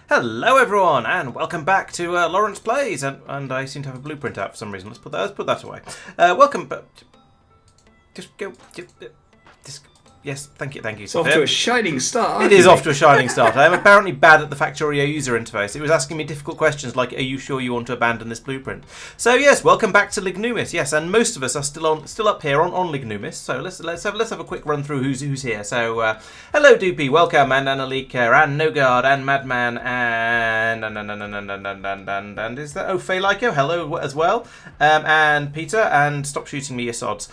Hello everyone, and welcome back to Laurence Plays, and I seem to have a blueprint out for some reason. Let's put that away. Welcome, but just go. Just, yes, thank you, It's off to a shining start. It is off to a shining start. I am apparently bad at the Factorio user interface. It was asking me difficult questions like, "Are you sure you want to abandon this blueprint?" So yes, welcome back to Lignumis. Yes, and most of us are still up here on Lignumis. So let's have a quick run through who's here. So hello Doopy, welcome, and Annalika, and Nogard, and Madman, and is that Fayliko? Hello as well, and Peter, and stop shooting me, you sods.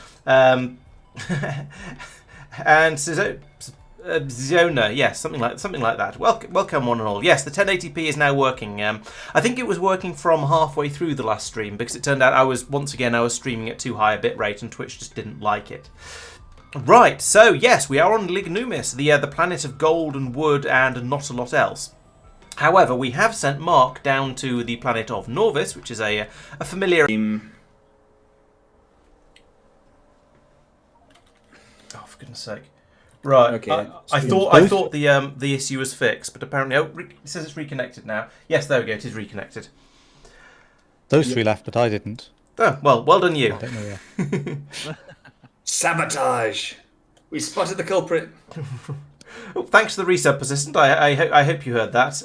And Ziona, yes, something like that. Welcome one and all. Yes, the 1080p is now working. I think it was working from halfway through the last stream because it turned out I was streaming at too high a bitrate and Twitch just didn't like it. Right, so yes, we are on Lignumis, the planet of gold and wood and not a lot else. However, we have sent Marc down to the planet of Norvis, which is a familiar. Oh, for goodness sake! Right. Okay. I thought the issue was fixed, but apparently, it says it's reconnected now. Yes, there we go. It is reconnected. Those three left, but I didn't. Oh well done you. I don't know. Yeah. Sabotage. We spotted the culprit. Oh, thanks to the resub persistent. I hope you heard that.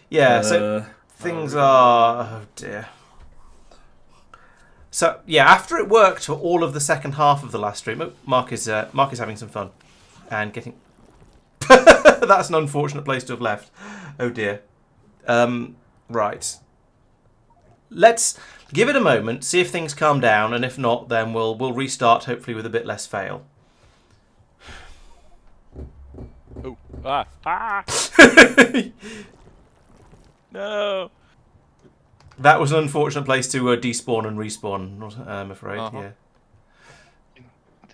Yeah. So things are. Oh dear. So yeah, after it worked for all of the second half of the last stream, Marc is having some fun and getting. That's an unfortunate place to have left. Oh dear. Right. Let's give it a moment, see if things calm down, and if not, then we'll restart, hopefully with a bit less fail. Oh. No. That was an unfortunate place to despawn and respawn, I'm afraid. Yeah.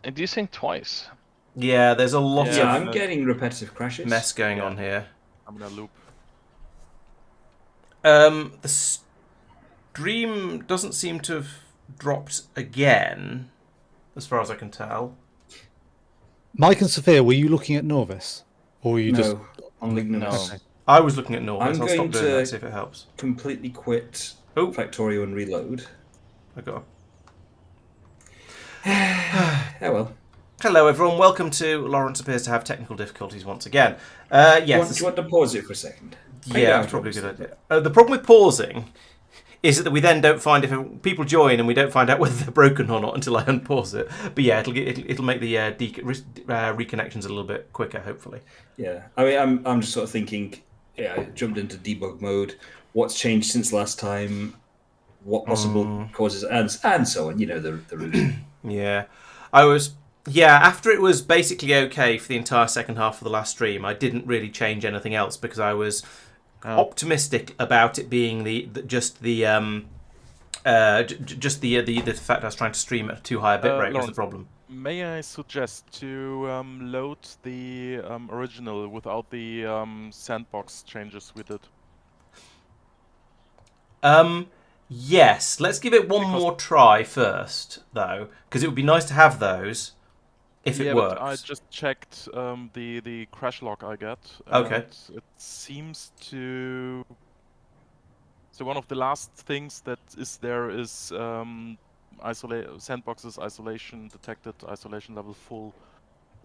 And do you think twice? Yeah, there's a lot of I'm getting repetitive crashes. Mess going on here. I'm gonna loop. The stream doesn't seem to have dropped again, as far as I can tell. Mike and Sophia, were you looking at Norvis? Or were you just on Lignumis? No. I was looking at Norvis. I'm I'll going stop doing that, to see if it helps. completely quit Oh. Factorio and reload. I got. Oh well. Hello everyone, welcome to Laurence appears to have technical difficulties once again. Yes. Do you want to pause it for a second? Yeah, that's probably a good idea. The problem with pausing is that we then don't find if people join and we don't find out whether they're broken or not until I unpause it. But yeah, it'll make the reconnections a little bit quicker, hopefully. Yeah, I mean, I'm just sort of thinking. Yeah, I jumped into debug mode. What's changed since last time? What possible causes and so on. You know the route. Yeah, after it was basically okay for the entire second half of the last stream, I didn't really change anything else because I was optimistic about it being the fact I was trying to stream at too high a bitrate was the problem. May I suggest to load the original without the sandbox changes we did? Yes, let's give it one more try first, though, because it would be nice to have those if it works. I just checked the crash log I get. Okay. It seems to. So one of the last things that is there is sandboxes isolation detected, isolation level full.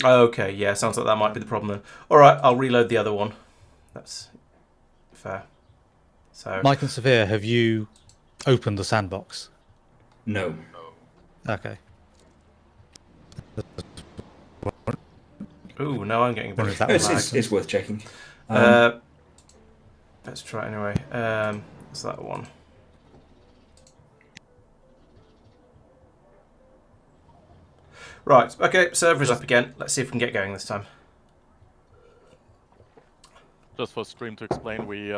Okay, yeah, sounds like that might be the problem then. All right, I'll reload the other one. That's fair. So, Mike and Sophia, have you opened the sandbox? No. Okay. Ooh, no, I'm getting a bit of It's worth checking. Let's try it anyway. What's that one? Right, okay, server's up again. Let's see if we can get going this time. Just for stream to explain, we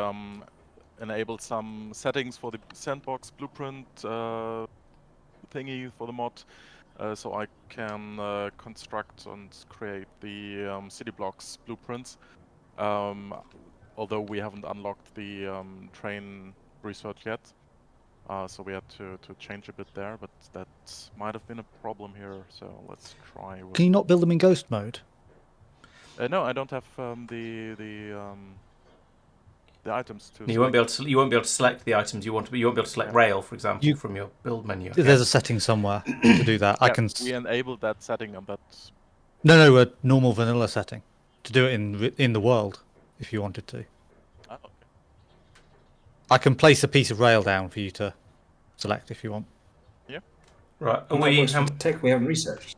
enabled some settings for the sandbox blueprint thingy for the mod, so I can construct and create the city blocks blueprints. Although we haven't unlocked the train research yet, so we had to change a bit there, but that might have been a problem here, so let's try. Can you not build them in ghost mode? No, I don't have the the items to. You won't be able to. You won't be able to select the items you want to. But you won't be able to select rail, for example, from your build menu. There's a setting somewhere to do that. I can. We enabled that setting on that. No, a normal vanilla setting to do it in the world, if you wanted to. Oh, okay. I can place a piece of rail down for you to select if you want. Yeah. Right. Are What we? works for tech we haven't researched.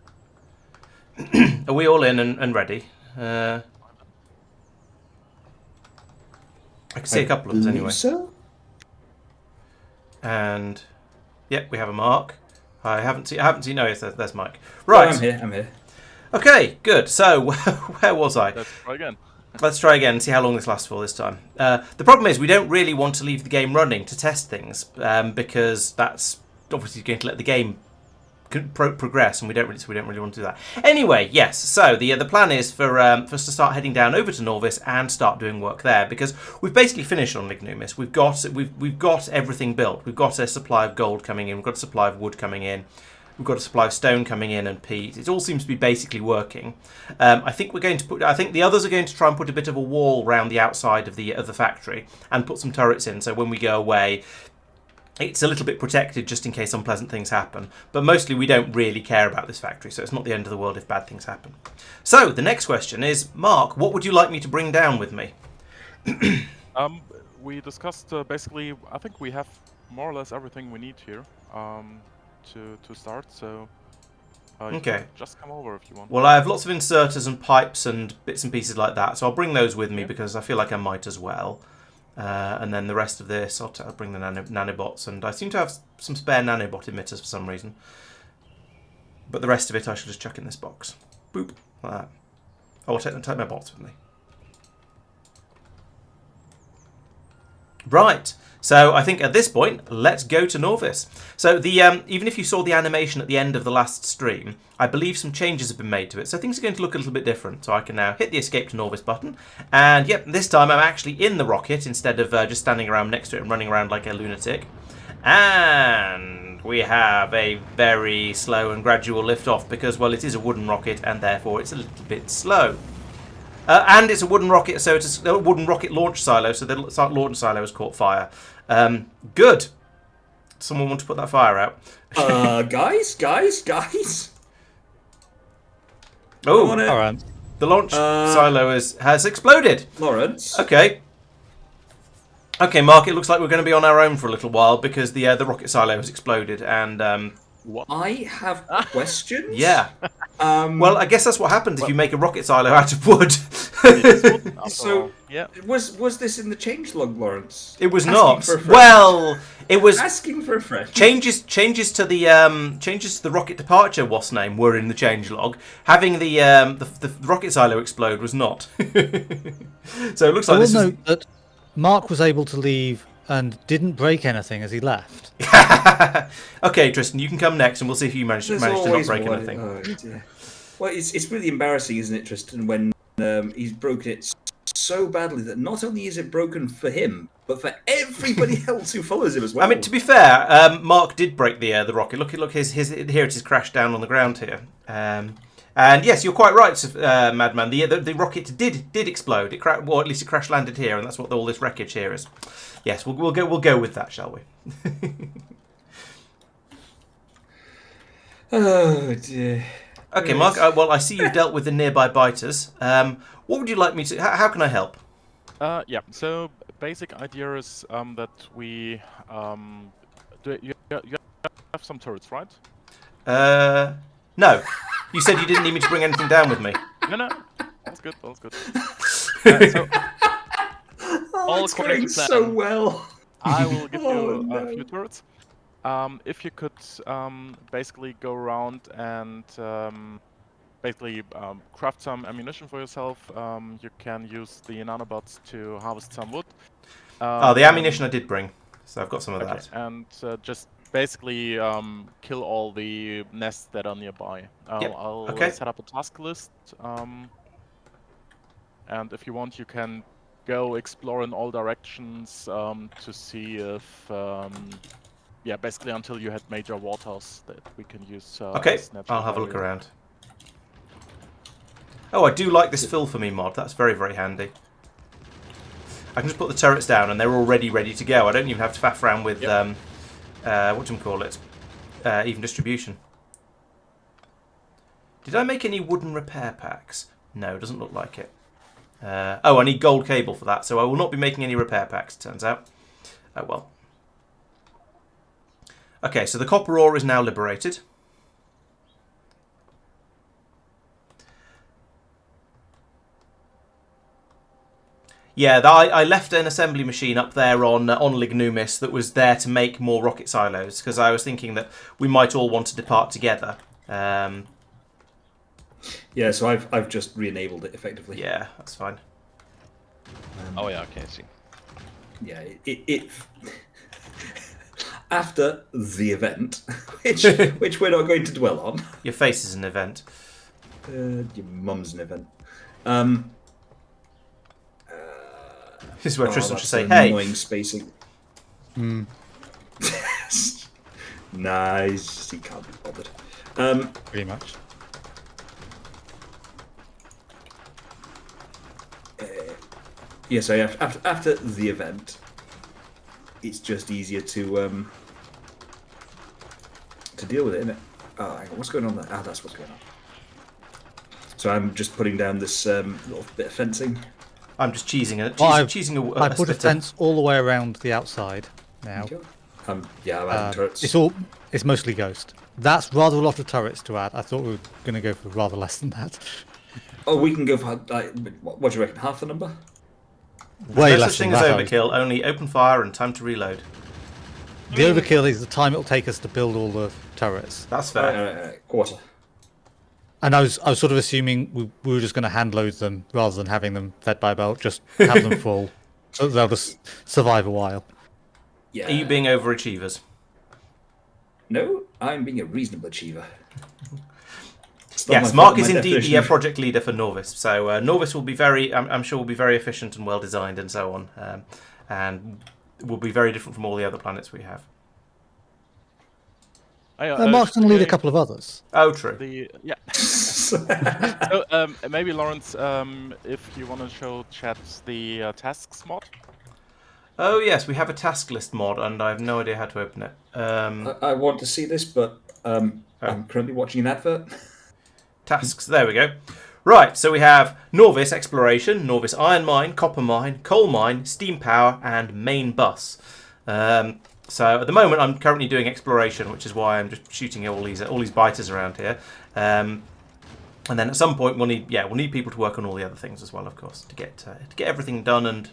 Are we all in and ready? I can see a couple of us anyway. So? And yep, we have a Mark. I haven't seen. No, yes, there's Mike. Right. Oh, I'm here. Okay, good. So where was I? Let's try again. Let's try again and see how long this lasts for this time. The problem is we don't really want to leave the game running to test things because that's obviously going to let the game progress, and we don't really want to do that. Anyway, yes. So the plan is for us to start heading down over to Norvis and start doing work there because we've basically finished on Lignumis. We've got everything built. We've got a supply of gold coming in. We've got a supply of wood coming in. We've got a supply of stone coming in and peat. It all seems to be basically working. I think we're going to put. I think the others are going to try and put a bit of a wall around the outside of the factory and put some turrets in. So when we go away, it's a little bit protected just in case unpleasant things happen. But mostly we don't really care about this factory, so it's not the end of the world if bad things happen. So the next question is, Mark, what would you like me to bring down with me? We discussed basically. I think we have more or less everything we need here. To start, so you can just come over if you want. Well, I have lots of inserters and pipes and bits and pieces like that, so I'll bring those with me because I feel like I might as well. And then the rest of this, I'll bring the nanobots, and I seem to have some spare nanobot emitters for some reason. But the rest of it I shall just chuck in this box. Boop, like that. Oh, I'll take my bots with me. Right. So I think at this point, let's go to Norvis. So the even if you saw the animation at the end of the last stream, I believe some changes have been made to it. So things are going to look a little bit different. So I can now hit the Escape to Norvis button. And yep, this time I'm actually in the rocket instead of just standing around next to it and running around like a lunatic. And we have a very slow and gradual lift-off because, well, it is a wooden rocket and therefore it's a little bit slow. And it's a wooden rocket, so it's a wooden rocket launch silo, so the launch silo has caught fire. Good. Someone want to put that fire out? Guys. Oh, All right. the launch silo has exploded. Laurence. Okay. Okay, Mark, it looks like we're going to be on our own for a little while because the rocket silo has exploded and... What? I have questions. Yeah. Well, I guess that's what happens if you make a rocket silo out of wood. So, yeah. Was this in the changelog, Laurence? It was Asking not. for a friend. Well, it was Asking for a friend. changes to the rocket departure WAS name were in the changelog. Having the rocket silo explode was not. So it looks like I will this is... note that Mark was able to leave and didn't break anything as he left. Okay, Tristan, you can come next, and we'll see if you manage to not always break one. anything. Oh, dear. Well, it's really embarrassing, isn't it, Tristan, when he's broken it so badly that not only is it broken for him, but for everybody else who follows him as well. I mean, to be fair, Mark did break the rocket. Look, his here it is crashed down on the ground here. And yes, you're quite right, Madman. The rocket did explode. Well, at least it crash landed here, and that's what all this wreckage here is. Yes, we'll go with that, shall we? Oh dear. Okay, Mark. Well, I see you've dealt with the nearby biters. What would you like me to? How can I help? Yeah. So basic idea is that we you have some turrets, right? No. You said you didn't need me to bring anything down with me. No. All's good. So, all It's according going to plan. so well. I will give you Oh, a no. few turrets. If you could basically go around and basically craft some ammunition for yourself, you can use the nanobots to harvest some wood. The ammunition I did bring, so I've got some of Okay, that. and just basically kill all the nests that are nearby. Yep, I'll okay. set up a task list, and if you want, you can go explore in all directions to see if, yeah, basically until you had major waters that we can use. Okay, as natural I'll have a look barrier. around. Oh, I do like this fill for me mod. That's very, very handy. I can just put the turrets down and they're already ready to go. I don't even have to faff around with even distribution. Did I make any wooden repair packs? No, it doesn't look like it. I need gold cable for that, so I will not be making any repair packs, it turns out. Oh well. Okay, so the copper ore is now liberated. Yeah, I left an assembly machine up there on Lignumis that was there to make more rocket silos, because I was thinking that we might all want to depart together. Yeah, so I've just re-enabled it effectively. Yeah, that's fine. Oh yeah, okay, I see. Yeah, it after the event, which we're not going to dwell on. Your face is an event. Your mum's an event. This is where Tristan should say, annoying hey. Spacing. Nice. He can't be bothered. Pretty much. Yeah, so after the event, it's just easier to deal with it, isn't it? Oh, hang on, what's going on there? Ah, that's what's going on. So I'm just putting down this little bit of fencing. I'm just cheesing it. Well, cheesing I put a fence all the way around the outside now. Yeah, I'm adding turrets. It's mostly ghost. That's rather a lot of turrets to add. I thought we were going to go for rather less than that. Oh, we can go for what do you reckon? Half the number? Way no less such thing than as that. overkill, only open fire and time to reload. The overkill is the time it'll take us to build all the turrets. That's fair. Right. Quarter. And I was sort of assuming we were just going to hand load them rather than having them fed by belt. Just have them full, so they'll just survive a while. Yeah. Are you being overachievers? No, I'm being a reasonable achiever. Yes, Marc is indeed the project leader for Norvis. So Norvis will be I'm sure will be very efficient and well designed and so on, and will be very different from all the other planets we have. Marc's going to lead a couple of others. Oh, true. So, maybe Laurence, if you want to show chat the tasks mod. Oh yes, we have a task list mod, and I have no idea how to open it. I want to see this, but I'm currently watching an advert. Tasks, there we go. Right, so we have Norvis Exploration, Norvis Iron Mine, Copper Mine, Coal Mine, Steam Power, and Main Bus. So at the moment I'm currently doing exploration, which is why I'm just shooting all these biters around here. And then at some point we'll need people to work on all the other things as well, of course, to get everything done and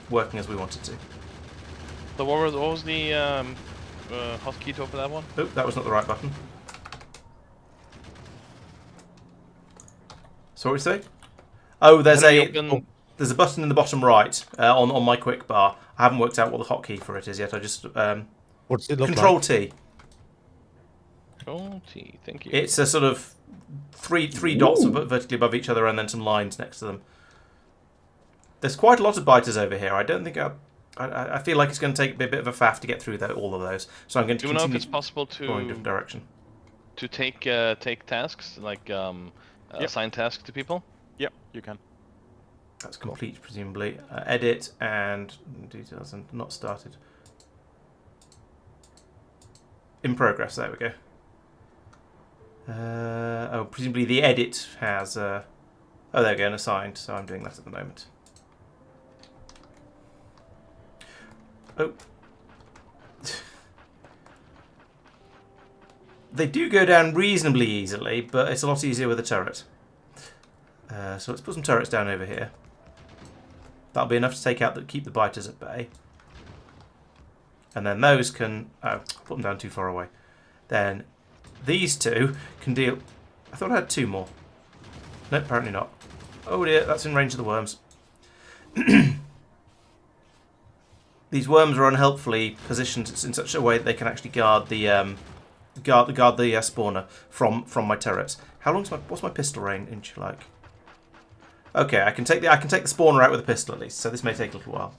working as we want it to. So what was the hotkey to open that one? Oh, that was not the right button. So what we say? Oh, there's a button in the bottom right on my quick bar. I haven't worked out what the hotkey for it is yet. I just What does it look Control like? T. Control T, thank you. It's a sort of three dots vertically above each other and then some lines next to them. There's quite a lot of biters over here. I don't think I feel like it's going to take a bit of a faff to get through all of those. So I'm going to Do you know if continue it's possible going in a different direction. to take tasks, like assign tasks to people? Yep, you can. That's complete, presumably. Edit and details and not started. In progress. There we go. Presumably the edit has. Oh, there we go. An assigned. So I'm doing that at the moment. Oh. They do go down reasonably easily, but it's a lot easier with a turret. So let's put some turrets down over here. That'll be enough to keep the biters at bay. And then those can... Oh, put them down too far away. Then these two can deal... I thought I had two more. No, apparently not. Oh dear, that's in range of the worms. These worms are unhelpfully positioned in such a way that they can actually guard the spawner from my turrets. How long's what's my pistol range like? Okay, I can take the spawner out with a pistol at least, so this may take a little while.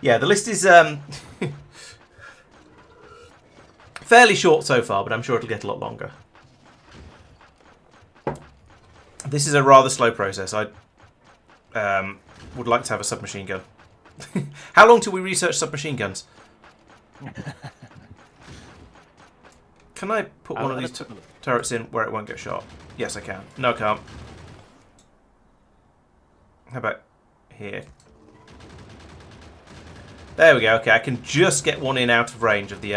Yeah, the list is fairly short so far, but I'm sure it'll get a lot longer. This is a rather slow process. I would like to have a submachine gun. How long till we research submachine guns? Can I put one of these turrets in where it won't get shot? Yes, I can. No, I can't. How about here? There we go. Okay, I can just get one in out of range of the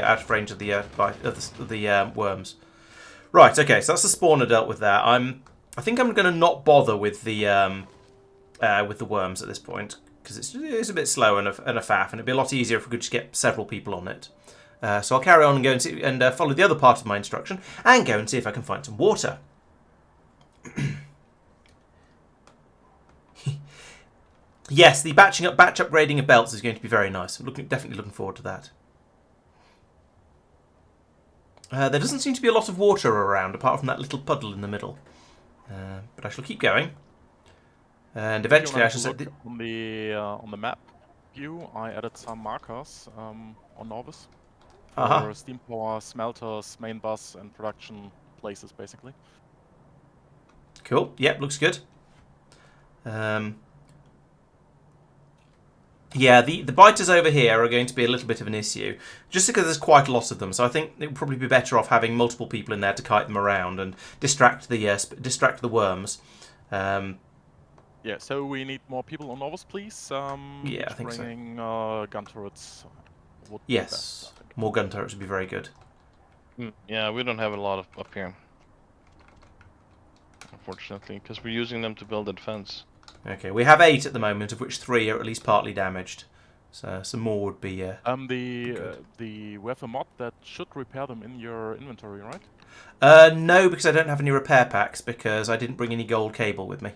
worms. Right. Okay, so that's the spawner dealt with there. I think I'm going to not bother with the worms at this point because it's a bit slow and a faff, and it'd be a lot easier if we could just get several people on it. So I'll carry on and go and see, and follow the other part of my instruction and go and see if I can find some water. Yes, the batch upgrading of belts is going to be very nice. I'm definitely looking forward to that. There doesn't seem to be a lot of water around, apart from that little puddle in the middle. But I shall keep going. And eventually I shall say... On the map view, I added some markers on Nauvis. For steam power, smelters, main bus, and production places, basically. Cool. Yep, looks good. Yeah, the biters over here are going to be a little bit of an issue, just because there's quite a lot of them. So I think it would probably be better off having multiple people in there to kite them around and distract the worms. Yeah, so we need more people on Norvis, please. Yeah, I think so. Bringing gun turrets would be best, I think. More gun turrets would be very good. Yeah, we don't have a lot up here, unfortunately, because we're using them to build a defense. Okay, we have 8 at the moment, of which 3 are at least partly damaged. So some more would be. We have a mod that should repair them in your inventory, right? No, because I don't have any repair packs because I didn't bring any gold cable with me.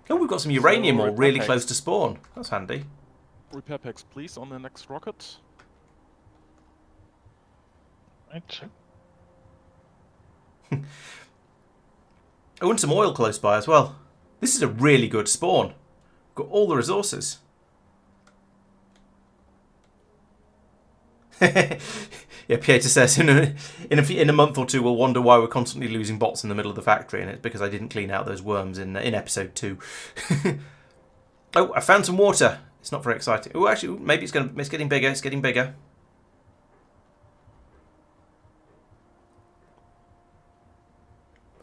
Oh, we've got some uranium ore really close to spawn. That's handy. Repair packs, please, on the next rocket. Right. Oh, and some oil close by as well. This is a really good spawn. Got all the resources. Yeah, Pieter says in a month or two we'll wonder why we're constantly losing bots in the middle of the factory, and it's because I didn't clean out those worms in episode 2. Oh, I found some water. It's not very exciting. Oh, actually, maybe it's getting bigger. It's getting bigger.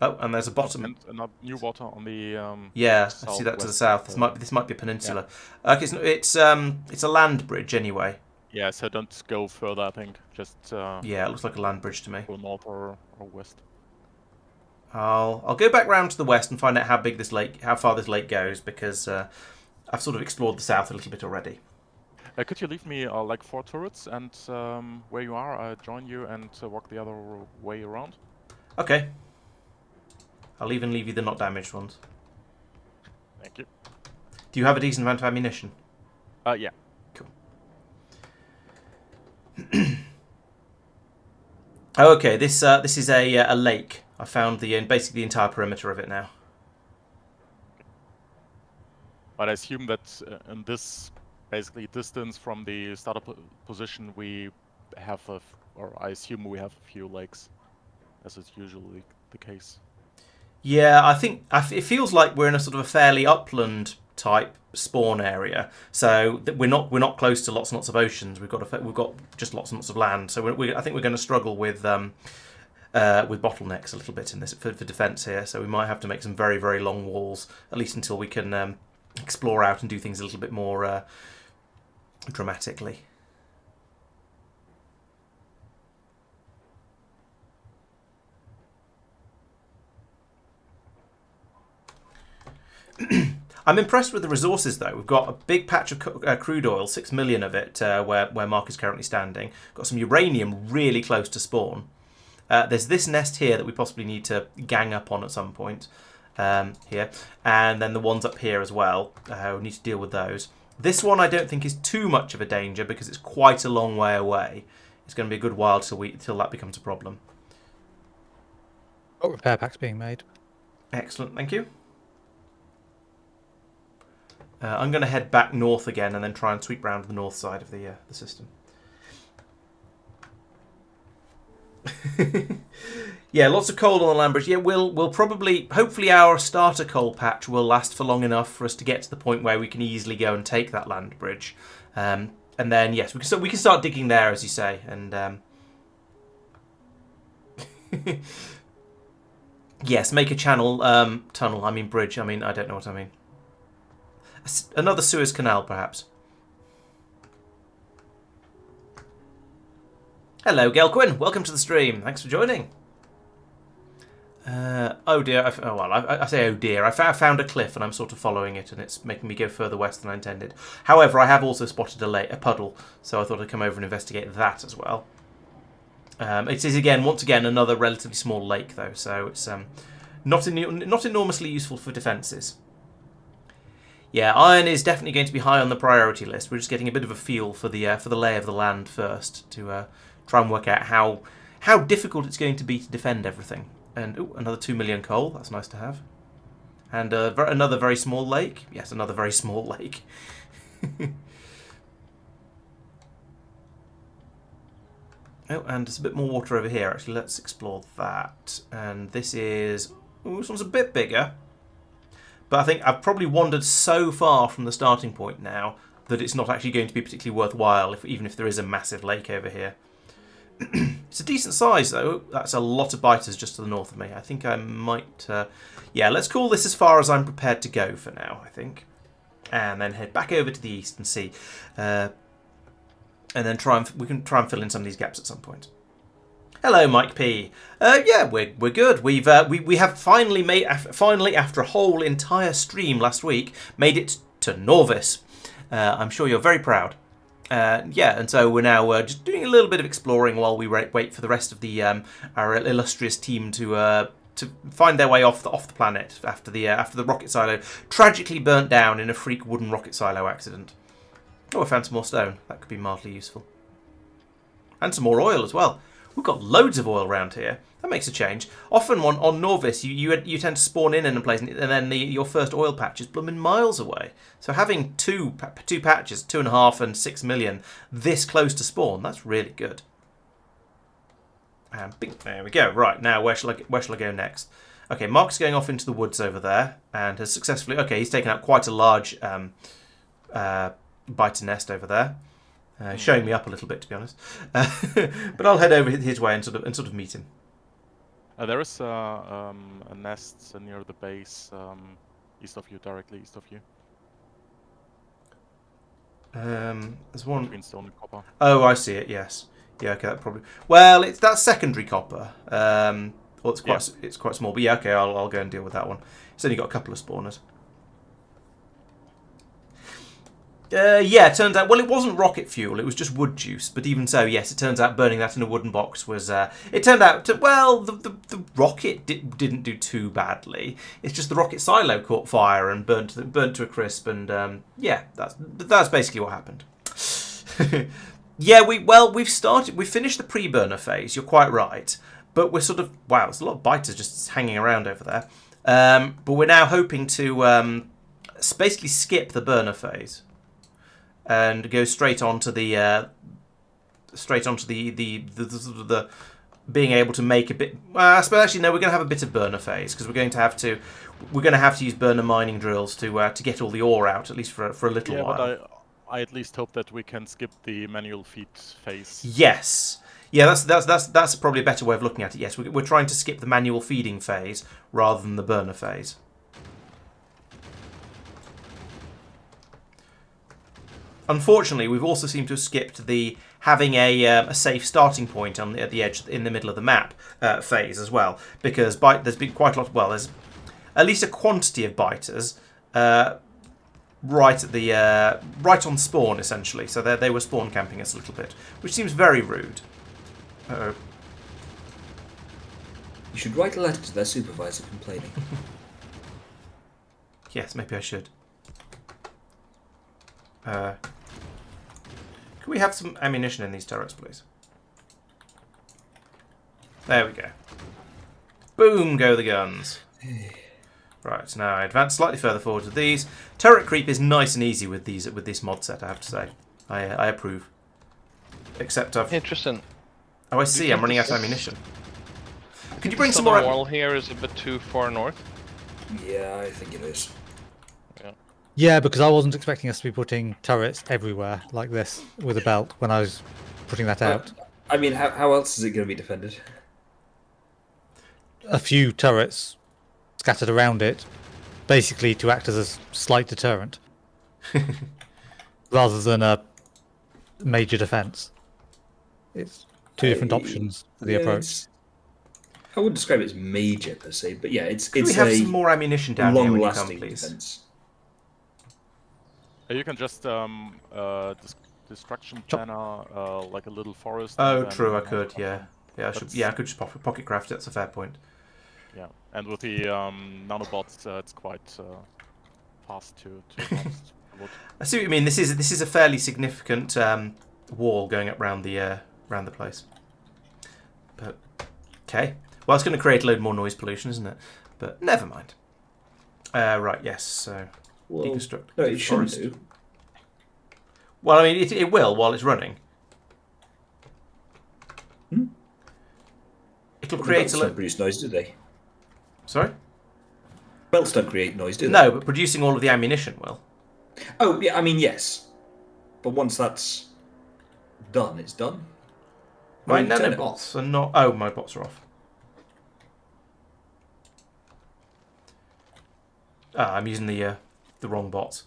Oh, and there's a bottom. And new water on the yeah, I see that to the south. This might be a peninsula. Yeah. Okay, it's a land bridge anyway. Yeah, so don't go further. I think just yeah, it looks like a land bridge to me. Go north or west. I'll go back round to the west and find out how far this lake goes, because I've sort of explored the south a little bit already. Could you leave me like 4 turrets, and where you are, I'll join you and walk the other way around. Okay. I'll even leave you the not damaged ones. Thank you. Do you have a decent amount of ammunition? Yeah. Cool. Okay, this is a lake. I found basically the entire perimeter of it now. But I assume that in this basically distance from the startup position, we have or I assume we have a few lakes, as is usually the case. Yeah, I think it feels like we're in a sort of a fairly upland type spawn area, so we're not close to lots and lots of oceans. We've got just lots and lots of land, so I think we're going to struggle with bottlenecks a little bit in this for defence here. So we might have to make some very, very long walls, at least until we can explore out and do things a little bit more dramatically. I'm impressed with the resources, though. We've got a big patch of crude oil, 6 million of it, where Marc is currently standing. Got some uranium really close to spawn. There's this nest here that we possibly need to gang up on at some point. Here. And then the ones up here as well. We need to deal with those. This one I don't think is too much of a danger because it's quite a long way away. It's going to be a good while till that becomes a problem. Got repair packs being made. Excellent, thank you. I'm going to head back north again and then try and sweep round the north side of the system. Yeah, lots of coal on the land bridge. Yeah, we'll probably, hopefully our starter coal patch will last for long enough for us to get to the point where we can easily go and take that land bridge. And then, yes, we can start digging there, as you say. And yes, make a channel, tunnel, I mean bridge. I mean, I don't know what I mean. Another Suez Canal, perhaps. Hello, Gelquin. Welcome to the stream. Thanks for joining. Oh dear. I say oh dear. I found a cliff and I'm sort of following it, and it's making me go further west than I intended. However, I have also spotted a puddle, so I thought I'd come over and investigate that as well. It is once again, another relatively small lake, though, so it's not enormously useful for defences. Yeah, iron is definitely going to be high on the priority list. We're just getting a bit of a feel for the lay of the land first to try and work out how difficult it's going to be to defend everything. And another 2 million coal. That's nice to have. And another very small lake. Yes, another very small lake. Oh, and there's a bit more water over here. Actually, let's explore that. And this is... Ooh, this one's a bit bigger. But I think I've probably wandered so far from the starting point now that it's not actually going to be particularly worthwhile, even if there is a massive lake over here. It's a decent size, though. That's a lot of biters just to the north of me. I think I might... yeah, let's call this as far as I'm prepared to go for now, I think. And then head back over to the east and see. And then we can try and fill in some of these gaps at some point. Hello, Mike P. Yeah, we're good. We have finally after a whole entire stream last week made it to Norvis. I'm sure you're very proud. Yeah, and so we're now just doing a little bit of exploring while we wait for the rest of the our illustrious team to find their way off the planet after the rocket silo tragically burnt down in a freak wooden rocket silo accident. Oh, I found some more stone. That could be mildly useful, and some more oil as well. We've got loads of oil around here. That makes a change. Often on Norvis, you tend to spawn in a place, and then your first oil patch is blooming miles away. So having two patches, 2.5 and 6 million, this close to spawn, that's really good. And bing, there we go. Right, now where shall I go next? Okay, Mark's going off into the woods over there, and has successfully... Okay, he's taken out quite a large biter nest over there. Showing me up a little bit, to be honest. But I'll head over his way and sort of meet him. There is a nest near the base, directly east of you. There's one between stone and copper. Oh, I see it. Yes. Yeah. Okay. That probably. Well, that's secondary copper. Well, it's quite small, but yeah. Okay. I'll go and deal with that one. It's only got a couple of spawners. Yeah, it turns out... Well, it wasn't rocket fuel, it was just wood juice. But even so, yes, it turns out burning that in a wooden box was... it turned out to... Well, the rocket didn't do too badly. It's just the rocket silo caught fire and burnt to a crisp. And, yeah, that's basically what happened. Yeah, we've finished the pre-burner phase, you're quite right. But we're sort of... Wow, there's a lot of biters just hanging around over there. But we're now hoping to basically skip the burner phase. And go straight onto the being able to make a bit. I suppose actually no, we're going to have a bit of burner phase because we're going to have to use burner mining drills to get all the ore out, at least for a little while. Yeah, but I at least hope that we can skip the manual feed phase. Yes. Yeah, that's probably a better way of looking at it. Yes, we're trying to skip the manual feeding phase rather than the burner phase. Unfortunately, we've also seemed to have skipped the having a safe starting point at the edge in the middle of the map phase as well, because there's been quite a lot. Well, there's at least a quantity of biters right on spawn essentially. So they were spawn camping us a little bit, which seems very rude. Uh-oh. You should write a letter to their supervisor complaining. Yes, maybe I should. Can we have some ammunition in these turrets, please? There we go. Boom, go the guns. Right, now I advance slightly further forward with these. Turret creep is nice and easy with this mod set, I have to say. I approve. Except I've... Interesting. Oh, I see, I'm running out of ammunition. Could you bring some more? The wall here is a bit too far north. Yeah, I think it is. Yeah, because I wasn't expecting us to be putting turrets everywhere like this with a belt when I was putting that out. I mean, how else is it going to be defended? A few turrets scattered around it, basically to act as a slight deterrent, rather than a major defense. It's two different options for the approach. I wouldn't describe it as major per se, but yeah, it's Could we have some more ammunition down here when you come, please? Defense. You can just destruction planner like a little forest. Oh, true. I could. Yeah. I should. Yeah, I could just pocket craft it. That's a fair point. Yeah, and with the nanobots, it's quite fast to harvest wood. I see what you mean. This is a fairly significant wall going up round the place. But okay. Well, it's going to create a load more noise pollution, isn't it? But never mind. Right. Yes. So. Well, deconstruct. no, it shouldn't do. Well, I mean, it will while it's running. It'll create a Belts don't produce noise, do they? Sorry? Belts don't create noise, do they? No, but producing all of the ammunition will. Oh, yeah, I mean, yes. But once that's done, it's done. My turn it nanobots are not... Oh, my bots are off. Ah, I'm using the wrong bots.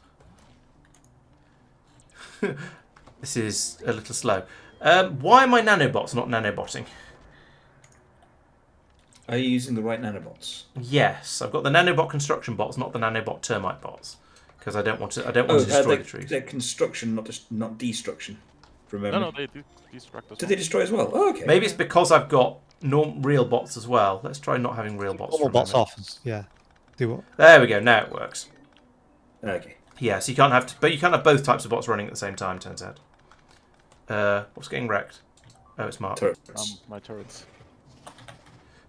This is a little slow. Why are my nanobots not nanobotting? Are you using the right nanobots? Yes, I've got the nanobot construction bots, not the nanobot termite bots, because I don't want to destroy the trees. They're construction, not destruction. Remember? No, they do destruct as Did well. they destroy as well? Oh, okay. Maybe it's because I've got real bots as well. Let's try not having real bots. All bots off. Yeah. Do what? There we go. Now it works. Okay. Yeah, so you can't have, but you can't have both types of bots running at the same time. Turns out. What's getting wrecked? Oh, it's Mark. Turrets. My turrets.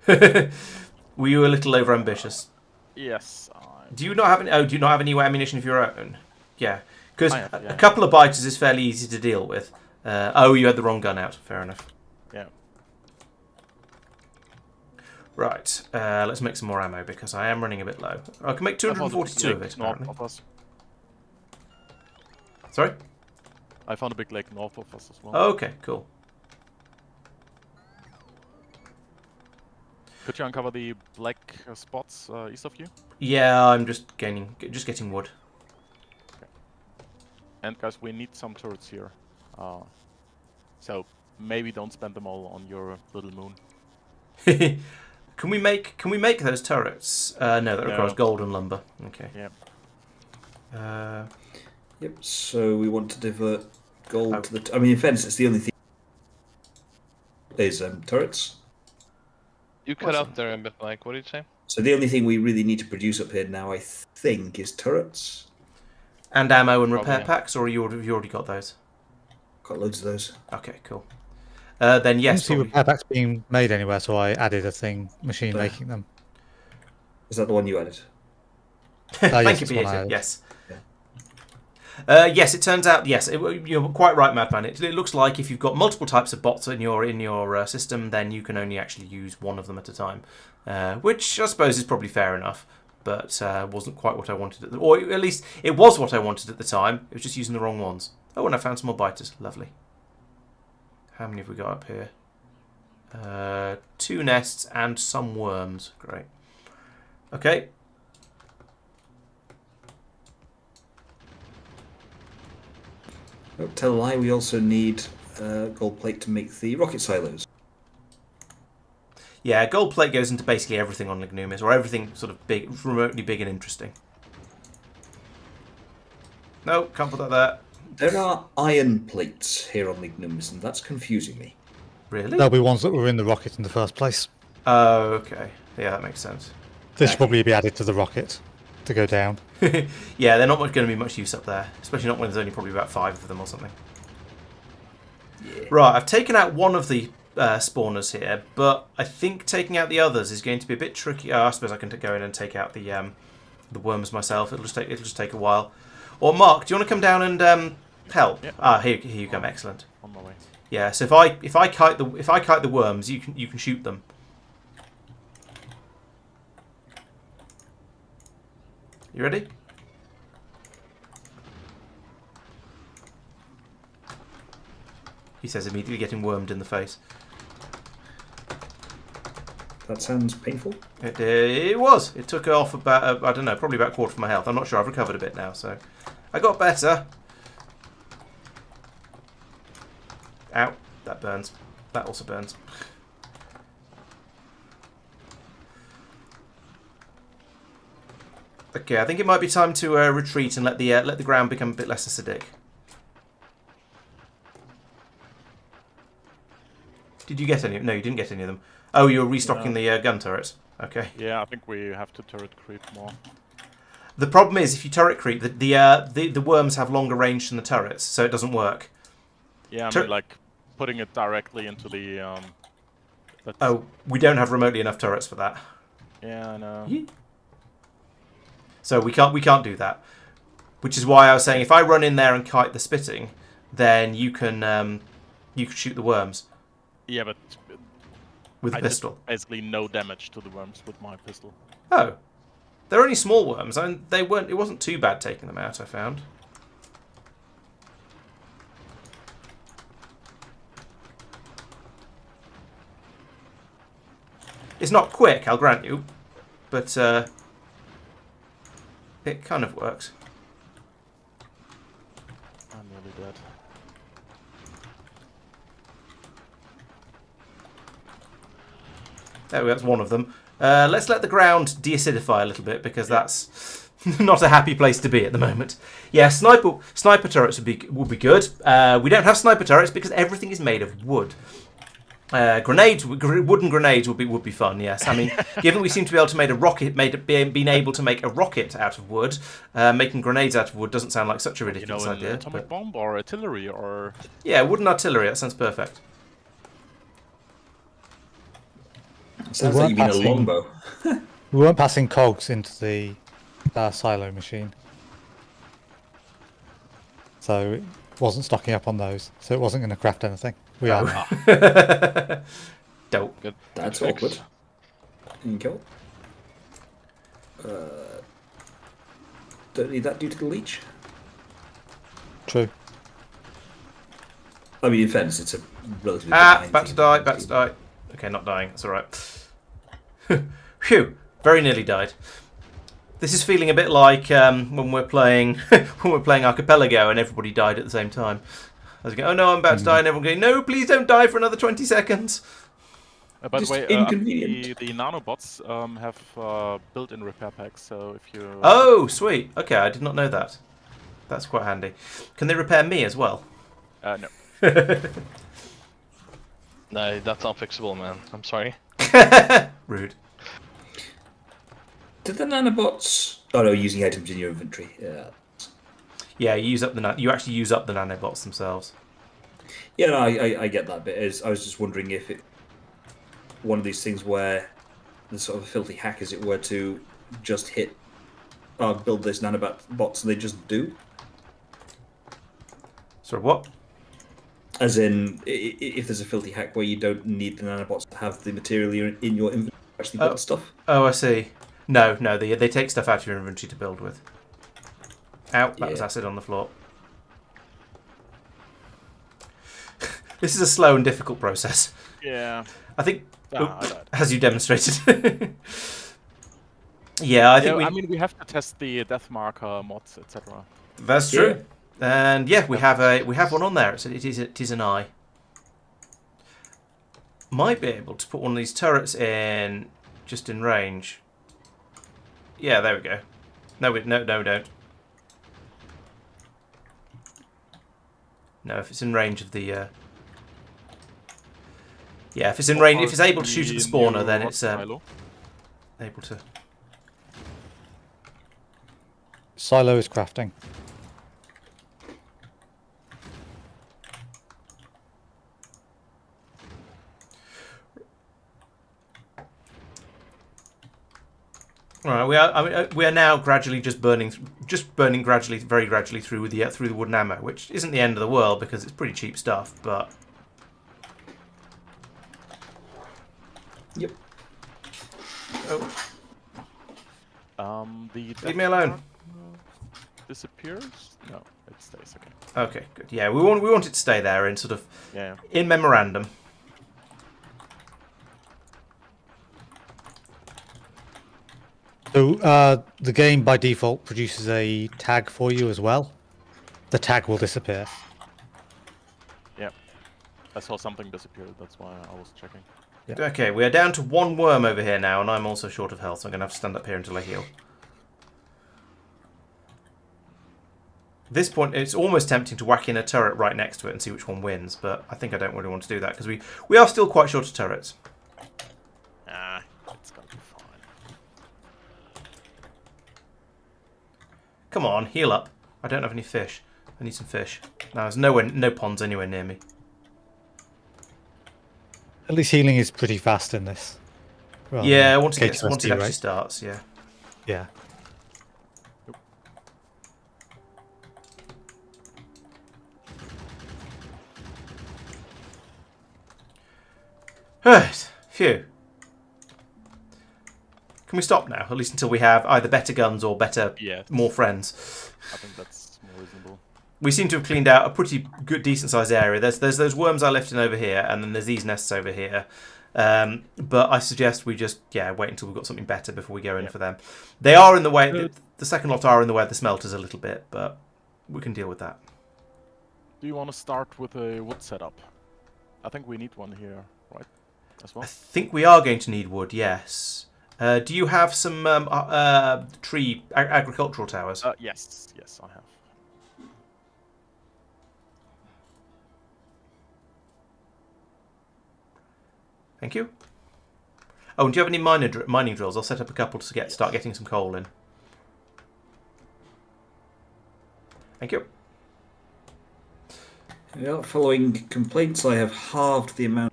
Were you a little over ambitious? Yes. Do you not have any? Oh, do you not have any ammunition of your own? Yeah, because yeah. a couple of biters is fairly easy to deal with. Oh, you had the wrong gun out. Fair enough. Yeah. Right. Let's make some more ammo because I am running a bit low. I can make 242 of it. North Apparently. of us. Sorry. I found a big lake north of us as well. Oh, okay. Cool. Could you uncover the black spots east of you? Yeah, I'm just getting wood. Okay. And guys, we need some turrets here. So maybe don't spend them all on your little moon. Can we make those turrets? No, that requires gold and lumber. Okay. Yeah. Yep. So we want to divert gold to the. I mean, in fairness, it's the only thing. Is turrets. You cut out there a bit, Mike. What did you say? So the only thing we really need to produce up here now, I think, is turrets. And ammo and repair Probably. packs, or have you already got those? Got loads of those. Okay, cool. Then I yes, didn't see probably. repair packs being made anywhere, so I added a thing, machine There. making them. Is that the one you added? Thank yes, you, that's what I Peter. added. Yes. Yeah. Yes, it turns out. Yes, you're quite right, Madman. It looks like if you've got multiple types of bots in your system, then you can only actually use one of them at a time, which I suppose is probably fair enough. But wasn't quite what I wanted, or at least it was what I wanted at the time. It was just using the wrong ones. Oh, and I found some more biters. Lovely. How many have we got up here? 2 nests and some worms. Great. Okay. Oh, tell a lie. We also need gold plate to make the rocket silos. Yeah, gold plate goes into basically everything on Lignumis, or everything sort of big, remotely big and interesting. No, can't put that there. There are iron plates here on Lignumis, and that's confusing me. Really? There'll be ones that were in the rocket in the first place. Oh, okay. Yeah, that makes sense. They should probably be added to the rocket to go down. Yeah, they're not going to be much use up there, especially not when there's only probably about 5 of them or something. Yeah. Right, I've taken out one of the spawners here, but I think taking out the others is going to be a bit tricky. Oh, I suppose I can go in and take out the worms myself. It'll just take a while. Or Mark, do you want to come down and help? Yeah. Ah, here you come. Excellent. On my way. Yeah. So if I kite the worms, you can shoot them. You ready? He says, immediately getting wormed in the face. That sounds painful. It was. It took off about, I don't know, probably about a quarter of my health. I'm not sure. I've recovered a bit now, so I got better. Ow. That burns. That also burns. Okay, I think it might be time to retreat and let the ground become a bit less acidic. Did you get any? No, you didn't get any of them. Oh, you're restocking the gun turrets. Okay. Yeah, I think we have to turret creep more. The problem is, if you turret creep, the worms have longer range than the turrets, so it doesn't work. Yeah, I mean, like putting it directly into the. Oh, we don't have remotely enough turrets for that. Yeah, I know. Yeah. So we can't do that. Which is why I was saying, if I run in there and kite the spitting, then you can shoot the worms. Yeah, but with a I pistol. did basically no damage to the worms with my pistol. Oh, they're only small worms, and they weren't. It wasn't too bad taking them out. I found. It's not quick, I'll grant you, but it kind of works. I'm nearly dead. There we go, that's one of them. Let's let the ground deacidify a little bit, because that's not a happy place to be at the moment. Yeah, sniper turrets would be good. We don't have sniper turrets because everything is made of wood. Wooden grenades would be fun. Yes, I mean, given we seem to be able to make a rocket, been able to make a rocket out of wood, making grenades out of wood doesn't sound like such a ridiculous idea. An atomic bomb or artillery or. Yeah, wooden artillery. That sounds perfect. Sounds like you mean a longbow. We weren't passing cogs into the silo machine, so it wasn't stocking up on those, so it wasn't going to craft anything. We are now. Dope. Good. That's Good awkward. fix. Thank you. Don't need that due to the leech. True. I mean, in fairness, it's a relatively. About to die. About to die. Okay, not dying. That's all right. Phew! Very nearly died. This is feeling a bit like when we're playing Archipelago and everybody died at the same time. I was going, oh no, I'm about to die, and everyone going, no, please don't die for another 20 seconds. By Just the way, inconvenient. the nanobots have built-in repair packs, so if you. Oh, sweet. Okay, I did not know that. That's quite handy. Can they repair me as well? No. No, that's unfixable, man. I'm sorry. Rude. Did the nanobots? Oh no, using items in your inventory. Yeah. Yeah, you actually use up the nanobots themselves. Yeah, no, I get that bit. I was just wondering if it one of these things where the sort of filthy hack, as it were, to just hit build this nanobot bots and they just do. So what? As in, if there's a filthy hack where you don't need the nanobots to have the material in your inventory to actually build stuff. Oh, I see. No, they take stuff out of your inventory to build with. Ow, that was acid on the floor. This is a slow and difficult process. Yeah. I think, I died. as you demonstrated. Yeah, I think we have to test the death marker mods, etc. That's true. And yeah, we have one on there. It is an eye. Might be able to put one of these turrets in just in range. Yeah, there we go. No, don't. No, if it's in range of the. Yeah, if it's in range, if it's able to shoot at the spawner, then it's able to. Silo is crafting. All right, we are now gradually very gradually through the wooden ammo, which isn't the end of the world because it's pretty cheap stuff, but. Yep. Oh. The Leave me alone. mark, disappears? No, it stays. Okay. Okay, good. Yeah, we want it to stay there in sort of Yeah. in memorandum. So the game by default produces a tag for you as well. The tag will disappear. Yeah. I saw something disappear. That's why I was checking. Yeah. Okay, we are down to one worm over here now, and I'm also short of health, so I'm going to have to stand up here until I heal. At this point, it's almost tempting to whack in a turret right next to it and see which one wins, but I think I don't really want to do that, because we are still quite short of turrets. Ah, it's gonna be fine. Come on, heal up. I don't have any fish. I need some fish. No, there's no ponds anywhere near me. At least healing is pretty fast in this. rather Yeah, than once it K2ST, actually right? starts, yeah. Yeah. Right, phew. Can we stop now? At least until we have either better guns or better, more friends. I think that's more reasonable. We seem to have cleaned out a pretty good, decent-sized area. There's those worms I left in over here, and then there's these nests over here. But I suggest we just, wait until we've got something better before we go in for them. They are in the way, the second lot are in the way of the smelters a little bit, but we can deal with that. Do you want to start with a wood setup? I think we need one here, right? As well? I think we are going to need wood, yes. Do you have some agricultural towers? Yes, I have. Thank you. Oh, and do you have any mining drills? I'll set up a couple to start getting some coal in. Thank you. Well, following complaints, I have halved the amount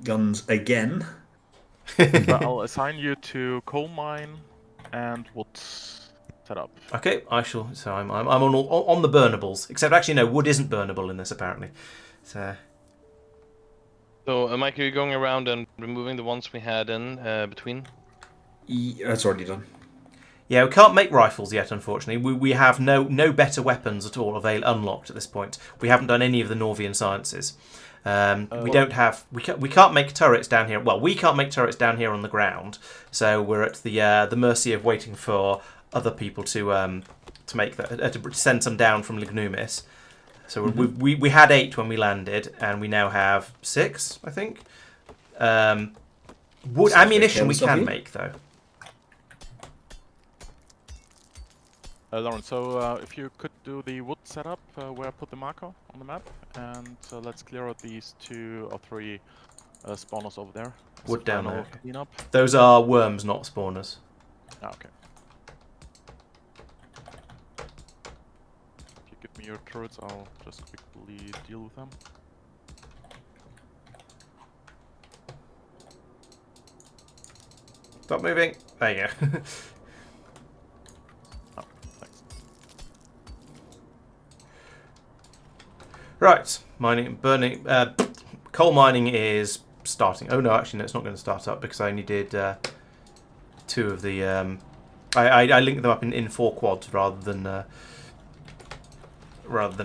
guns again. But I'll assign you to coal mine and wood setup. Okay, I shall. So I'm on the burnables. Except actually, no, wood isn't burnable in this apparently. So Mike, are you going around and removing the ones we had in between? That's already done. yeah, we can't make rifles yet, unfortunately. We have no better weapons at all unlocked at this point. We haven't done any of the Norvian sciences. We don't have. We can't make turrets down here. Well, we can't make turrets down here on the ground. So we're at the mercy of waiting for other people to make that to send some down from Lignumis. So we had 8 when we landed, and we now have 6, I think. Wood ammunition we can make though. Laurence, so if you could do the wood setup where I put the marker on the map, and let's clear out these 2 or 3 spawners over there. Wood down there. Cleanup. Those are worms, not spawners. Ah, okay. If you give me your turrets, I'll just quickly deal with them. Stop moving. There you go. Oh, thanks. Right, coal mining is starting. Oh no, actually, no, it's not going to start up because I only did 2 of the. I linked them up in 4 quads rather than a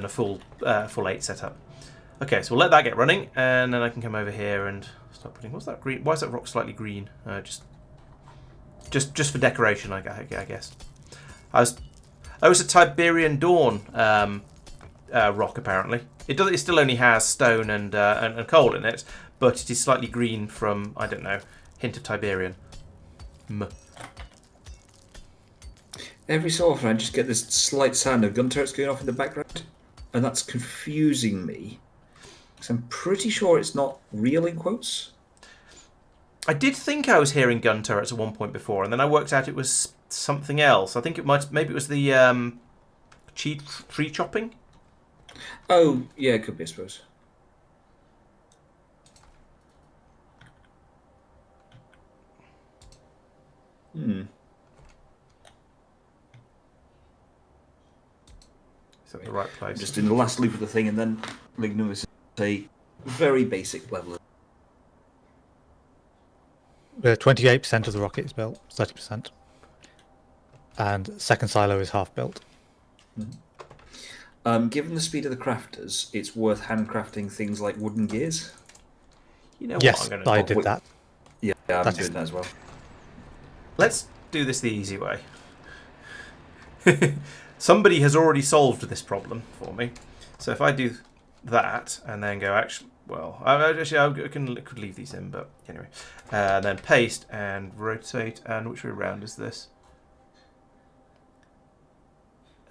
full 8 setup. Okay, so we'll let that get running, and then I can come over here and start putting. What's that green? Why is that rock slightly green? Just for decoration, I guess. It's a Tiberian Dawn rock apparently. It still only has stone and coal in it, but it is slightly green from, I don't know, hint of Tiberian. Every so often I just get this slight sound of gun turrets going off in the background, and that's confusing me. Because I'm pretty sure it's not real in quotes. I did think I was hearing gun turrets at one point before, and then I worked out it was something else. I think maybe it was the tree chopping. Oh, yeah, it could be, I suppose. Is that the right place? Just in the last loop of the thing, and then Lignumis is a very basic level. 28% of the rocket is built, 30%. And second silo is half built. Given the speed of the crafters, it's worth handcrafting things like wooden gears. You know Yes, what? I'm gonna I did that. Yeah, I'm That's- doing that as well. Let's do this the easy way. Somebody has already solved this problem for me. So if I do that and then go actually, well, I could leave these in, but anyway, then paste and rotate. And which way around is this?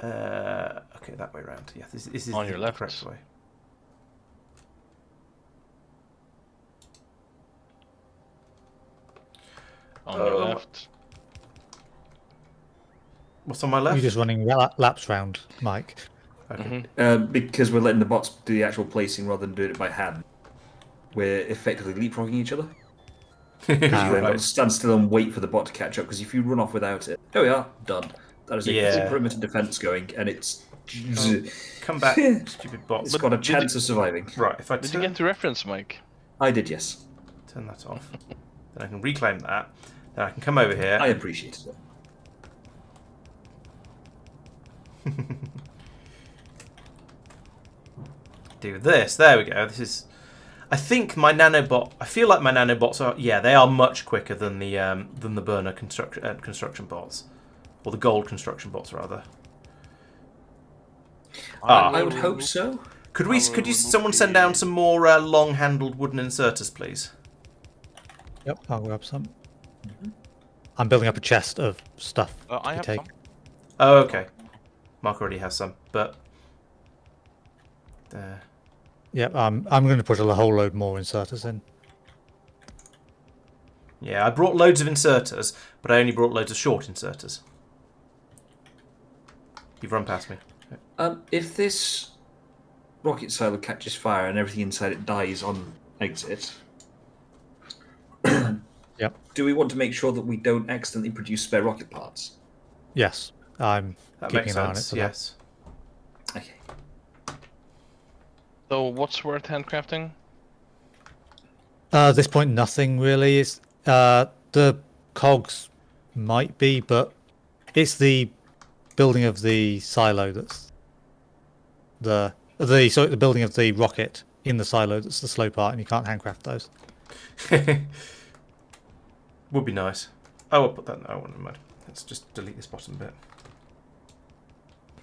Okay, that way around. Yeah, this is On the your left. correct way. On your left. What's on my left? You're just running laps round, Mike. Okay. Because we're letting the bots do the actual placing rather than doing it by hand. We're effectively leapfrogging each other. You then got to stand still and wait for the bot to catch up, because if you run off without it, there we are, done. That is a perimeter defense going, and it's... Come back, stupid bots. It's got a chance of surviving. Right, if I Did you get the reference, Mike? I did, yes. turn that off, then I can reclaim that. Then I can come over here. I appreciated it. Do this. There we go. This is. I think my nanobot. I feel like my nanobots are. Yeah, they are much quicker than the burner construction bots, or the gold construction bots rather. I would hope so. Could someone send down some more long-handled wooden inserters, please? Yep, I'll grab some. I'm building up a chest of stuff I to have take. some. Oh, okay. Mark already has some, but. Yep, I'm going to put a whole load more inserters in. Yeah, I brought loads of inserters, but I only brought loads of short inserters. You've run past me. If this rocket silo catches fire and everything inside it dies on exit, Yep. do we want to make sure that we don't accidentally produce spare rocket parts? Yes, I'm That keeping makes an eye on it sense. for that. Yes. Okay. So what's worth handcrafting? At this point, nothing really. It's the cogs might be, but it's the building of the silo that's the building of the rocket in the silo that's the slow part, and you can't handcraft those. Would be nice. Oh, I'll put that. No, never mind. Let's just delete this bottom bit.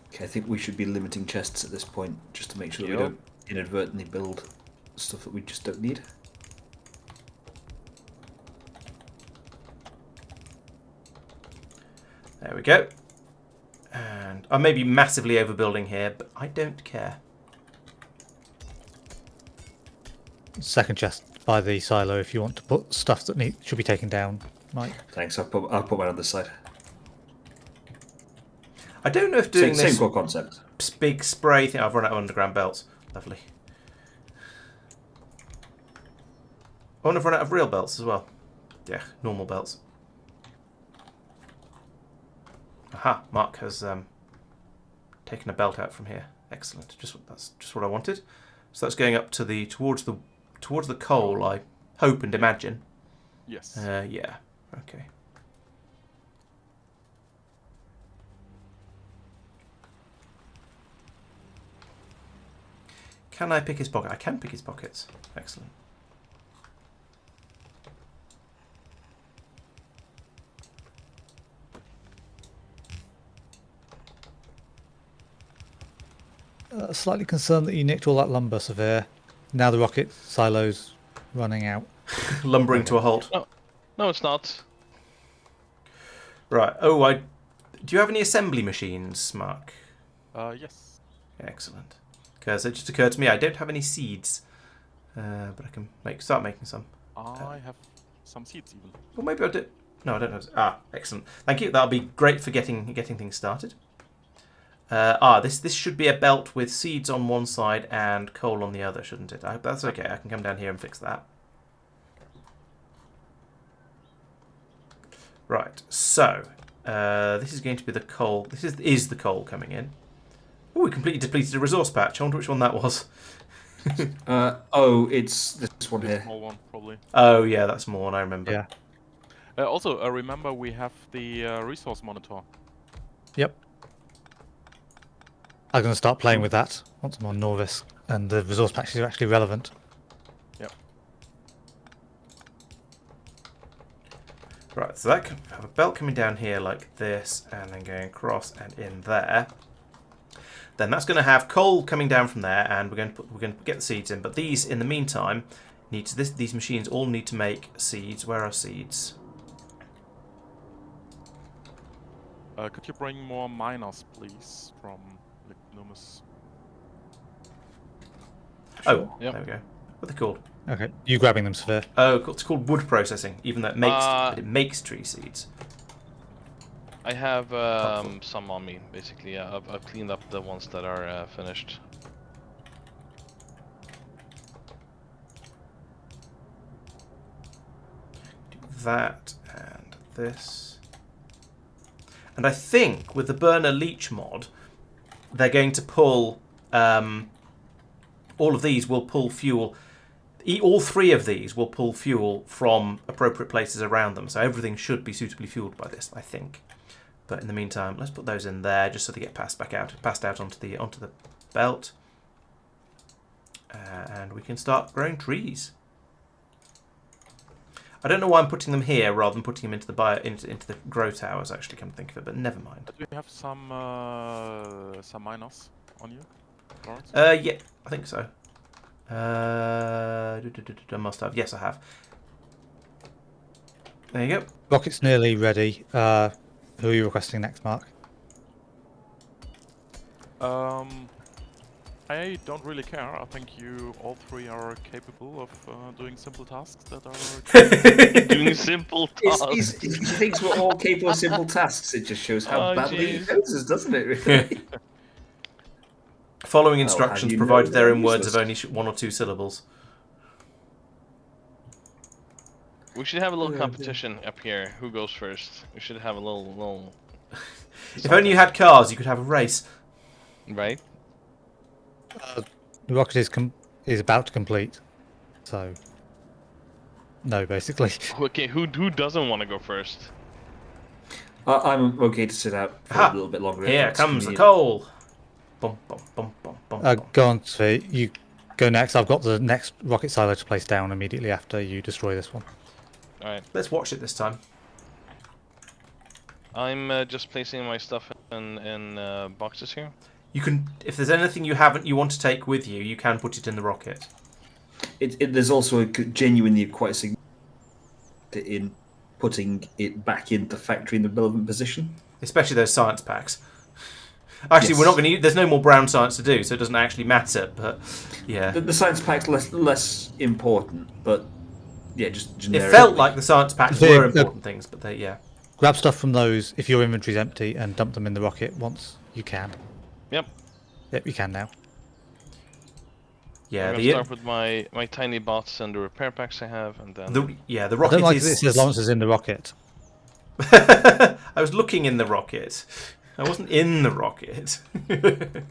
Okay, I think we should be limiting chests at this point, just to make sure that we don't inadvertently build stuff that we just don't need. There we go. And I may be massively overbuilding here, but I don't care. Second chest by the silo if you want to put stuff that should be taken down, Mike. Thanks. I'll put mine on this side. I don't know if doing Same this core concept. big spray thing. I've run out of underground belts. Lovely. I want to run out of real belts as well. Yeah, normal belts. Aha! Mark has taken a belt out from here. Excellent. That's just what I wanted. So that's going up to towards the coal. I hope and imagine. Yes. Yeah. Okay. Can I pick his pocket? I can pick his pockets. Excellent. Slightly concerned that you nicked all that lumber, Severe. Now the rocket silo's running out. Lumbering to a halt. No, it's not. Right. Oh, do you have any assembly machines, Mark? Yes. Excellent. Because it just occurred to me I don't have any seeds, but I can start making some. I have some seeds even. Well, maybe I do. No, I don't have. Excellent. Thank you. That'll be great for getting things started. This should be a belt with seeds on one side and coal on the other, shouldn't it? That's okay. I can come down here and fix that. Right. So this is going to be the coal. This is the coal coming in. Oh, we completely depleted a resource patch. I wonder which one that was. It's this one This here. small one, probably. Oh yeah, that's more one. I remember. Yeah. Also, remember we have the resource monitor. Yep. I'm going to start playing with that once I'm on Norvis, and the resource patches are actually relevant. Yep. Right, so that can have a belt coming down here like this, and then going across and in there. Then that's going to have coal coming down from there, and we're going to get the seeds in. But these, in the meantime, these machines all need to make seeds. Where are seeds? Could you bring more miners, please, from Lignumis? Oh, Yep. there we go. What are they called? Okay, you grabbing them, Sphere. Oh, it's called wood processing, even though it makes tree seeds. I have some on me, basically. I've cleaned up the ones that are finished. Do that and this. And I think with the burner leach mod, they're going to pull... all of these will pull fuel... All three of these will pull fuel from appropriate places around them, so everything should be suitably fueled by this, I think. But in the meantime, let's put those in there just so they get passed out onto the belt, and we can start growing trees. I don't know why I'm putting them here rather than putting them into the grow towers. Actually, come to think of it, but never mind. Do you have some miners on you, Laurence? Yeah, I think so. I must have. Yes, I have. There you go. Rocket's nearly ready. Who are you requesting next, Mark? I don't really care. I think you all three are capable of doing simple tasks that are... Doing simple tasks. He thinks we're all capable of simple tasks. It just shows how badly he knows us, doesn't it? Really? Following instructions you provided know there they're in words of useless? only 1 or 2 syllables. We should have a little competition up here. Who goes first? We should have a little. If only you had cars, you could have a race. Right? The rocket is about to complete, so no, basically. Okay, who doesn't want to go first? I'm okay to sit out for a little bit longer. if Here that's comes the convenient. coal. Bum, bum, bum, bum, bum, bum. Go on, Sphere. You go next. I've got the next rocket silo to place down immediately after you destroy this one. All right. Let's watch it this time. I'm just placing my stuff in boxes here. You can, if there's anything you want to take with you, you can put it in the rocket. There's also a genuinely quite significant in putting it back in the factory in the relevant position. Especially those science packs. Actually, Yes. we're not going to. There's no more brown science to do, so it doesn't actually matter. But yeah, The science pack's less important, but yeah, just generic. it felt like the science packs The- were important things, but they, yeah. Grab stuff from those if your inventory's empty and dump them in the rocket once you can. Yep. Yep, you can now. Yeah, I'm gonna start with my tiny bots and the repair packs I have, and then the I rocket don't like is. that it says Laurence is in the rocket. I was looking in the rocket. I wasn't in the rocket.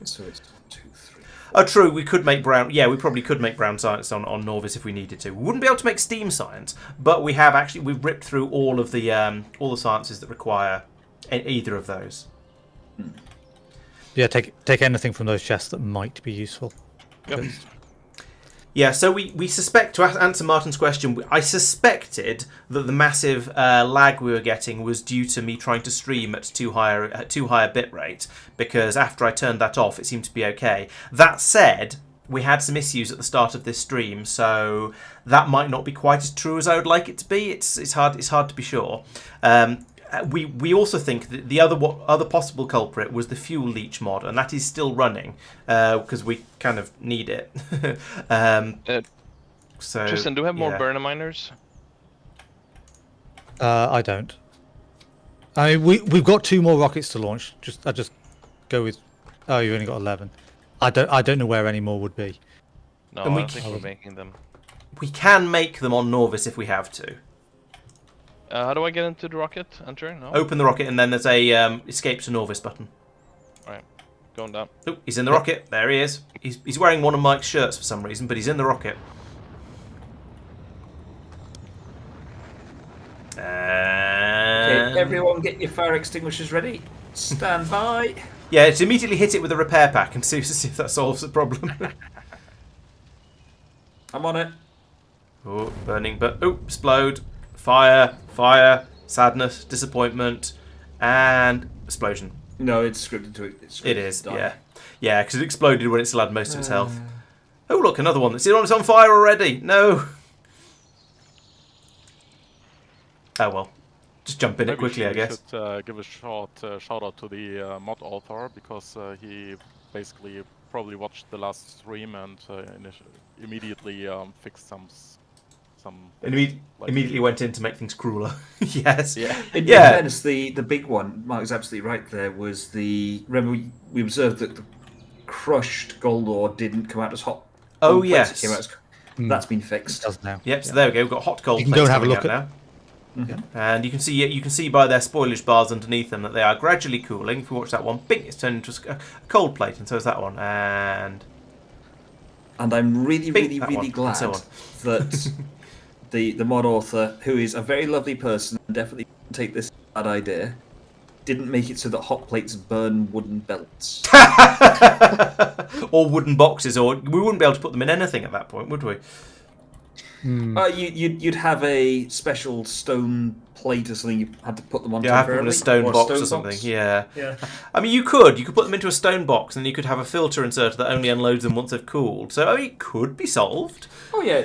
So it's 2, 3. Oh, true. We could make brown. Yeah, we probably could make brown science on Norvis if we needed to. We wouldn't be able to make steam science, but we've ripped through all the sciences that require either of those. Yeah, take anything from those chests that might be useful. Yep. Yeah, so we suspect, to answer Martin's question, I suspected that the massive lag we were getting was due to me trying to stream at too high a bit rate, because after I turned that off, it seemed to be okay. That said, we had some issues at the start of this stream, so that might not be quite as true as I would like it to be. It's hard to be sure. We also think that the other possible culprit was the fuel leach mod, and that is still running because we kind of need it. So Tristan, do we have more yeah. burner miners? I don't. I mean, we've got 2 more rockets to launch. I just go with. Oh, you've only got 11. I don't know where any more would be. No, And I we don't think we're making them. We can make them on Norvis if we have to. How do I get into the rocket? Enter? No? Open the rocket, and then there's a escape to Norvis button. Alright, going down. Oh, he's in the rocket. There he is. He's wearing one of Mike's shirts for some reason, but he's in the rocket. Everyone get your fire extinguishers ready. Stand by. Yeah, to immediately hit it with a repair pack and see if that solves the problem. I'm on it. Oh, burning, but explode, fire, sadness, disappointment, and explosion. No, it's scripted to it. It is, yeah, because it exploded when it still had most of its health. Oh, look, another one. It's on fire already. No. Oh well, just jump in it quickly, I guess. We should give a short shout out to the mod author, because he basically probably watched the last stream and immediately fixed some Immediately went in to make things crueler. Yes. Yeah. In fairness, the big one, Mark's absolutely right there, was remember we observed that the crushed gold ore didn't come out as hot. Oh, yes. It came out as, that's been fixed. It does now. Yep, so there we go. We've got hot gold You can plates go and have a coming look out at- now. And you can see by their spoilage bars underneath them that they are gradually cooling. If we watch that one, bing, it's turned into a cold plate, and so is that one. And I'm really Bing, that really one, glad and so on. that the mod author, who is a very lovely person and definitely take this bad idea, didn't make it so that hot plates burn wooden belts. or wooden boxes, or we wouldn't be able to put them in anything at that point, would we? You'd have a special stone plate or something you had to put them on. Yeah, have them in a stone box or something. Yeah. I mean, you could put them into a stone box, and you could have a filter inserter that only unloads them once they've cooled. So I mean, it could be solved. Oh yeah,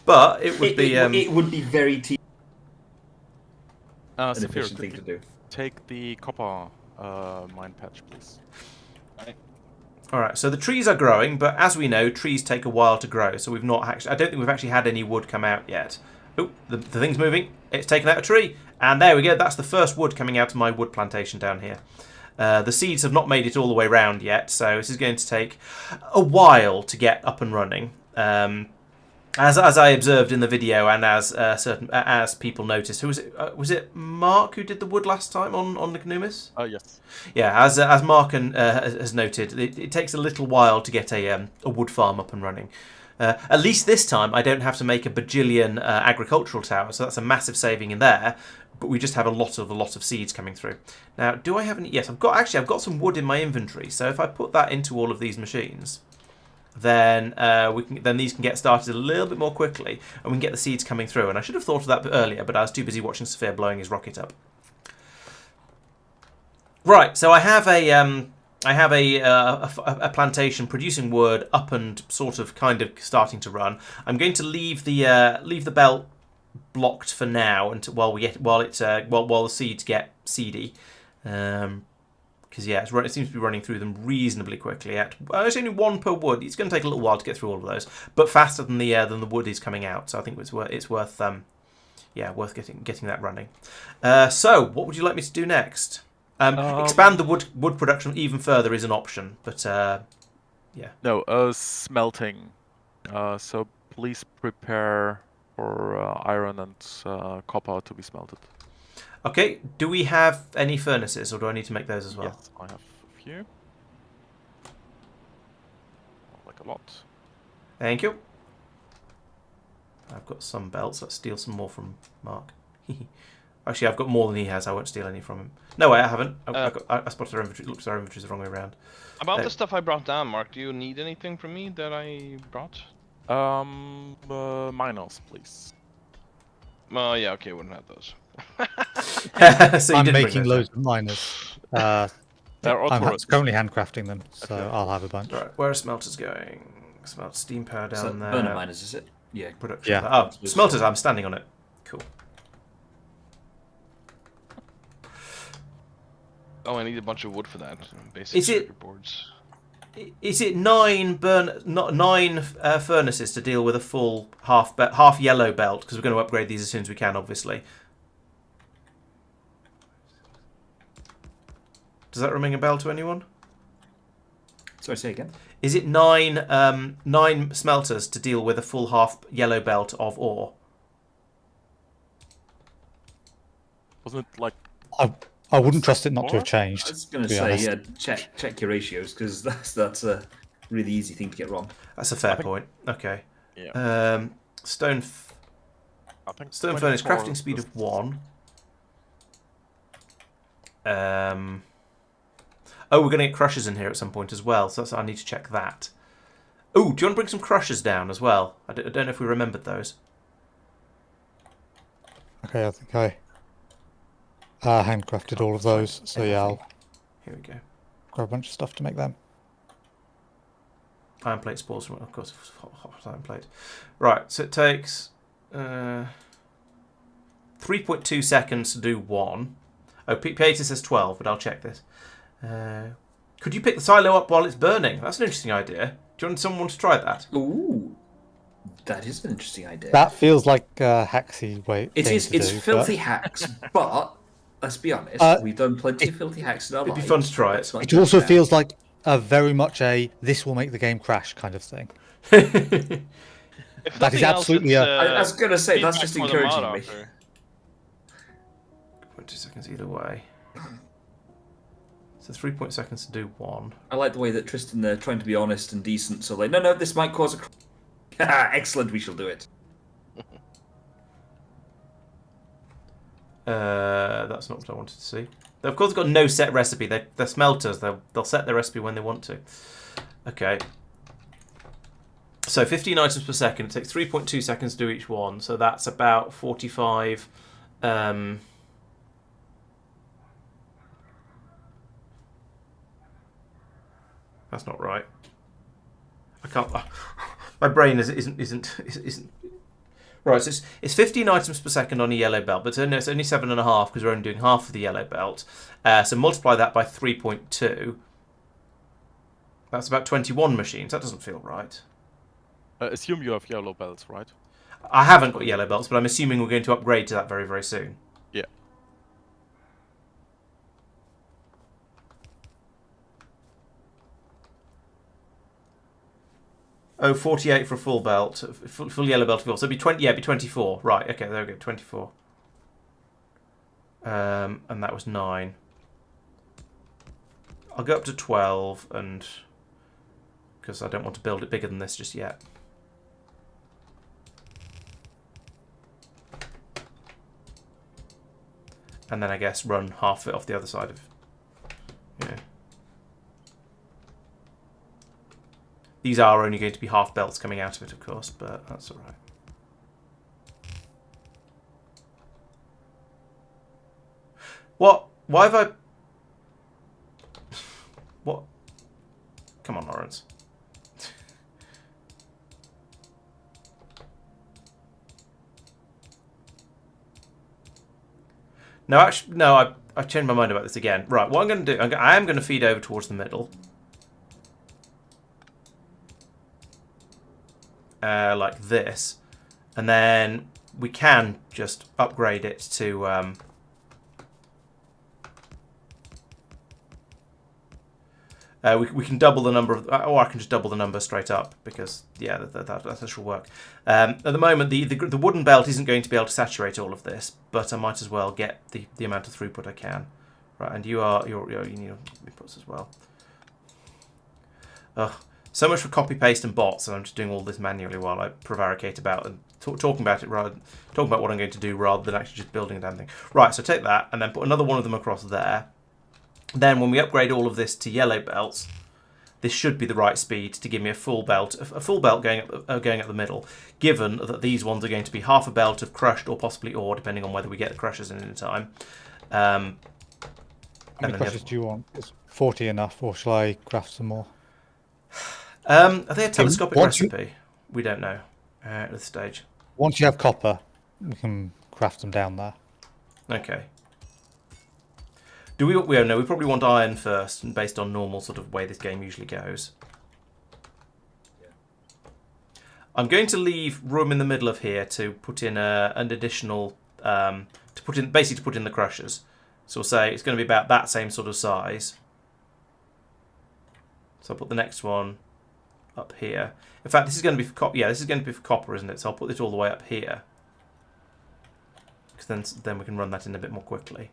but it would be. It would be very an Saphir, efficient could thing to you do. take the copper mine patch, please? All right, so the trees are growing, but as we know, trees take a while to grow. So we've not actually. I don't think we've actually had any wood come out yet. Oh, the thing's moving. It's taken out a tree, and there we go. That's the first wood coming out of my wood plantation down here. The seeds have not made it all the way round yet, so this is going to take a while to get up and running. As I observed in the video, and as people noticed, who was it? Was it Marc who did the wood last time on Lignumis? Yes. Yeah, as Marc has noted, it takes a little while to get a wood farm up and running. At least this time, I don't have to make a bajillion agricultural towers, so that's a massive saving in there. But we just have a lot of seeds coming through. Now, do I have any? Yes, I've got some wood in my inventory. So if I put that into all of these machines, then these can get started a little bit more quickly, and we can get the seeds coming through. And I should have thought of that earlier, but I was too busy watching Saphir blowing his rocket up. Right, so I have a plantation producing wood up and sort of kind of starting to run. I'm going to leave the belt blocked for now until while the seeds get seedy. Because it seems to be running through them reasonably quickly. It's only one per wood. It's going to take a little while to get through all of those, but faster than the wood is coming out. So I think it's worth getting that running. So what would you like me to do next? Expand the wood production even further is an option, but yeah. No, smelting. So please prepare for iron and copper to be smelted. Okay, do we have any furnaces, or do I need to make those as well? Yes, I have a few. Like a lot. Thank you. I've got some belts. Let's steal some more from Marc. Actually, I've got more than he has. I won't steal any from him. No, I haven't. I spotted our inventory. Looks, our inventory's the wrong way around. About the stuff I brought down, Marc, do you need anything from me that I brought? Miners, please. Oh, yeah, okay, wouldn't have those. So you I'm did bring making those loads of miners. They're I'm auto currently handcrafting them, so Okay. I'll have a bunch. down. Right, where are smelters going? Smelt steam power down So, there. burner miners, is it? Yeah. Production. Yeah. Oh, smelters. I'm standing on it. Cool. Oh, I need a bunch of wood for that. Basic Is it- circuit boards. Is it nine furnaces to deal with a full half yellow belt? Because we're going to upgrade these as soon as we can, obviously. Does that ring a bell to anyone? Sorry, say again. Is it nine smelters to deal with a full half yellow belt of ore? Wasn't it like I wouldn't trust it not to have I changed. was going to be say, honest. check your ratios, because that's a really easy thing to get wrong. That's a fair point. Okay. yeah? Stone I think furnace 24 crafting speed is- of 1. Oh, we're going to get crushers in here at some point as well, so I need to check that. Oh, do you want to bring some crushers down as well? I don't know if we remembered those. Okay, I think I handcrafted all of those, so yeah, I'll Here we go. grab a bunch of stuff to make them. Iron plate spores, of course, hot iron plate. Right, so it takes 3.2 seconds to do one. Oh, Peter says 12, but I'll check this. Could you pick the silo up while it's burning? That's an interesting idea. Do you want someone to try that? Ooh, that is an interesting idea. That feels like a hacksy way. It is. It's filthy hacks, but let's be honest. We've done plenty of filthy hacks in our lives. It'd be fun to try it. It also feels like a very much a this will make the game crash kind of thing. If That is nothing else, absolutely it's, I was going to say that's feedback just for the mod encouraging me. author. 2 seconds either way. So 3 seconds to do one. I like the way that Tristan they're trying to be honest and decent. So like, no, this might cause a. Excellent, we shall do it. That's not what I wanted to see. They've of course got no set recipe. They're smelters. They'll set their recipe when they want to. Okay. So 15 items per second. It takes 3.2 seconds to do each one. So that's about 45. That's not right. I can't. My brain isn't. Right, so it's 15 items per second on a yellow belt, but it's only 7.5 because we're only doing half of the yellow belt. So multiply that by 3.2. That's about 21 machines. That doesn't feel right. Assume you have yellow belts, right? I haven't got yellow belts, but I'm assuming we're going to upgrade to that very, very soon. Yeah. Oh, 48 for a full belt, full yellow belt. So it'd be 20. Yeah, it'd be 24. Right. Okay, there we go. 24. And that was 9. I'll go up to 12, and because I don't want to build it bigger than this just yet. And then I guess run half it off the other side of. Yeah. These are only going to be half belts coming out of it, of course, but that's all right. What? Why have I... What? Come on, Laurence. No, actually, no, I've changed my mind about this again. Right, what I'm going to do, I am going to feed over towards the middle. Like this, and then we can just upgrade it to we can double the number of, or I can just double the number straight up because yeah, that should work. At the moment, the wooden belt isn't going to be able to saturate all of this, but I might as well get the amount of throughput I can. Right, and you need inputs as well. Ugh. So much for copy paste and bots, and I'm just doing all this manually while I prevaricate about and talking about what I'm going to do rather than actually just building a damn thing. Right, so take that and then put another one of them across there. Then when we upgrade all of this to yellow belts, this should be the right speed to give me a full belt going up the middle. Given that these ones are going to be half a belt of crushed or possibly ore, depending on whether we get the crushers in time. How many crushers do you want? Is 40 enough, or shall I craft some more? Are they a telescopic recipe? We don't know at this stage. Once you have copper, we can craft them down there. Okay. Do we? No, we probably want iron first, and based on normal sort of way this game usually goes. Yeah. I'm going to leave room in the middle of here to put in an additional to put in the crushers. So we'll say it's going to be about that same sort of size. So I'll put the next one up here. In fact, this is going to be for copper. Yeah, this is going to be for copper, isn't it? So I'll put it all the way up here, because then we can run that in a bit more quickly.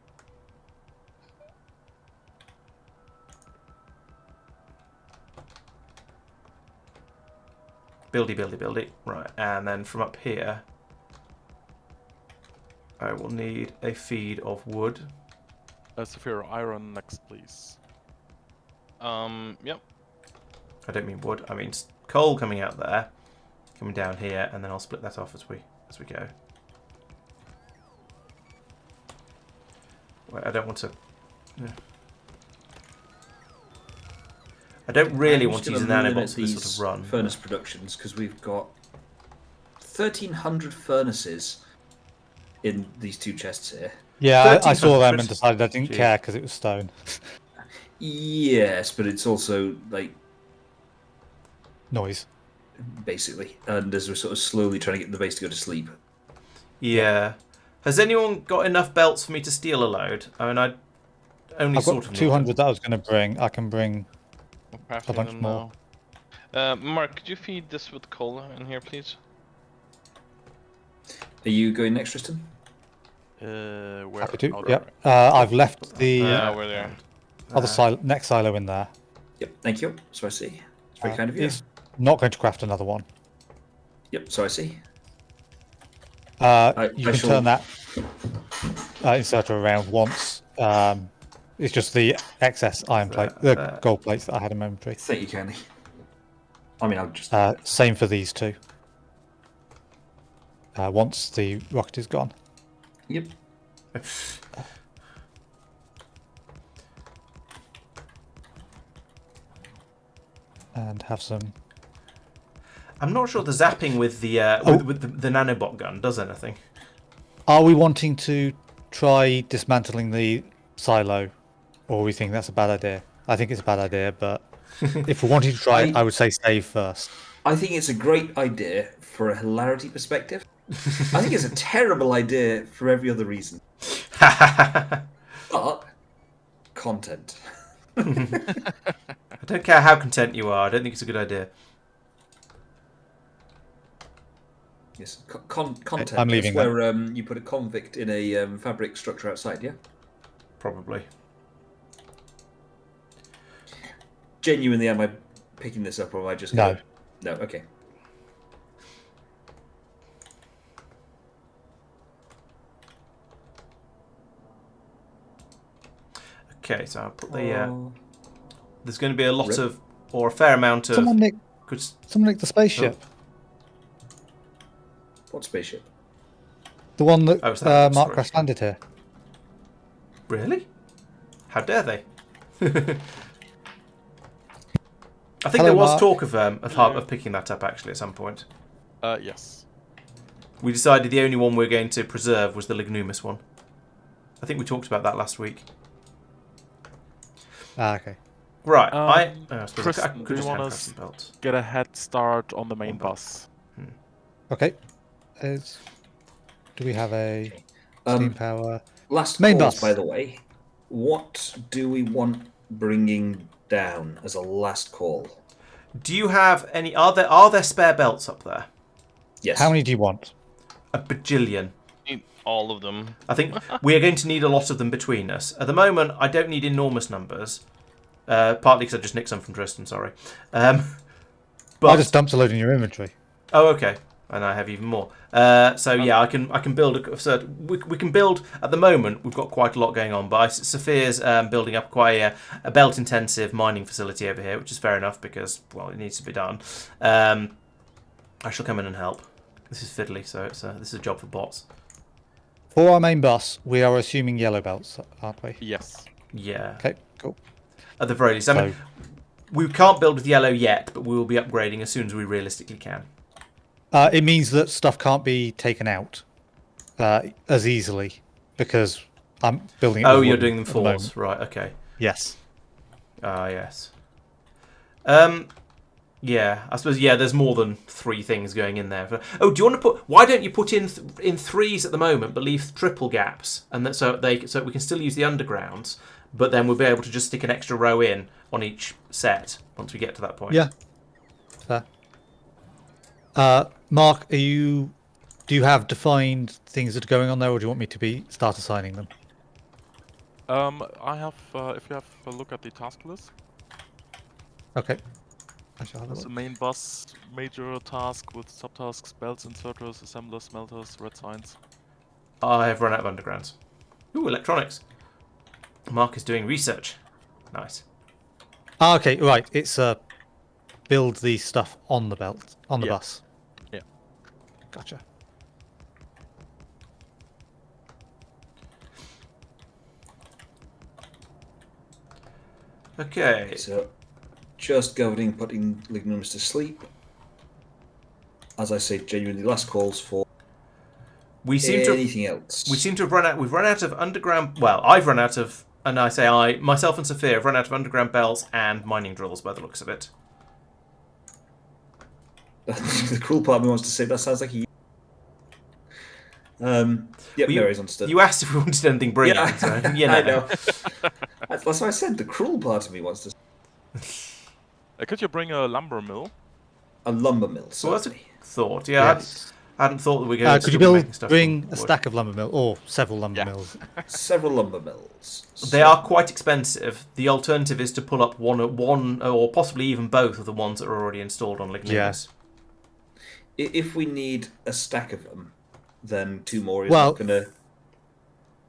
Buildy. Right, and then from up here, I will need a feed of wood. Sapphire iron next, please. Yep. I don't mean wood. I mean coal coming out there, coming down here, and then I'll split that off as we go. Wait, I don't want to. Yeah. I don't really want to use the nanobots for this sort of run. Furnace productions, because we've got 1,300 furnaces in these 2 chests here. Yeah, I saw them 1300. and decided I didn't Jeez. care because it was stone. Yes, but it's also like Noise. basically, and as we're sort of slowly trying to get the base to go to sleep. Yeah. Has anyone got enough belts for me to steal a load? I mean, I only I've sort got of need 200 that I was going to bring. I can bring I'm crafting a bunch them more. now. Mark, could you feed this with coal in here, please? Are you going next, Tristan? Where? Happy to. Oh, Yep. I've left the We're there. other next silo in there. Yep, thank you. So I see. It's very kind of you. It's not going to craft another one. Yep, so I see. You I can shall- turn that inserter around once. It's just the excess iron plate, the gold plates that I had in my inventory. Thank you, Candy. I mean, I'll just... Same for these two. Once the rocket is gone. Yep. And have some. I'm not sure the zapping with the with the nanobot gun does anything. Are we wanting to try dismantling the silo, or we think that's a bad idea? I think it's a bad idea, but if we're wanting to try it, I would say save first. I think it's a great idea for a hilarity perspective. I think it's a terrible idea for every other reason. But content. I don't care how content you are. I don't think it's a good idea. Yes, content. I'm leaving That's where you put a convict in a fabric structure outside, yeah? Probably. Genuinely, am I picking this up or am I just... No. No, okay. Okay, so I'll put the. There's going to be a lot of, or a fair amount of. Someone nicked good. the spaceship. What spaceship? The one that Oh, is that Marc storage? crash landed here. Really? How dare they? I think Hello, there was Marc. talk of picking that up actually at some point. Yes. We decided the only one we were going to preserve was the Lignumis one. I think we talked about that last week. Okay. Right, I suppose I Tristan, could do you just want handcraft us some belts. get a head start on the main One belt. bus? Okay. Do we have a steam power? Last Main calls, bus. by the way. What do we want bringing down as a last call? Do you have any? Are there spare belts up there? Yes. How many do you want? A bajillion. Need all of them. I think we are going to need a lot of them between us. At the moment, I don't need enormous numbers. Partly because I just nicked some from Tristan, sorry. But I just dumped a load in your inventory. oh, okay, and I have even more. So yeah, I can build. We can build. At the moment, we've got quite a lot going on. But Sophia's building up quite a belt-intensive mining facility over here, which is fair enough because well, it needs to be done. I shall come in and help. This is fiddly, so this is a job for bots. For our main bus, we are assuming yellow belts, aren't we? Yes. Yeah. Okay, cool. At the very least, I mean, we can't build with yellow yet, but we will be upgrading as soon as we realistically can. It means that stuff can't be taken out as easily because I'm building it. Oh, with you're wood doing them at the fours, moment. right? Okay. Yes. Ah, yes. Yeah, I suppose. Yeah, there's more than 3 things going in there. Oh, do you want to put? Why don't you put in in 3s at the moment, but leave triple gaps, and that so we can still use the undergrounds, but then we'll be able to just stick an extra row in on each set once we get to that point. Yeah. Fair. Marc, do you have defined things that are going on there, or do you want me to start assigning them? I have. If you have a look at the task list, Okay. I shall have a there's a look. main bus major task with subtasks, belts, inserters, assemblers, smelters, red signs. I have run out of undergrounds. Ooh, electronics. Mark is doing research. Nice. Ah, okay, right. It's build the stuff on the belt, on the Yeah. bus. Yeah. Gotcha. Okay. So, just governing, putting Lignumis to sleep. As I say, genuinely, last calls for We seem to anything else. we seem to have run out. We've run out of underground. Well, I've run out of, and I say myself and Sophia have run out of underground belts and mining drills by the looks of it. The cruel part of me wants to say that sounds like a. Yep, Well, no, it's understood. You asked if we wanted anything brilliant, Yeah, so you know. I know. That's what I said. The cruel part of me wants to. Could you bring a lumber mill? A lumber mill. Well, that's a Certainly. thought. Yeah, Yes. I hadn't thought that we were going to Could you still be making stuff bring from a wood. stack of lumber mill or several lumber Yeah. mills? Several lumber mills. They are quite expensive. The alternative is to pull up one or possibly even both of the ones that are already installed on Lignumis. Yeah. If we need a stack of them, then 2 more is Well- not going to.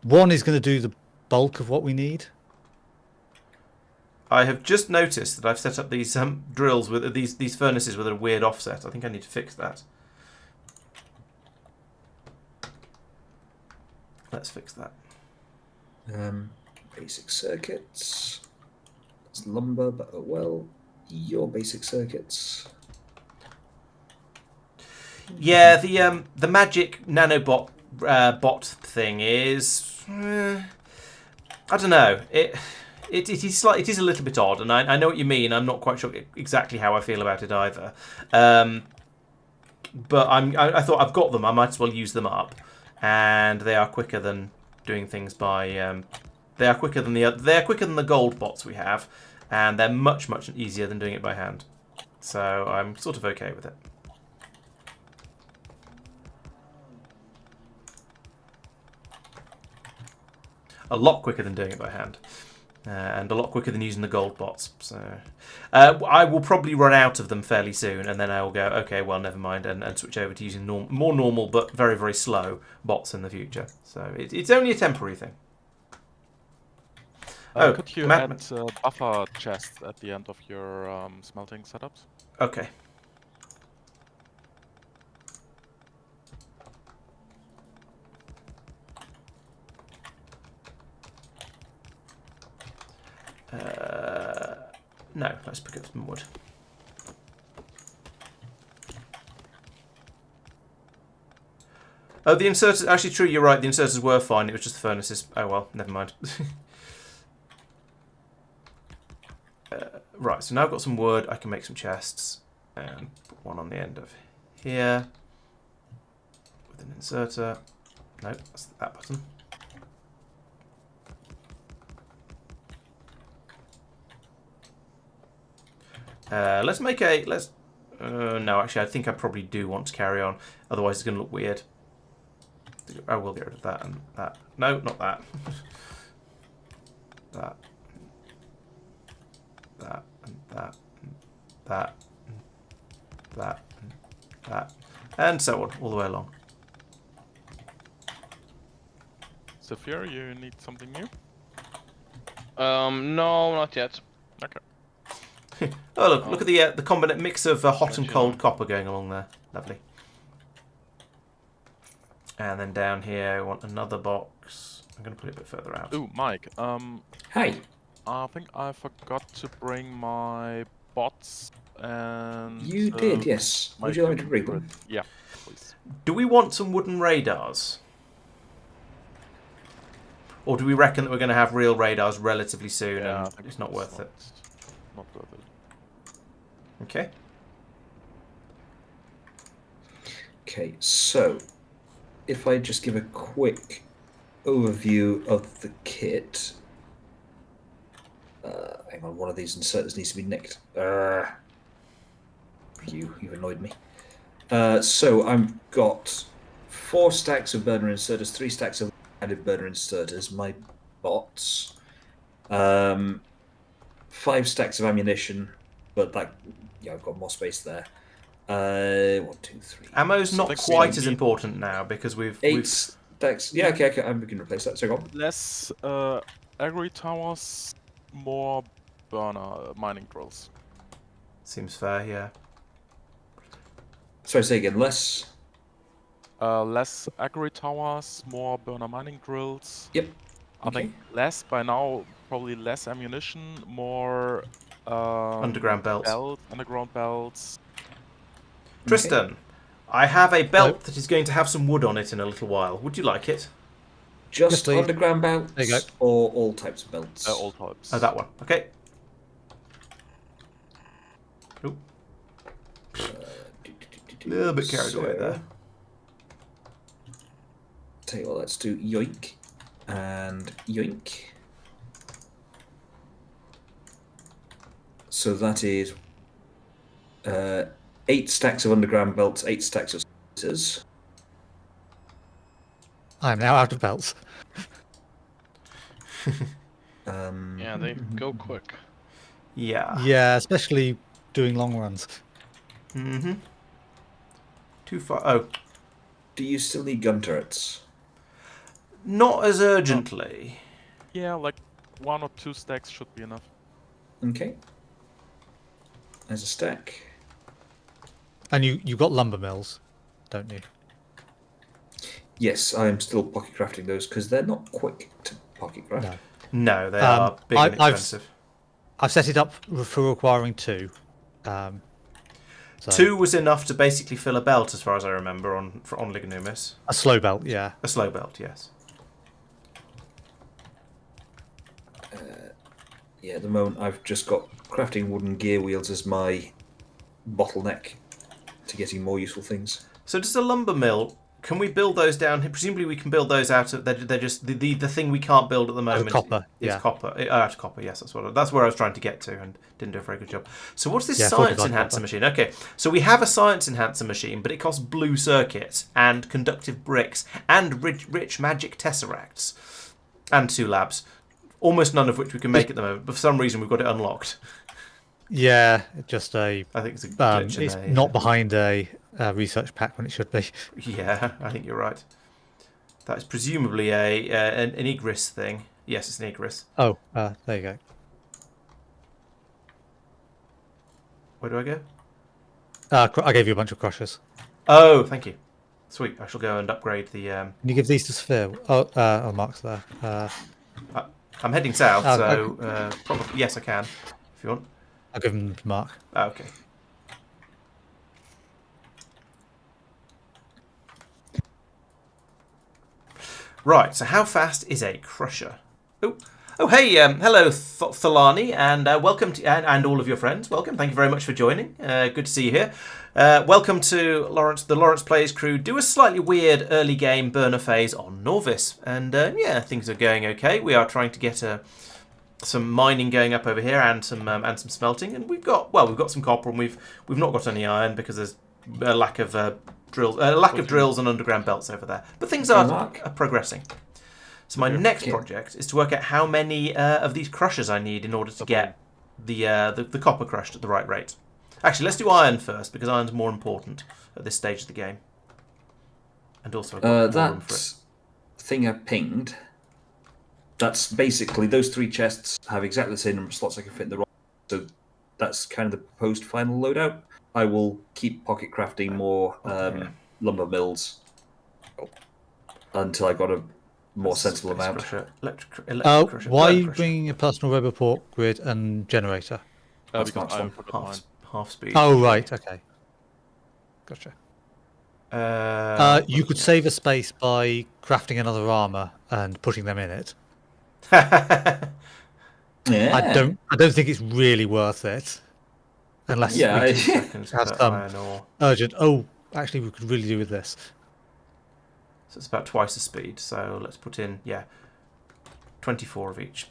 One is going to do the bulk of what we need. I have just noticed that I've set up these drills with these furnaces with a weird offset. I think I need to fix that. Let's fix that. Basic circuits. That's lumber, but oh well. Your basic circuits. Yeah, the magic nanobot bot thing is I don't know. It is it is a little bit odd, and I know what you mean. I'm not quite sure exactly how I feel about it either. But I thought I've got them. I might as well use them up, and they are quicker than doing things by. They are quicker than the gold bots we have, and they're much easier than doing it by hand. So I'm sort of okay with it. A lot quicker than doing it by hand. And a lot quicker than using the gold bots. So I will probably run out of them fairly soon, and then I will go, okay, well, never mind, and switch over to using more normal but very slow bots in the future. So it's only a temporary thing. Could you Matt- add buffer chests at the end of your smelting setups? Okay. No, let's pick up some wood. Oh, the inserters... Actually, true, you're right. The inserters were fine. It was just the furnaces. Oh, well, never mind. Right, so now I've got some wood. I can make some chests. And put one on the end of here. With an inserter. No, that's that button. Let's make a... no, actually, I think I probably do want to carry on. Otherwise, it's going to look weird. I will get rid of that and that. No, not that. That. That. And that. And that. And that. And that. And so on, all the way along. Sophia, you need something new? No, not yet. Okay. Oh, look at the combination mix of hot and cold copper going along there. Lovely. And then down here, I want another box. I'm going to put it a bit further out. Ooh, Mike. Hi. I think I forgot to bring my bots and. You did, yes. my Would you like me to bring them? grid. Yeah, please. Do we want some wooden radars? Or do we reckon that we're going to have real radars relatively soon Yeah, I and think it's not worth it? Not worth it. Okay. Okay, so if I just give a quick overview of the kit. Hang on, one of these inserters needs to be nicked. You've annoyed me. So I've got 4 stacks of burner inserters, 3 stacks of added burner inserters, my bots, 5 stacks of ammunition, but that, yeah, I've got more space there. 1, 2, 3. Ammo's not Something quite as we- important now because 8 stacks. Yeah, okay, we can replace that. So go on. Let's agri towers, more burner mining drills. Seems fair, yeah. Sorry, say again. Less. Less agri towers, more burner mining drills. Yep. I think less by now, probably less ammunition, more Underground belts. underground belts. Tristan, I have a belt Hello. that is going to have some wood on it in a little while. Would you like it? Just Yes, please. underground belts, There you go. or all types of belts? All types. Oh, that one. Okay. Oop. A little bit carried away there. Tell you what, let's do yoink and yoink. So that is 8 stacks of underground belts, 8 stacks of scissors. I'm now out of belts. Yeah, they go quick. Yeah. Yeah, especially doing long runs. Mm-hmm. Too far. Oh, Do you still need gun turrets? not as urgently. Yeah, like 1 or 2 stacks should be enough. Okay. There's a stack. And you got lumber mills, don't you? Yes, I am still pocket crafting those because they're not quick to pocket craft. No. No, they are big and expensive. I've set it up for requiring 2. So 2 was enough to basically fill a belt, as far as I remember, on Lignumis. a slow belt, yeah. A slow belt, yes. Yeah, at the moment I've just got crafting wooden gear wheels as my bottleneck to getting more useful things. So does a lumber mill, can we build those down here? Presumably we can build those out of... They're just... The thing we can't build at the moment copper, is yeah. copper. Out of copper, yes. That's where I was trying to get to and didn't do a very good job. So what's this Yeah, science 45 enhancer copper. machine? Okay, so we have a science enhancer machine, but it costs blue circuits and conductive bricks and rich magic tesseracts and 2 labs. Almost none of which we can make at the moment, but for some reason we've got it unlocked. Yeah, just a... I think it's a glitch in it's there, not yeah. behind a research pack when it should be. Yeah, I think you're right. That is presumably an Igris thing. Yes, it's an Igris. Oh, there you go. Where do I go? I gave you a bunch of crushers. Oh, thank you. Sweet. I shall go and upgrade the... Can you give these to Sphere? Oh, Mark's there. I'm heading south, Oh, so probably... Yes, I can, if you want. I'll give them to Mark. Oh, okay. Right, so how fast is a crusher? Oh, hey, hello, Thalani, and welcome to, and all of your friends. Welcome, thank you very much for joining. Good to see you here. Welcome to Laurence, the Laurence Plays crew. Do a slightly weird early game burner phase on Norvis, and yeah, things are going okay. We are trying to get some mining going up over here and some smelting, and we've got some copper, and we've not got any iron because there's a lack of drills and underground belts over there. But things are progressing. So my next project is to work out how many of these crushers I need in order to get the copper crushed at the right rate. Actually, let's do iron first because iron's more important at this stage of the game. And also, I've got more room for it. Thing I pinged. That's basically those 3 chests have exactly the same number of slots I can fit in the rock. So that's kind of the proposed final loadout. I will keep pocket crafting more lumber mills until I got a more sensible amount. Electric crusher, why are you crusher. bringing a personal roboport grid and generator? That's Because Mark's I one. forgot mine. Half speed. Oh, right, okay. Gotcha. You could save a space by crafting another armor and putting them in it. Yeah. I don't think it's really worth it. Unless we can Seconds have per some iron ore. urgent... Oh, actually, we could really do with this. So it's about twice the speed. So let's put in 24 of each.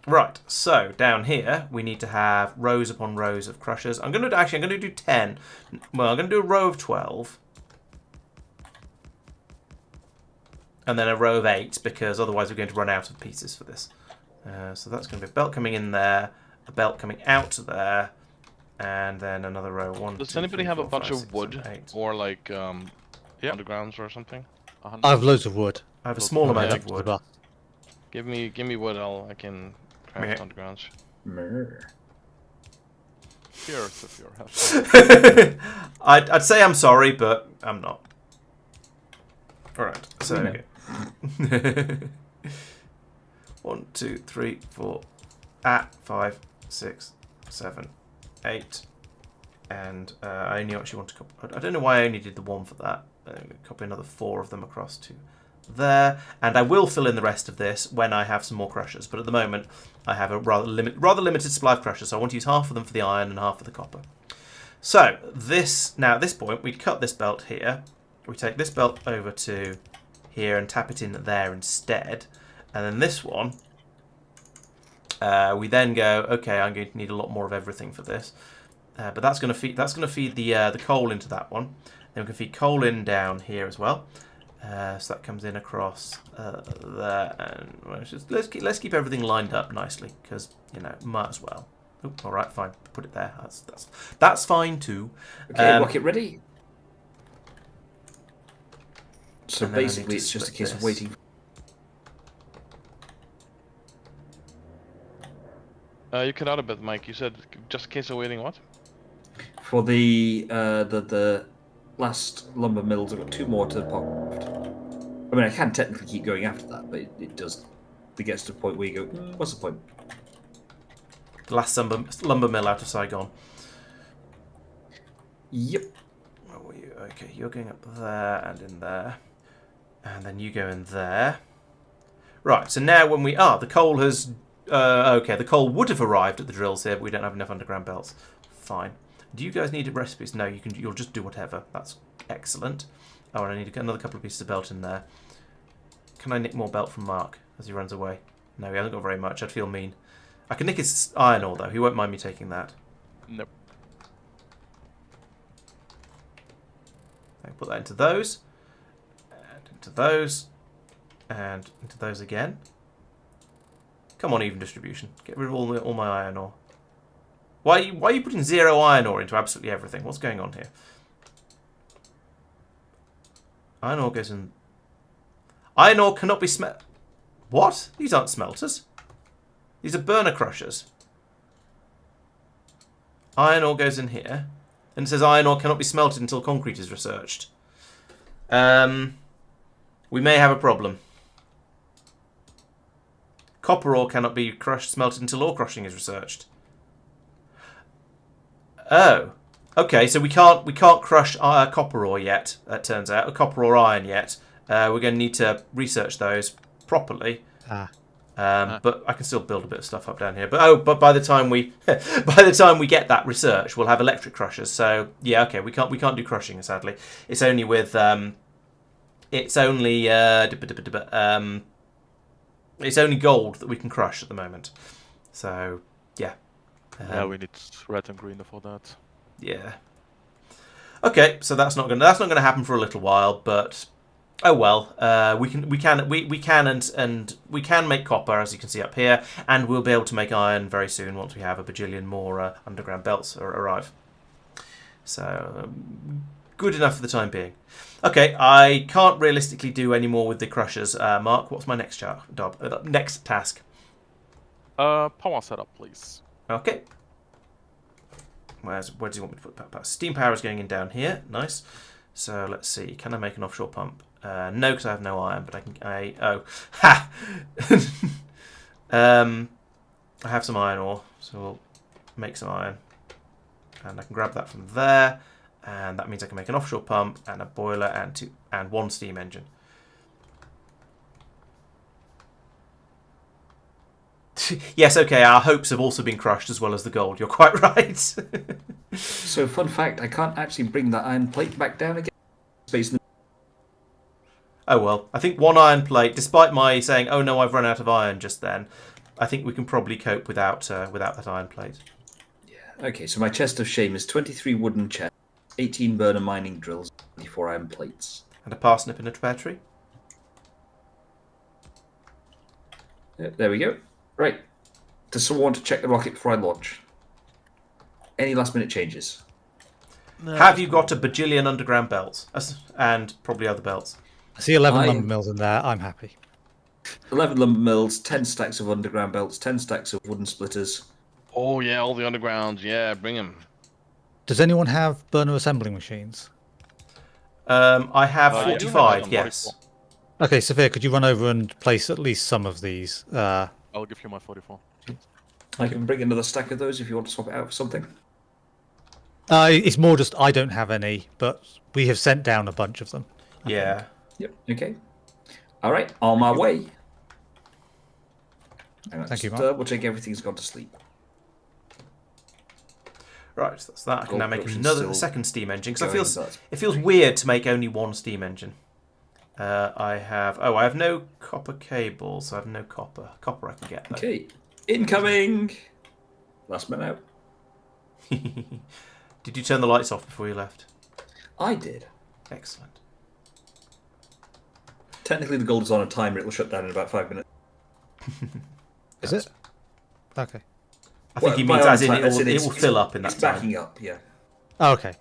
Right. So down here we need to have rows upon rows of crushers. I'm going to do 10. Well, I'm going to do a row of 12. And then a row of 8 because otherwise we're going to run out of pieces for this. So that's going to be a belt coming in there, a belt coming out there, and then another row. Does anybody have a bunch of wood 7, 8. or like undergrounds or something? I have loads of wood. I have a small amount of wood. But Give me wood. I can craft underground. Mer. Cheers if you're happy. I'd say I'm sorry, but I'm not. Alright, so okay. 1, 2, 3, 4, 5, 6, 7, 8. And I only actually want to copy. I don't know why I only did the 1 for that. I'm going to copy another 4 of them across to there. And I will fill in the rest of this when I have some more crushers. But at the moment, I have a rather limited supply of crushers. So I want to use half of them for the iron and half for the copper. So now at this point, we cut this belt here. We take this belt over to here and tap it in there instead. And then this one, we then go, okay, I'm going to need a lot more of everything for this. But that's going to feed the coal into that one. Then we can feed coal in down here as well. So that comes in across there, and let's keep everything lined up nicely because might as well. Oh, all right, fine. Put it there. That's fine too. Okay, rocket ready. So and then I need basically, to it's just a split case of this. waiting. You cut out a bit, Mike. You said just in case of waiting what? For the last lumber mills, I've got 2 more to pop. I mean, I can technically keep going after that, but it gets to the point where you go, what's the point? The last lumber mill out of Saigon. Yep. Where were you? Okay, you're going up there and in there, and then you go in there. Right. So now when the coal has. Okay, the coal would have arrived at the drills here, but we don't have enough underground belts. Fine. Do you guys need recipes? No, you'll just do whatever. That's excellent. Oh, and I need another couple of pieces of belt in there. Can I nick more belt from Mark as he runs away? No, he hasn't got very much. I'd feel mean. I can nick his iron ore, though. He won't mind me taking that. Nope. I put that into those. And into those. And into those again. Come on, even distribution. Get rid of all my iron ore. Why are you putting 0 iron ore into absolutely everything? What's going on here? Iron ore goes in. Iron ore cannot be smelt. What? These aren't smelters. These are burner crushers. Iron ore goes in here. And it says iron ore cannot be smelted until concrete is researched. We may have a problem. Copper ore cannot be smelted until ore crushing is researched. Oh, okay. So we can't crush copper ore yet. It turns out, or copper or iron yet. We're going to need to research those properly. But I can still build a bit of stuff up down here. But by the time we get that research, we'll have electric crushers. So yeah, okay. We can't do crushing sadly. It's only with it's only gold that we can crush at the moment. So yeah. Yeah, we need red and green for that. Yeah. Okay, so that's not gonna happen for a little while, but oh well. We can make copper, as you can see up here, and we'll be able to make iron very soon once we have a bajillion more underground belts arrive. So good enough for the time being. Okay, I can't realistically do any more with the crushers. Mark, what's my next next task? Power setup, please. Okay. Where do you want me to put that? Steam power is going in down here. Nice. So let's see. Can I make an offshore pump? No, because I have no iron. But I can. Ha! I have some iron ore, so we'll make some iron, and I can grab that from there, and that means I can make an offshore pump and a boiler and 1 steam engine. Yes, okay, our hopes have also been crushed as well as the gold. You're quite right. So, fun fact, I can't actually bring that iron plate back down again. Space. Oh well, I think 1 iron plate, despite my saying, oh no, I've run out of iron just then, I think we can probably cope without that iron plate. Yeah. Okay, so my chest of shame is 23 wooden chests, 18 burner mining drills, 24 iron plates. And a parsnip and a battery. Yeah, there we go. Right. Does someone want to check the rocket before I launch? Any last minute changes? No, Have you got a bajillion underground belts? And probably other belts. I see 11 lumber mills in there. I'm happy. 11 lumber mills, 10 stacks of underground belts, 10 stacks of wooden splitters. Oh yeah, all the undergrounds. Yeah, bring them. Does anyone have burner assembling machines? I have I do have 45. some. Yes. Okay, Sophia, could you run over and place at least some of these? I'll give you my 44. I can bring another stack of those if you want to swap it out for something. It's more just I don't have any, but we have sent down a bunch of them. Yeah. Yep, okay. All right, on my way. Thank you, Mark. Double check everything's gone to sleep. Right, so that's that. I can Gold now make production's a still second steam engine because going, it feels weird to make only one steam engine. I have no copper cables. I have no copper. Copper I can get though. Okay, incoming. Last man out. Did you turn the lights off before you left? I did. Excellent. Technically, the gold is on a timer. It will shut down in about 5 minutes. Is it? Okay. I think he by means on as in time, it will fill up in that It's time. backing up, yeah. Oh, okay.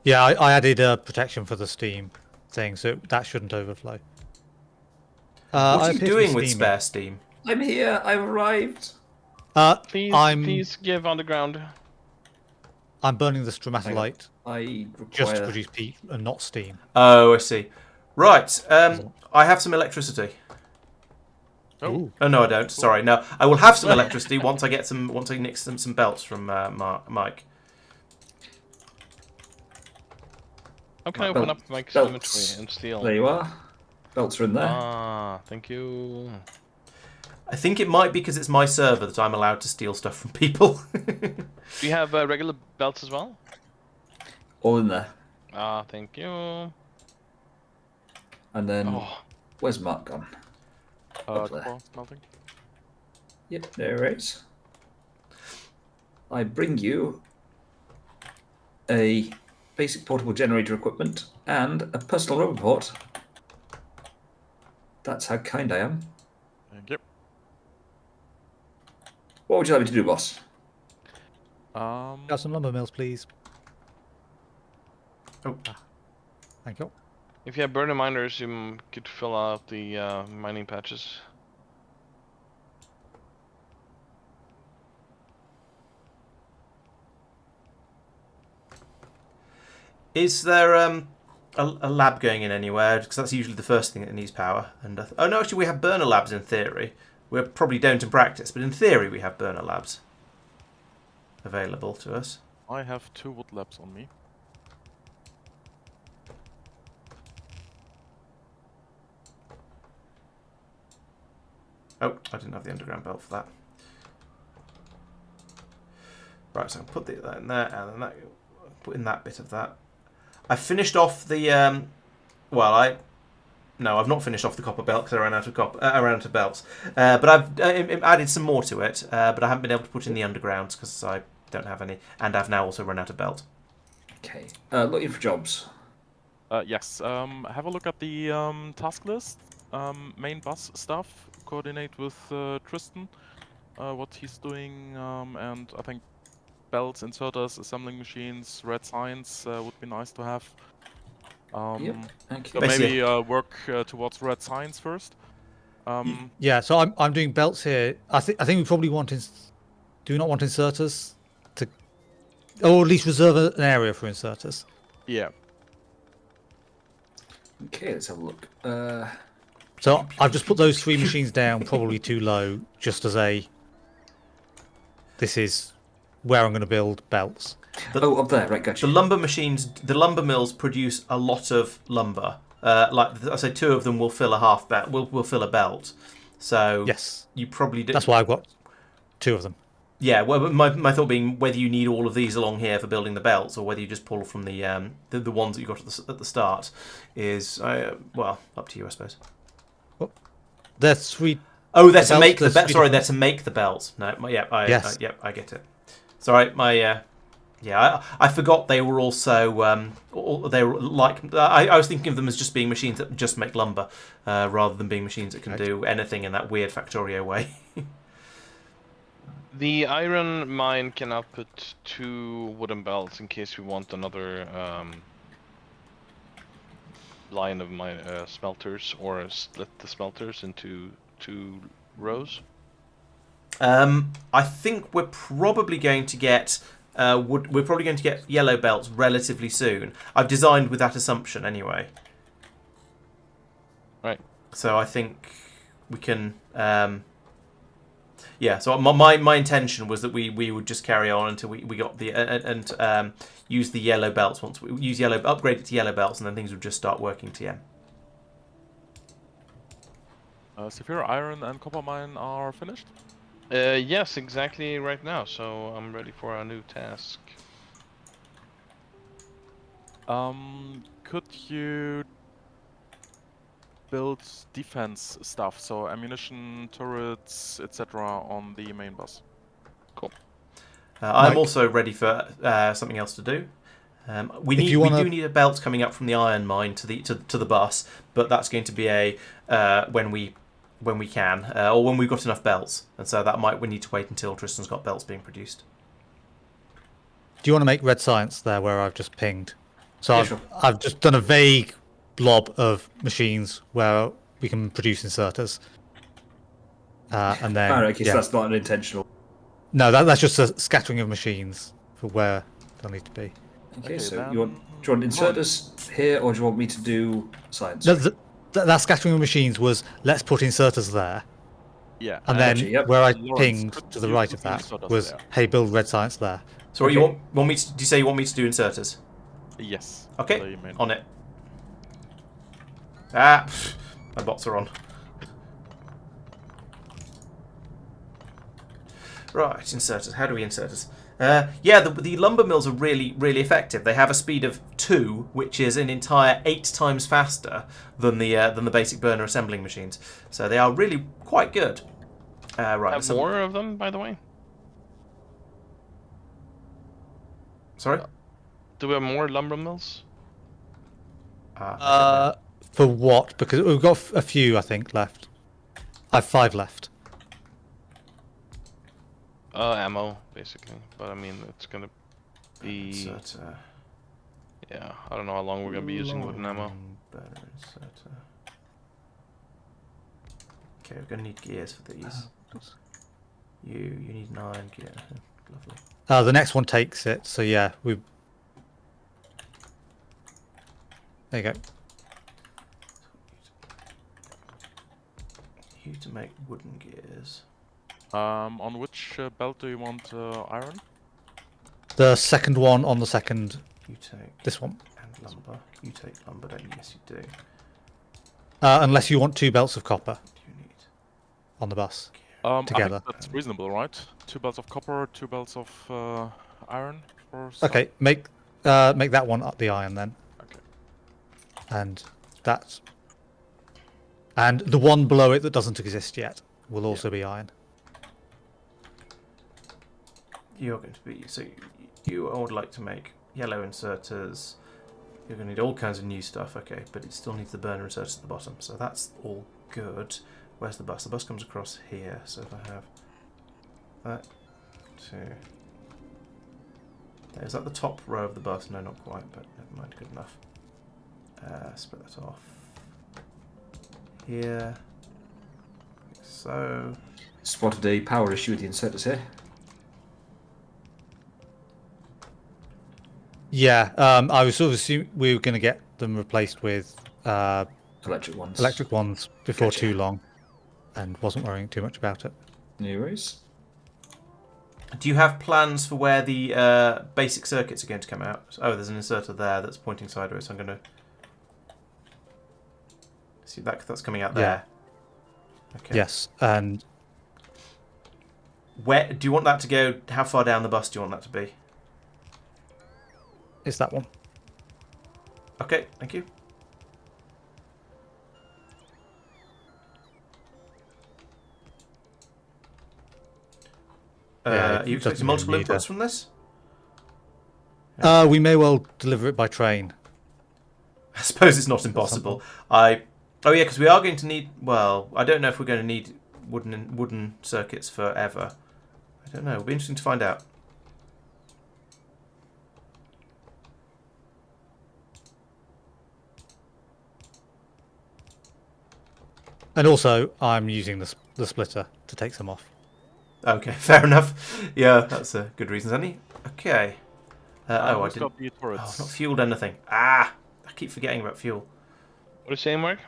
Yeah, I added protection for the steam thing, so that shouldn't overflow. What I are you appear to be doing with steaming. spare steam? I'm here. I've arrived. Please give underground. I'm burning the stromatolite I just to require. produce peat and not steam. Oh, I see. Right. I have some electricity. Ooh. Oh no, I don't. Sorry. No, I will have some electricity once I get some. Once I nick some belts from Mike. How can I open up Mike's belts. inventory and steal? There you are. Belts are in there. Ah, thank you. I think it might be because it's my server that I'm allowed to steal stuff from people. Do you have regular belts as well? All in there. Ah, thank you. And then, Oh, where's Mark gone? Up there. Copper smelting. Yep, there it is. I bring you a basic portable generator equipment and a personal rubber port. That's how kind I am. Thank you. What would you like me to do, boss? Got some lumber mills, please. Oh. Thank you. if you have burner miners, you could fill out the mining patches. Is there a lab going in anywhere? Because that's usually the first thing that needs power. And oh no, actually we have burner labs in theory. We probably don't in practice, but in theory we have burner labs available to us. I have 2 wood labs on me. Oh, I didn't have the underground belt for that. Right, so I'll put that in there, and then that, put in that bit of that. I finished off the no, I've not finished off the copper belt because I ran out of belts. But I've added some more to it. But I haven't been able to put in the undergrounds because I don't have any, and I've now also run out of belt. Okay. Looking for jobs. Yes, have a look at the task list. Main bus stuff. Coordinate with Tristan, what he's doing, and I think belts, inserters, assembling machines, red signs would be nice to have. Yep. Okay. So Basically- maybe work towards red signs first. Yeah, so I'm doing belts here. I think we probably want do we not want inserters to, or at least reserve an area for inserters. Yeah. Okay, let's have a look. So I've just put those 3 machines down, probably too low, just as this is where I'm going to build belts. Up there, right, gotcha. The lumber machines, the lumber mills produce a lot of lumber. Like I say, 2 of them will fill a half belt. Will fill a belt. So Yes, you probably do. that's why I've got 2 of them. Yeah. Well, my thought being whether you need all of these along here for building the belts, or whether you just pull from the ones that you got at the start, is well up to you, I suppose. They're 3. Oh, they're to belts, make the there's belt. 3 Sorry, they're different- to make the belts. No, Yes. I get it. Sorry, I forgot they were also they were like I was thinking of them as just being machines that just make lumber, rather than being machines that can do anything in that weird Factorio way. The iron mine can output 2 wooden belts in case we want another line of my smelters, or split the smelters into 2 rows? I think we're probably going to get we're probably going to get yellow belts relatively soon. I've designed with that assumption anyway. Right. So I think we can. Yeah. So my intention was that we would just carry on until we got the and use the yellow belts. Once we use upgrade it to yellow belts, and then things would just start working TM. Sapphire, iron, and copper mine are finished. Yes, exactly right now. So I'm ready for a new task. Could you build defense stuff, so ammunition, turrets, etc. on the main bus? Cool. I'm also ready for something else to do. We do need a belt coming up from the iron mine to the bus, but that's going to be a when we can, or when we've got enough belts, and so we need to wait until Tristan's got belts being produced. Do you want to make red science there where I've just pinged? So Sure. I've just done a vague blob of machines where we can produce inserters. And then Okay, so that's not an intentional. No, that's just a scattering of machines for where they'll need to be. Okay, so then do you want inserters here, or do you want me to do science? That scattering of machines was let's put inserters there, Yeah. and then Gotcha, yep. where I Laurence, pinged could to the you right put of the that inserters was there? hey, build red science there. So Okay. you want me to? Do you say you want me to do inserters? Yes. Okay, the main on it. Ah, my bots are on. Right, inserters. How do we inserters? Yeah, the lumber mills are really, really effective. They have a speed of 2, which is an entire 8 times faster than the basic burner assembling machines. So they are really quite good. Right. Have more of them, by the way. Sorry. Do we have more lumber mills? For what? Because we've got a few, I think, left. I have 5 left. Ammo, basically. But I mean, it's gonna be. Inserter. Yeah, I don't know how long we're gonna be using wooden ammo. Burner inserter. Okay, we're gonna need gears for these. You need 9 gear. Lovely. The next one takes it, so yeah, we. There you go. You to make wooden gears. On which belt do you want iron? The second one on the second. You take This one. and lumber. You take lumber, don't you? Yes, you do. Unless you want 2 belts of copper What do you need? on the bus. I Together. think that's reasonable, right? 2 belts of copper, 2 belts of iron. For Okay, make that one up the iron then. Okay. And that's. And the one below it that doesn't exist yet will also be iron. You're going to be you would like to make yellow inserters. You're going to need all kinds of new stuff, okay, but it still needs the burner inserters at the bottom, so that's all good. Where's the bus? The bus comes across here, so if I have that to there, is that the top row of the bus? No, not quite, but never mind, good enough. Split that off here, like so. Spotted a power issue with the inserters here. Yeah, I was sort of assuming we were going to get them replaced with Electric ones. electric ones before Gotcha. too long, and wasn't worrying too much about it. No worries. Do you have plans for where the basic circuits are going to come out? Oh, there's an inserter there that's pointing sideways, so I'm going to see that's coming out there. Okay. Yes, and Where do you want that to go? How far down the bus do you want that to be? it's that one. Okay, thank you. Yeah, are you it doesn't expecting multiple really need inputs from this? We may well deliver it by train. I suppose it's not impossible. Oh yeah, because we are going to need. Well, I don't know if we're going to need wooden circuits forever. I don't know. It'll be interesting to find out. And also, I'm using the splitter to take some off. Okay, fair enough. Yeah, that's a good reason, Annie. Okay. I Who's didn't. got the Oh, I've turrets? not fueled anything. I keep forgetting about fuel. What are you saying, Mark?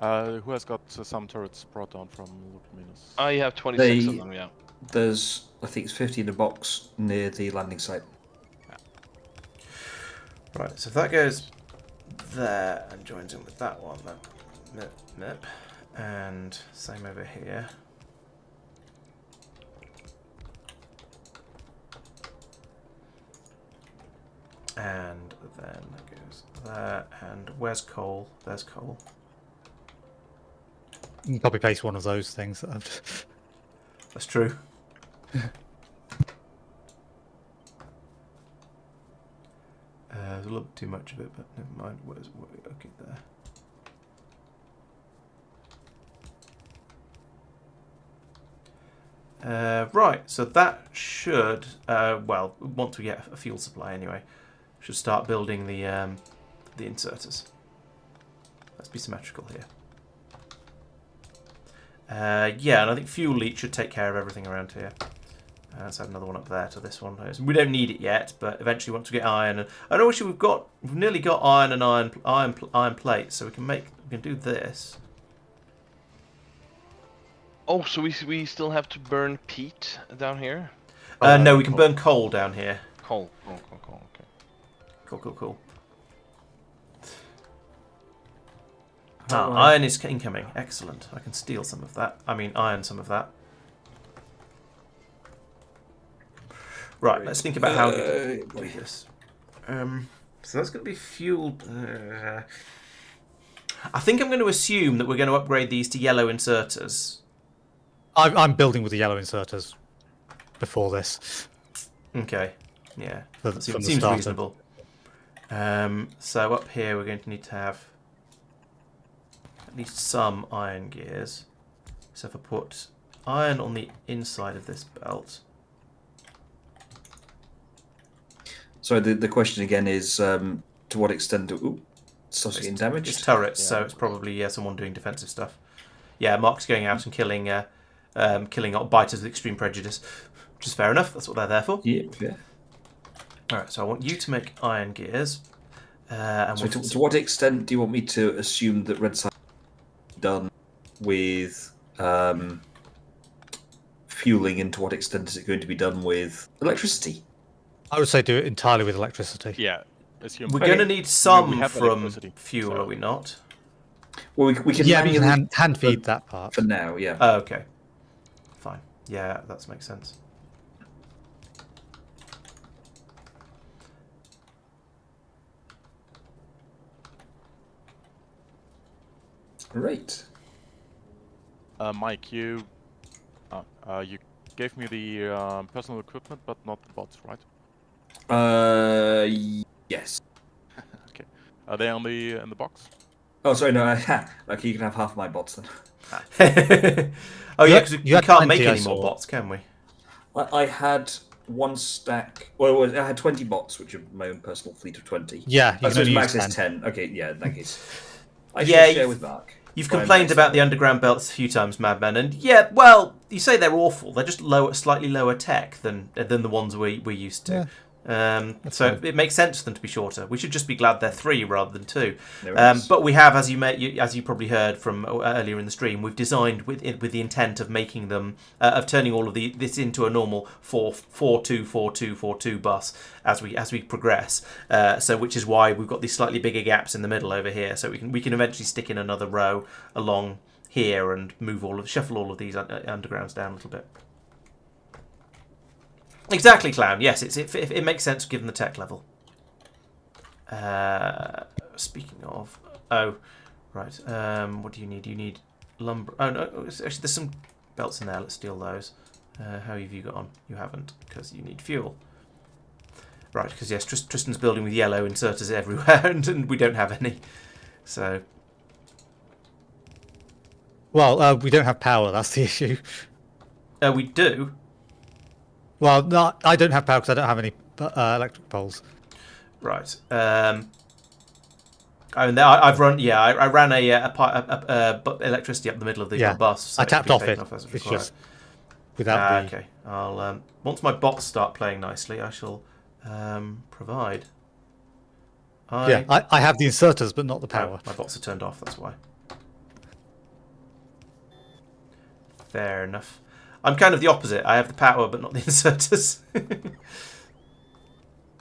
Who has got some turrets brought down from Lignumis? Oh, you have 26 of They- them, yeah. There's, I think it's 50 in a box near the landing site. Right, so if that goes there and joins in with that one, then and same over here. And then that goes there. And where's coal? There's coal. You can copy paste one of those things. That's true. There's a little bit too much of it, but never mind. Okay, there. Right, so that should, well, once we get a fuel supply anyway, should start building the inserters. Let's be symmetrical here. Yeah, and I think fuel leak should take care of everything around here. Let's have another one up there to this one. We don't need it yet, but eventually once we get iron, and actually we've nearly got iron and iron plates, so we can do this. Oh, so we still have to burn peat down here? No, we can burn coal down here. Coal, okay. Cool. Iron is incoming. Excellent. I can steal some of that. I mean, iron some of that. Right, let's think about how we do this. So that's going to be fueled. I think I'm going to assume that we're going to upgrade these to yellow inserters. I'm building with the yellow inserters before this. Okay, yeah, From seems the starter. reasonable. So up here we're going to need to have at least some iron gears. So if I put iron on the inside of this belt. So the question again is, to what extent do stuff's getting It's damaged? turrets, Yeah. so it's probably someone doing defensive stuff. Yeah, Mark's going out and killing biters with extreme prejudice, which is fair enough. That's what they're there for. Yeah. All right, so I want you to make iron gears. And So to what extent do you want me to assume that red side is done with fueling, and to what extent is it going to be done with electricity? I would say do it entirely with electricity. Yeah, assume. we're going to need some we have from electricity, fuel, so- are we not? Well, we can Yeah, we can manually hand feed that part. for now. Yeah. Oh, okay. Fine. Yeah, that makes sense. Right. Mike, you gave me the personal equipment, but not the bots, right? Yes. Okay. Are they on in the box? Oh, sorry, no. Okay, you can have half my bots then. Oh yeah, because we you had can't make 20, I any more saw. bots, can we? I had one stack. Well, I had 20 bots, which are my own personal fleet of 20. Yeah, you Oh, can so only max use is 10. 10. Okay, yeah, in that case. I Yeah, shall share with Mark. You've By complained max about the level. underground belts a few times, Madman, and yeah, well, you say they're awful. They're just slightly lower tech than the ones we're used to. So fine. it makes sense for them to be shorter. We should just be glad they're 3 rather than 2. There it is. But we have, as you probably heard from earlier in the stream, we've designed with the intent of making them of turning all of this into a normal 4-2-4-2-4-2 bus as we progress. So which is why we've got these slightly bigger gaps in the middle over here. So we can eventually stick in another row along here and shuffle all of these undergrounds down a little bit. Exactly, Clown. Yes, it makes sense given the tech level. Speaking of, right. What do you need? You need lumber. Oh no, actually, there's some belts in there. Let's steal those. How have you got on? You haven't, because you need fuel. Right, because yes, Tristan's building with yellow inserters everywhere, and we don't have any. So. Well, we don't have power. That's the issue. We do. Well, no, I don't have power because I don't have any electric poles. Right. I mean, I've run. Yeah, I ran electricity up the middle of the Yeah. bus. So I tapped can be off taken it. off as It's required. just without the. Okay. I'll once my bots start playing nicely, I shall provide. Yeah, I have the inserters, but not the power. Oh, my bots are turned off. That's why. Fair enough. I'm kind of the opposite. I have the power, but not the inserters.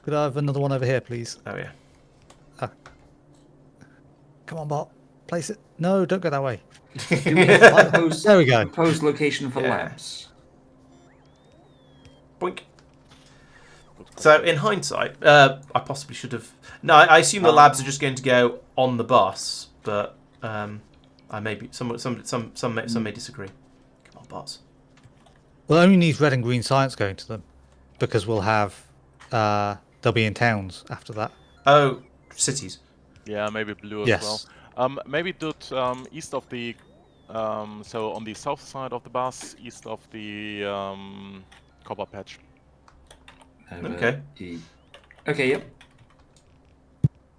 Could I have another one over here, please? Oh yeah. Come on, bot. Place it. No, don't go that way. Do we have a proposed, There we go. proposed location for Yeah. labs? Boink. So in hindsight, I possibly should have. No, I assume the labs are just going to go on the bus, but I may be some may disagree. Come on, bots. We'll only need red and green science going to them, because we'll have they'll be in towns after that. Oh, cities. Yeah, maybe blue as Yes. well. Maybe do it east of the, so on the south side of the bus, east of the copper patch. Okay. Okay, yep.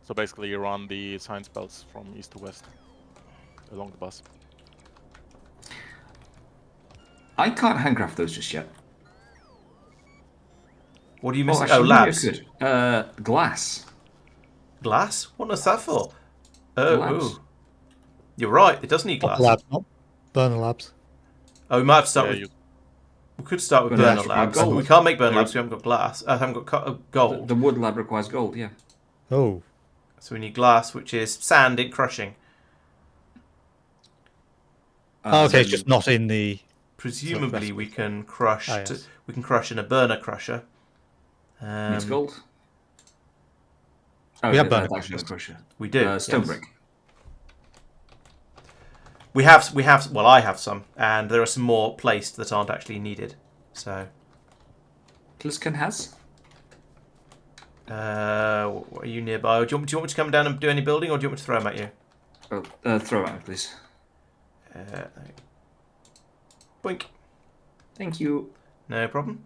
So basically you run the science belts from east to west along the bus. I can't handcraft those just yet. What are you missing? actually, Oh, maybe I labs. could. Glass. Glass? What is that for? Oh, Labs. ooh. You're right. It does need Not glass. labs, not burner labs. Oh, we might have to start Yeah, with. We could start with Burner burner labs require labs. But gold. we can't make burner There- labs. We haven't got glass. I haven't got gold. The wood lab requires gold, yeah. Oh, So we need glass, which is sand in crushing. oh okay, it's then- just not in the. Presumably, we can crush. Ah, yes. We can crush in a burner crusher. Needs gold. Oh, We have okay, burner that's actually crushers. a crusher. We do. Stone yes. brick. We have. Well, I have some, and there are some more placed that aren't actually needed. So, Tlisken has. are you nearby? Do you want me to come down and do any building, or do you want me to throw them at you? Oh, throw at me, please. Boink. Thank you. No problem.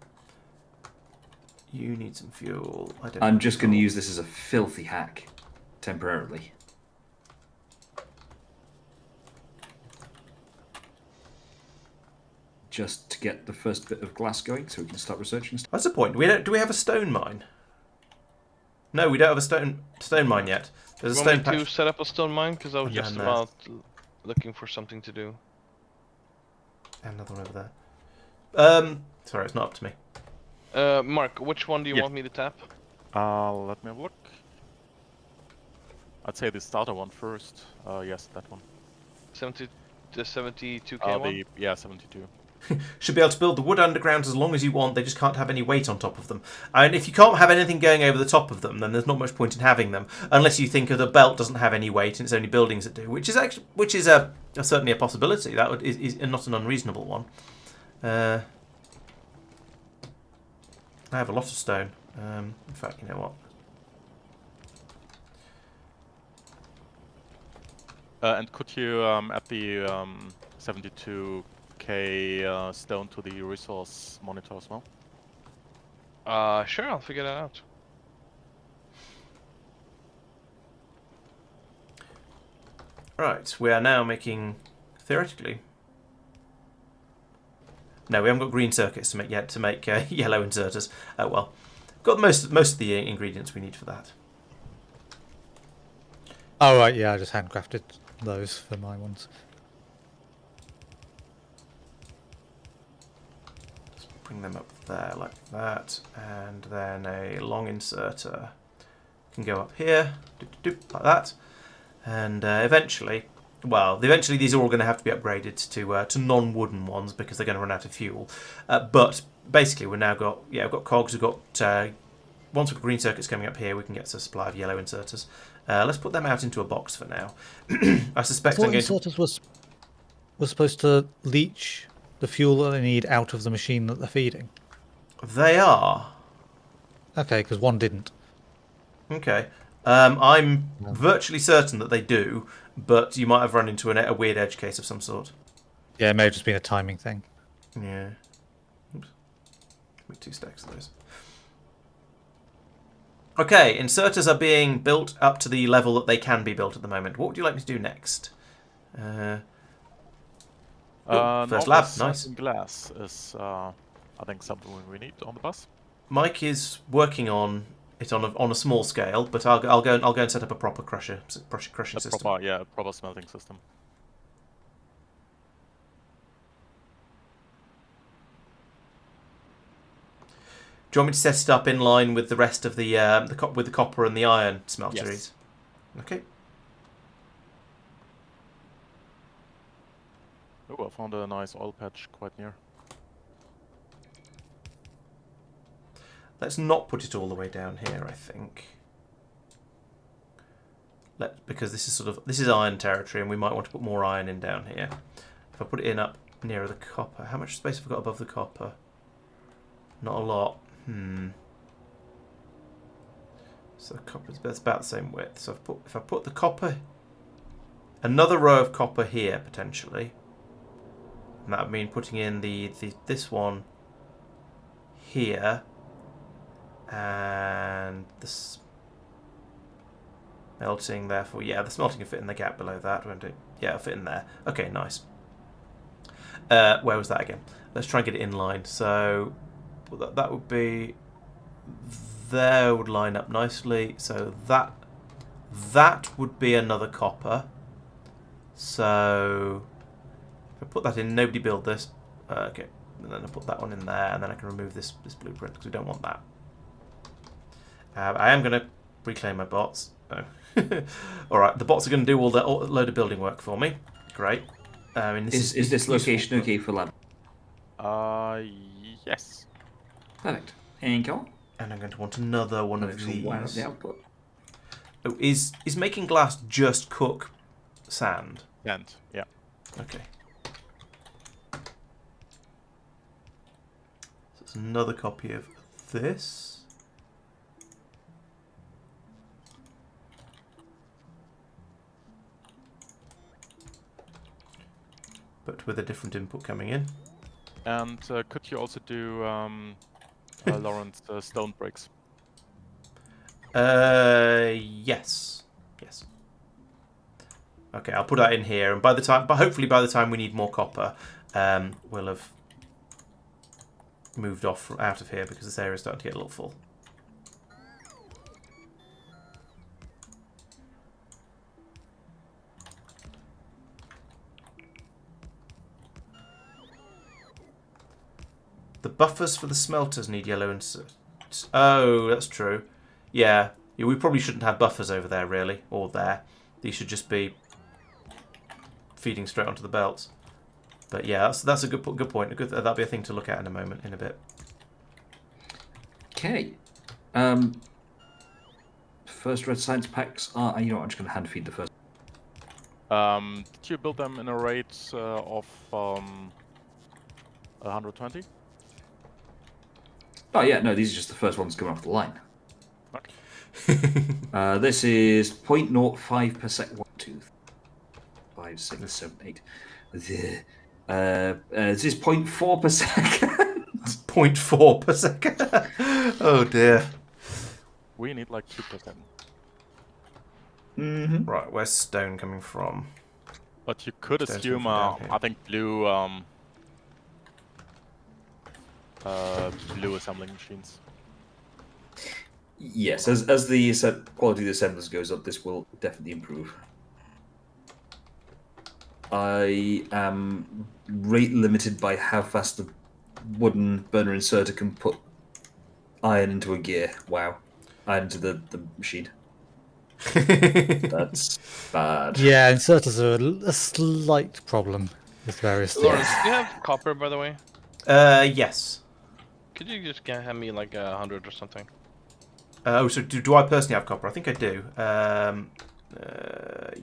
You need some fuel. I don't. I'm have just going to fuel. use this as a filthy hack, temporarily. Just to get the first bit of glass going, so we can start researching stuff. That's the point. We don't. Do we have a stone mine? No, we don't have a stone mine yet. There's a You stone want me to patch. set up a stone mine? Because I was And just then, about looking for something to do. Another one over there. Sorry, it's not up to me. Mark, which one do you Yeah. want me to tap? Let me have a look. I'd say the starter one first. Yes, that one. 72k one? Yeah, 72. Should be able to build the wood underground as long as you want. They just can't have any weight on top of them. And if you can't have anything going over the top of them, then there's not much point in having them, unless you think the belt doesn't have any weight and it's only buildings that do, which is certainly a possibility. That is not an unreasonable one. I have a lot of stone. In fact, you know what? And could you add the 72k stone to the resource monitor as well? Sure, I'll figure that out. Right, we are now making theoretically. No, we haven't got green circuits to make yet to make yellow inserters. Well, got most of the ingredients we need for that. Oh right, yeah, I just handcrafted those for my ones. Bring them up there like that, and then a long inserter can go up here, like that, and eventually these are all going to have to be upgraded to non-wooden ones because they're going to run out of fuel. But basically, we've got cogs. We've got once we've got green circuits coming up here, we can get a supply of yellow inserters. Let's put them out into a box for now. I suspect I'm going to. Inserters was supposed to leach the fuel that they need out of the machine that they're feeding. They are. Okay, because one didn't. Okay. I'm virtually certain that they do, but you might have run into a weird edge case of some sort. Yeah, it may have just been a timing thing. Yeah. Oops. Give me 2 stacks of those. Okay, inserters are being built up to the level that they can be built at the moment. What would you like me to do next? First lab, Nauvis nice. sanding glass is, I think, something we need on the bus. Mike is working on it on a small scale, but I'll go and set up a proper crushing system. Proper smelting system. Do you want me to set it up in line with the rest of the with the copper and the iron smelteries? Yes. Okay. Oh, I found a nice oil patch quite near. Let's not put it all the way down here, I think. Because this is iron territory, and we might want to put more iron in down here. If I put it in up nearer the copper, how much space have I got above the copper? Not a lot. So the copper's about the same width. So if I put the copper, another row of copper here potentially, and that would mean putting in this one here, and the smelting. Therefore, yeah, the smelting can fit in the gap below that, won't it? Yeah, it'll fit in there. Okay, nice. Where was that again? Let's try and get it in line. So that would be there, would line up nicely. So that would be another copper. So if I put that in, nobody build this. Okay, and then I put that one in there, and then I can remove this blueprint because we don't want that. I am going to reclaim my bots. Oh. All right, the bots are going to do all the load of building work for me. Great. Is this location okay for lab? Yes. Perfect. Thank you. And I'm going to want another one of these. Wire up the output. Oh, is making glass just cook sand? And yeah. Okay. So it's another copy of this. But with a different input coming in. And could you also do Laurence stone bricks? Yes. Yes. Okay, I'll put that in here, and hopefully by the time we need more copper, we'll have moved out of here because this area is starting to get a little full. The buffers for the smelters need yellow insert. Oh, that's true. Yeah, we probably shouldn't have buffers over there, really, or there. These should just be feeding straight onto the belts. But yeah, that's a good point. That'll be a thing to look at in a bit. Okay. First red science packs are. You know what? I'm just going to hand feed the first. Did you build them in a rate of 120? Oh yeah, no, these are just the first ones coming off the line. Okay. This is 0.05 per second. 1, 2, 5, 6, 7, 8. This is 0.4 per second. 0.4 per second. Oh dear. We need like 2%. Mm-hmm. Right, where's stone coming from? But you could Stone's assume, coming from down here. I think blue assembling machines. Yes, as the quality of the assemblers goes up, this will definitely improve. I am rate limited by how fast the wooden burner inserter can put iron into a gear. Wow. Iron into the machine. That's bad. Yeah, inserters are a slight problem with various things. Laurence, do you have copper, by the way? Yes. Could you just hand me like 100 or something? So do I personally have copper? I think I do.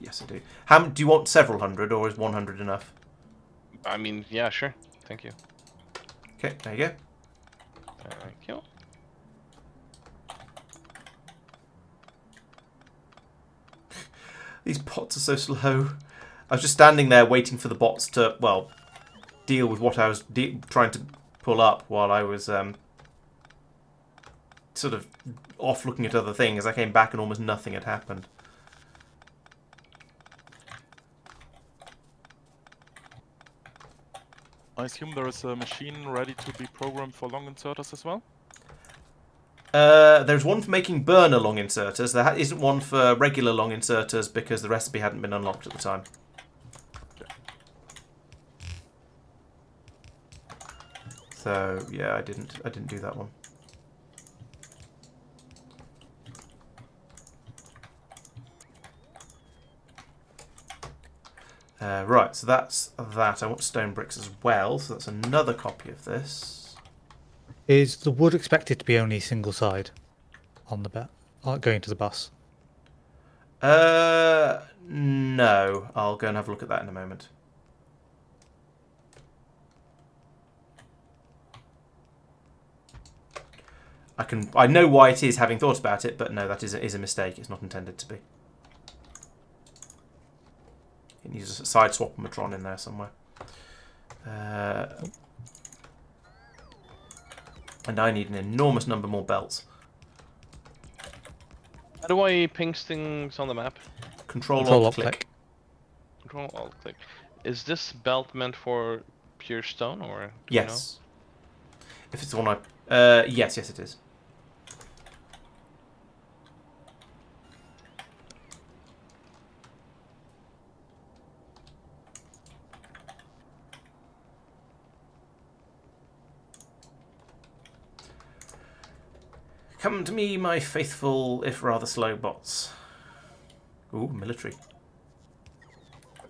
Yes, I do. Do you want several hundred, or is 100 enough? I mean, yeah, sure. Thank you. Okay, there you go. Thank you. These bots are so slow. I was just standing there waiting for the bots to, well, deal with what I was trying to pull up while I was sort of off looking at other things. I came back and almost nothing had happened. I assume there is a machine ready to be programmed for long inserters as well? There's one for making burner long inserters. There isn't one for regular long inserters because the recipe hadn't been unlocked at the time. So yeah, I didn't do that one. Right, so that's that. I want stone bricks as well, so that's another copy of this. Is the wood expected to be only single side on the going to the bus? No. I'll go and have a look at that in a moment. I know why it is, having thought about it, but no, that is a mistake. It's not intended to be. It needs a side swap-o-matron in there somewhere. And I need an enormous number more belts. How do I ping things on the map? Control Alt Alt click. click. Control Alt click. Is this belt meant for pure stone or? Do Yes. If it's the one yes, it is. Come to me, my faithful, if rather slow bots. Ooh, military.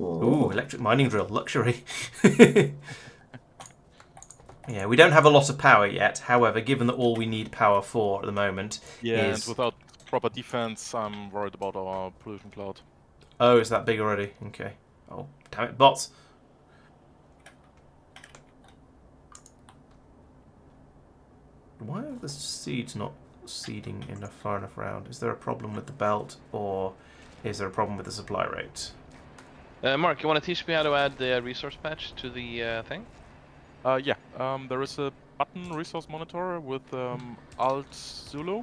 Ooh, electric mining drill, luxury. Yeah, we don't have a lot of power yet. However, given that all we need power for at the moment Yeah, is... and without proper defense, I'm worried about our pollution cloud. Oh, it's that big already? Okay. Oh, damn it, bots. Why are the seeds not seeding far enough around? Is there a problem with the belt, or is there a problem with the supply rate? Mark, you want to teach me how to add the resource patch to the thing? Yeah, there is a button resource monitor with Alt Zulu.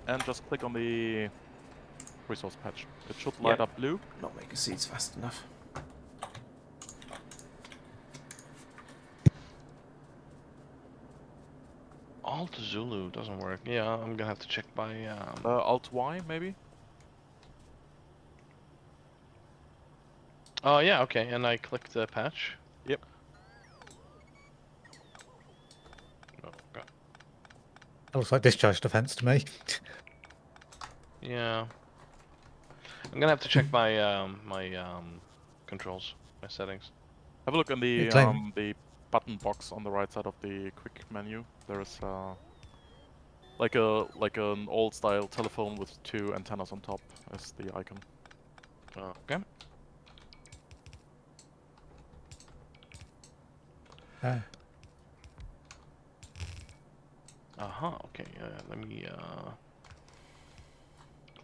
And just click on the resource patch. It should light up blue. Not making seeds fast enough. Alt Zulu doesn't work. Yeah, I'm gonna have to check my. Alt Y, maybe? Oh yeah, okay, and I click the patch. Yep. Oh, God. That looks like discharge defense to me. Yeah. I'm gonna have to check my controls, my settings. Have a look in Yeah, claim. the button box on the right side of the quick menu. There is like an old style telephone with two antennas on top as the icon. Okay. Okay. Let me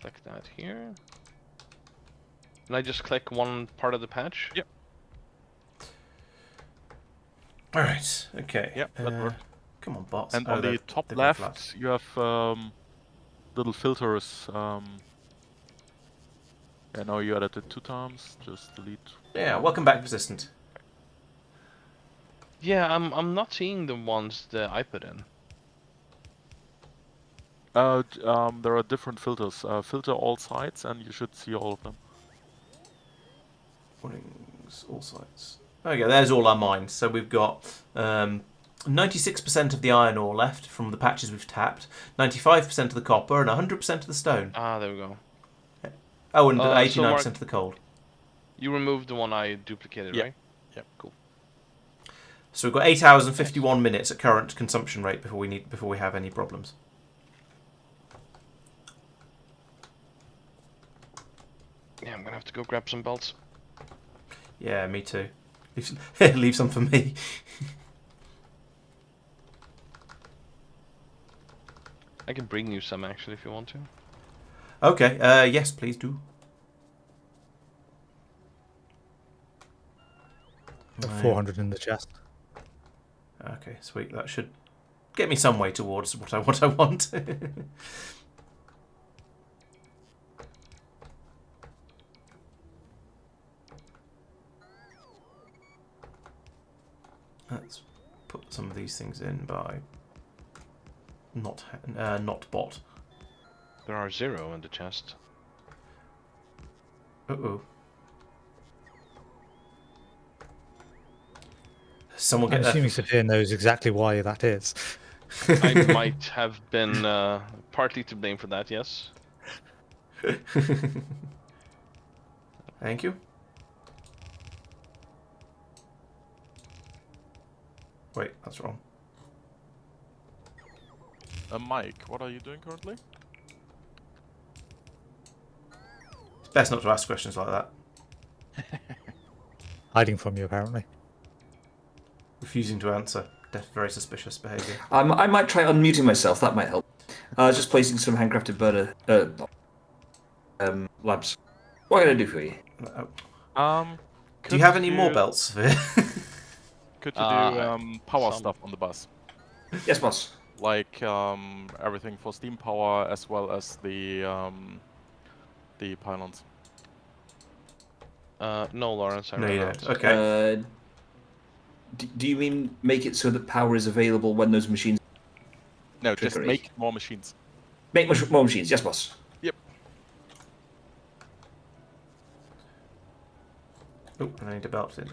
click that here. And I just click one part of the patch. Yep. Alright, okay. Yep, that worked. Come on, bots. And Oh, on the they're top going left, flat. you have little filters. Yeah, now you added it 2 times. Just delete. Yeah, welcome back, Persistent. Yeah, I'm not seeing the ones that I put in. There are different filters. Filter all sites, and you should see all of them. Warnings, all sites. Okay, there's all our mines. So we've got 96% of the iron ore left from the patches we've tapped, 95% of the copper, and 100% of the stone. Ah, there we go. Oh, and So 89% Mark, of the coal. You removed the one I duplicated, right? Yeah. Cool. So we've got 8 hours and 51 minutes at current consumption rate before we have any problems. Yeah, I'm gonna have to go grab some belts. Yeah, me too. Leave some for me. I can bring you some actually if you want to. Okay, yes, please do. Got 400 in the chest. Okay, sweet. That should get me some way towards what I want. Let's put some of these things in by not bot. There are 0 in the chest. Uh-oh. Someone I'm get assuming Sophia knows exactly why that is. I might have been partly to blame for that, yes. Thank you. Wait, that's wrong. Mike, what are you doing currently? It's best not to ask questions like that. Hiding from you, apparently. Refusing to answer. Very suspicious behaviour. I might try unmuting myself. That might help. Just placing some handcrafted burner labs. What can I do for you? Do you have any more belts? Could you do power stuff on the bus? Yes, boss. Like everything for steam power as well as the pylons. No, Laurence, I No, you ran don't. out. Okay. Do you mean make it so that power is available when those machines... No, just Trickery. make more machines. Make more machines, yes, boss. Yep. Oh, and I need a belt in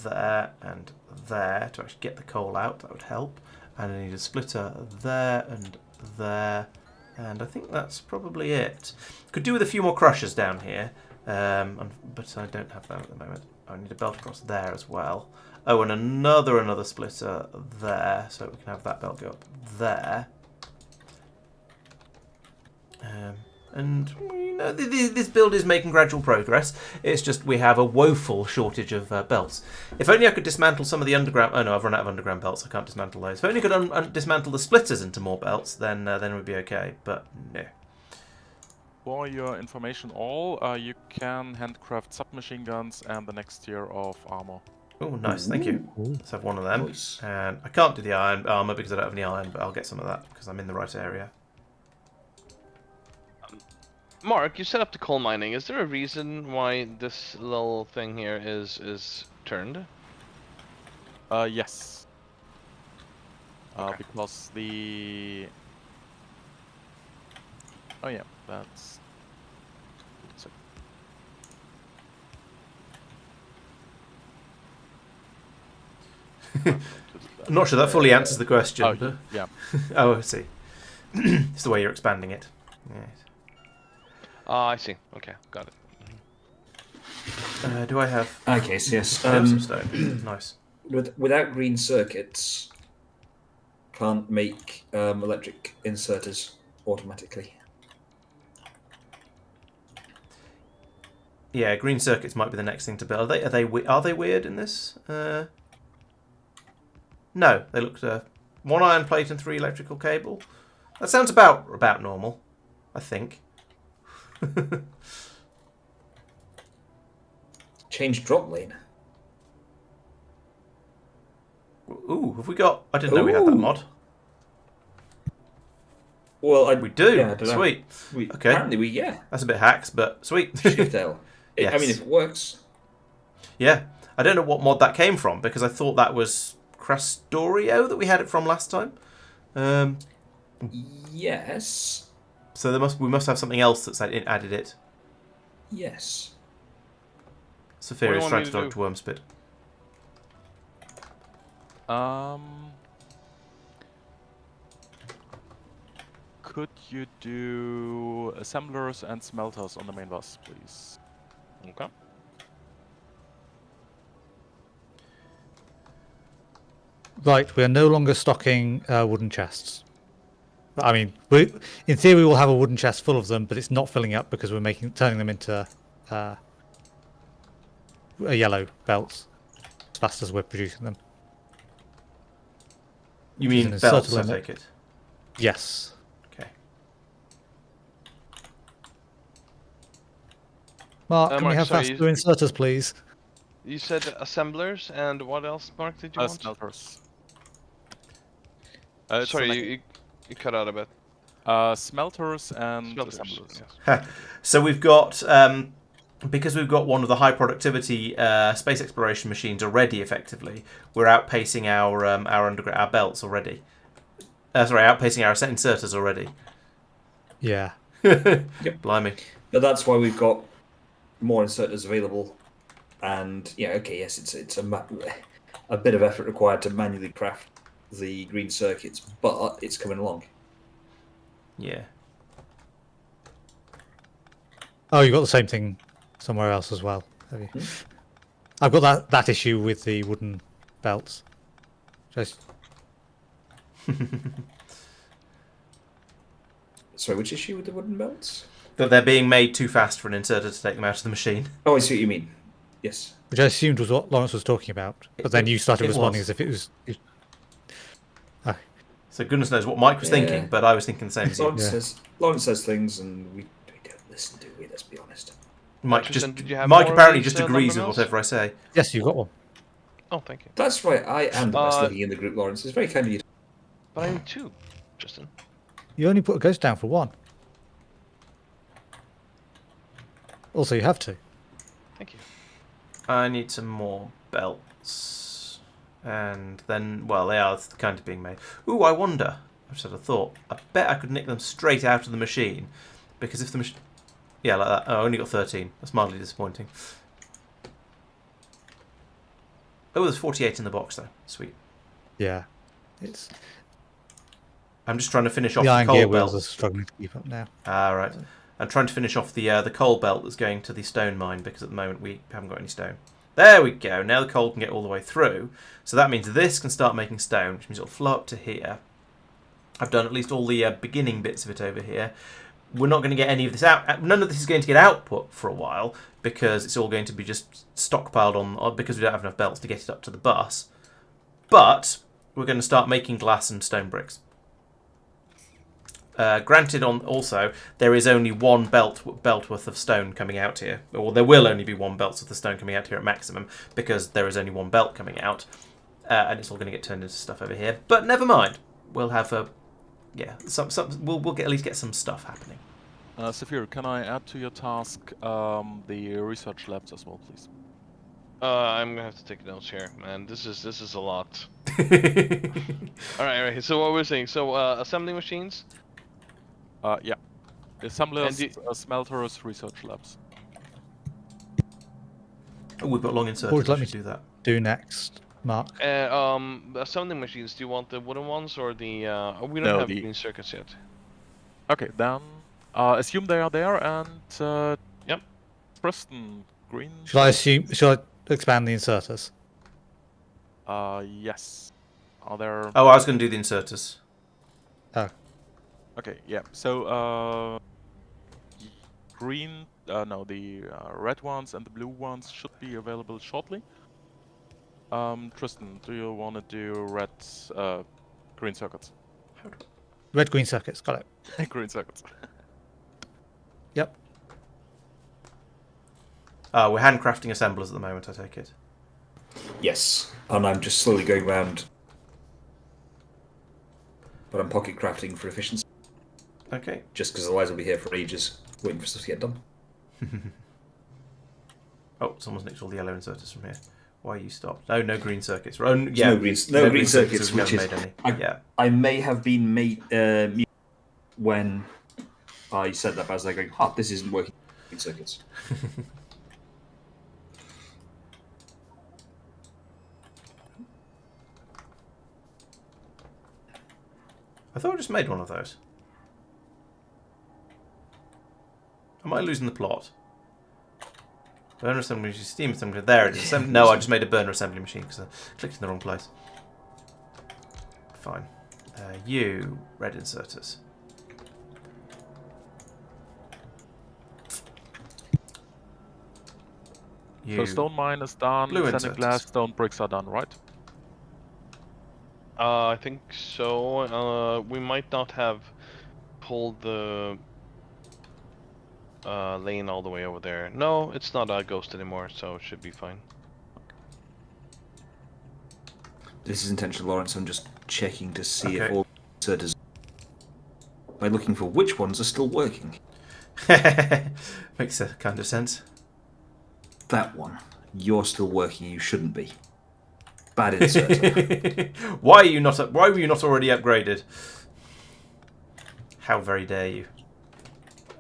there and there to actually get the coal out. That would help. And I need a splitter there and there. And I think that's probably it. Could do with a few more crushers down here. But I don't have that at the moment. I need a belt across there as well. Oh, and another splitter there, so we can have that belt go up there. And you know, this build is making gradual progress. It's just we have a woeful shortage of belts. If only I could dismantle some of the underground... Oh no, I've run out of underground belts. I can't dismantle those. If only I could dismantle the splitters into more belts, then we'd be okay. But no. For your information all, you can handcraft submachine guns and the next tier of armor. Oh, nice. Thank you. Let's have one of them. Nice. And I can't do the iron armor because I don't have any iron, but I'll get some of that because I'm in the right area. Mark, you set up the coal mining. Is there a reason why this little thing here is turned? Yes. Okay. Because the... Oh yeah, that's... I'm not sure that fully answers the question. Oh, but... yeah. Oh, I see. It's the way you're expanding it. Yes. I see. Okay, got it. Do I have... Okay, so yes. I have some stone. Nice. Without green circuits, can't make electric inserters automatically. Yeah, green circuits might be the next thing to build. Are they weird in this? No, they look 1 iron plate and 3 electrical cable. That sounds about normal, I think. Change drop lane. Ooh, have we got... I didn't know we had that Ooh. mod. Well, We do. Yeah, I don't know. Sweet. Okay. Apparently yeah. That's a bit hacks, but sweet. Shift L. I Yes. mean, if it works. Yeah. I don't know what mod that came from, because I thought that was Crastorio that we had it from last time. Yes. So we must have something else that's added it. Yes. Sophia What do is you trying want to me to talk to Wormspit. Could you do assemblers and smelters on the main bus, please? Okay. Right, we are no longer stocking wooden chests. I mean, in theory we'll have a wooden chest full of them, but it's not filling up because we're turning them into yellow belts as fast as we're producing them. You Which is mean an belts, I inserter limit. take it? Yes. Okay. Mark, can we Mark, have sorry, faster inserters, please? You said assemblers, and what else, Mark, did you want? Smelters. Sorry, you cut out a bit. Smelters and Smelters, assemblers. yes. So we've got, because we've got one of the high productivity space exploration machines already. Effectively, we're outpacing our belts already. Sorry, outpacing our inserters already. Yeah. Blimey. But that's why we've got more inserters available. And yeah, okay, yes, it's a bit of effort required to manually craft the green circuits, but it's coming along. Yeah. Oh, you got the same thing somewhere else as well, have you? I've got that issue with the wooden belts. Just Sorry, which issue with the wooden belts? That they're being made too fast for an inserter to take them out of the machine. Oh, I see what you mean. Yes. which I assumed was what Laurence was talking about, but then you started it responding was. as if it was. So goodness knows what Mike was thinking, but I was thinking the same as you. Lawrence says things, and we don't listen, do we? Let's be honest. Mike Tristan, did you have Mike more of apparently these, just agrees with lumber mills? whatever I say. Yes, you got one. Oh, thank you. That's right. I am the best looking in the group, Lawrence. It's very kind of you. But I need 2, Tristan. You only put a ghost down for 1. Also, you have to. Thank you. I need some more belts. And then, well, they are kind of being made. Ooh, I wonder. I just had a thought. I bet I could nick them straight out of the machine. Because if the machine... Yeah, like that. Oh, I only got 13. That's mildly disappointing. Oh, there's 48 in the box, though. Sweet. Yeah. It's I'm just trying to finish off the the iron coal gear wheels are belt. struggling to keep up now. Ah, right. I'm trying to finish off the coal belt that's going to the stone mine, because at the moment we haven't got any stone. There we go. Now the coal can get all the way through. So that means this can start making stone, which means it'll flow up to here. I've done at least all the beginning bits of it over here. We're not going to get any of this out. None of this is going to get output for a while, because it's all going to be just stockpiled on, because we don't have enough belts to get it up to the bus. But we're going to start making glass and stone bricks. Granted, also there is only one belt worth of stone coming out here, or there will only be one belt worth of stone coming out here at maximum, because there is only one belt coming out, and it's all going to get turned into stuff over here. But never mind, we'll have we'll at least get some stuff happening. Saphir, can I add to your task the research labs as well, please? I'm gonna have to take notes here, man. This is a lot. All right. So what we're saying. So assembly machines. Yeah. Assemblers, And smelters, research labs. Oh, we've got long What inserters. would you like We me should do that. Do next, Mark. Assembly machines. Do you want the wooden ones or the? We don't No, have the- green circuits yet. Okay, then assume they are there and Yep. Preston, green. Should I expand the inserters? Yes. Are there? Oh, I was going to do the inserters. Oh. Okay, yeah. So green. No, the red ones and the blue ones should be available shortly. Tristan, do you want to do red, green circuits? Red green circuits, got it. Green circuits. Yep. We're handcrafting assemblers at the moment, I take it. Yes, and I'm just slowly going round. But I'm pocket crafting for efficiency, Okay. just because otherwise I'll be here for ages waiting for stuff to get done. Oh, someone's nicked all the yellow inserters from here. Why you stopped? Oh, no green circuits. Oh, yeah, no green circuits, we which haven't is made any. Yeah. I may have been mute when I said that, but I was like, this isn't working. Green circuits. I thought I just made one of those. Am I losing the plot? Burner assembly machine, steam assembly. There it is. No, I just made a burner assembly machine because I clicked in the wrong place. Fine. You red inserters. You So stone mine is done. blue Sanding inserters. glass, stone bricks are done, right? I think so. We might not have pulled the lane all the way over there. No, it's not a ghost anymore, so it should be fine. This is intentional, Lawrence. I'm just checking to see if Okay. all inserters by looking for which ones are still working. Makes a kind of sense. That one. You're still working. You shouldn't be. Bad inserter. Why were you not already upgraded? How very dare you?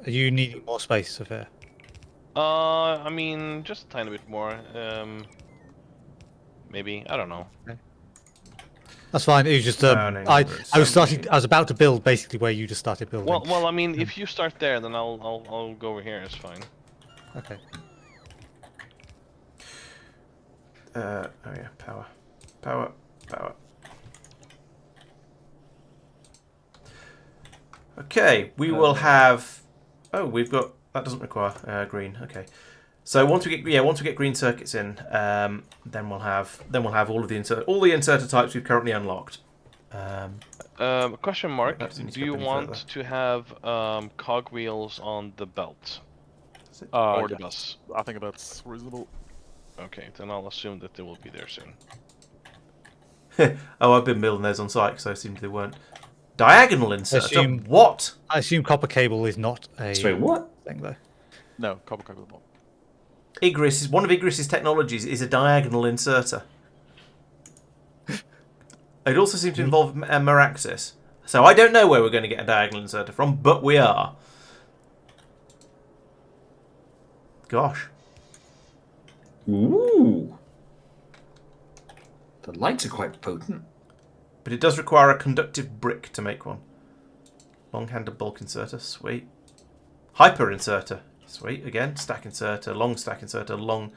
Are you needing more space, Sophia? I mean, just a tiny bit more. Maybe, I don't know. That's fine. It was just I was about to build basically where you just started building. Well, I mean, if you start there, then I'll go over here. It's fine. Okay. Oh yeah, power. Okay, we will have. Oh, we've got that doesn't require green. Okay, so once we get green circuits in, then we'll have all of the inserter types we've currently unlocked. Question mark: do you want further. to have cogwheels on the belt or the bus? I think that's reasonable. Okay, then I'll assume that they will be there soon. Oh, I've been building those on site, so I assumed they weren't. Diagonal inserter. What? I assume copper cable is not a Sorry, what? thing though. No, copper cable not. Igris is one of Igris's technologies is a diagonal inserter. It also seems to involve Meraxis. So I don't know where we're going to get a diagonal inserter from, but we are. Gosh. Ooh. The lights are quite potent. But it does require a conductive brick to make one. Long-handed bulk inserter, sweet. Hyper inserter, sweet. Again, stack inserter, long stack inserter, long...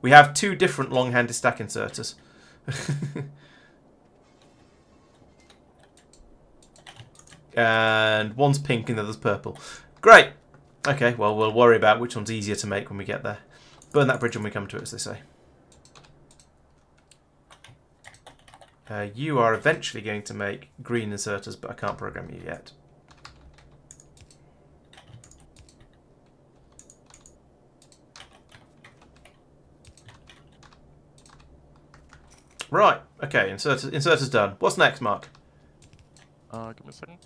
We have 2 different long-handed stack inserters. And one's pink and the other's purple. Great! Okay, well, we'll worry about which one's easier to make when we get there. Burn that bridge when we come to it, as they say. You are eventually going to make green inserters, but I can't program you yet. Right, okay, inserter's done. What's next, Mark? Give me a second.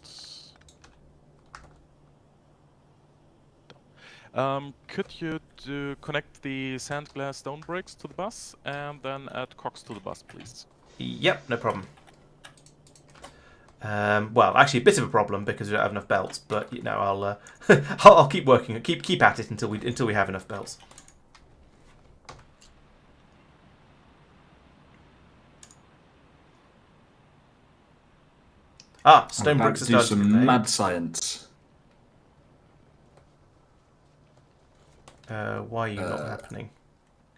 Could you connect the sand glass stone bricks to the bus and then add cogs to the bus, please? Yep, no problem. Well, actually, a bit of a problem because we don't have enough belts. But you know, I'll I'll keep working, keep at it until we have enough belts. Ah, stone bricks are do starting to be some made. mad science. Why are you not happening?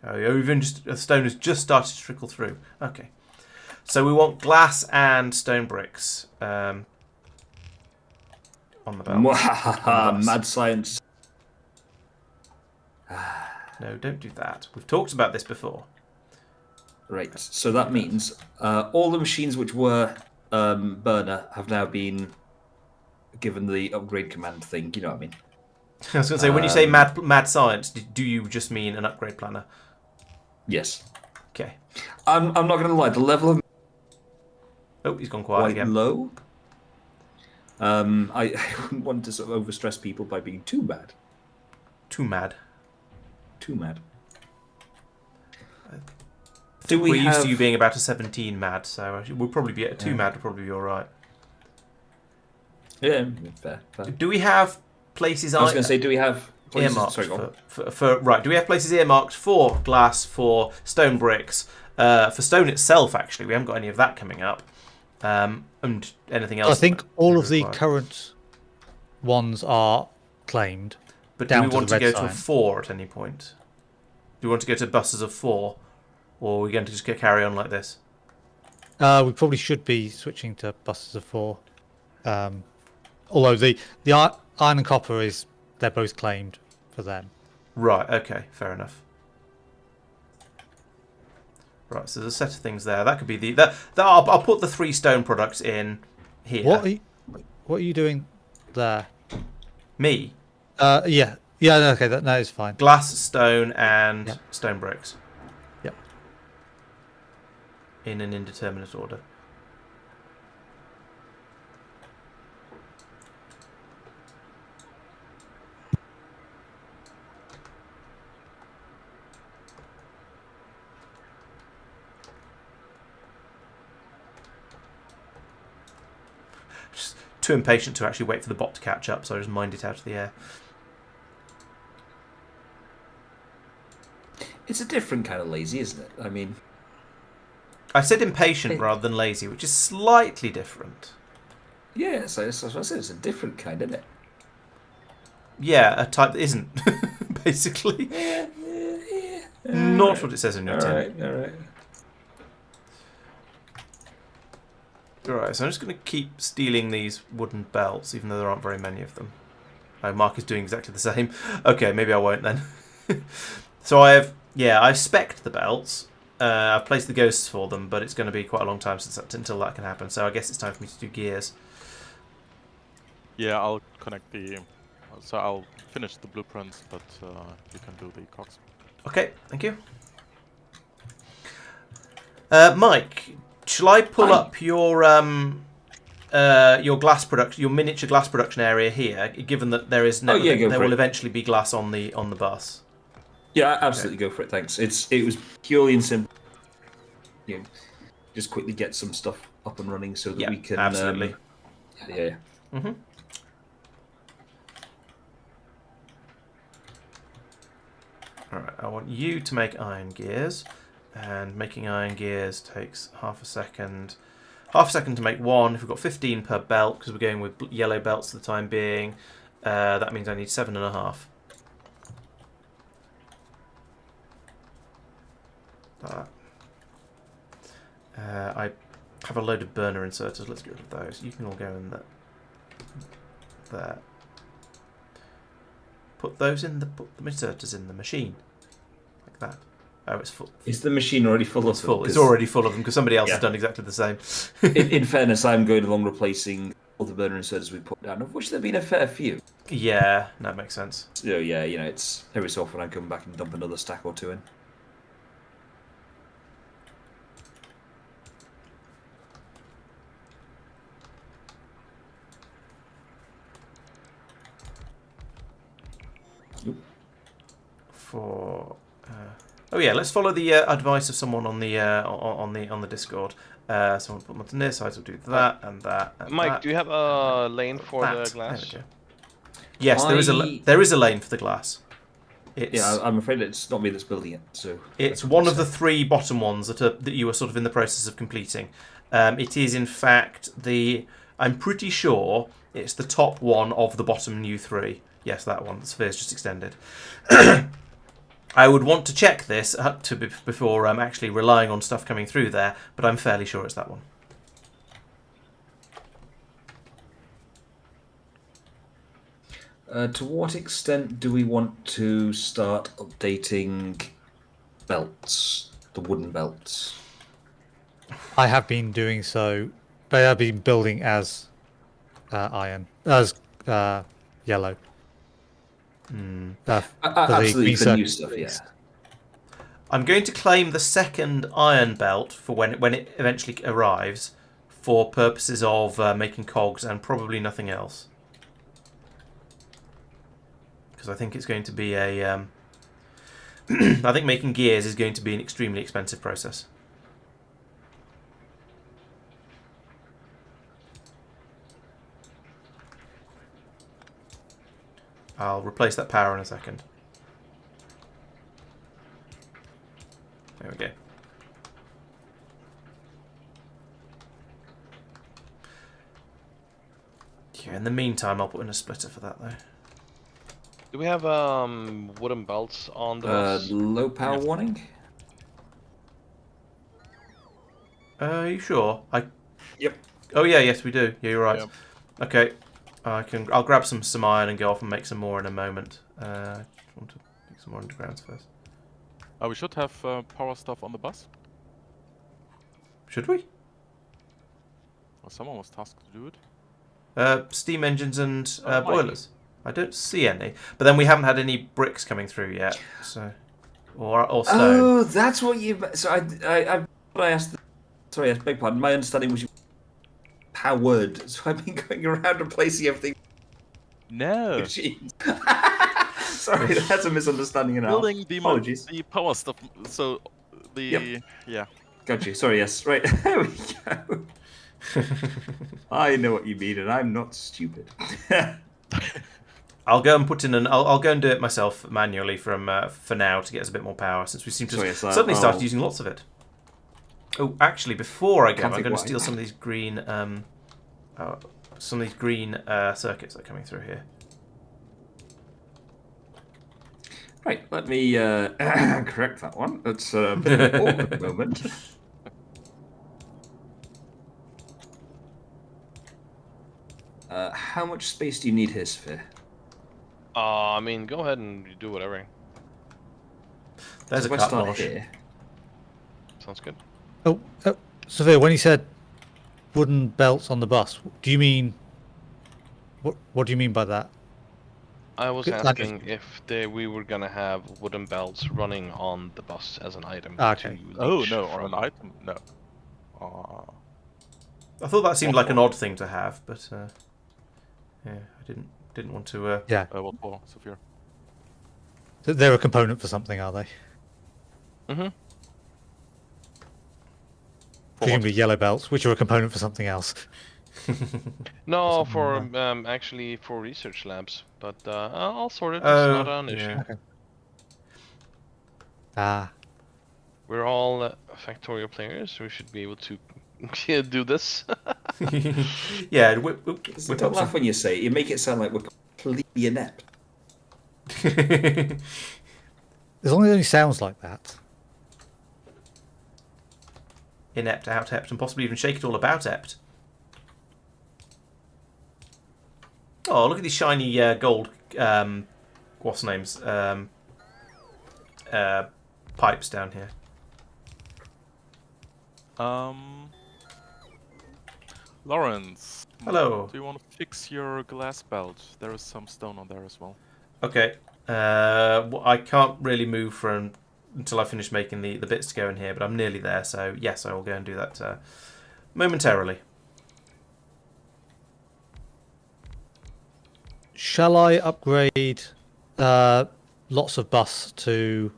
Oh, even just the stone has just started to trickle through. Okay. So we want glass and stone bricks on the belt. Mad science. No, don't do that. We've talked about this before. Right, so that means all the machines which were burner have now been given the upgrade command thing, you know what I mean? I was going to say, when you say mad science, do you just mean an upgrade planner? Yes. Okay. I'm not going to lie, the level of Oh, he's gone quiet quite again. low. I wouldn't want to sort of overstress people by being too bad. Too mad. Too mad. We're used to you being about a 17 mad, so we'll probably be at a 2 mad. Would probably be all right. Yeah, fair. Do we have places? I was going to say, do we have places earmarked sorry, go on. for right? Do we have places earmarked for glass, for stone bricks, for stone itself? Actually, we haven't got any of that coming up, and anything else. I think all of the required. current ones are claimed. But do down we to want the to red go to a sign. 4 at any point? Do we want to go to buses of 4, or are we going to just carry on like this? We probably should be switching to buses of 4. Although the iron and copper they're both claimed for them. Right. Okay. Fair enough. Right. So there's a set of things there. That could be I'll put the 3 stone products in here. What are you doing there? Me. Yeah. No, okay, that is fine. Glass, stone, and Yep. stone bricks. Yep. In an indeterminate order. too impatient to actually wait for the bot to catch up, so I just mined it out of the air. It's a different kind of lazy, isn't it? I mean, I said impatient rather than lazy, which is slightly different. yeah, so that's what I said. It's a different kind, isn't it? Yeah, a type that isn't, basically. Yeah. Not what it says in your tin. All right. Alright, so I'm just going to keep stealing these wooden belts, even though there aren't very many of them. Oh, Mark is doing exactly the same. Okay, maybe I won't then. So I've spec'd the belts. I've placed the ghosts for them, but it's going to be quite a long time until that can happen. So I guess it's time for me to do gears. Yeah, I'll connect the. So I'll finish the blueprints, but you can do the cogs. Okay, thank you. Mike, shall I pull up your glass production, your miniature glass production area here? Given that there is there will eventually be glass on the bus. Yeah, absolutely, go for it. Thanks. It was purely and simple. You know, just quickly get some stuff up and running so that we can. Absolutely. Yeah. Mhm. All right. I want you to make iron gears, and making iron gears takes half a second. Half a second to make one. If we've got 15 per belt, because we're going with yellow belts for the time being, that means I need 7.5. I have a load of burner inserters. Let's get rid of those. You can all go in there. Put those in put the inserters in the machine, like that. Oh, it's full. Is the machine already full of It's full. It's already full of them because somebody else has done exactly the same. in fairness, I'm going along replacing all the burner inserters we put down, of which there've been a fair few. Yeah, that makes sense. So yeah, it's every so often I come back and dump another stack or two in. Oh yeah, let's follow the advice of someone on the Discord. Someone put them on this side, so we'll do that and that. And Mike, that, do you have a lane for that. the glass? There we go. Yes, there is a lane for the glass. I'm afraid it's not me that's building it. So it's one of the 3 bottom ones that you are sort of in the process of completing. It is in fact I'm pretty sure it's the top one of the bottom new 3. Yes, that one. The sphere's just extended. I would want to check this before actually relying on stuff coming through there, but I'm fairly sure it's that one. To what extent do we want to start updating belts, the wooden belts? I have been doing so. They have been building as yellow. Absolutely, for new stuff, yeah. I'm going to claim the second iron belt for when it eventually arrives for purposes of making cogs and probably nothing else. Because I think it's going to be a... I think making gears is going to be an extremely expensive process. I'll replace that power in a second. There we go. Yeah, in the meantime, I'll put in a splitter for that, though. Do we have wooden belts on the bus? Low power warning? Are you sure? Yep. Oh yeah, yes we do. Yeah, you're right. Yep. Okay. I'll grab some iron and go off and make some more in a moment. I want to make some more undergrounds first. We should have power stuff on the bus. Should we? Well, someone was tasked to do it. Steam engines and boilers. I don't see any, but then we haven't had any bricks coming through yet, so or stone. Oh, that's what you. So I asked. Sorry, I beg pardon. My understanding was you powered. So I've been going around replacing everything. No. Sorry, that's a misunderstanding. Building Apologies. the power stuff. So the yeah. Got you. Sorry. Yes. Right. There we go. I know what you mean, and I'm not stupid. I'll go and put in I'll go and do it myself manually for now to get us a bit more power, since we seem to suddenly started using lots of it. Oh, actually, before I go, I'm going to steal some of these green circuits that are coming through here. Right, let me correct that one. It's a bit of an awkward moment. How much space do you need here, Sophia? I mean, go ahead and do whatever. There's So a if I carte start blanche. here. Sounds good. Oh, Sophia, when you said wooden belts on the bus, do you mean... What do you mean by that? I was Good asking if we were gonna have wooden belts running on the bus as an item. Okay. Oh leech no, from. on an item, no. I thought that seemed like an odd thing to have, but yeah, I didn't want to. Yeah, What for, Sophia? they're a component for something, are they? Mm-hmm. Presumably yellow belts, which are a component for something else. No, Something for like actually for research labs, but I'll sort it. It's Oh, not an yeah. issue. Okay. Ah, We're all Factorio players. We should be able to do this. Yeah, Don't laugh when you say it. You make it sound like we're completely inept. as long as it only sounds like that. Inept, out-ept, and possibly even shake it all about ept. Oh, look at these shiny gold, what's the names? Pipes down here. Laurence. Hello. Do you want to fix your glass belt? There is some stone on there as well. Okay. I can't really move until I finish making the bits to go in here, but I'm nearly there, so yes, I will go and do that momentarily. Shall I upgrade lots of bus to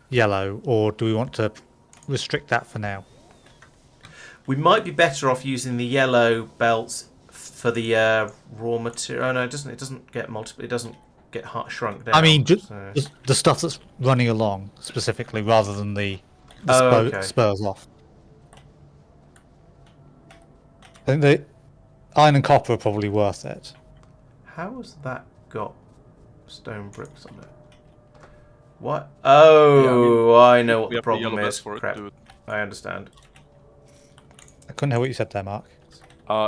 yellow, or do we want to restrict that for now? We might be better off using the yellow belts for the raw material. Oh no, it doesn't. It doesn't get multiple. It doesn't get shrunk down. I mean, just so. the stuff that's running along specifically, rather than the Okay. spurs off. I think the iron and copper are probably worth it. How has that got stone bricks on it? What? Oh, Yeah, I know what We the have the problem yellow is. best for it, Crap. dude. I understand. I couldn't hear what you said there, Mark.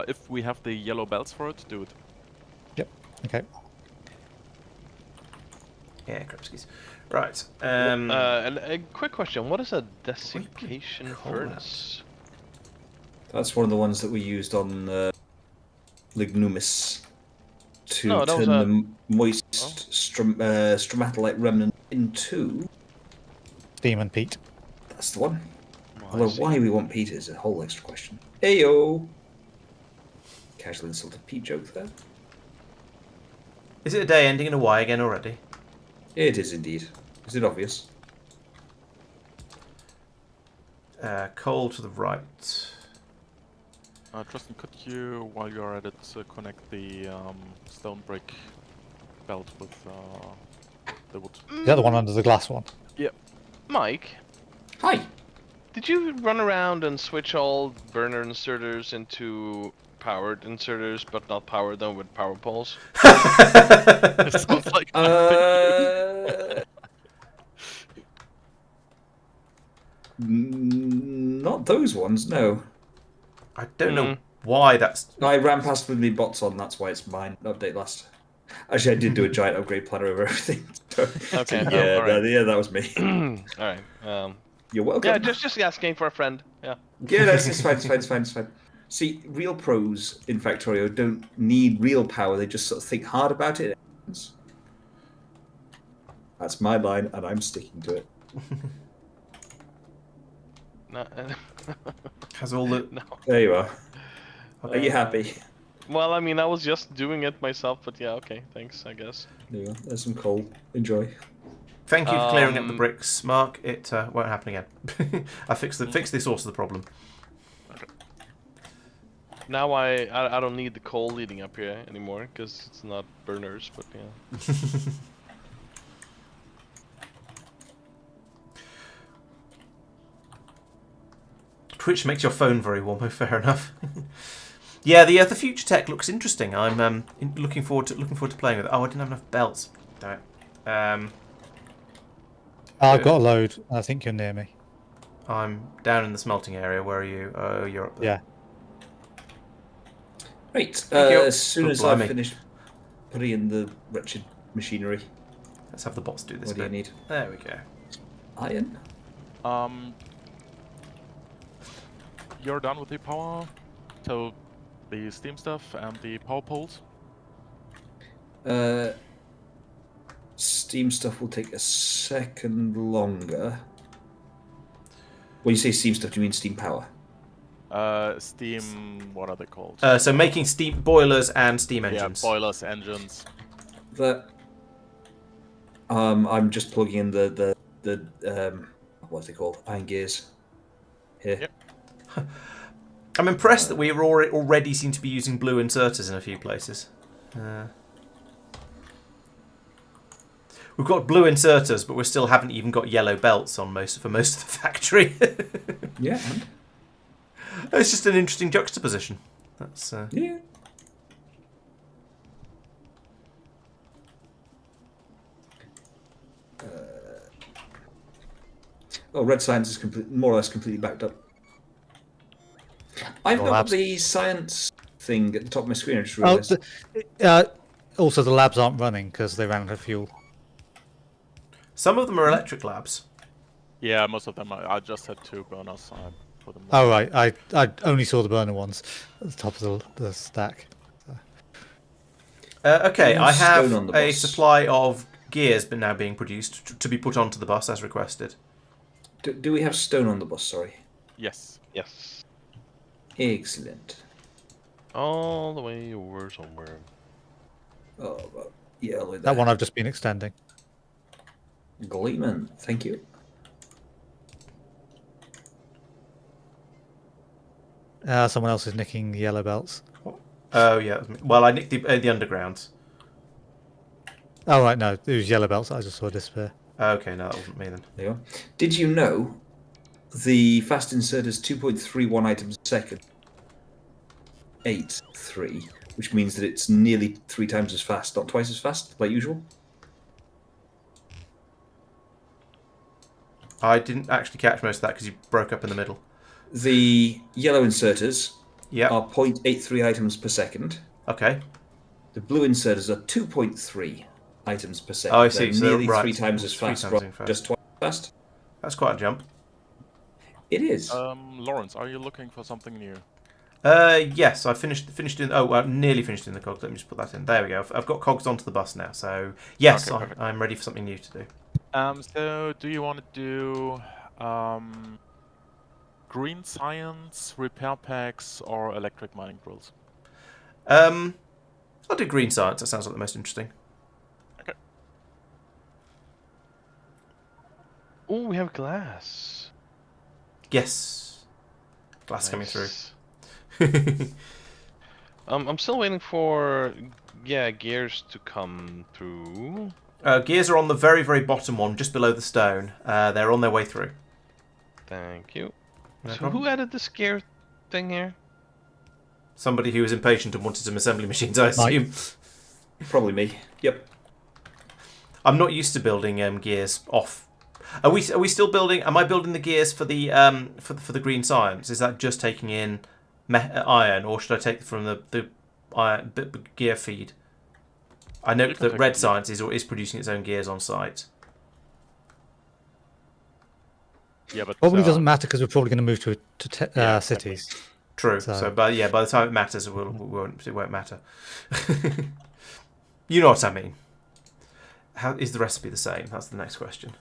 If we have the yellow belts for it, do it. Yep. Okay. Yeah, crapskis. Right. And a quick question: what is a desiccation call that? furnace? That's one of the ones that we used on Lignumis to No, that was turn the moist Oh. stromatolite remnant into. Steam and peat. That's the one. Oh, I Although see. why we want Pete is a whole extra question. Heyo! Casually insulted Pete joke there. Is it a day ending in a Y again already? It is indeed. Is it obvious? Coal to the right. Tristan, could you, while you're at it, connect the stone brick belt with the wood? Is that the one under the glass one? Mike, Hi! did you run around and switch all burner inserters into powered inserters, but not power them with power poles? It sounds like Not those ones, no. I don't know why that's. No, I ran past with me bots on, that's why it's mine. Update last. Actually, I did do a giant upgrade planner over everything. Okay, yeah, alright. that was me. Alright. You're welcome. Yeah, just asking for a friend. Yeah. Yeah, no, it's fine, it's fine. See, real pros in Factorio don't need real power, they just sort of think hard about it. That's my line, and I'm sticking to it. No, Has all the. no. There you are. Are you happy? Well, I mean, I was just doing it myself, but yeah, okay, thanks, I guess. There you go. There's some coal. Enjoy. Thank you for clearing up the bricks, Mark. It won't happen again. I fixed the source of the problem. Now I don't need the coal leading up here anymore because it's not burners, but yeah. Twitch makes your phone very warm. Oh, fair enough. Yeah, the future tech looks interesting. I'm looking forward to playing with it. Oh, I didn't have enough belts. Damn it. I've got a load. I think you're near me. I'm down in the smelting area. Where are you? Oh, you're up there. Yeah. Right. Thank you. As soon Oh, as I've blimey. finished putting in the wretched machinery, Let's have the bots do this what do you bit. need? There we go. Iron. You're done with the power, so the steam stuff and the power poles. Steam stuff will take a second longer. When you say steam stuff, do you mean steam power? Steam, what are they called? So making steam boilers and steam yeah, engines. boilers, engines. I'm just plugging in the what's it called? Iron gears. Here. Yep. I'm impressed that we already seem to be using blue inserters in a few places. We've got blue inserters, but we still haven't even got yellow belts on for most of the factory. Yeah. It's just an interesting juxtaposition. That's Yeah. Red science is more or less completely backed up. I've Well, got labs. the science thing at the top of my screen. I just realised. Also, the labs aren't running because they ran out of fuel. some of them are electric labs. Yeah, most of them. I just had 2 burners. I put them. Oh right, I only saw the burner ones at the top of the stack. Okay, Stone I have on the a bus. supply of gears, but now being produced to be put onto the bus as requested. Do we have stone on the bus? Sorry. Yes. Yes. Excellent. All the way over somewhere. Oh, well, yeah, like That one I've just been extending. Gleeman, thank you. Someone else is nicking the yellow belts. Oh yeah, well I nicked the undergrounds. Oh right, no, it was yellow belts that I just saw disappear. Okay, no, that wasn't me then. There you are. Did you know the fast insert is 2.31 items a second? 8.3, which means that it's nearly 3 times as fast, not twice as fast, like usual. I didn't actually catch most of that because you broke up in the middle. The yellow inserters Yeah. are 0.83 items per second. Okay. The blue inserters are 2.3 items per second. Oh, I see. They're So nearly right, 3 times as three fast, times rather as than fast. just twice as fast. That's quite a jump. It is. Lawrence, are you looking for something new? Yes, I finished in. Oh, nearly finished in the cogs. Let me just put that in. There we go. I've got cogs onto the bus now. So yes, Okay, perfect. I'm ready for something new to do. So do you want to do green science, repair packs, or electric mining drills? I'll do green science. That sounds like the most interesting. Okay. Oh, we have glass. Yes, glass coming through. Nice. I'm still waiting for gears to come through. Gears are on the very, very bottom one, just below the stone. They're on their way through. Thank you. No So problem. who added the gear thing here? Somebody who was impatient and wanted some assembly machines, I assume. Probably me. Yep. I'm not used to building gears off. Are we still building? Am I building the gears for the for the green science? Is that just taking in iron, or should I take from the iron gear feed? I You know can that take red them. science is producing its own gears on site. Yeah, but Probably doesn't matter because we're probably going to move to Yeah, cities. True. So- So, by the time it matters, it won't matter. You know what I mean. How is the recipe the same? That's the next question.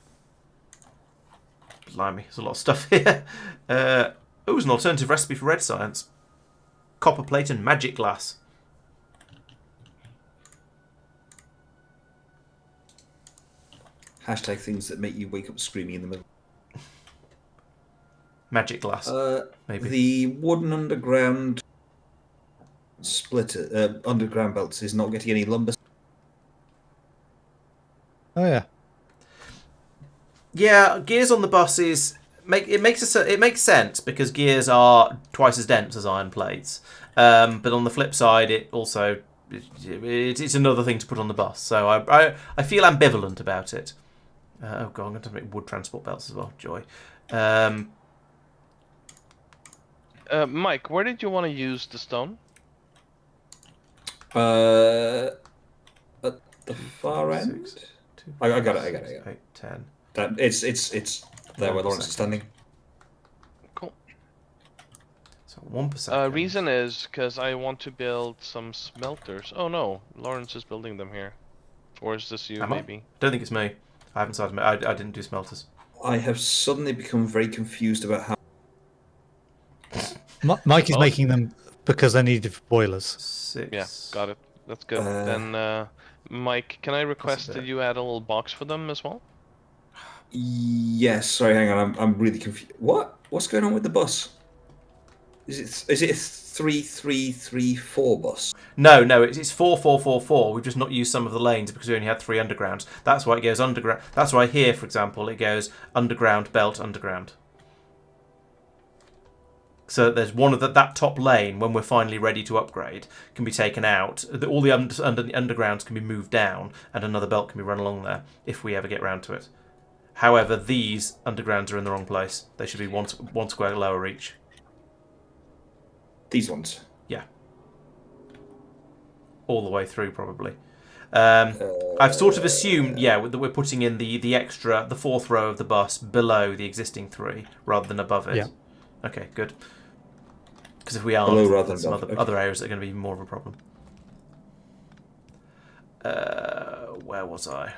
Blimey, there's a lot of stuff here. It's an alternative recipe for red science. Copper plate and magic glass. Hashtag things that make you wake up screaming in the middle. Magic glass, maybe. The wooden underground splitter underground belts is not getting any lumber. Oh yeah. Yeah, gears on the buses it makes sense because gears are twice as dense as iron plates. But on the flip side, it also it's another thing to put on the bus. So I feel ambivalent about it. Oh god, I'm going to make wood transport belts as well. Joy. Mike, where did you want to use the stone? At the far end. I got it. 8, 10. That it's there where Laurence is standing. Cool. So 1%. Reason is because I want to build some smelters. Oh no, Laurence is building them here. Or is this you, Am I? maybe? Don't think it's me. I haven't started. I didn't do smelters. I have suddenly become very confused about how. Mike is Oh. making them because they needed boilers. 6. Yeah, got it. That's good. Then, Mike, can I request that you add a little box for them as well? Yes, sorry, hang on. I'm really confused. What's going on with the bus? Is it a 3334 bus? No, it's 4444. We've just not used some of the lanes because we only had 3 undergrounds. That's why it goes underground. That's why here, for example, it goes underground, belt, underground. So there's one of that top lane when we're finally ready to upgrade can be taken out. All the undergrounds can be moved down, and another belt can be run along there if we ever get round to it. However, these undergrounds are in the wrong place. They should be one square lower each. These ones. Yeah. All the way through, probably. I've sort of assumed, that we're putting in the extra, the 4th row of the bus below the existing 3, rather than above it. Yeah. Okay, good. Because if we aren't, Below rather there's than some above. other areas that are going to be more of a problem. Where was I?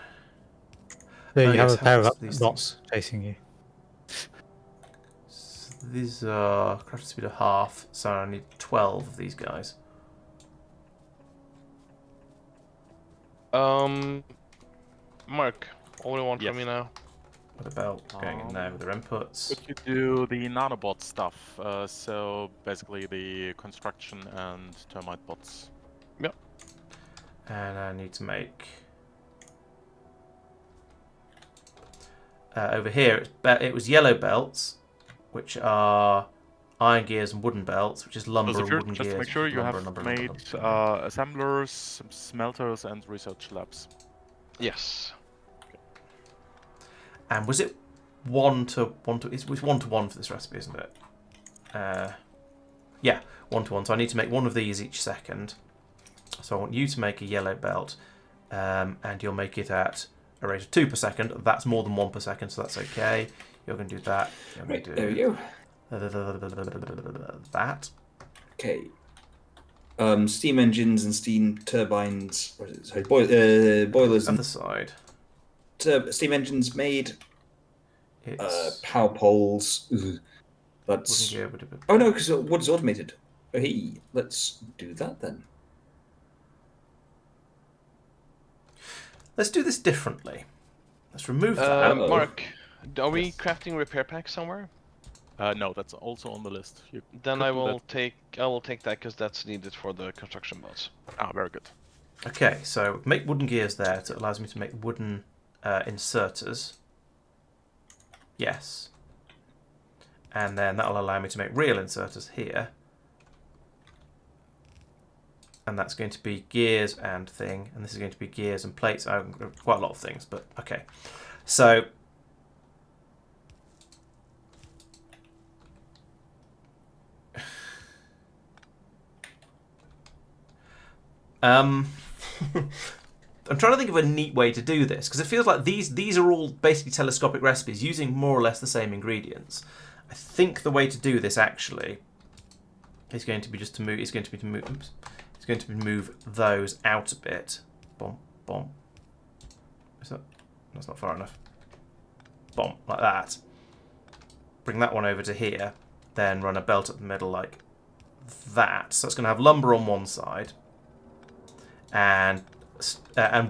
There Oh, you have yes, a pair of these bots chasing you. So these are crafting speed of half, so I need 12 of these guys. Mark, what do you want Yes. from me now? What about going in there with their inputs? Could you do the nanobot stuff? So basically the construction and termite bots. And I need to make... over here, it was yellow belts, which are iron gears and wooden belts, which is lumber So and wooden just gears. make sure you lumber, have lumber, made lumber. assemblers, smelters, and research labs. Yes. And was it 1 to 1 to? It was 1 to 1 for this recipe, isn't it? Yeah, 1 to 1. So I need to make one of these each second. So I want you to make a yellow belt, and you'll make it at a rate of 2 per second. That's more than 1 per second, so that's okay. You're going to do that. You're going to do There we go. that. Okay. Steam engines and steam turbines. What is it? Sorry, boilers and Other side. steam engines made. It's Power poles. Ugh. wooden That's. gear. Oh no, because wood's automated. Hey, let's do that then. Let's do this differently. Let's remove that. Uh-oh. Mark, are we Yes. crafting repair packs somewhere? No, that's also on the list. You Then could I do will that. take that because that's needed for the construction bots. Ah, very good. Okay, so make wooden gears there. So it allows me to make wooden inserters. Yes. And then that'll allow me to make real inserters here. And that's going to be gears and thing. And this is going to be gears and plates. Quite a lot of things, but okay. So... I'm trying to think of a neat way to do this because it feels like these are all basically telescopic recipes using more or less the same ingredients. I think the way to do this actually is going to be just to move. It's going to be to move. Oops, it's going to be move those out a bit. Bomb, bomb. Is that? That's not far enough. Bomb like that. Bring that one over to here. Then run a belt up the middle like that. So it's going to have lumber on one side. And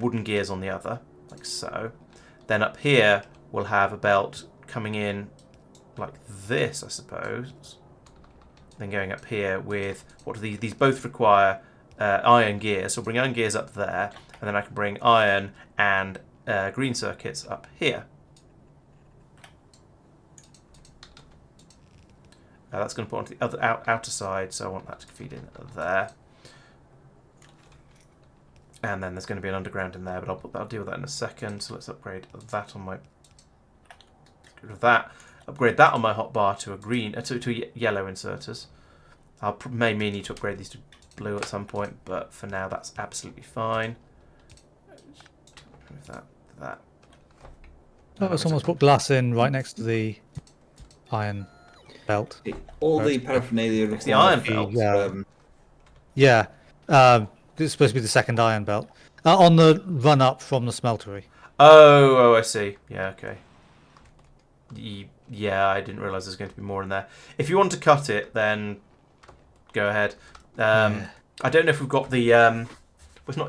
wooden gears on the other, like so. Then up here we'll have a belt coming in like this, I suppose. then going up here with what do these both require iron gears. So I'll bring iron gears up there, and then I can bring iron and green circuits up here. That's going to put onto the other outer side, so I want that to feed in there. And then there's going to be an underground in there, but I'll deal with that in a second. So let's upgrade that on my. Get rid of that. Upgrade that on my hotbar to a green, to yellow inserters. May need to upgrade these to blue at some point, but for now that's absolutely fine. Move that. Oh, someone's put glass in right next to the iron belt. All the paraphernalia. It's the iron belt. Yeah. It's supposed to be the second iron belt. On the run up from the smeltery. Oh, I see. Yeah, okay. Yeah, I didn't realise there's going to be more in there. If you want to cut it, then go ahead. I don't know if we've got the.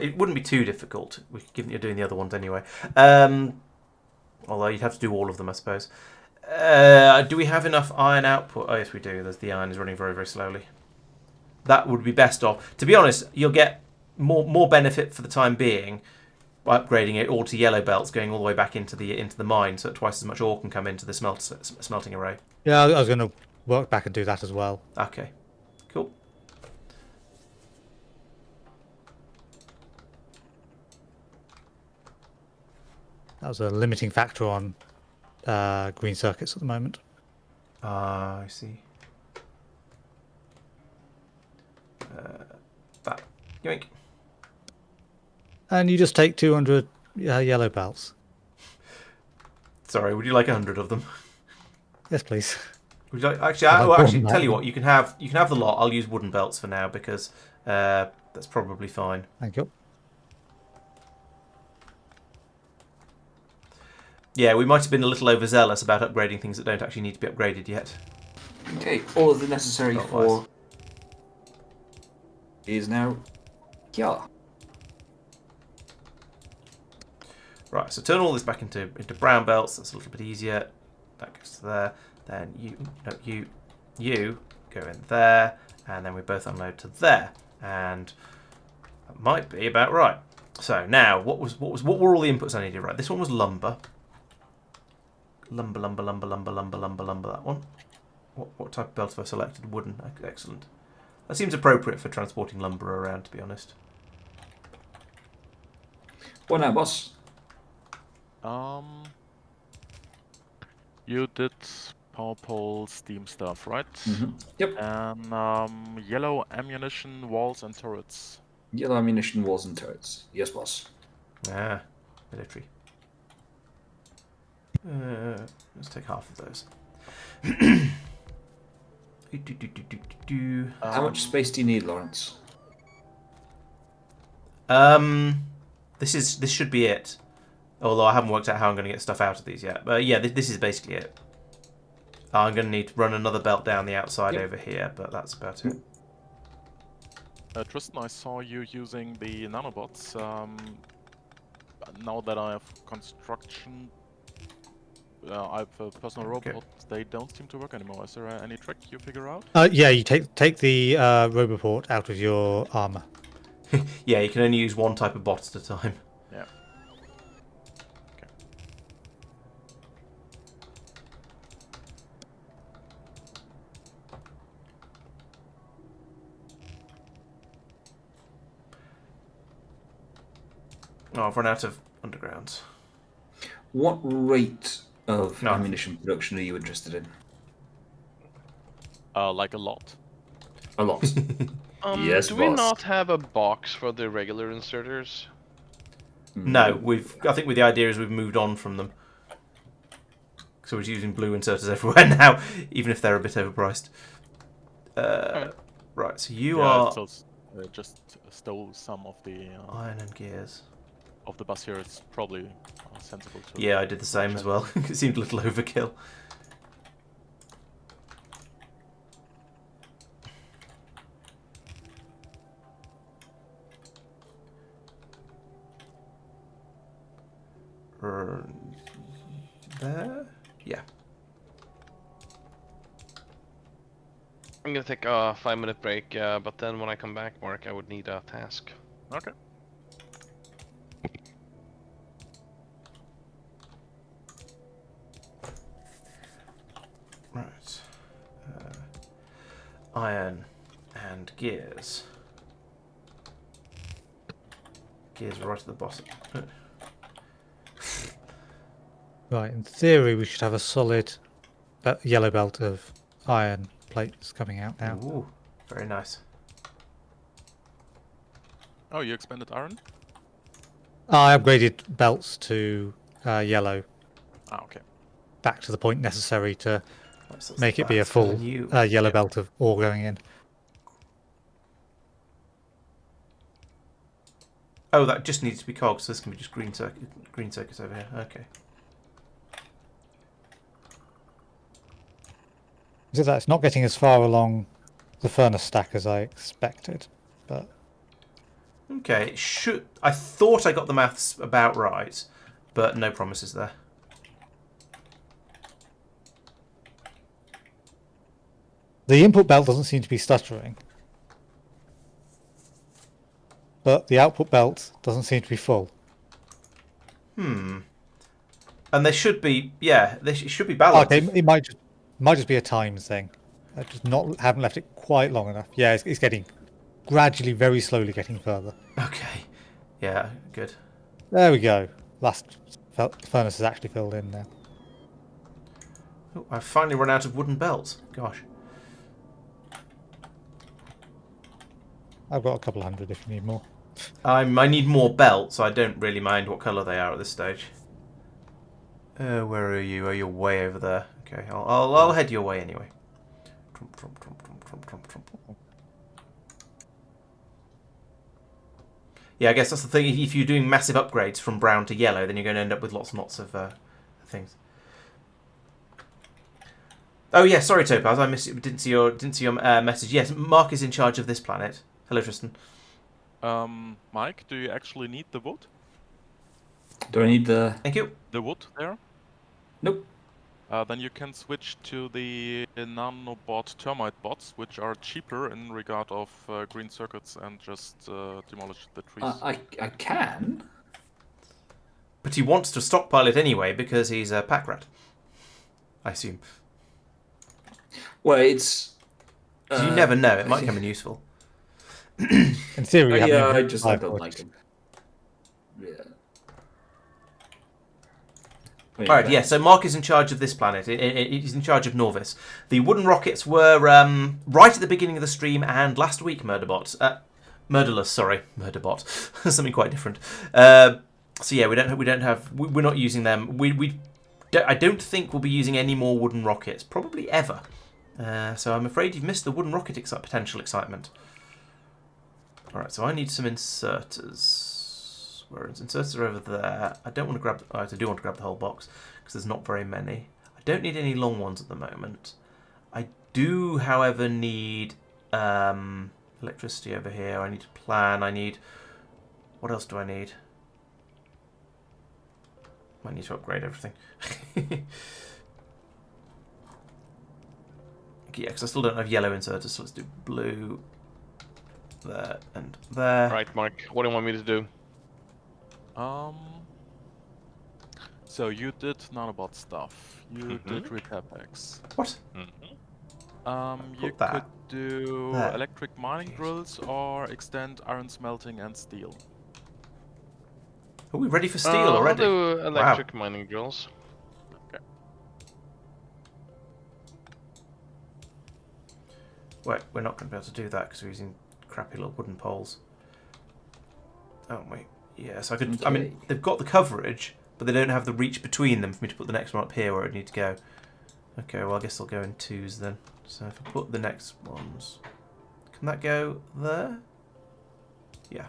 It wouldn't be too difficult, given you're doing the other ones anyway. Although you'd have to do all of them, I suppose. Do we have enough iron output? Oh, yes, we do. The iron is running very, very slowly. That would be best off. To be honest, you'll get more benefit for the time being by upgrading it all to yellow belts, going all the way back into the mine, so that twice as much ore can come into the smelting array. Yeah, I was going to work back and do that as well. Okay, cool. That was a limiting factor on green circuits at the moment. I see. That. Yoink. And you just take 200 yellow belts. Sorry, would you like 100 of them? Yes, please. Would you like, actually, tell you what, you can have the lot. I'll use wooden belts for now because that's probably fine. Thank you. Yeah, we might have been a little overzealous about upgrading things that don't actually need to be upgraded yet. Okay, all of the necessary for is now here. Right, so turn all this back into brown belts. That's a little bit easier. That goes to there. Then you go in there, and then we both unload to there, and that might be about right. So now, what were all the inputs I needed? Right, this one was lumber. Lumber. That one. What type of belt have I selected? Wooden. Excellent. That seems appropriate for transporting lumber around, to be honest. What now, boss? You did power pole steam stuff, right? Mm-hmm. Yep. And yellow ammunition walls and turrets. Yellow ammunition walls and turrets. Yes, boss. Ah, military. Let's take half of those. How much space do you need, Laurence? This should be it. Although I haven't worked out how I'm going to get stuff out of these yet. But yeah, this is basically it. I'm going to need to run another belt down the outside over here, but that's about it. Tristan, I saw you using the nanobots. Now that I have construction, I have a personal robot. They don't seem to work anymore. Is there any trick you figure out? Yeah, you take the Roboport out of your armor. Yeah, you can only use one type of bot at a time. Yeah. Okay. Oh, I've run out of undergrounds. What rate of ammunition production are you interested in? Like a lot. A lot. Yes, do we boss. not have a box for the regular inserters? No, I think the idea is we've moved on from them. So we're using blue inserters everywhere now, even if they're a bit overpriced. Right, so you are just stole some of the iron and gears. of the bus here. It's probably sensible to. Yeah, I did the same as well. It seemed a little overkill. There? Yeah. I'm gonna take a 5-minute break, but then when I come back, Mark, I would need a task. Okay. Right. Iron and gears. Gears are right at the bottom. Right, in theory, we should have a solid yellow belt of iron plates coming out now. Ooh, very nice. Oh, you expanded iron? I upgraded belts to yellow, Ah, okay. back to the point necessary to Right, so make it be a that's full telling you. yellow belt of ore going in. Oh, that just needs to be cogs, so this can be just green circuits over here. Okay. So that's not getting as far along the furnace stack as I expected, but Okay, I thought I got the maths about right, but no promises there. the input belt doesn't seem to be stuttering. But the output belt doesn't seem to be full. And they should be, yeah, they should be balanced. Okay, it might just be a times thing. I just haven't left it quite long enough. Yeah, it's getting gradually, very slowly getting further. Okay. Yeah, good. There we go. Last furnace is actually filled in now. Oh, I've finally run out of wooden belts. Gosh. I've got a couple hundred if you need more. I need more belts, so I don't really mind what colour they are at this stage. Where are you? Oh, you're way over there. Okay, I'll head your way anyway. Trump, trump, trump, trump, trump, trump, trump. Yeah, I guess that's the thing. If you're doing massive upgrades from brown to yellow, then you're going to end up with lots and lots of things. Oh yeah, sorry Topaz, I missed it. Didn't see your message. Yes, Marc is in charge of this planet. Hello, Tristan. Mike, do you actually need the wood? Do I need the... Thank you. The wood there? Nope. Then you can switch to the Nanobot termite bots, which are cheaper in regard of green circuits, and just demolish the trees. I can. But he wants to stockpile it anyway because he's a pack rat. I assume. Well, it's... 'Cause you never know, it might come in useful. In theory, we have yeah, an I infinite don't supply like for it. him. Yeah. Alright, yeah, so Marc is in charge of this planet. He's in charge of Norvis. The wooden rockets were right at the beginning of the stream and last week, Murderbot. Murderbot. Something quite different. So yeah, we're not using them. I don't think we'll be using any more wooden rockets, probably ever. So I'm afraid you've missed the wooden rocket potential excitement. Alright, so I need some inserters. Whereas inserters are over there. I don't want to grab... I do want to grab the whole box, because there's not very many. I don't need any long ones at the moment. I do, however, need electricity over here. I need to plan. I need... What else do I need? I need to upgrade everything. Yeah, because I still don't have yellow inserters, so let's do blue... There and there. Right, Mark, what do you want me to do? So you did nanobot stuff. You did repair packs. What? You that could do there. electric mining drills or extend iron smelting and steel. Are we ready for steel already? I'll do electric mining drills. Okay. Wait, we're not going to be able to do that because we're using crappy little wooden poles. Oh wait, yeah. So I could. Okay. I mean, they've got the coverage, but they don't have the reach between them for me to put the next one up here where it need to go. Okay, well I guess they'll go in twos then. So if I put the next ones, can that go there? Yeah.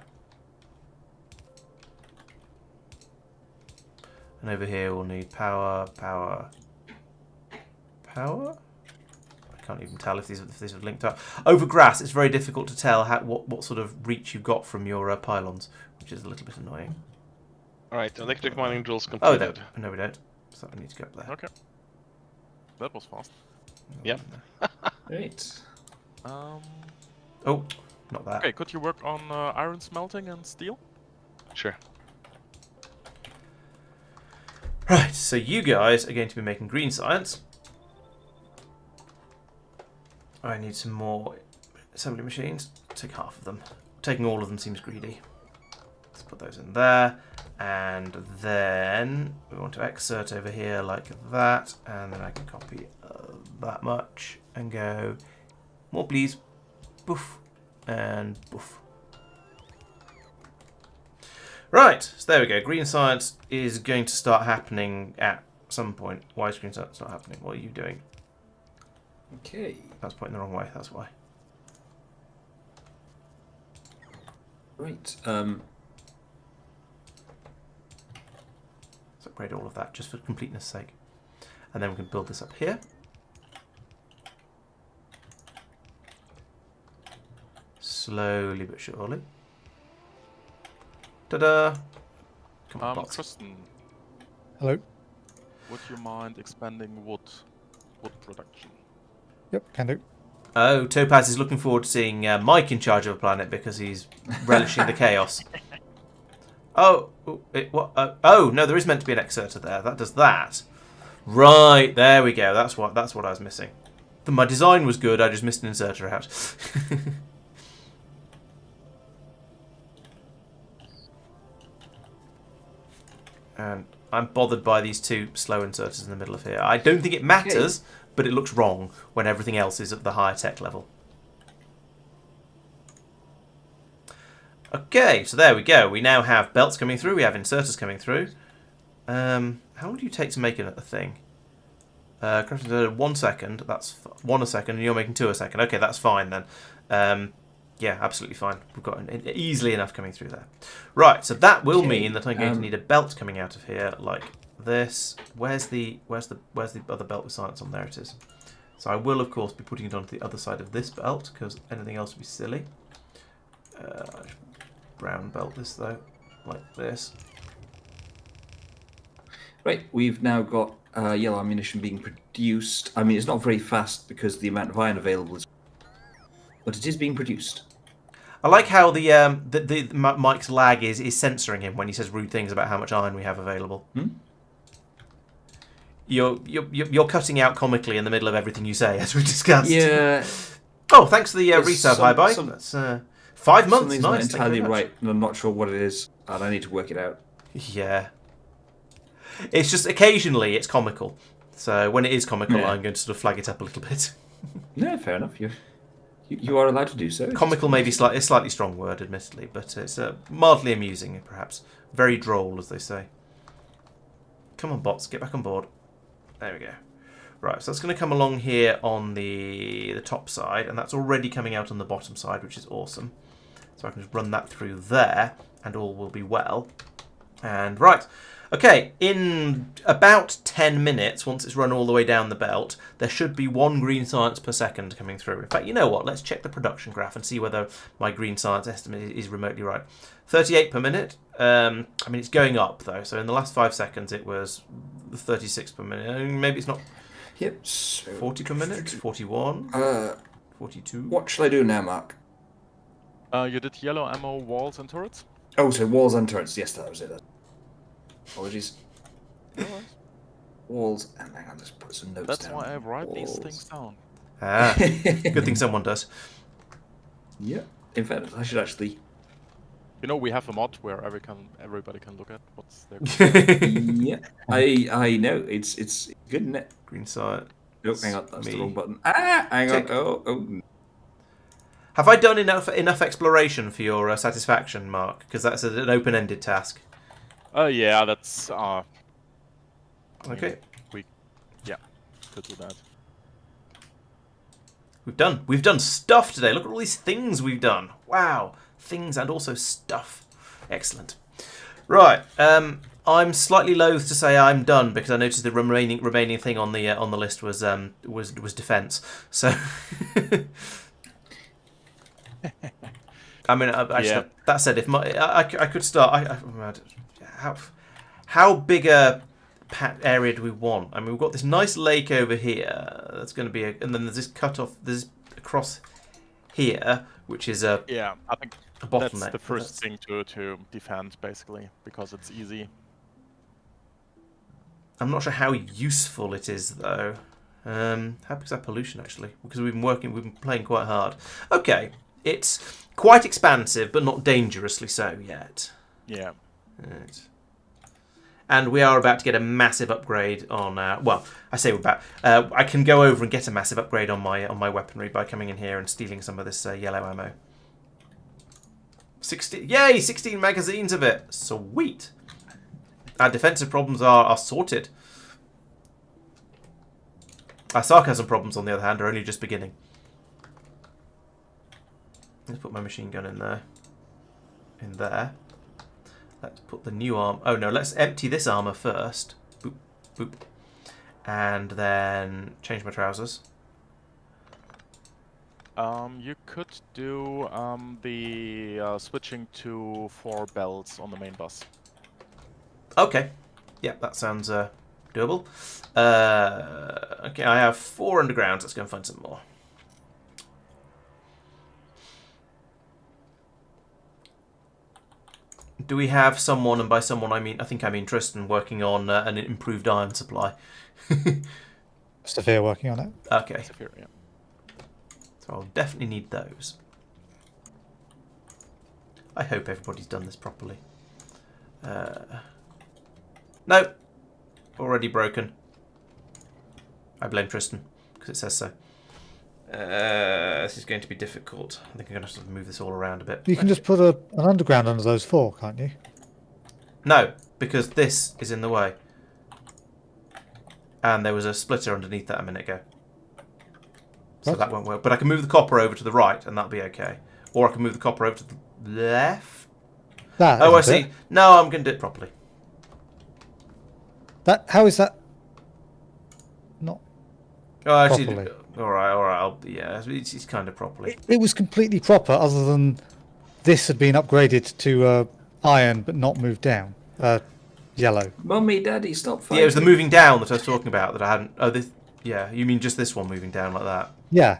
And over here we'll need power, power, power. I can't even tell if these are linked up. Over grass, it's very difficult to tell what sort of reach you've got from your pylons, which is a little bit annoying. Alright, electric mining drills Oh, completed. no, we don't. So I need to go up there. Okay. That was fast. Yep. Right. Oh, not that. Okay, could you work on iron smelting and steel? Sure. Right, so you guys are going to be making green science. I need some more assembly machines. Take half of them. Taking all of them seems greedy. Let's put those in there. And then we want to exert over here like that. And then I can copy that much and go, more please. Boof. And boof. Right, so there we go. Green science is going to start happening at some point. Why is green science not happening? What are you doing? Okay. That's pointing the wrong way, that's why. Right. Let's upgrade all of that just for completeness sake. And then we can build this up here. Slowly but surely. Ta-da! Come on, bots. Tristan, Hello. would you mind expanding wood production? Yep, can do. Oh, Topaz is looking forward to seeing Mike in charge of a planet because he's relishing the chaos. Oh, oh no, there is meant to be an exerter there. That does that. Right, there we go. That's what I was missing. My design was good. I just missed an inserter out. And I'm bothered by these two slow inserters in the middle of here. I don't think it matters, but it looks wrong when everything else is at the higher tech level. Okay, so there we go. We now have belts coming through. We have inserters coming through. How long do you take to make a thing? 1 second. That's 1 a second, and you're making 2 a second. Okay, that's fine then. Yeah, absolutely fine. We've got easily enough coming through there. Right, so that will mean that I'm going to need a belt coming out of here like this. Where's the other belt with science on? There it is. So I will of course be putting it onto the other side of this belt because anything else would be silly. Brown belt this though, like this. Right, we've now got yellow ammunition being produced. I mean, it's not very fast because the amount of iron available is, but it is being produced. I like how the Mike's lag is censoring him when he says rude things about how much iron we have available. You're cutting out comically in the middle of everything you say, as we discussed. Yeah. Oh, thanks for the resub, hi bye. That's 5 months. Something's Nice. not entirely right, and I'm not sure what it is, and I need to work it out. Yeah. It's just occasionally it's comical. So when it is comical, Yeah. I'm going to sort of flag it up a little bit. No, fair enough. You are allowed to do so. Comical may be a slightly strong word, admittedly, but it's mildly amusing, perhaps. Very droll, as they say. Come on, bots, get back on board. There we go. Right, so that's going to come along here on the top side, and that's already coming out on the bottom side, which is awesome. So I can just run that through there, and all will be well. And right, okay, in about 10 minutes, once it's run all the way down the belt, there should be 1 green science per second coming through. In fact, you know what? Let's check the production graph and see whether my green science estimate is remotely right. 38 per minute. I mean, it's going up, though. So in the last 5 seconds, it was 36 per minute. Maybe it's not... Yep. So 40 per minute? 41? 42? What shall I do now, Mark? You did yellow ammo, walls, and turrets? Oh, so walls and turrets. Yes, that was it. Apologies. No worries. Walls, and hang on, let's put some notes That's down. why I write these Walls. things down. Ah, good thing someone does. Yeah. In fact, I should actually... You know, we have a mod where everybody can look at what's there. Yeah. I know. It's good, isn't it? Green science. Oh, hang on, that's Me. the wrong button. Ah, hang on. Tick. Oh. Have I done enough exploration for your satisfaction, Mark? Because that's an open-ended task. Yeah, that's Okay. could do that. We've done stuff today. Look at all these things we've done. Wow. Things and also stuff. Excellent. Right. I'm slightly loath to say I'm done because I noticed the remaining thing on the list was defense. So I mean, that said, if I could start, how big a area do we want? I mean, we've got this nice lake over here. That's going to be and then there's this cut off. There's across here, which is a Yeah, I think bottleneck. that's the first thing to defend, basically, because it's easy. I'm not sure how useful it is, though. How big is that pollution, actually? Because we've been playing quite hard. Okay, it's quite expansive, but not dangerously so yet. Yeah. Right. And we are about to get a massive upgrade on. Well, I say we're about. I can go over and get a massive upgrade on my weaponry by coming in here and stealing some of this yellow ammo. 16 magazines of it. Sweet. Our defensive problems are sorted. Our sarcasm problems, on the other hand, are only just beginning. Let's put my machine gun in there. In there. Let's put the new arm. Oh no, let's empty this armor first. Boop, boop. And then change my trousers. You could do the switching to 4 belts on the main bus. Okay. Yeah, that sounds doable. Okay, I have 4 undergrounds. Let's go and find some more. Do we have someone, and by someone I think I mean Tristan, working on an improved iron supply? Sophia working on it. Okay. Yeah. So I'll definitely need those. I hope everybody's done this properly. No. Already broken. I blame Tristan, because it says so. This is going to be difficult. I think I'm going to have to move this all around a bit. You can just put an underground under those 4, can't you? No, because this is in the way. And there was a splitter underneath that a minute ago. So What? that won't work. But I can move the copper over to the right, and that'll be okay. Or I can move the copper over to the left. That Oh, I isn't see. it. No, I'm going to do it properly. How is that not Oh, actually, properly? all right. Yeah, it's kind of properly. It was completely proper, other than this had been upgraded to iron but not moved down. Yellow. Mummy, Daddy, stop fighting. Yeah, it was the moving down that I was talking about that I hadn't. Oh, this. Yeah, you mean just this one moving down like that? Yeah.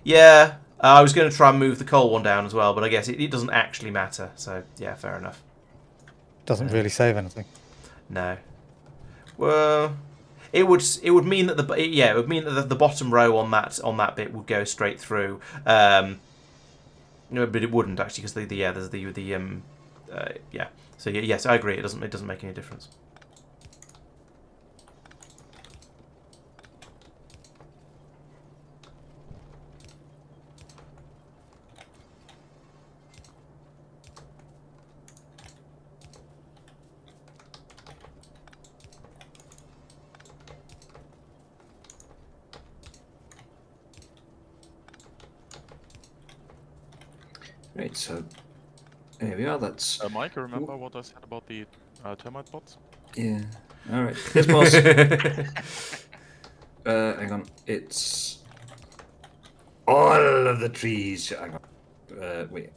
Yeah, I was going to try and move the coal one down as well, but I guess it doesn't actually matter. So yeah, fair enough. Doesn't really save anything. No. Well, it would mean that the bottom row on that bit would go straight through. No, but it wouldn't actually, because there's the yeah. So yes, I agree. It doesn't make any difference. Right, so there we are. That's Mike, you remember what I said about the termite bots? yeah. All right, yes, boss. Hang on, it's all of the trees. Hang on. Wait.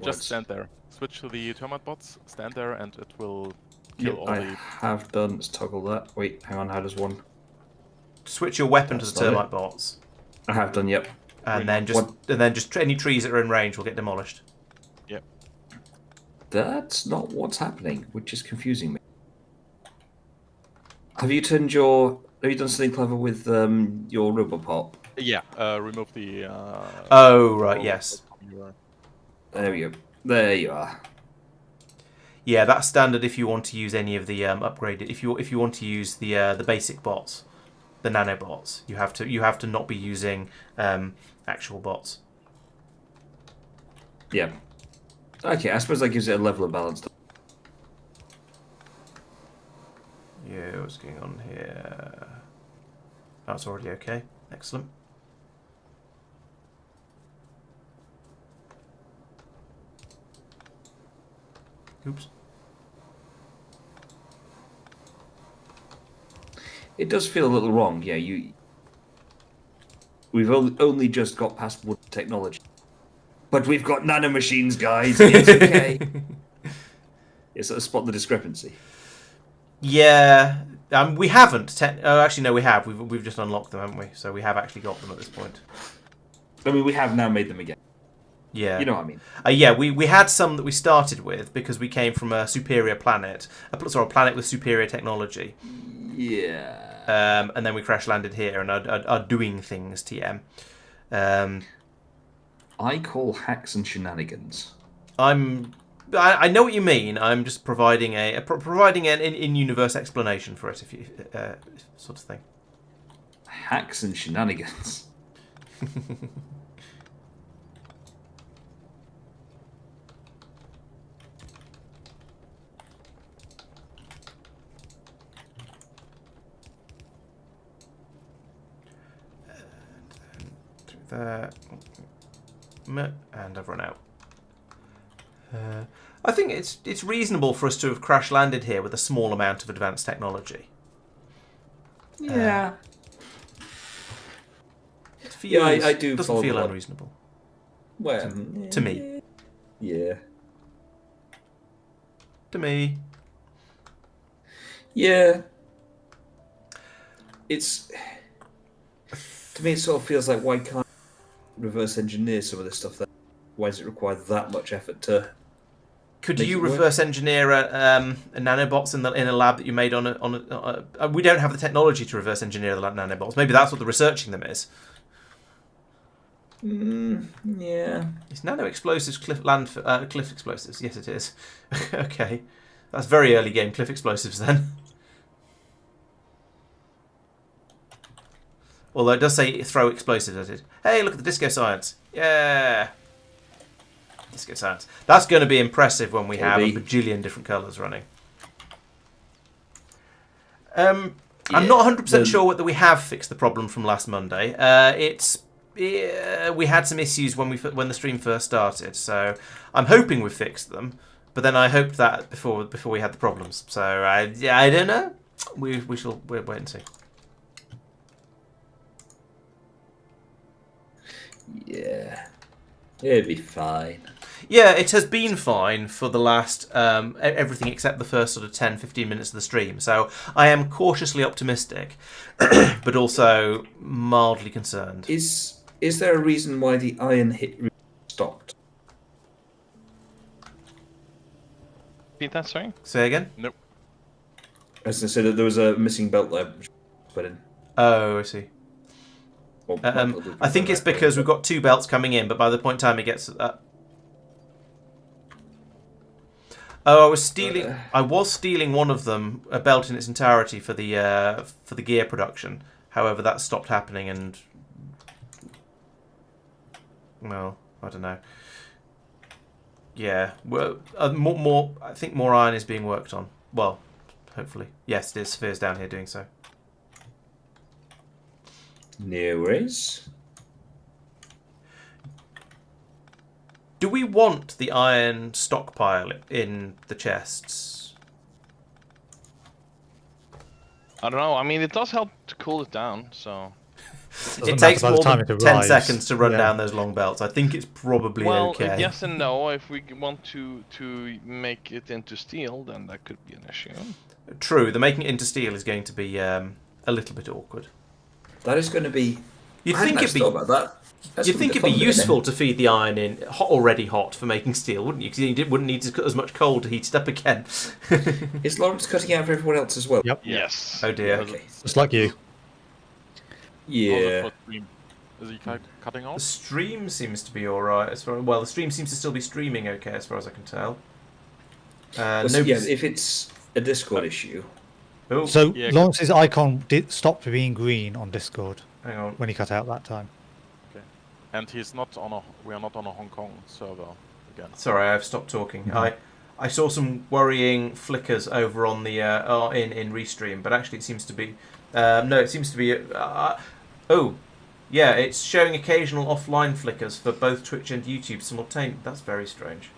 Just stand there. Switch to the termite bots. Stand there, and it will kill Yeah, all I the. have done. Let's toggle that. Wait, hang on. How does one? Switch your weapon to That's the not termite it. bots, I have done. Yep. and then just any trees that are in range will get demolished. Yep. That's not what's happening, which is confusing me. Have you done something clever with your Robopop? Yeah. Remove the. Oh right, yes. There we go. There you are. Yeah, that's standard if you want to use any of the upgraded. If you want to use the basic bots, the nanobots, you have to not be using actual bots. Yeah. Okay, I suppose that gives it a level of balance. Yeah, what's going on here? That's already okay. Excellent. Oops. It does feel a little wrong. Yeah, we've only just got past wood technology, but we've got nanomachines, guys. It's okay. You sort of spot the discrepancy. Yeah, we haven't. Oh, actually, no, we have. We've just unlocked them, haven't we? So we have actually got them at this point. I mean, we have now made them again. Yeah. You know what I mean? Yeah, we had some that we started with because we came from a superior planet, a planet with superior technology. Yeah. And then we crash landed here and are doing things, TM. I call hacks and shenanigans. I know what you mean. I'm just providing an in-universe explanation for it, if you sort of thing. Hacks and shenanigans. There, and I've run out. I think it's reasonable for us to have crash landed here with a small amount of advanced technology. Yeah. It feels, Yeah, I do. Doesn't feel unreasonable. Well, to me. Yeah. To me. Yeah. It's. To me, it sort of feels like, why can't I reverse engineer some of this stuff? Why does it require that much effort to? Could make you it work? reverse engineer a nanobots in a lab that you made on a? We don't have the technology to reverse engineer the nanobots. Maybe that's what the researching them is. Yeah. It's nano explosives, cliff explosives. Yes, it is. Okay, that's very early game cliff explosives then. Although it does say throw explosives at it. Hey, look at the disco science. Yeah. Disco science. That's going to be impressive when we have a bajillion different colours running. I'm not 100% sure whether we have fixed the problem from last Monday. We had some issues when the stream first started, so I'm hoping we've fixed them. But then I hoped that before we had the problems. So I don't know. We'll wait and see. Yeah. It'd be fine. Yeah, it has been fine for the last everything except the first sort of 10-15 minutes of the stream. So I am cautiously optimistic, but also mildly concerned. Is there a reason why the iron hit stopped? Repeat that, sorry? Say again? Nope. As I said, there was a missing belt there. Put in. Oh, I see. Well, I think it's because we've got 2 belts coming in, but by the point time it gets... I was stealing one of them, a belt in its entirety for the gear production. However, that stopped happening, and well, I don't know. Yeah, well, more. I think more iron is being worked on. Well, hopefully, yes, there's Sphere's down here doing so. No worries. Do we want the iron stockpile in the chests? I don't know. I mean, it does help to cool it down, so... It takes more than 10 seconds to run down those long belts. I think it's probably okay. Well, yes and no. If we want to make it into steel, then that could be an issue. True, the making it into steel is going to be a little bit awkward. That is going to be... You'd I hadn't think it'd be... thought about that. You'd think it'd be useful to feed the iron in already hot for making steel, wouldn't you? Because you wouldn't need to cut as much coal to heat it up again. Is Laurence cutting out for everyone else as well? Yep. Yes. Oh dear. Okay. Just like you. Yeah. Is he cutting The off? stream seems to be alright as far. Well, the stream seems to still be streaming okay as far as I can tell. Well, yeah, if it's a Discord issue. Oh, So Yeah. Lawrence's icon stopped being green on Discord hang on. when he cut out that time. And he's not on a. We are not on a Hong Kong server again. Sorry, I've stopped talking. I saw some worrying flickers over on the in Restream, but actually it seems to be no, it seems to be oh, yeah, it's showing occasional offline flickers for both Twitch and YouTube simultaneously. That's very strange.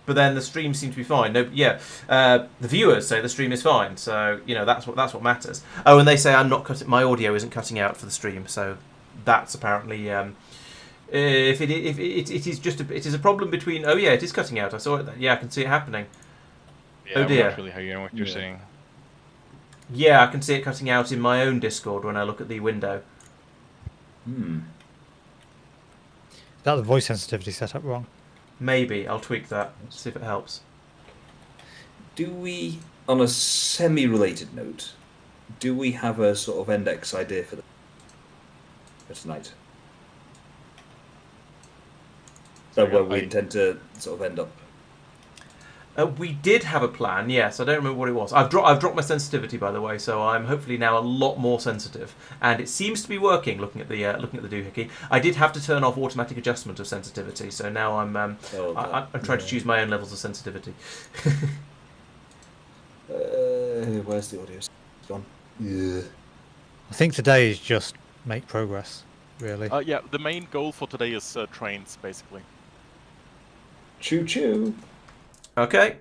But then the stream seems to be fine. No, yeah, the viewers say the stream is fine, so you know that's what matters. Oh, and they say I'm not cutting. My audio isn't cutting out for the stream, so that's apparently. If it is just it is a problem between. Oh yeah, it is cutting out. I saw it. Yeah, I can see it happening. Yeah, Oh, dear. I'm not really hearing what you're saying. Yeah, I can see it cutting out in my own Discord when I look at the window. Got the voice sensitivity set up wrong. Maybe I'll tweak that. See if it helps. Do we, on a semi-related note, do we have a sort of index idea for tonight? So where we intend to sort of end up? We did have a plan, yes. I don't remember what it was. I've dropped my sensitivity, by the way, so I'm hopefully now a lot more sensitive, and it seems to be working. Looking at the doohickey, I did have to turn off automatic adjustment of sensitivity, so now I'm trying to choose my own levels of sensitivity. Where's the audio? It's gone. Yeah. I think today is just make progress, really. Yeah, the main goal for today is trains, basically. Choo choo. Okay.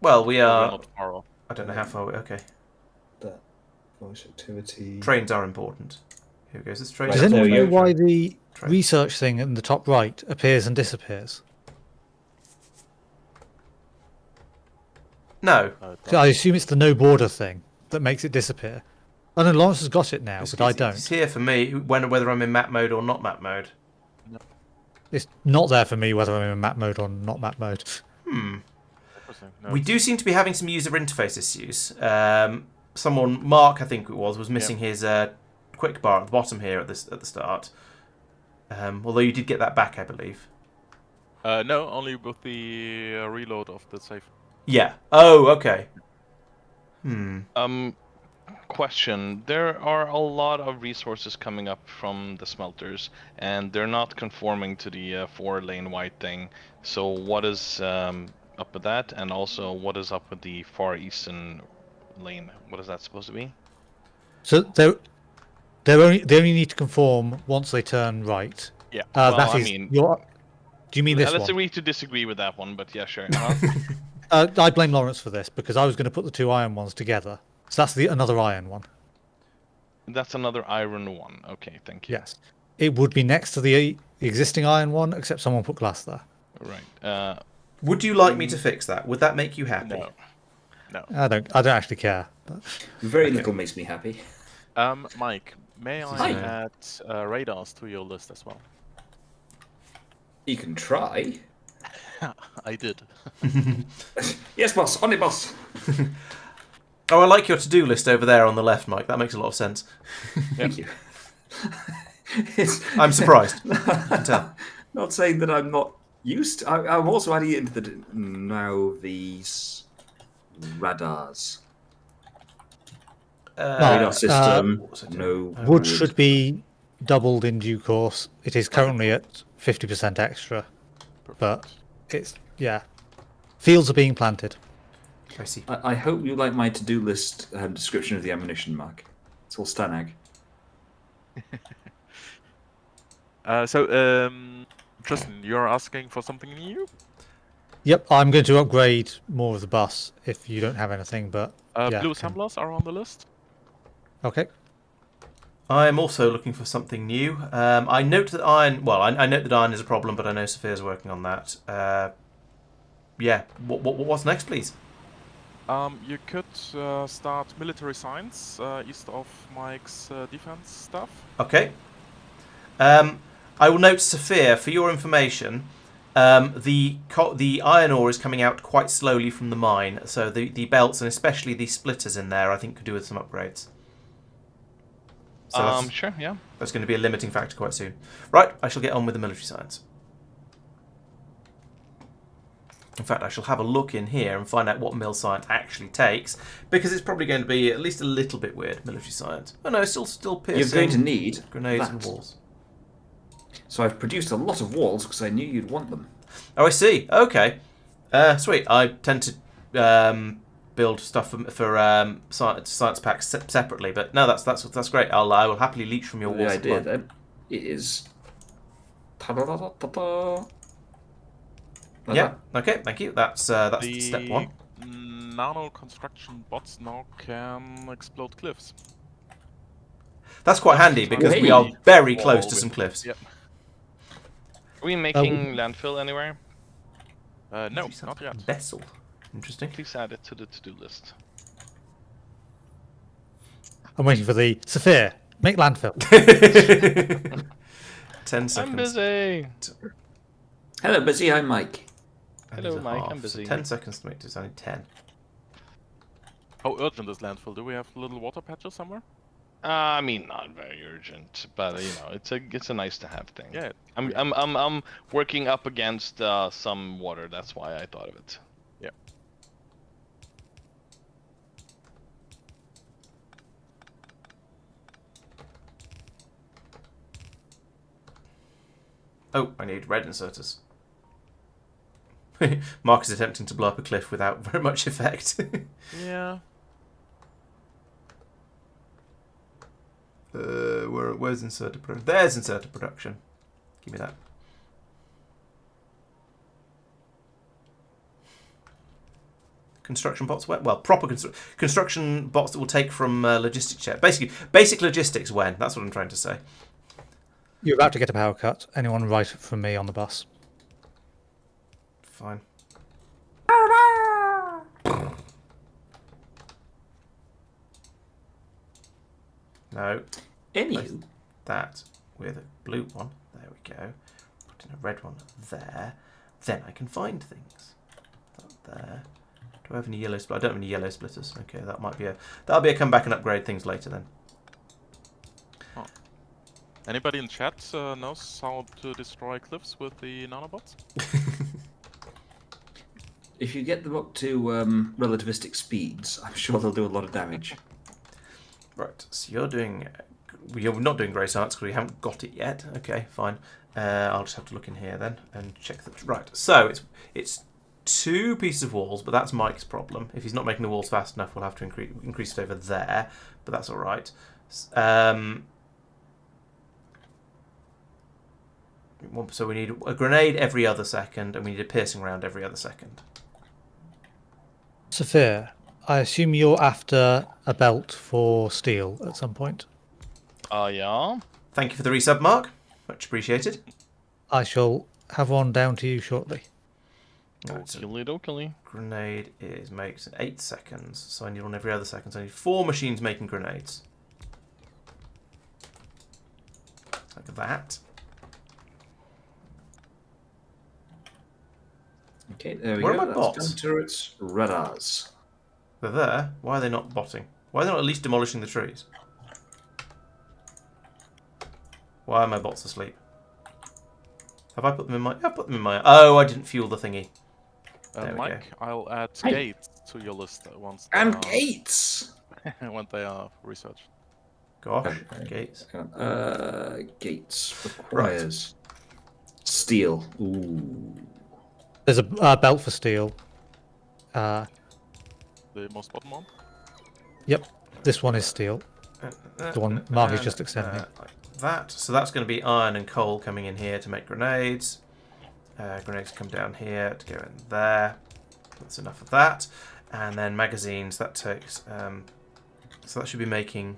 Well, we We're are. not far off. I don't know how far. Okay. That voice activity. Trains are important. Here goes this train. Right, Does anyone there know we go. why the Train. research thing in the top right appears and disappears? No. So I assume it's the no border thing that makes it disappear. I know Laurence has got it now, but I It's don't. here for me whether I'm in map mode or not map mode. It's not there for me whether I'm in map mode or not map mode. No, We do seem to be having some user interface issues. Someone, Marc, I think it was missing his quick bar at the bottom here at the start. Although you did get that back, I believe. no, only with the reload of the safe. Yeah. Oh, okay. Question. There are a lot of resources coming up from the smelters, and they're not conforming to the 4-lane wide thing. So what is up with that? And also, what is up with the far eastern lane? What is that supposed to be? So they only need to conform once they turn right. Yeah. Well, That I is mean- your. Do you mean this Let's one? agree to disagree with that one, but yeah, sure. I blame Laurence for this because I was going to put the two iron ones together. So that's another iron one. That's another iron one. Okay, thank you. Yes. It would be next to the existing iron one, except someone put glass there. Right. Would you like me to fix that? Would that make you happy? No. No. I don't actually care. But Very little makes me happy. Mike, may I Hi. add radars to your list as well? You can try. I did. Yes, boss. On it, boss. Oh, I like your to-do list over there on the left, Mike. That makes a lot of sense. Thank you. It's I'm surprised. You can tell. not saying that I'm not used. I'm also adding it into the Nauvis radars. Radar system. what was I doing? No wood should be doubled in due course. It is currently at 50% extra, but it's fields are being planted. I see. I hope you like my to-do list description of the ammunition, Mark. It's all Stanag. Tristan, you're asking for something new? Yep, I'm going to upgrade more of the bus if you don't have anything, but Blue can- assemblers are on the list. Okay. I am also looking for something new. I note that iron. Well, I note that iron is a problem, but I know Sophia's working on that. Yeah. What's next, please? You could start military science east of Mike's defense stuff. Okay. I will note, Sophia, for your information, the iron ore is coming out quite slowly from the mine, so the belts and especially the splitters in there, I think, could do with some upgrades. So Sure, yeah. that's going to be a limiting factor quite soon. Right, I shall get on with the military science. In fact, I shall have a look in here and find out what mil science actually takes, because it's probably going to be at least a little bit weird, military science. Oh no, still piercing. You're going to need grenades that. and walls. So I've produced a lot of walls because I knew you'd want them. Oh, I see. Okay. Sweet. I tend to build stuff for science packs separately, but no, that's great. I will happily leech from your The wall idea supply. then is. Ta-da-da-da-da-da. Like Yeah. that. Okay. Thank you. That's step one. Nano construction bots now can explode cliffs. That's quite handy because we Hey. are very close Wall to some with- cliffs. Yep. Are we making landfill anywhere? No, not yet. Vessel. Interesting. Please add it to the to-do list. I'm waiting for the Sophia. Make landfill. 10 seconds. I'm busy. Hello, busy. I'm Mike. And Hello, he's a Mike, half, I'm busy. So 10 seconds to make design 10. How urgent is landfill? Do we have little water patches somewhere? I mean, not very urgent, but you know, it's a nice to have thing. Yeah. I'm working up against some water. That's why I thought of it. Yeah. Oh, I need red inserters. Mark is attempting to blow up a cliff without very much effect. Yeah. Where's inserter production? There's inserter production. Give me that. Construction bots when? Well, proper construction bots that will take from logistics check. Basically, basic logistics when? That's what I'm trying to say. You're about to get a power cut. Anyone right from me on the bus? Fine. No. Anywho, That with a blue one. There we go. Put in a red one there. Then I can find things. That there. Do I have any yellow splitters? I don't have any yellow splitters. Okay, that'll be a come back and upgrade things later then. Anybody in chat knows how to destroy cliffs with the nanobots? if you get them up to relativistic speeds, I'm sure they'll do a lot of damage. Right, so you're not doing grey science because we haven't got it yet. Okay, fine. I'll just have to look in here then and check that. Right, so it's 2 pieces of walls, but that's Mike's problem. If he's not making the walls fast enough, we'll have to increase it over there, but that's all right. So we need a grenade every other second, and we need a piercing round every other second. Sophia, I assume you're after a belt for steel at some point. Yeah. Thank you for the resub, Mark. Much appreciated. I shall have one down to you shortly. Right, so Okey-dokey. grenade makes 8 seconds, so I need one every other second. So I need 4 machines making grenades. Like that. Okay, there we What go. about That's bots? gun turrets, radars. They're there. Why are they not botting? Why are they not at least demolishing the trees? Why are my bots asleep? Have I put them in my... I put them in my... Oh, I didn't fuel the thingy. There we Mike, I'll add Hi. gates to your list once they And are, gates! when they are researched. Gosh, Okay. gates. Gates requires steel. Ooh. There's a belt for steel. The most bottom one? Yep, this one is steel. The one Mark is just extending. Like that. So that's going to be iron and coal coming in here to make grenades. Grenades come down here to go in there. That's enough of that. And then magazines, that takes... so that should be making...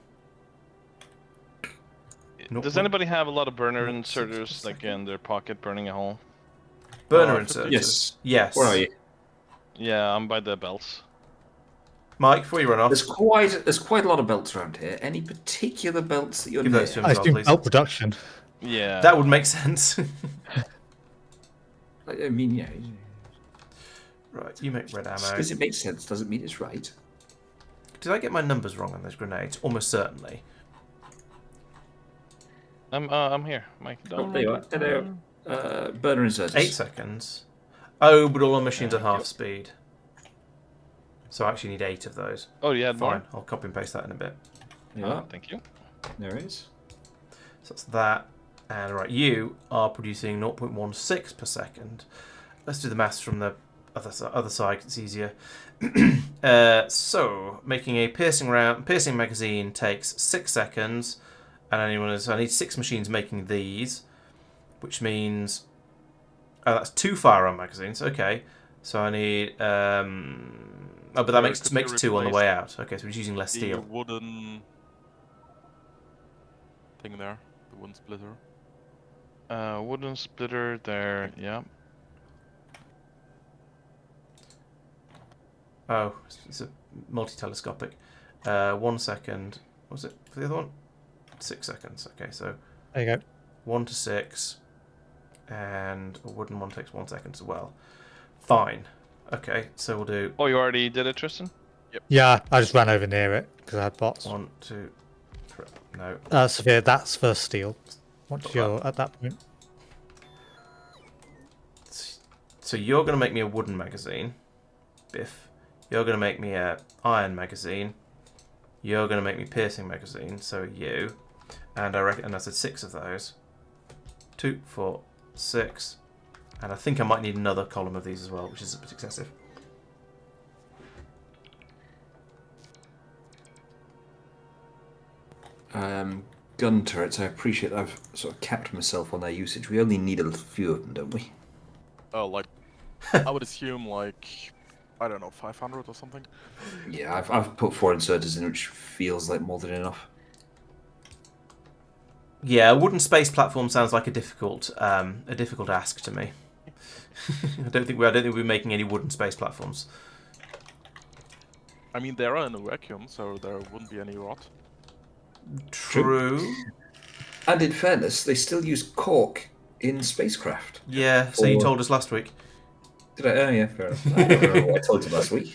Does anybody have a lot of burner inserters, like in their pocket, burning a hole? Burner Oh, inserters? Yes. Yes. Where are you? Yeah, I'm by the belts. Mike, before you run off, There's quite a lot of belts around here. Any particular belts that you're give near? those to him I as well, assume please. belt production. Yeah. That would make sense. I mean, yeah. Right, you make red ammo. Because it makes sense doesn't mean it's right. Did I get my numbers wrong on those grenades? Almost certainly. I'm here, Mike. Oh, there you are. Hello. Burner inserters. 8 seconds. Oh, but all our machines are half Yep. speed. So I actually need 8 of those. Oh, you had Fine, more? I'll copy and paste that in a bit. There you are. Thank you. There it is. So that's that. And right, you are producing 0.16 per second. Let's do the maths from the other side, it's easier. So, making a piercing magazine takes 6 seconds. And I need 6 machines making these. Which means... Oh, that's 2 firearm magazines. Okay. So I need... oh, but that makes Could you 2 on the replace way out. Okay, so we're using less The steel. wooden thing there, the wooden splitter. Wooden splitter there, yeah. Oh, it's a multi-telescopic. 1 second. What was it for the other one? 6 seconds. Okay, so There you go. 1 to 6, and a wooden one takes 1 second as well. Fine. Okay, so we'll do Oh, you already did it, Tristan? Yeah, I just ran over near it because I had bots. 1, 2, 3. No. Sophia, that's for steel. Once Got you're at that point. So you're going to make me a wooden magazine, Biff. You're going to make me a iron magazine. You're going to make me piercing magazine, so you. And I reckon, and I said 6 of those. 2, 4, 6. And I think I might need another column of these as well, which is a bit excessive. Gun turrets, I appreciate that I've sort of capped myself on their usage. We only need a few of them, don't we? Oh, like, I would assume like, I don't know, 500 or something. Yeah, I've put 4 inserters in, which feels like more than enough. Yeah, a wooden space platform sounds like a difficult ask to me. I don't think we're making any wooden space platforms. I mean, they are in a vacuum, so there wouldn't be any rot. True. And in fairness, they still use cork in spacecraft. Yeah, so you told us last week. Did I? Oh, yeah, fair enough. I don't remember what I told you last week.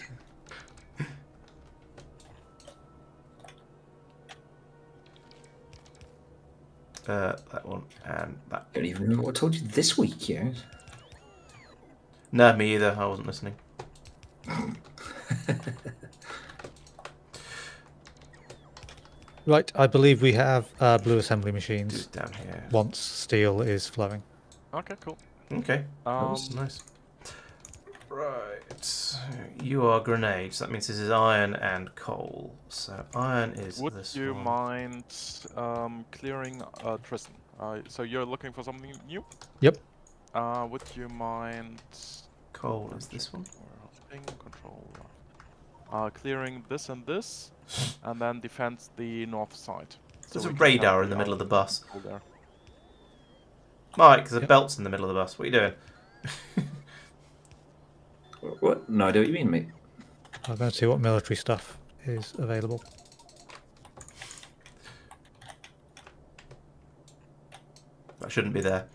That one and that. I don't even remember what I told you this week, yeah. No, me either. I wasn't listening. Right, I believe we have blue assembly machines Just down here. once steel is flowing. Okay, cool. Okay. Nice. Right. You are grenades. That means this is iron and coal. So iron is Would this you one. mind clearing Tristan? So you're looking for something new? Yep. Would you mind Coal is this one. control? Clearing this and this, and then defend the north side. There's we a can radar have in the middle of the bus. There. Mike, there's a Yep. belt's in the middle of the bus. What are you doing? What? No idea what you mean, mate. I'm going to see what military stuff is available. That shouldn't be there.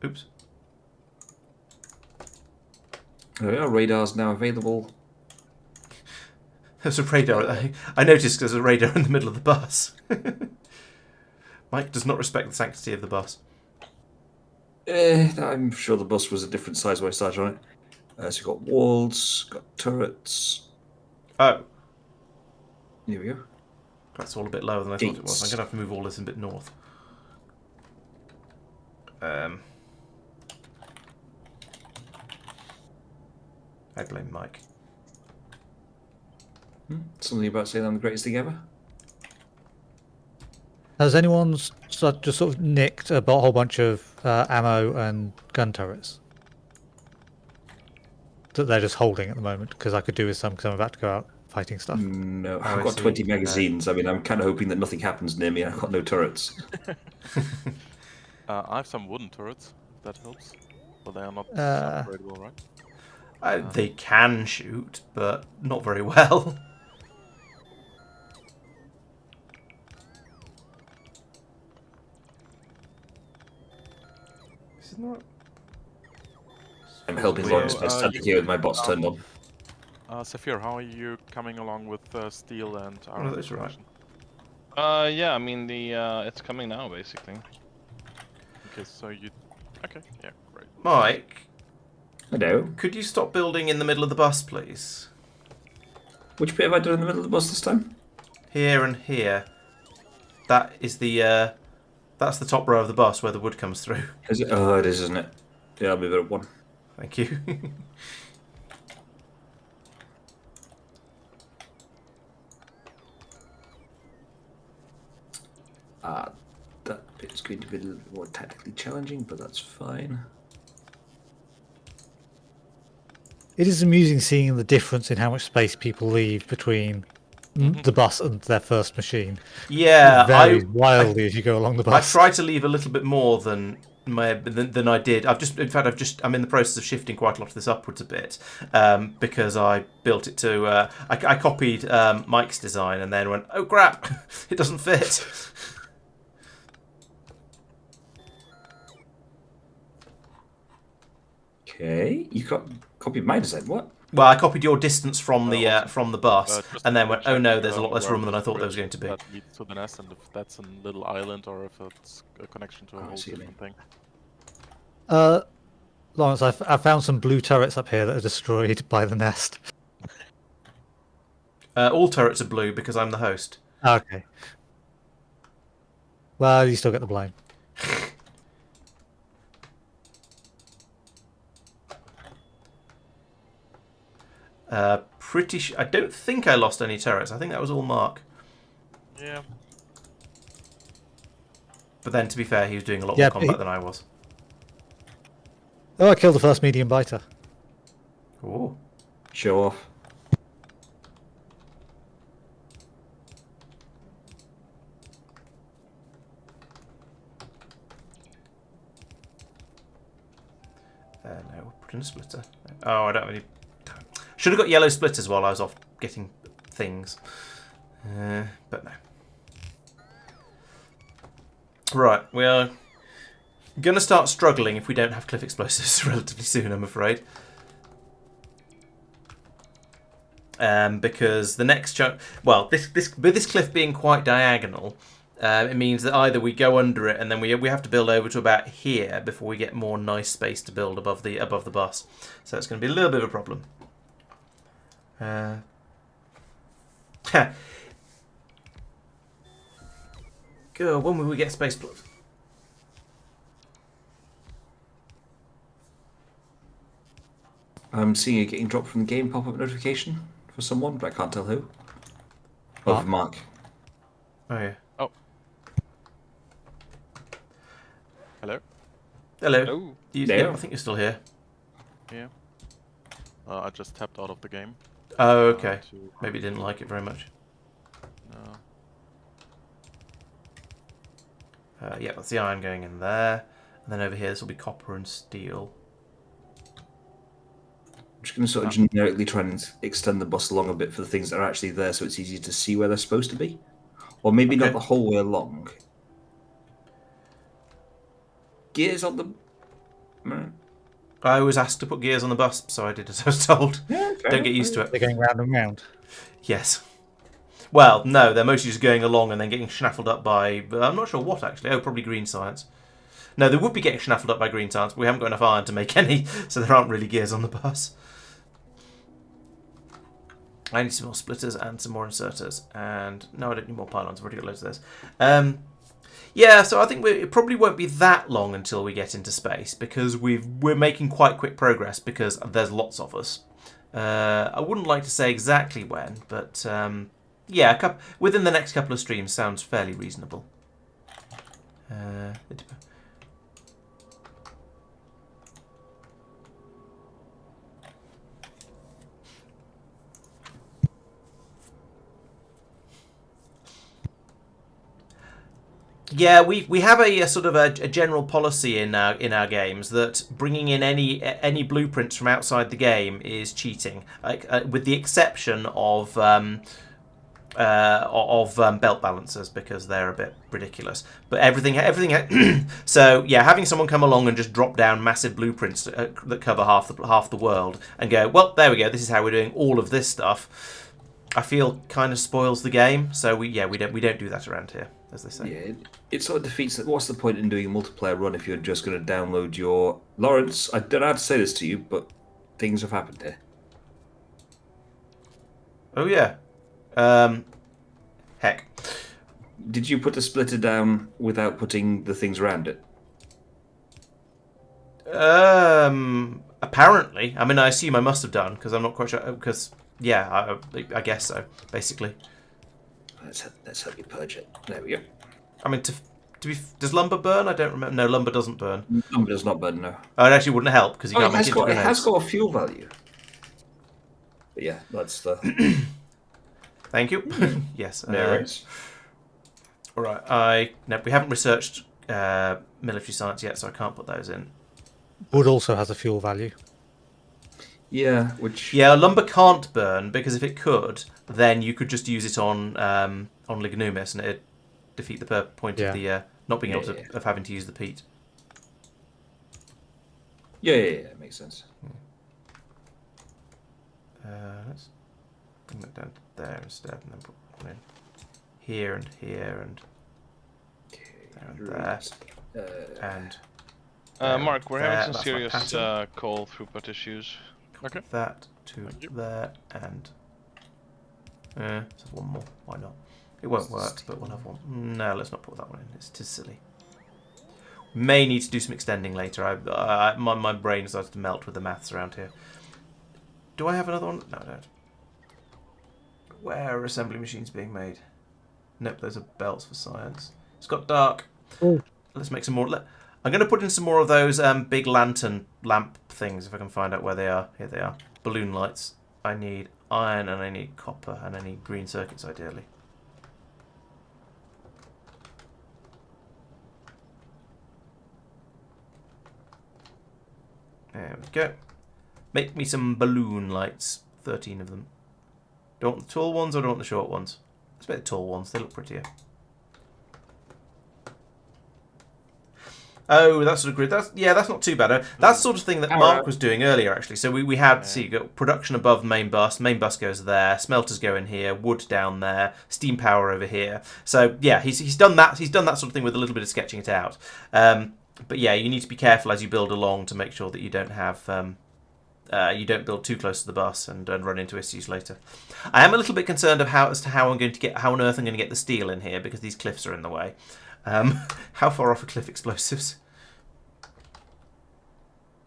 Oops. Oh, yeah, radar's now available. There's a radar. I noticed there's a radar in the middle of the bus. Mike does not respect the sanctity of the bus. I'm sure the bus was a different size when I started on it. So you've got walls, got turrets. Oh, Here we go. that's all a bit lower than I thought it was. Gates. I'm going to have to move all this a bit north. I blame Mike. Something about saying I'm the greatest thing ever? Has anyone just sort of nicked a whole bunch of ammo and gun turrets that they're just holding at the moment? Because I could do with some because I'm about to go out fighting stuff. No, I I've got see. 20 magazines. I mean, I'm kind of hoping that nothing happens near me and I've got no turrets. I have some wooden turrets, if that helps. But they are not upgradable, right? They can shoot, but not very well. Isn't that... I'm helping Weird. Laurence by standing here with my bots turned on. Saphir, how are you coming along with steel and Oh, iron? that's right. Yeah, I mean it's coming now basically. Okay, so you. Okay, yeah, great. Mike, Hello. could you stop building in the middle of the bus, please? Which bit have I done in the middle of the bus this time? Here and here. That is the that's the top row of the bus where the wood comes through. Is it? Oh, it is, isn't it? Yeah, I'll move it up one. Thank you. That bit's going to be a little bit more tactically challenging, but that's fine. It is amusing seeing the difference in how much space people leave between the bus and their first machine. Yeah, It varies wildly as you go along the I bus. try to leave a little bit more than than I did. I'm in the process of shifting quite a lot of this upwards a bit because I built it to. I copied Mike's design and then went, oh crap, it doesn't fit. Okay, you copied my design. What? Well, I copied your distance from the bus, Just and then to went, oh check, no, there's a lot less where room than I the thought there was bridge going to be. That leads to the nest, and if that's a little island or if it's a connection to a Oh, I whole see what you different thing. Laurence, I found some blue turrets up here that are destroyed by the nest. All turrets are blue because I'm the host. Okay. Well, you still get the blame. I don't think I lost any turrets. I think that was all Mark. Yeah. But then, to be fair, he was doing a lot Yeah, more but combat than I was. Oh, I killed the first medium biter. Ooh. Show off. No, put in a splitter. Oh, I don't have any. Should have got yellow splitters while I was off getting things. But no. Right, we are going to start struggling if we don't have cliff explosives relatively soon, I'm afraid. Because the next chunk... Well, with this cliff being quite diagonal, it means that either we go under it and then we have to build over to about here before we get more nice space to build above the bus. So it's going to be a little bit of a problem. God, when will we get space plugs? I'm seeing it getting dropped from the game pop-up notification for someone, but I can't tell who. Oh, for Mark. Oh, yeah. Oh. Hello? Hello. Oh, Yeah, I think you're still here. Yeah. I just tapped out of the game. Oh, okay. To... Maybe you didn't like it very much. No. Yeah, that's the iron going in there. And then over here, this will be copper and steel. I'm just going to sort of generically try and extend the bus along a bit for the things that are actually there so it's easier to see where they're supposed to be. Or maybe not Okay. the whole way along. Gears on the... No. I was asked to put gears on the bus, so I did as I was told. Yeah, fair Don't get enough. used to it. They're going round and round. Yes. Well, no, they're mostly just going along and then getting snaffled up by... I'm not sure what, actually. Oh, probably green science. No, they would be getting snaffled up by green science, but we haven't got enough iron to make any, so there aren't really gears on the bus. I need some more splitters and some more inserters. And no, I don't need more pylons. I've already got loads of those. Yeah, so I think it probably won't be that long until we get into space because we're making quite quick progress because there's lots of us. I wouldn't like to say exactly when, but yeah, within the next couple of streams sounds fairly reasonable. Yeah, we have a sort of a general policy in our games that bringing in any blueprints from outside the game is cheating, like with the exception of belt balancers because they're a bit ridiculous. But everything. So yeah, having someone come along and just drop down massive blueprints that cover half the world and go, well, there we go. This is how we're doing all of this stuff. I feel kind of spoils the game. So we don't do that around here, as they say. Yeah, it sort of defeats that. What's the point in doing a multiplayer run if you're just going to download your... Laurence, I don't know how to say this to you, but things have happened here. Oh yeah. Heck. Did you put the splitter down without putting the things around it? Apparently. I mean, I assume I must have done because I'm not quite sure. Because yeah, I guess so. Basically. Let's help you purge it. There we go. I mean, does lumber burn? I don't remember. No, lumber doesn't burn. Lumber does not burn, no. Oh, it actually wouldn't help because you can't make it into it has grenades. got a fuel value. But yeah, that's the... Thank you. Yes. No worries. All right. No, we haven't researched military science yet, so I can't put those in. Wood also has a fuel value. Yeah, which Yeah, lumber can't burn, because if it could, then you could just use it on Lignumis, and it'd defeat the point of the not being able to of having to use the peat. yeah, makes sense. Let's bring that down to there instead, and then put one in here and there and there, and Mark, we're having some that's serious my pattern. coal throughput issues. Okay. That to there, and so one more. Why not? It won't work, but we'll have one. No, let's not put that one in. It's too silly. May need to do some extending later. My brain starts to melt with the maths around here. Do I have another one? No, I don't. Where are assembly machines being made? Nope, those are belts for science. It's got dark. Oh. Let's make some more. I'm going to put in some more of those big lantern lamp things if I can find out where they are. Here they are. Balloon lights. I need iron and I need copper and I need green circuits ideally. There we go. Make me some balloon lights. 13 of them. Do you want the tall ones or do you want the short ones? Let's make the tall ones. They look prettier. Oh, that sort of grid. That's not too bad. That's the sort of thing that Marc was doing earlier, actually. So we had, see, you got production above main bus. Main bus goes there. Smelters go in here. Wood down there. Steam power over here. So yeah, he's done that. He's done that sort of thing with a little bit of sketching it out. But yeah, you need to be careful as you build along to make sure that you don't have you don't build too close to the bus and run into issues later. I am a little bit concerned of how on earth I'm going to get the steel in here because these cliffs are in the way. How far off are cliff explosives?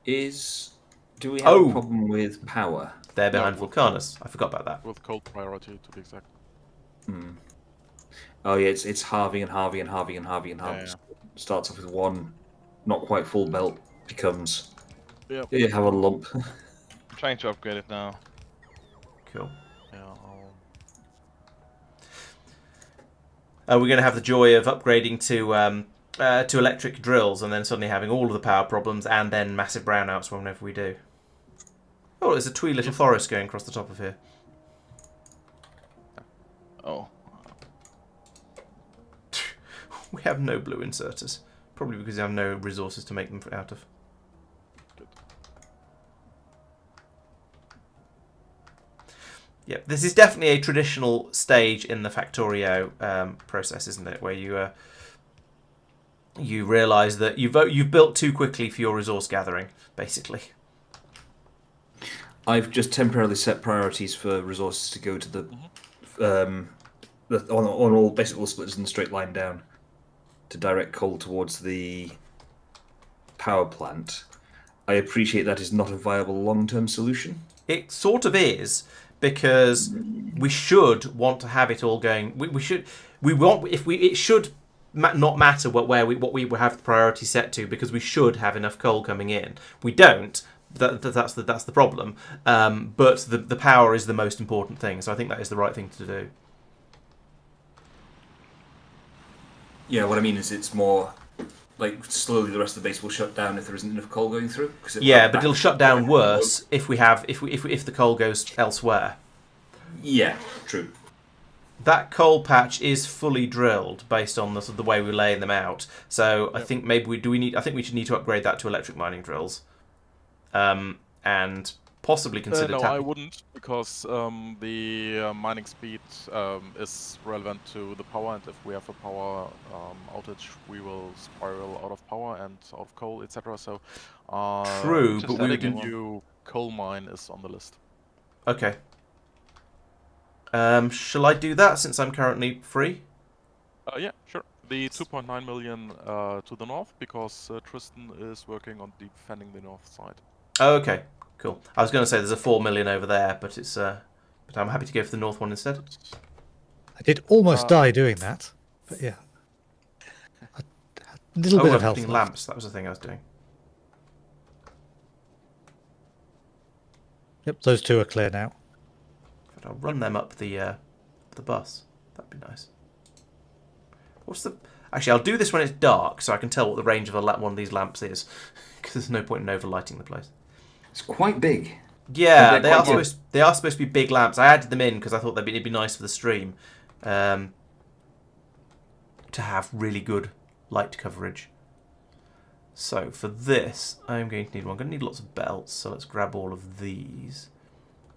Do we have a problem with power? They're behind Vulcanus. I forgot about that. With coal priority, to be exact. Oh yeah, it's halving and halving and halving and halving and halving. Yeah. Starts off with one not quite full belt, becomes Yeah. have a lump. I'm trying to upgrade it now. Cool. Yeah. We're going to have the joy of upgrading to electric drills and then suddenly having all of the power problems and then massive brownouts whenever we do. Oh, there's a twee little forest going across the top of here. Oh. We have no blue inserters. Probably because we have no resources to make them out of. Good. Yeah, this is definitely a traditional stage in the Factorio process, isn't it? Where you realise that you've built too quickly for your resource gathering, basically. I've just temporarily set priorities for resources to go to the on all basically all splitters in the straight line down to direct coal towards the power plant. I appreciate that is not a viable long-term solution. It sort of is, because we should want to have it all going. It should not matter what we have the priority set to, because we should have enough coal coming in. We don't. That's the problem. But the power is the most important thing, so I think that is the right thing to do. Yeah, what I mean is it's more like slowly the rest of the base will shut down if there isn't enough coal going through. Yeah, but it'll shut down worse if the coal goes elsewhere. Yeah, true. That coal patch is fully drilled based on the way we're laying them out. So I think maybe I think we should need to upgrade that to electric mining drills, and possibly consider. No, I wouldn't, because the mining speed is relevant to the power, and if we have a power outage, we will spiral out of power and out of coal, etc. So true, just but we adding can. a new coal mine is on the list. Okay. Shall I do that since I'm currently free? Yeah, sure. The 2.9 million to the north, because Tristan is working on defending the north side. Oh, okay, cool. I was going to say there's a 4 million over there, but it's but I'm happy to go for the north one instead. I did almost die doing that, but yeah. A little bit I'm of health putting left. lamps. That was the thing I was doing. Yep, those two are clear now. But I'll run them up the bus. That'd be nice. Actually, I'll do this when it's dark, so I can tell what the range of one of these lamps is. Because there's no point in overlighting the place. It's quite big. Yeah, They're quite they are supposed to be big lamps. I added them in because I thought it'd be nice for the stream. To have really good light coverage. So for this, I'm going to need one. I'm going to need lots of belts, so let's grab all of these.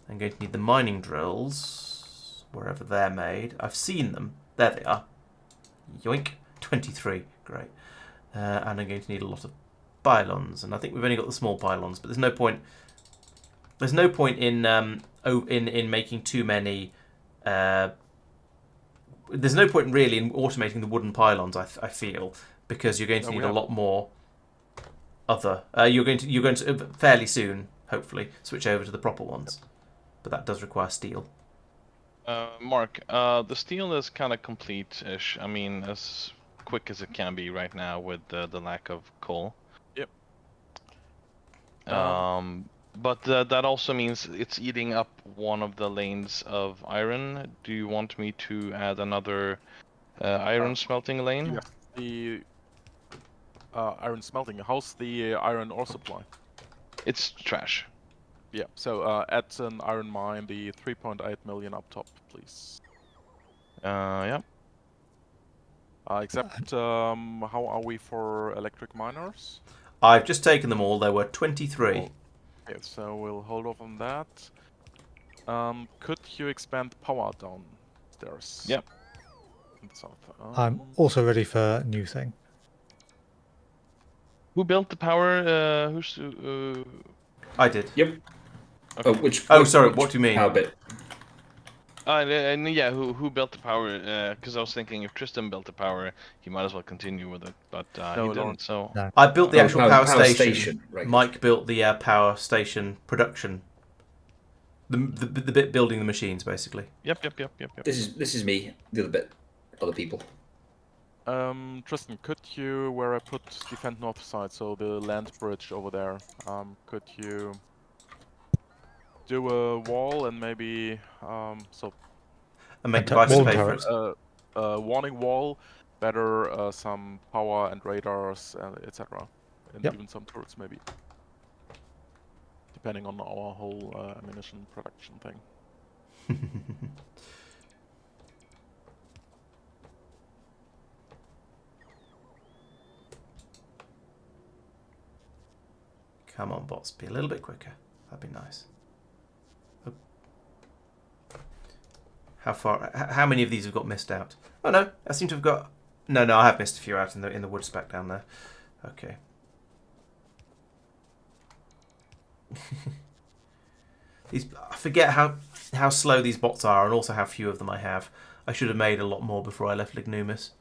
I'm going to need the mining drills, wherever they're made. I've seen them. There they are. Yoink. 23. Great. And I'm going to need a lot of pylons, and I think we've only got the small pylons, but there's no point. There's no point in making too many. There's no point really in automating the wooden pylons. I feel, because you're going to need a lot more. You're going to fairly soon, hopefully, switch over to the proper ones, but that does require steel. Mark, the steel is kind of complete-ish. I mean, as quick as it can be right now with the lack of coal. Yep. But that also means it's eating up one of the lanes of iron. Do you want me to add another iron smelting lane? Yeah. The iron smelting. How's the iron ore supply? It's trash. Yeah. So add an iron mine, the 3.8 million up top, please. Yeah. Except, how are we for electric miners? I've just taken them all. There were 23. Oh. Okay, so we'll hold off on that. Could you expand power downstairs? Yep. In the south. I'm also ready for new thing. Who built the power? I did. Yep. Okay. Sorry. What do you mean? Power bit. Yeah, who built the power? Because I was thinking if Tristan built the power, he might as well continue with it, but No, he didn't. Lawrence. So No. I built the actual power station. station. Right. Mike built the power station production. The bit building the machines, basically. yep. This is me. The other bit, other people. Tristan, could you, where I put defend north side, so the land bridge over there, could you do a wall and maybe And make devices wall pay for turrets. it. a warning wall, better some power and radars, etc. And Yep. even some turrets maybe. Depending on our whole ammunition production thing. Come on, bots, be a little bit quicker. That'd be nice. Oh. How many of these have got missed out? Oh no, I seem to have got. No, I have missed a few out in the wood spec down there. Okay. I forget how slow these bots are, and also how few of them I have. I should have made a lot more before I left Lignumis.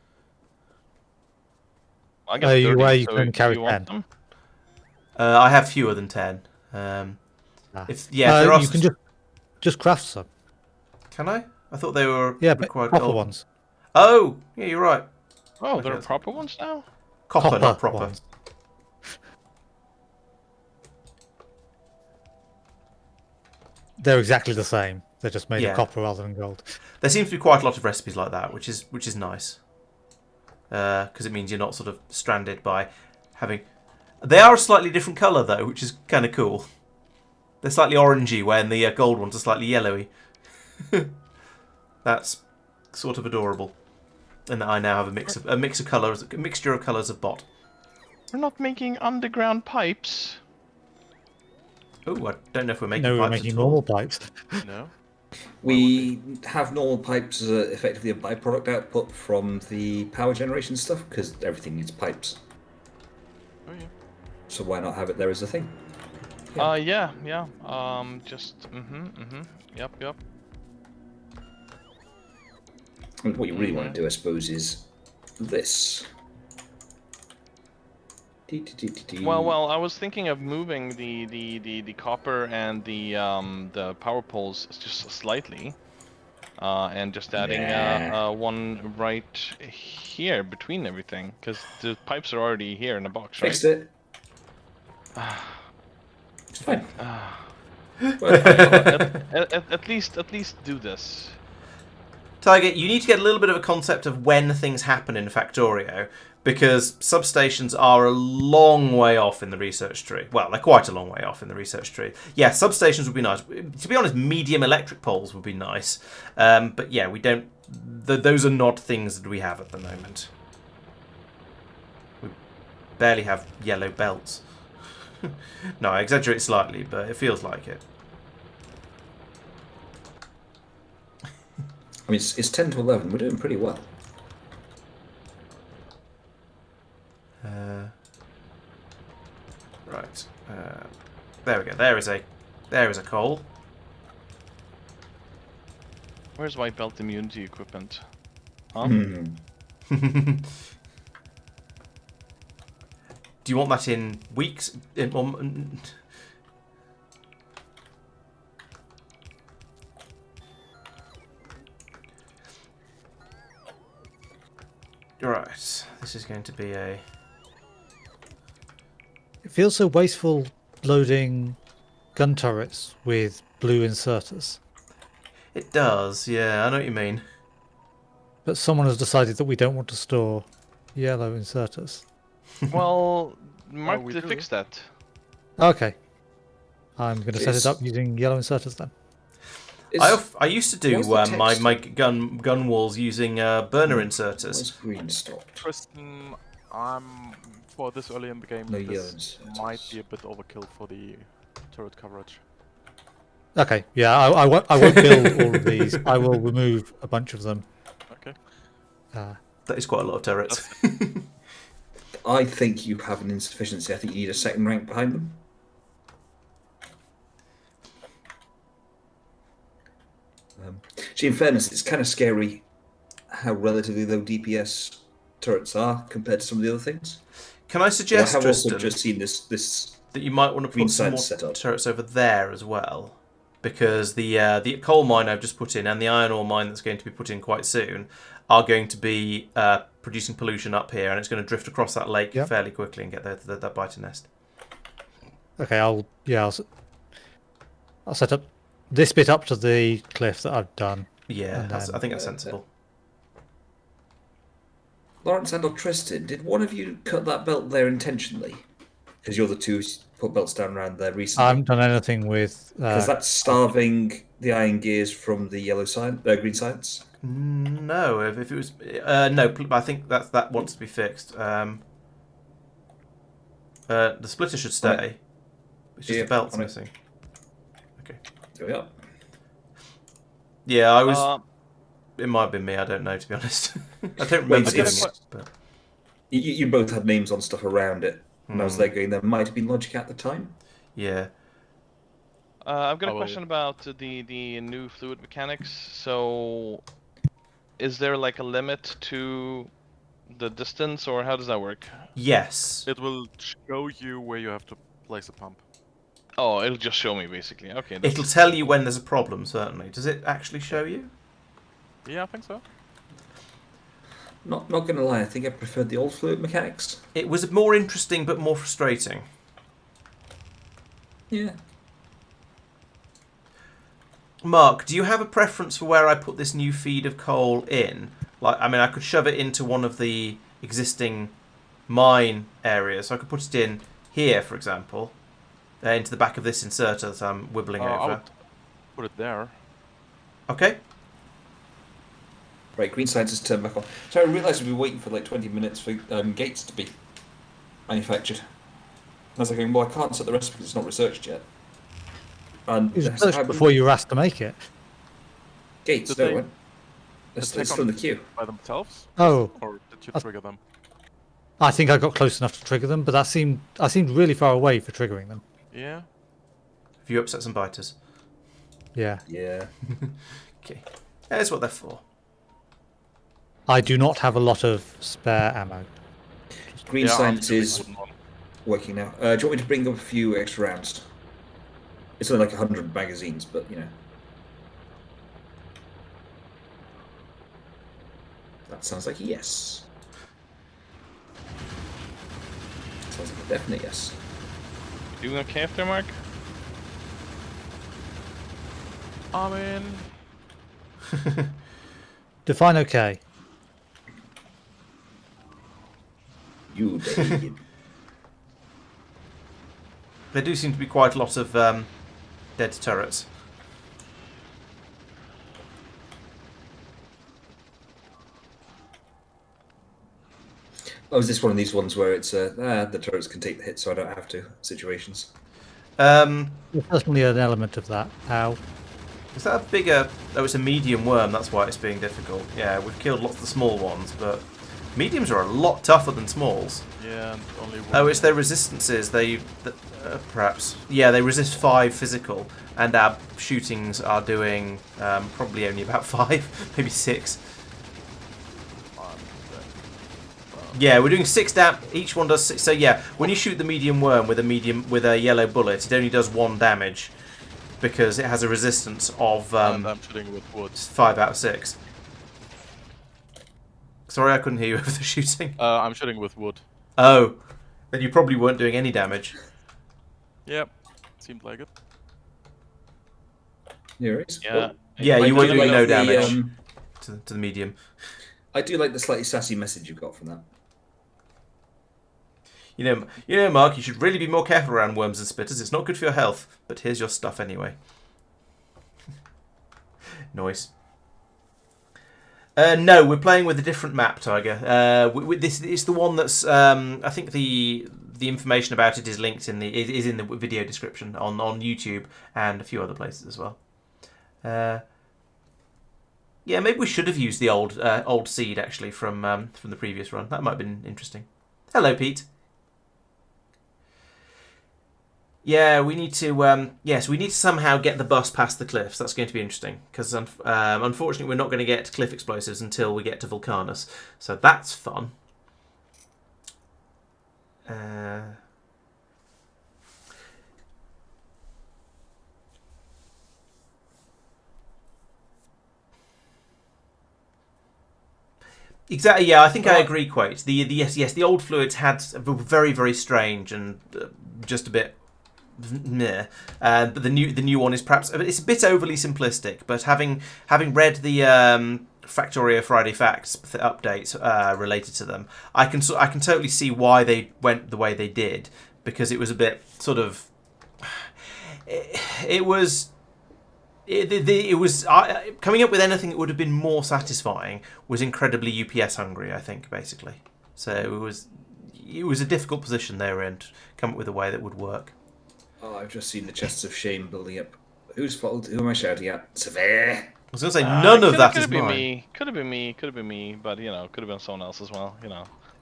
I got 30, you so can carry you want 10. them? I have fewer than 10. If there are you can just craft some. Can I? I thought they were Yeah, but required proper gold. ones. Oh, yeah, you're right. Oh, Okay, there are that's- proper ones now? Copper, not proper. ones. They're exactly the same. They're just made Yeah. of copper rather than gold. There seems to be quite a lot of recipes like that, which is nice. Because it means you're not sort of stranded by having. They are a slightly different colour though, which is kind of cool. They're slightly orangey, when the gold ones are slightly yellowy. That's sort of adorable. And that I now have a mixture of colours of bot. We're not making underground pipes. Oh, I don't know if we're making No, we're pipes making at all. normal pipes. No? We have normal pipes as effectively a byproduct output from the power generation stuff, because everything needs pipes. Oh yeah. So why not have it there as a thing? Yeah. Yep. And what you really want to do, I suppose, is this. Well, I was thinking of moving the copper and the power poles just slightly, and just adding one right here between everything, because the pipes are already here in the box, right? Fixed it. It's fine. At least do this. So you need to get a little bit of a concept of when things happen in Factorio, because substations are a long way off in the research tree. Well, they're quite a long way off in the research tree. Yeah, substations would be nice. To be honest, medium electric poles would be nice. But yeah, we don't... those are not things that we have at the moment. We barely have yellow belts. No, I exaggerate slightly, but it feels like it. I mean, it's 10 to 11. We're doing pretty well. Right. There we go. There is a coal. Where's white belt immunity equipment? Huh? Hmm. Do you want that in weeks? Right. This is going to be a... It feels so wasteful loading gun turrets with blue inserters. It does, yeah, I know what you mean. But someone has decided that we don't want to store yellow inserters. Well, Mark we did do. fix that. Okay. I'm going to set it It's- up using yellow inserters then. I used to do what's the my text? gun walls using burner Where's inserters. green stopped? Tristan, for this early in the game, No this yellows. might be a bit overkill for the turret coverage. Okay, yeah, I won't build all of these. I will remove a bunch of them. Okay. That is quite a lot of turrets. I think you have an insufficiency. I think you need a second rank behind them. See, in fairness, it's kind of scary how relatively low DPS turrets are compared to some of the other things. Can I I suggest, have also Tristan, just seen this. that you might want to green put some side more set up. turrets over there as well? Because the coal mine I've just put in and the iron ore mine that's going to be put in quite soon are going to be producing pollution up here, and it's going to drift across that lake Yep. fairly quickly and get that biter nest. Okay, I'll set up this bit up to the cliff that I've done. Yeah, And I then- think that's sensible. Laurence and or Tristan, did one of you cut that belt there intentionally? Because you're the two who put belts down around there I recently. haven't done anything with. Because that's starving the iron gears from the yellow side, green sides. No, if it was no, I think that wants to be fixed. The splitter should On it. stay. It's just Yeah, the belt's on it. missing. Okay. There we are. Yeah, I was. Uh, It might have been me. I don't know, to be honest. I don't remember doing it's- it. But You both had names on stuff around it, and I was there going, there might have been logic at the time. yeah, I've got I a will- question about the new fluid mechanics. So, is there like a limit to the distance, or how does that work? yes. It will show you where you have to place a pump. Oh, it'll just show me basically. Okay. It'll tell you when there's a problem. Certainly. Does it actually show you? Yeah, I think so. Not gonna lie, I think I preferred the old fluid mechanics. It was more interesting, but more frustrating. Yeah. Mark, do you have a preference for where I put this new feed of coal in? Like, I mean, I could shove it into one of the existing mine areas. So I could put it in here, for example, into the back of this inserter that I'm wibbling I over. would put it there. Okay. Right, green science has turned back on. So I realised we've been waiting for like 20 minutes for gates to be manufactured. And I was like, going, well, I can't set the recipe because it's not researched yet. And It was there's- researched before you were asked to make it. gates, Did no they- one. It's they still in the queue. By themselves? Oh, Or did you I- trigger them? I think I got close enough to trigger them, but I seemed really far away for triggering them. Yeah. Have you upset some biters? Yeah. Yeah. Okay. That's what they're for. I do not have a lot of spare ammo. Green Yeah, I'm science doing is wooden one. working now. Do you want me to bring up a few extra rounds? It's only like 100 magazines, but you know. That sounds like a yes. Sounds like a definite yes. Doing okay up there, Mark? I mean, Define okay. You Dave. There do seem to be quite a lot of dead turrets. Oh, is this one of these ones where it's the turrets can take the hit, so I don't have to situations? Um, There's certainly an element of that. How? is that a bigger... Oh, it's a medium worm, that's why it's being difficult. Yeah, we've killed lots of the small ones, but mediums are a lot tougher than smalls. Yeah, and only one. Oh, it's their resistances. Perhaps. Yeah, they resist 5 physical, and our shootings are doing probably only about 5, maybe 6. Yeah, we're doing 6 damage. Each one does 6. So yeah, when you shoot the medium worm with a yellow bullet, it only does 1 damage because it has a resistance of And I'm shooting with wood. 5 out of 6. Sorry, I couldn't hear you over the shooting. I'm shooting with wood. Oh, then you probably weren't doing any damage. Yep, seemed like it. Here it is. Yeah. Yeah, I you do weren't doing like no the, damage to the medium. I do like the slightly sassy message you got from that. You know, Mark, you should really be more careful around worms and spitters. It's not good for your health. But here's your stuff anyway. Noise. No, we're playing with a different map, Tiger. This is the one that's. I think the information about it is linked in the video description on YouTube and a few other places as well. Yeah, maybe we should have used the old seed actually from the previous run. That might have been interesting. Hello, Pete. Yeah, we need to. Yes, we need to somehow get the bus past the cliffs. That's going to be interesting because unfortunately we're not going to get cliff explosives until we get to Vulcanus. So that's fun. Exactly. Yeah, I think I agree. Quite. The old fluids were very, very strange and just a bit meh. But the new one is perhaps it's a bit overly simplistic. But having read the Factorio Friday Facts updates related to them, I can totally see why they went the way they did, because it was a bit sort of it was coming up with anything that would have been more satisfying was incredibly UPS hungry, I think, basically. So it was a difficult position they were in to come up with a way that would work. Oh, I've just seen the chests of shame building up. Whose fault? Who am I shouting at? Severe. I was going to say none of that is Could have mine. been me. Could have been me. Could have been me. But could have been someone else as well.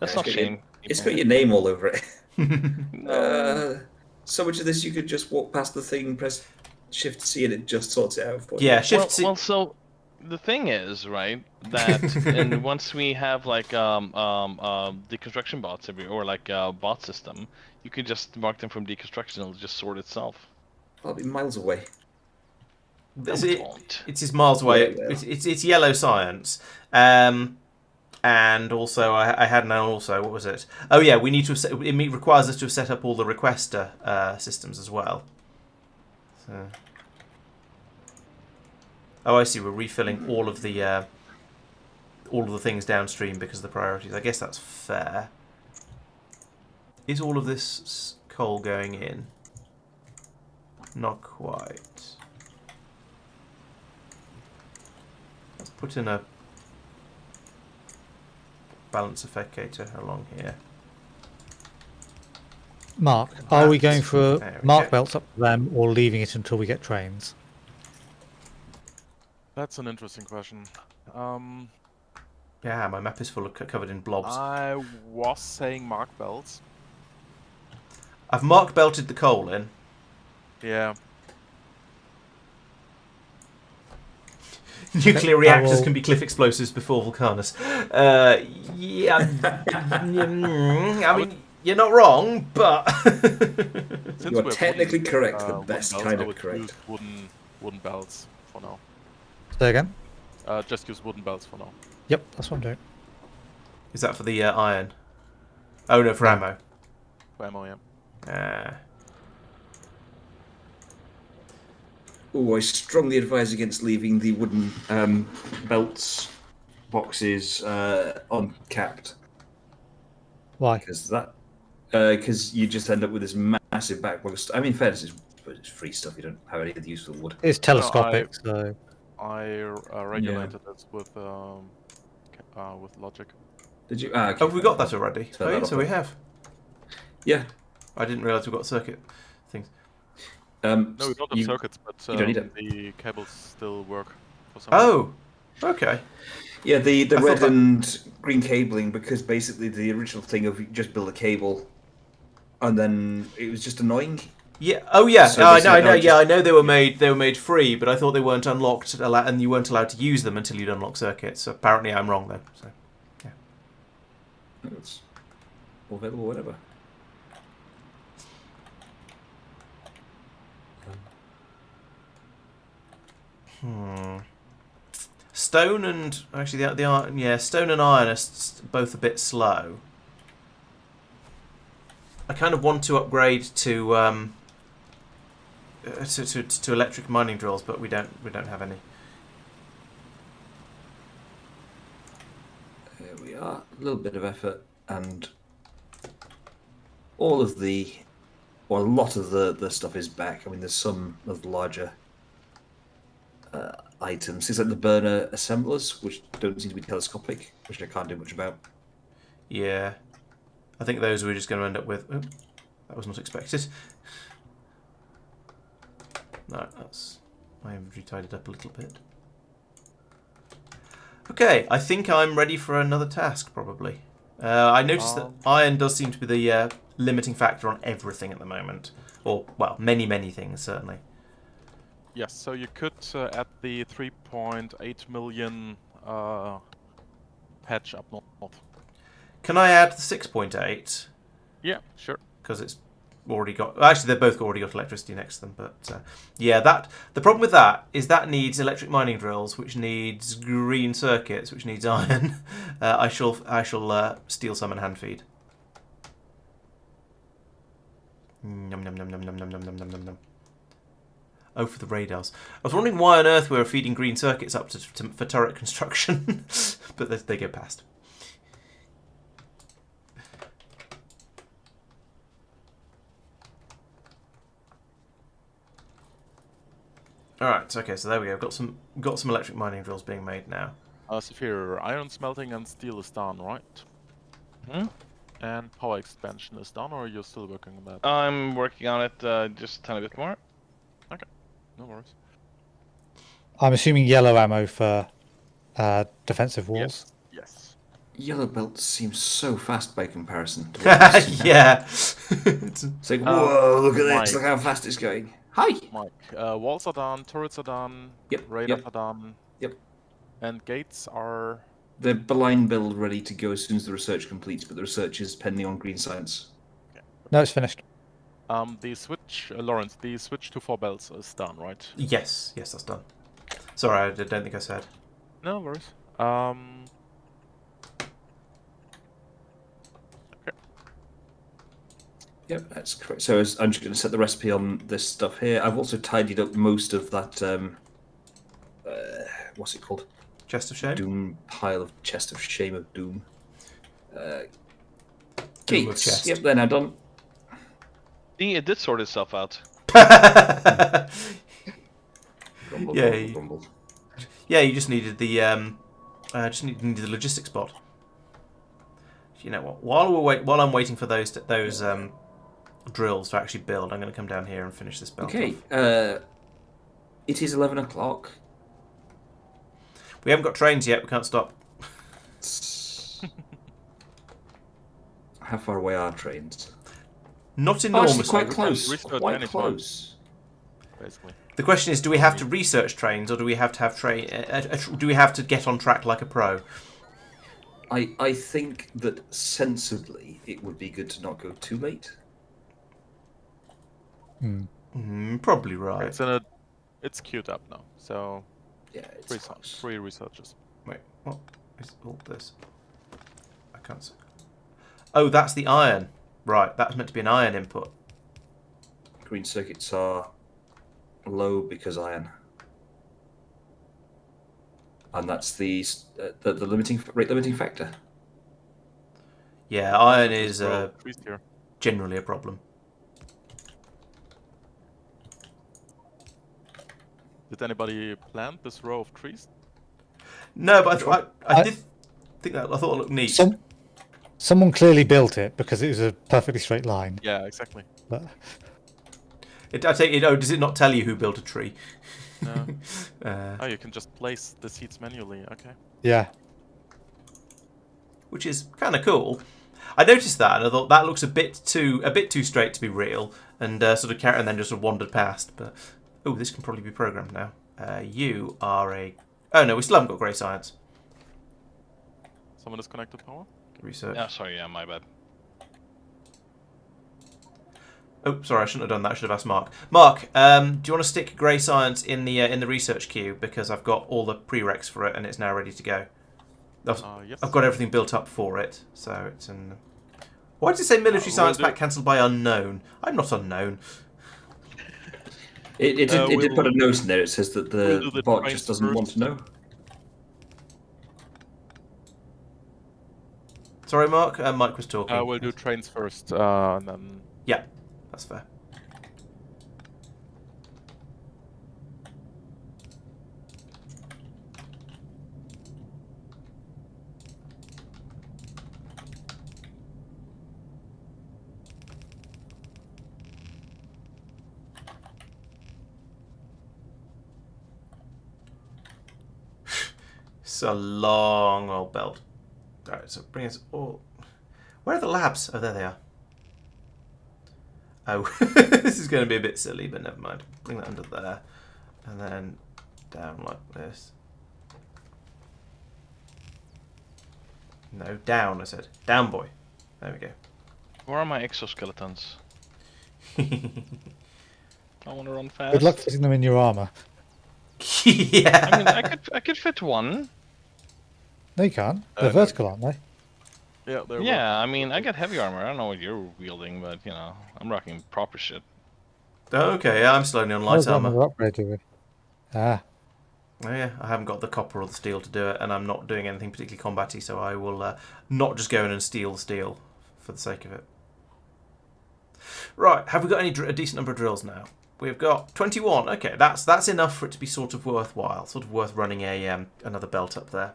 That's not shame. It's got your name all over it. No. So much of this you could just walk past the thing, press Shift C, and it just sorts it out for you. Yeah, Shift C. Well, so the thing is, right, that and once we have like deconstruction bots or like a bot system, you can just mark them from deconstruction; it'll just sort itself. I'll be miles away. It's just miles away. Yeah. It's yellow science. And also, I had now also, what was it? Oh yeah, we need to. It requires us to have set up all the requester systems as well. So. Oh, I see. We're refilling all of the things downstream because of the priorities. I guess that's fair. Is all of this coal going in? Not quite. Let's put in a balance efficator along here. Mark, are we going for There we mark go. belts up to them or leaving it until we get trains? That's an interesting question. Yeah, my map is full of covered in blobs. I was saying mark belts. I've mark belted the coal in. Yeah. Nuclear reactors can be cliff explosives before Vulcanus. Yeah, I mean, you're not wrong, but Since You are we're technically putting, correct, the wooden best belts, kind I of would correct. use wooden belts for now. Say again? Just use wooden belts for now. Yep, that's what I'm doing. is that for the iron? Oh no, for ammo. For ammo, yeah. Oh, I strongly advise against leaving the wooden belts boxes uncapped Why? because you just end up with this massive backlog. I mean, in fairness, it's free stuff. You don't have any of the use for the wood. It's telescopic, so I regulated this with logic. Did you? Oh, we got that already. Turn Oh, that yeah, off so we then. have. Yeah. I didn't realise we got circuit things. No, we don't have circuits, but you don't need it. the cables still work for some reason. Oh, okay. Yeah, the I thought red that- and green cabling, because basically the original thing of you just build a cable, and then it was just annoying. Yeah. Oh, yeah. So I they know. I said, know. "Oh, Yeah, just- I know they were made. They were made free, but I thought they weren't unlocked, and you weren't allowed to use them until you'd unlock circuits. So apparently, I'm wrong then. So, yeah. It's available whenever. Stone and actually the iron. Yeah, stone and iron are both a bit slow. I kind of want to upgrade to electric mining drills, but we don't have any. There we are. A little bit of effort, and all of a lot of the stuff is back. I mean, there's some of the larger items. Things like the burner assemblers, which don't seem to be telescopic, which I can't do much about. Yeah, I think those we're just going to end up with. Oh, that was not expected. No, that's my inventory tidied up a little bit. Okay, I think I'm ready for another task, probably. I noticed that iron does seem to be the limiting factor on everything at the moment. Or, well, many things, certainly. Yes, so you could add the 3.8 million patch up north. Can I add the 6.8? Yeah, sure. Because it's already got... Actually, they've both already got electricity next to them. But, yeah, the problem with that is that needs electric mining drills, which needs green circuits, which needs iron. I shall steal some and hand feed. Nom nom nom nom nom nom nom nom nom nom nom. Oh, for the radars. I was wondering why on earth we were feeding green circuits up for turret construction, but they go past. All right. Okay. So there we go. Got some electric mining drills being made now. Saphir, iron smelting and steel is done, right? Hmm? And power expansion is done, or you're still working on that? I'm working on it just a tiny bit more. No worries. I'm assuming yellow ammo for defensive walls. Yes. Yellow belt seems so fast by comparison to what we've seen now. Yeah. It's like, whoa, look at Mike. this, look how fast it's going. Hi! Mike, walls are done, turrets are done, Yep, radars yep. are done. Yep. And gates are... The line build ready to go as soon as the research completes, but the research is pending on green science. No, it's finished. The switch, Laurence, the switch to 4 belts is done, right? Yes, that's done. Sorry, I don't think I said. No worries. Yep, that's correct. So I'm just going to set the recipe on this stuff here. I've also tidied up most of that, what's it called? Chest of shame. Doom pile of chest of shame of doom. Doom of Gates. chest. Yep, they're now done. See, it did sort itself out. Grumble, Yeah, grumble, grumble. Yeah, you just needed the needed the logistics bot. You know what? While I'm waiting for those drills to actually build, I'm going to come down here and finish this belt Okay, off. it is 11 o'clock. We haven't got trains yet. We can't stop. How far away are trains? Not Oh, enormously. actually, quite close. Restart Quite anytime. close. Basically. The question is, do we have to research trains, or do we have to have do we have to get on track like a pro? I think that sensibly it would be good to not go too late. Probably right. It's queued up now, so Yeah, it's close. free researchers. Wait, what is all this? I can't see. Oh, that's the iron. Right, that's meant to be an iron input. Green circuits are low because iron. and that's the rate limiting factor. Yeah, iron Just is row of trees here. generally a problem. Did anybody plant this row of trees? No, but I I- did think that. I thought it looked neat. Someone clearly built it because it was a perfectly straight line. Yeah, exactly. But I take it. Oh, does it not tell you who built a tree? No. Uh, Oh, you can just place the seeds manually. Okay. yeah, which is kind of cool. I noticed that and I thought that looks a bit too straight to be real, and sort of and then just sort of wandered past. But oh, this can probably be programmed now. You are a. Oh no, we still haven't got grey science. Someone disconnected power? Research. Yeah, sorry, yeah, my bad. Oh, sorry, I shouldn't have done that. I should have asked Mark. Mark, do you want to stick grey science in the research queue, because I've got all the prereqs for it and it's now ready to go. Yes. I've got everything built up for it, so it's in. Why does it say military science pack cancelled by unknown? I'm not unknown. It did put a note in there. It says that we'll do the the bot trains just doesn't want first. to know. Sorry, Mark. Mike was talking. We'll do trains first, and then. Yeah, that's fair. It's a long old belt. Alright, so bring us all. Where are the labs? Oh, there they are. Oh, this is going to be a bit silly, but never mind. Bring that under there. And then down like this. No, down, I said. Down, boy. There we go. Where are my exoskeletons? I want to run fast. good luck fitting them in your armor. Yeah. I mean, I could fit one. No, you can't. They're no. vertical, aren't they? Yeah, there we Yeah, I mean, I got heavy armor. I don't know what you're wielding, but you know, I'm rocking proper shit. Okay, yeah, I'm slowly on light What armor. upgrade do we? Ah, Oh, yeah, I haven't got the copper or the steel to do it, and I'm not doing anything particularly combaty, so I will not just go in and steal the steel for the sake of it. Right, have we got a decent number of drills now? We've got 21. Okay, that's enough for it to be sort of worthwhile, sort of worth running a another belt up there.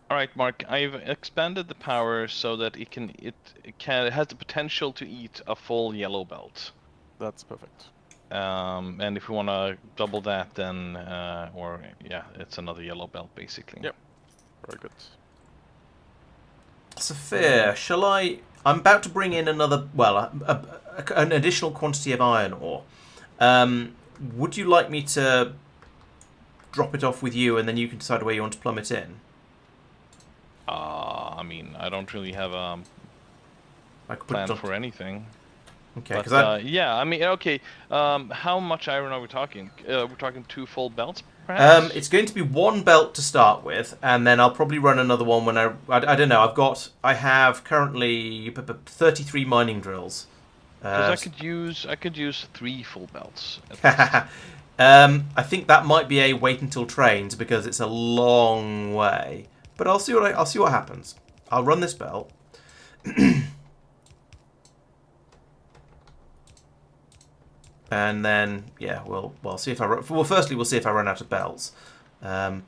All right, Mark. I've expanded the power so that it has the potential to eat a full yellow belt. That's perfect. And if we want to double that, then it's another yellow belt basically. Yep. Very good. Sophia, shall I? I'm about to bring in another, an additional quantity of iron ore. Would you like me to drop it off with you, and then you can decide where you want to plumb it in? I mean, I don't really have a I could put plan it on. for anything. Okay, But, because yeah, I mean, okay. How much iron are we talking? We're talking 2 full belts, perhaps? it's going to be one belt to start with, and then I'll probably run another one when I don't know. I have currently 33 mining drills. Because I could use 3 full belts. I think that might be a wait until trains, because it's a long way. But I'll see what happens. I'll run this belt. And then, yeah, we'll see if firstly we'll see if I run out of belts, and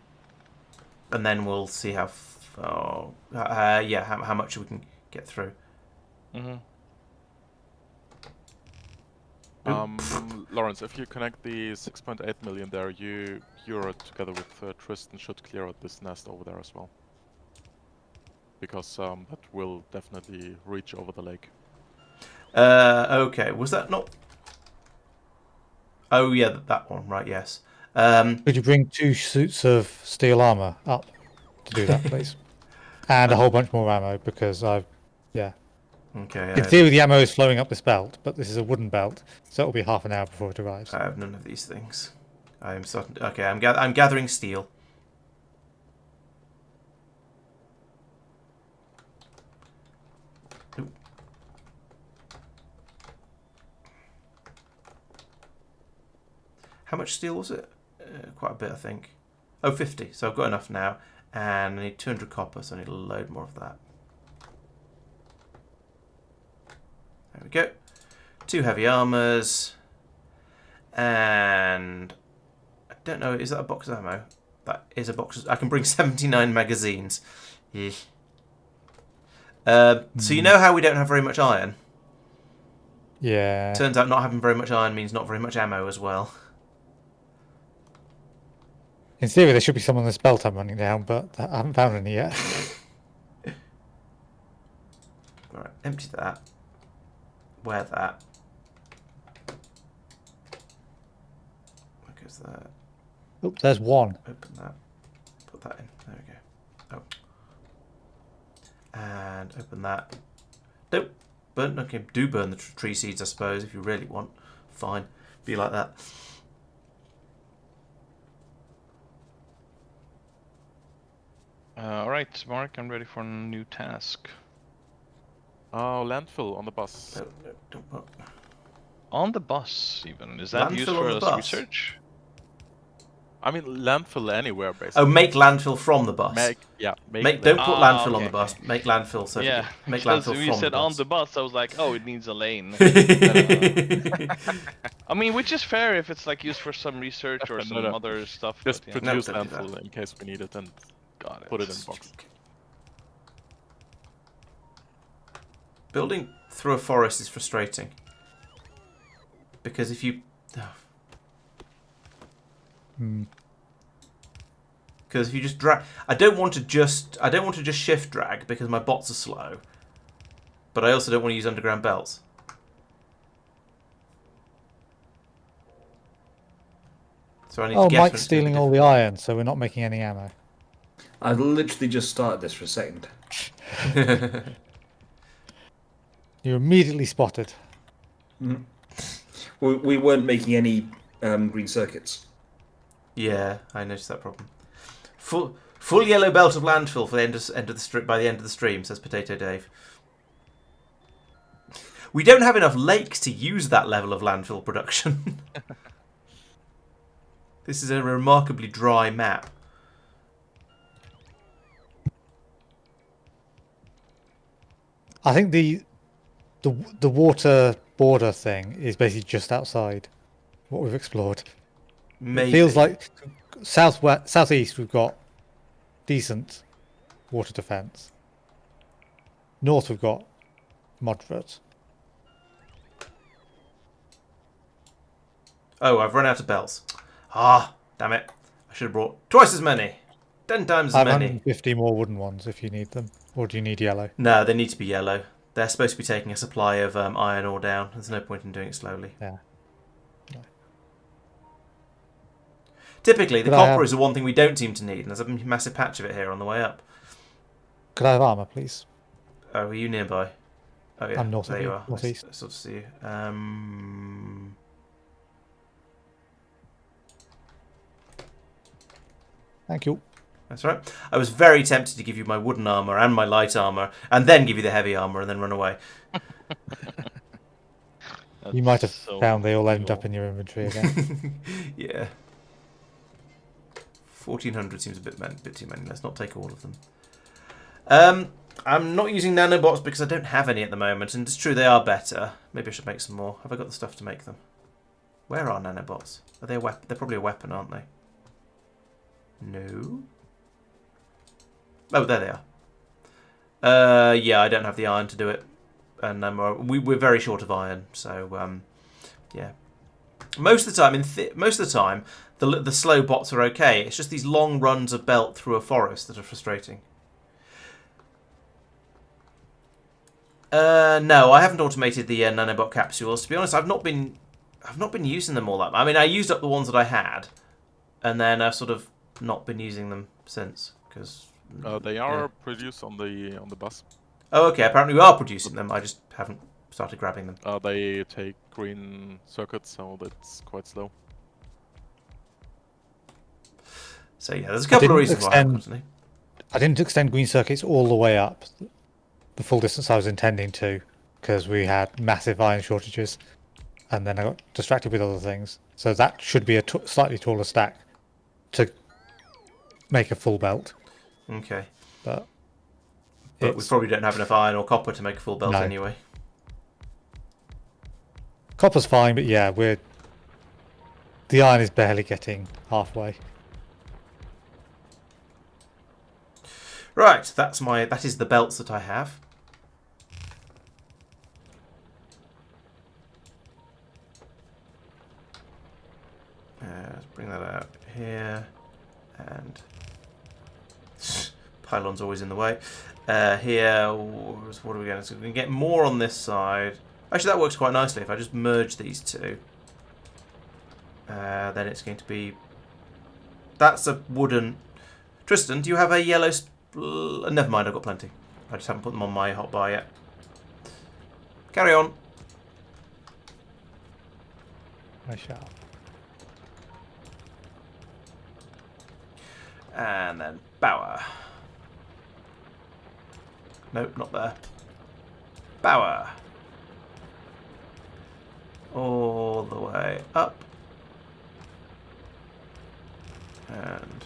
then we'll see how much we can get through. Mm-hmm. Laurence, if you connect the 6.8 million there, you're together with Tristan should clear out this nest over there as well, because that will definitely reach over the lake. Okay, was that not? Oh yeah, that one, right? Yes. could you bring 2 suits of steel armor up to do that, please? And a whole bunch more ammo, because Okay. in theory the ammo is flowing up this belt, but this is a wooden belt, so it'll be half an hour before it arrives. I have none of these things. I'm starting. Okay, I'm gathering steel. Ooh. How much steel was it? quite a bit, I think. Oh, 50. So I've got enough now. And I need 200 copper, so I need a load more of that. There we go. 2 heavy armors. And I don't know, is that a box of ammo? That is a box. I can bring 79 magazines. Yeah. So you know how we don't have very much iron? Yeah. Turns out not having very much iron means not very much ammo as well. In theory, there should be some on this belt I'm running down, but I haven't found any yet. Right, empty that. Wear that. Where goes that? Oops, there's one. Open that. Put that in. There we go. Oh. And open that. Nope. Burn. Okay, do burn the tree seeds, I suppose, if you really want. Fine. Be like that. Alright, Mark, I'm ready for a new task. Oh, landfill on the bus. No, no, don't put. On the bus, even. Is that used Landfill for on the us bus? research? I mean, landfill anywhere, basically. Oh, make landfill from the bus. Make Don't put landfill on okay, the bus. okay. Make landfill. So Yeah, make because landfill when from you said the on bus. the bus, I was like, oh, it needs a lane. I mean, which is fair if it's like used for some research or No, some no. other stuff. Just but, yeah. produce No, don't do landfill in case we need it and Got it. put it in the box. Building through a forest is frustrating. Because if you... Because if you just drag... I don't want to just shift drag because my bots are slow. But I also don't want to use underground belts. So I need to get Mike's stealing all the iron, so we're not making any ammo. I've literally just started this for a second. You're immediately spotted. We weren't making any green circuits. Yeah, I noticed that problem. Full yellow belt of landfill for the end of the strip by the end of the stream, says Potato Dave. We don't have enough lakes to use that level of landfill production. This is a remarkably dry map. I think the water border thing is basically just outside what we've explored. Maybe. It feels like southeast we've got decent water defence. North we've got moderate. Oh, I've run out of belts. Ah, damn it. I should have brought twice as many. 10 times as many. 550 more wooden ones if you need them. Or do you need yellow? No, they need to be yellow. They're supposed to be taking a supply of iron ore down. There's no point in doing it slowly. Yeah. Typically, the Could I copper have- is the one thing we don't seem to need, and there's a massive patch of it here on the way up. Could I have armour, please? Oh, are you nearby? Oh, yeah. I'm north there of you you, are. northeast. I sort of see you. Thank you. That's right. I was very tempted to give you my wooden armour and my light armour, and then give you the heavy armour, and then run away. You might have so found they all end cool. up in your inventory again. Yeah. 1400 seems a bit too many. Let's not take all of them. I'm not using nanobots because I don't have any at the moment, and it's true they are better. Maybe I should make some more. Have I got the stuff to make them? Where are nanobots? Are they a weapon? They're probably a weapon, aren't they? No. Oh, there they are. Yeah, I don't have the iron to do it, and we're very short of iron. So, yeah. Most of the time, the slow bots are okay. It's just these long runs of belt through a forest that are frustrating. No, I haven't automated the nanobot capsules. To be honest, I've not been using them all that much. I mean, I used up the ones that I had, and then I've sort of not been using them since because They are produced on the bus. Oh, okay. Apparently, we are producing them. I just haven't started grabbing them. They take green circuits, so that's quite slow. So yeah, there's a couple of reasons why I haven't got any. I didn't extend green circuits all the way up the full distance I was intending to because we had massive iron shortages, and then I got distracted with other things. So that should be a slightly taller stack to make a full belt, Okay. but But we it's- probably don't have enough iron or copper to make a full belt No. anyway. copper's fine. But yeah, the iron is barely getting halfway. Right, that is the belts that I have. Let's bring that out here, and pylon's always in the way. Here, what are we going to? So we can get more on this side. Actually, that works quite nicely. If I just merge these two, then it's going to be. That's a wooden. Tristan, do you have a yellow? Never mind, I've got plenty. I just haven't put them on my hotbar yet. Carry on. I shall. And then Bauer. Nope, not there. Bauer. All the way up. And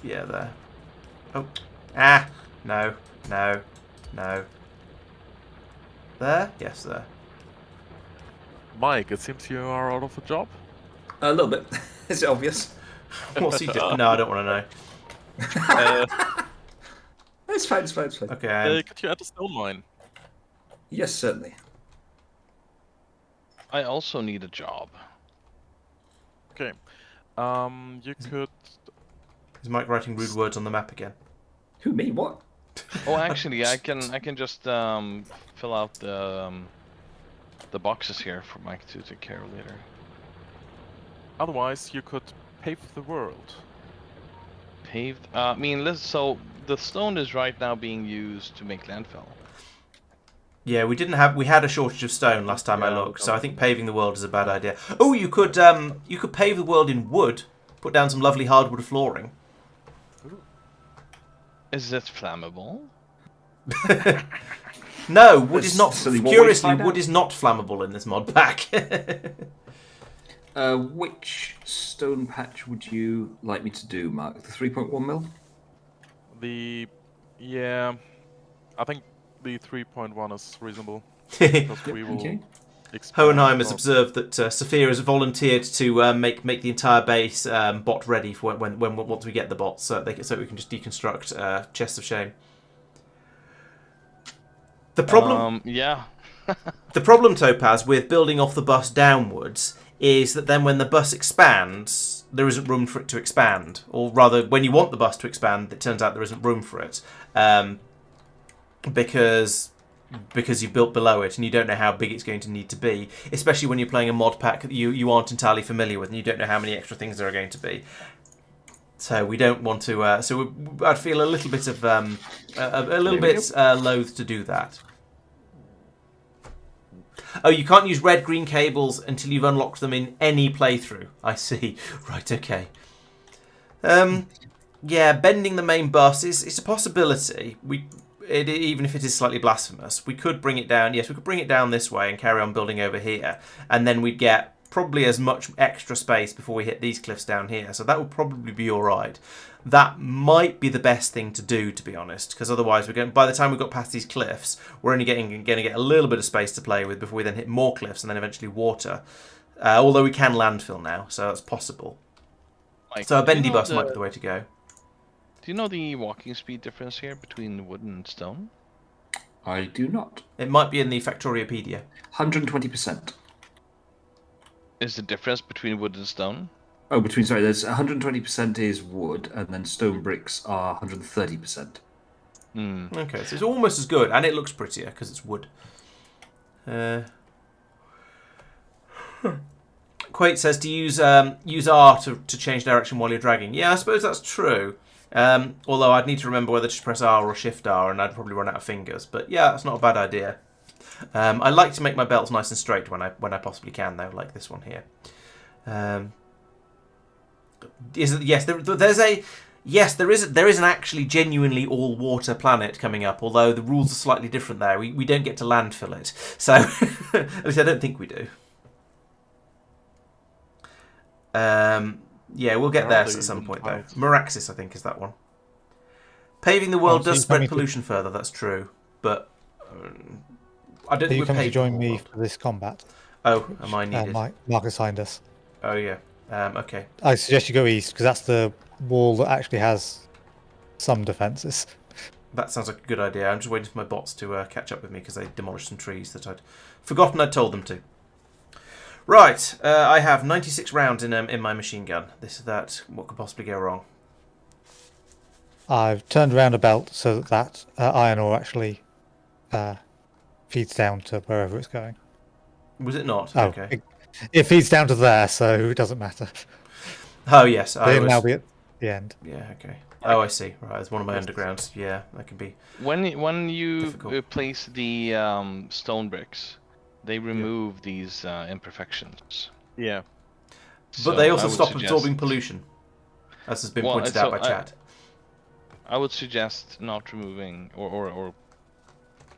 yeah, there. Oh. Ah! No. No. No. There? Yes, there. Mike, it seems you are out of a job. A little bit. Is it obvious? What's he doing? No, I don't want to know. It's fine, it's fine, it's fine. Okay. Could you add a stone mine? Yes, certainly. I also need a job. Okay. You could. Is Mike writing rude words on the map again? Who, me? What? Oh, actually, I can just fill out the boxes here for Mike to take care of later. Otherwise, you could pave the world. Paved. I mean, so the stone is right now being used to make landfill. Yeah, we had a shortage of stone last time I Yeah, looked, so I think paving the world is a bad idea. Oh, you could pave the world in wood, put down some lovely hardwood flooring. Is it flammable? No, wood is not. Silly, what Curiously, we find wood out? is not flammable in this mod pack. Which stone patch would you like me to do, Mark? The 3.1 mil? Yeah, I think the 3.1 is reasonable because we will. Okay. expand Hohenheim has our- observed that Sophia has volunteered to make the entire base bot ready for when once we get the bots, so we can just deconstruct chests of shame. The problem, Yeah. the problem, Topaz, with building off the bus downwards is that then when the bus expands, there isn't room for it to expand, or rather, when you want the bus to expand, it turns out there isn't room for it, because you've built below it and you don't know how big it's going to need to be, especially when you're playing a mod pack that you aren't entirely familiar with and you don't know how many extra things there are going to be. So we don't want to. I'd feel a little bit of a little bit loath to do that. Oh, you can't use red-green cables until you've unlocked them in any playthrough. I see. Right. Okay. Yeah, bending the main bus is a possibility. Even if it is slightly blasphemous, we could bring it down. Yes, we could bring it down this way and carry on building over here, and then we'd get probably as much extra space before we hit these cliffs down here. So that would probably be all right. That might be the best thing to do, to be honest, because otherwise by the time we've got past these cliffs, we're only going to get a little bit of space to play with before we then hit more cliffs and then eventually water. Although we can landfill now, so that's possible. Mike, So a do you bendy know bus might be the way to go. Do you know the walking speed difference here between wood and stone? I do not. It might be in the Factoriopedia. 120%. Is the difference between wood and stone? Oh, there's 120% is wood, and then stone bricks are 130%. Hmm. Okay, so it's almost as good, and it looks prettier because it's wood. Quate says to use R to change direction while you're dragging. Yeah, I suppose that's true. Although I'd need to remember whether to press R or Shift R, and I'd probably run out of fingers. But yeah, that's not a bad idea. I like to make my belts nice and straight when I possibly can, though, like this one here. Yes, there's a Yes, there is an actually genuinely all-water planet coming up, although the rules are slightly different there. We don't get to landfill it. So, at least I don't think we do. Yeah, we'll get Where are there they at some in point, though. piles? Miraxis, I think, is that one. Paving the world so does you're spread coming to- pollution further, that's true. But I don't Are think you we're coming to paving join the me world. for this combat? Oh, am I needed? Mark assigned us. Oh, yeah. Okay. I suggest you go east because that's the wall that actually has some defences. That sounds like a good idea. I'm just waiting for my bots to catch up with me because they demolished some trees that I'd forgotten I'd told them to. Right, I have 96 rounds in my machine gun. That. What could possibly go wrong? I've turned around a belt so that iron ore actually feeds down to wherever it's going. Was it not? Oh, Okay. it feeds down to there, so it doesn't matter. Oh, yes. It'll now be at the end. Yeah, okay. Oh, I see. Right, it's one of my undergrounds. Yeah, that can be... When you difficult. place the stone bricks, they remove these imperfections. Yeah. But they So also I would stop suggest- absorbing pollution, as has been Well, pointed so out by chat. I would suggest not removing or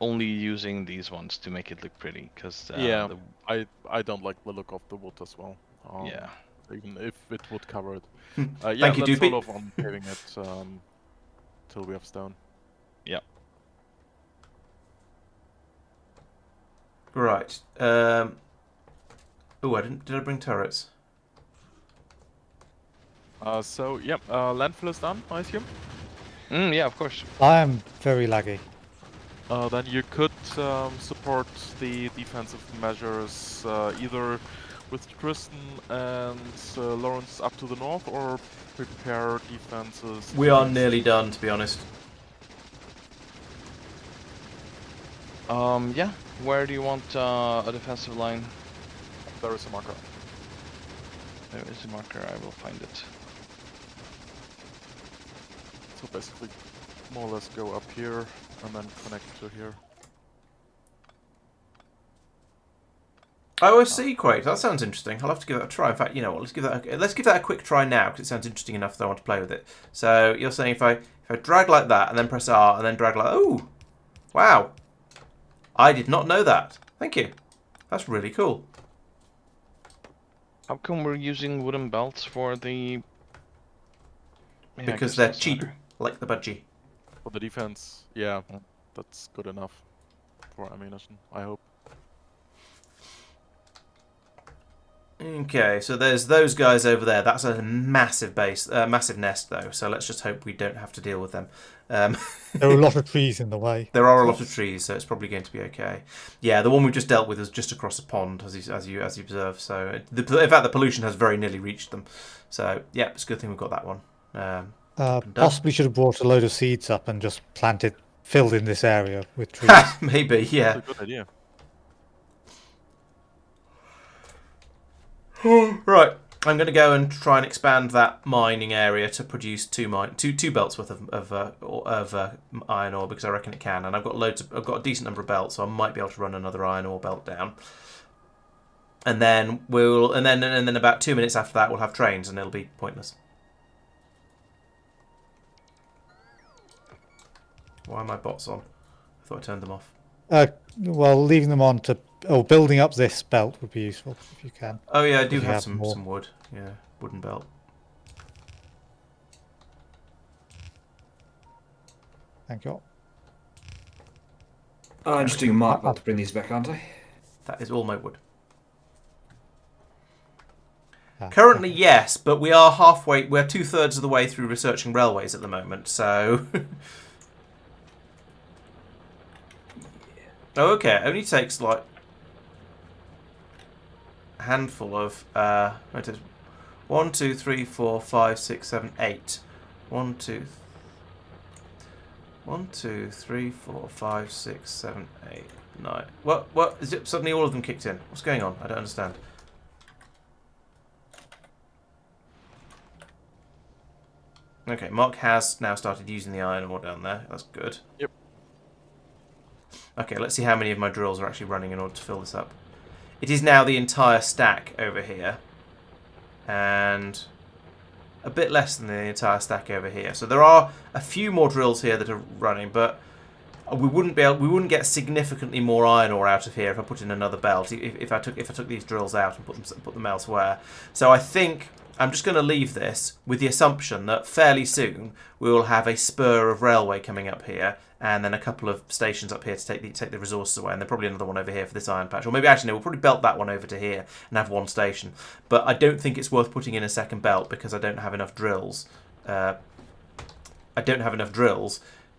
only using these ones to make it look pretty, because Yeah. I don't like the look of the wood as well. yeah. Even if it would cover it. Thank Yeah, you, let's Doopy. hold off on paving it till we have stone. Right. Oh, did I bring turrets? So, yep, landfill is done, I assume. Yeah, of course. I am very laggy. Then you could support the defensive measures either with Tristan and Laurence up to the north, or prepare defenses. We are nearly done, to be honest. Yeah. Where do you want a defensive line? There is a marker. There is a marker. I will find it. So basically, more or less go up here and then connect to here. Oh, I see, Quake. That sounds interesting. I'll have to give that a try. In fact, you know what? Let's give that a quick try now because it sounds interesting enough that I want to play with it. So you're saying if I drag like that and then press R and then drag like wow, I did not know that. Thank you. That's really cool. How come we're using wooden belts for the? Yeah, I Because guess they're that's cheap, better. like the budgie. For the defense, yeah, Mm. that's good enough for ammunition, I hope. Okay, so there's those guys over there. That's a massive base, massive nest though. So let's just hope we don't have to deal with them. There are a lot of trees in the way. There are a lot of trees, so it's probably going to be okay. Yeah, the one we just dealt with is just across a pond, as you observe. So, in fact, the pollution has very nearly reached them. So, yeah, it's a good thing we've got that one. Done. Possibly should have brought a load of seeds up and just filled in this area with trees. Maybe, yeah. That's a good idea. Right, I'm going to go and try and expand that mining area to produce two belts worth of iron ore because I reckon it can, and I've got a decent number of belts, so I might be able to run another iron ore belt down. And then and then about 2 minutes after that we'll have trains, and it'll be pointless. Why are my bots on? I thought I turned them off. Well, leaving them on to building up this belt would be useful if you can. Oh yeah, I do If you have have some more. wood. Yeah, wooden belt. Thank you. I'm just doing a mark belt to bring these back, aren't I? That is all my wood. Ah, Currently, yes, but we are halfway. We're 2/3 of the way through researching railways at the moment. So, oh, okay. It only takes like a handful of. It is 1, 2, 3, 4, 5, 6, 7, 8. 1, 2, 3, 4, 5, 6, 7, 8, 9. What? Is it suddenly all of them kicked in? What's going on? I don't understand. Okay, Marc has now started using the iron ore down there. That's good. Yep. Okay, let's see how many of my drills are actually running in order to fill this up. It is now the entire stack over here. And a bit less than the entire stack over here. So there are a few more drills here that are running, but we wouldn't get significantly more iron ore out of here if I put in another belt. If I took these drills out and put them elsewhere. So I think I'm just going to leave this with the assumption that fairly soon we will have a spur of railway coming up here, and then a couple of stations up here to take the resources away, and then probably another one over here for this iron patch. Or maybe actually no, we'll probably belt that one over to here and have one station. But I don't think it's worth putting in a second belt because I don't have enough drills.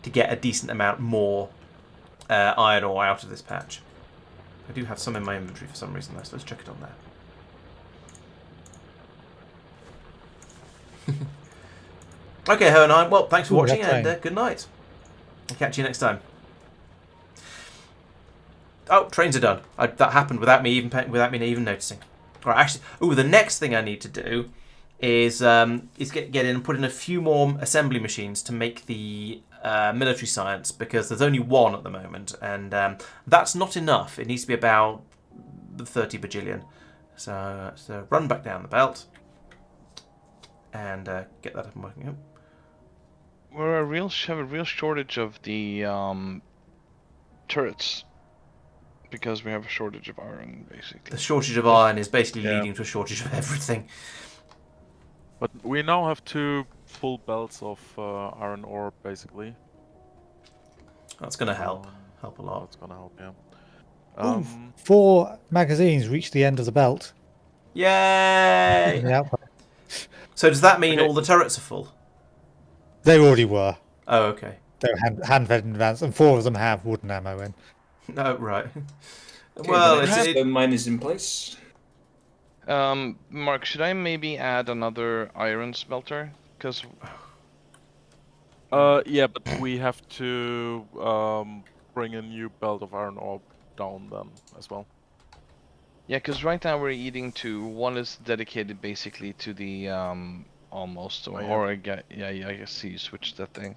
To get a decent amount more iron ore out of this patch. I do have some in my inventory for some reason though, so let's check it on there. Okay, Hohenheim, well, thanks for watching and good night. I'll catch you next time. Oh, trains are done. That happened without me even noticing. All right, actually, the next thing I need to do is get in and put in a few more assembly machines to make the military science, because there's only one at the moment, and that's not enough. It needs to be about 30 bajillion. So run back down the belt and get that up and working. We're have a real shortage of the turrets because we have a shortage of iron, basically. The shortage of iron is basically leading to a shortage of everything. But we now have 2 full belts of iron ore, basically. That's going to help. Help a lot. That's going to help, yeah. Ooh, 4 magazines reach the end of the belt. Yay! Yeah. So does that mean all the turrets are full? They already were. Oh, okay. They're hand-fed in advance, and 4 of them have wooden ammo in. Oh, right. Okay, well, mine is in place. Mark, should I maybe add another iron smelter? Because yeah, but we have to bring a new belt of iron ore down then as well. Yeah, because right now we're eating to one is dedicated basically to the almost or I guess you switched that thing.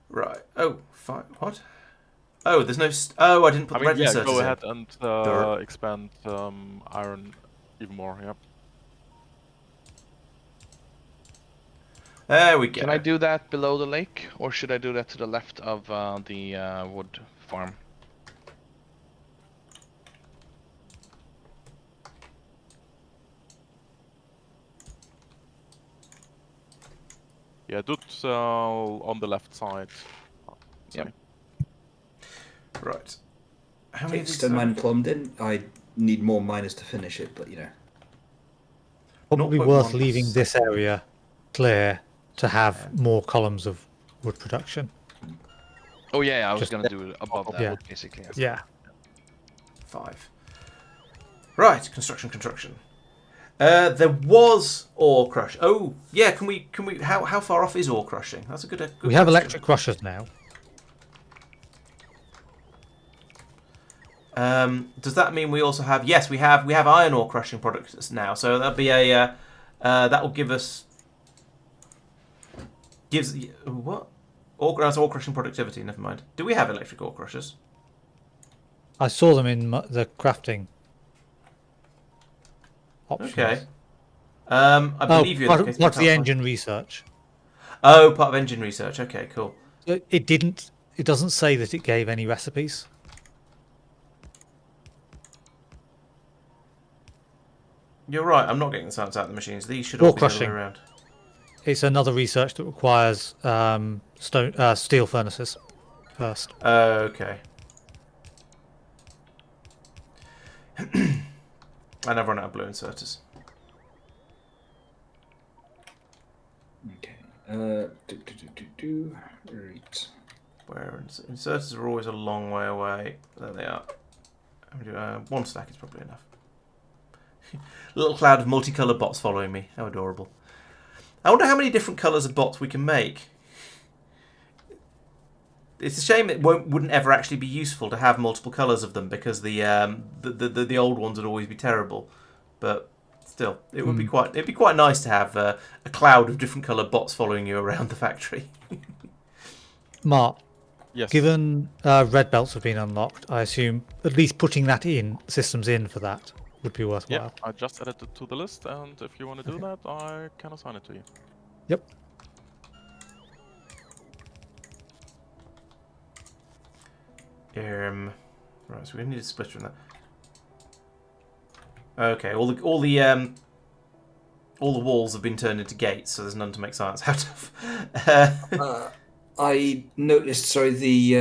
Right. Oh, fine. What? Oh, there's no. Oh, I didn't put the red inserters go in. ahead and expand iron even more. Yep. There we go. Can I do that below the lake, or should I do that to the left of the wood farm? Yeah, do it on the left side. Yep. Right. How many It's the mine plumbed in. I need more miners to finish it, but you know. Probably 0.1 worth leaving this area clear to have more columns of wood production. Oh yeah, I was Just gonna do it above that yeah. wood, basically. Yeah. 5. Right. Construction. There was ore crush. Oh, yeah. Can we? How far off is ore crushing? That's a good. We have electric crushers now. Does that mean we also have? Yes, we have iron ore crushing products now. So that'll be a that will give us what? That's ore crushing productivity. Never mind. Do we have electric ore crushers? I saw them in the crafting options. Okay. I believe you. Part of the engine research. Oh, part of engine research. Okay, cool. It didn't. It doesn't say that it gave any recipes. You're right. I'm not getting the sounds out of the machines. These should Ore all be the other way crushing. around. It's another research that requires steel furnaces first. Okay. I never run out of blue inserters. Okay. Right. Where inserters are always a long way away. There they are. One stack is probably enough. Little cloud of multicolored bots following me. How adorable. I wonder how many different colours of bots we can make. It's a shame it wouldn't ever actually be useful to have multiple colours of them, because the old ones would always be terrible. But still, it would be quite nice to have a cloud of different coloured bots following you around the factory. Mark, Yes. given red belts have been unlocked, I assume at least putting that in systems in for that would be worthwhile. Yeah, I just added it to the list, and if you want to do that, I can assign it to you. Yep. Right, so we need a splitter in that. Okay, all the walls have been turned into gates, so there's none to make science out of. I noticed. Sorry, the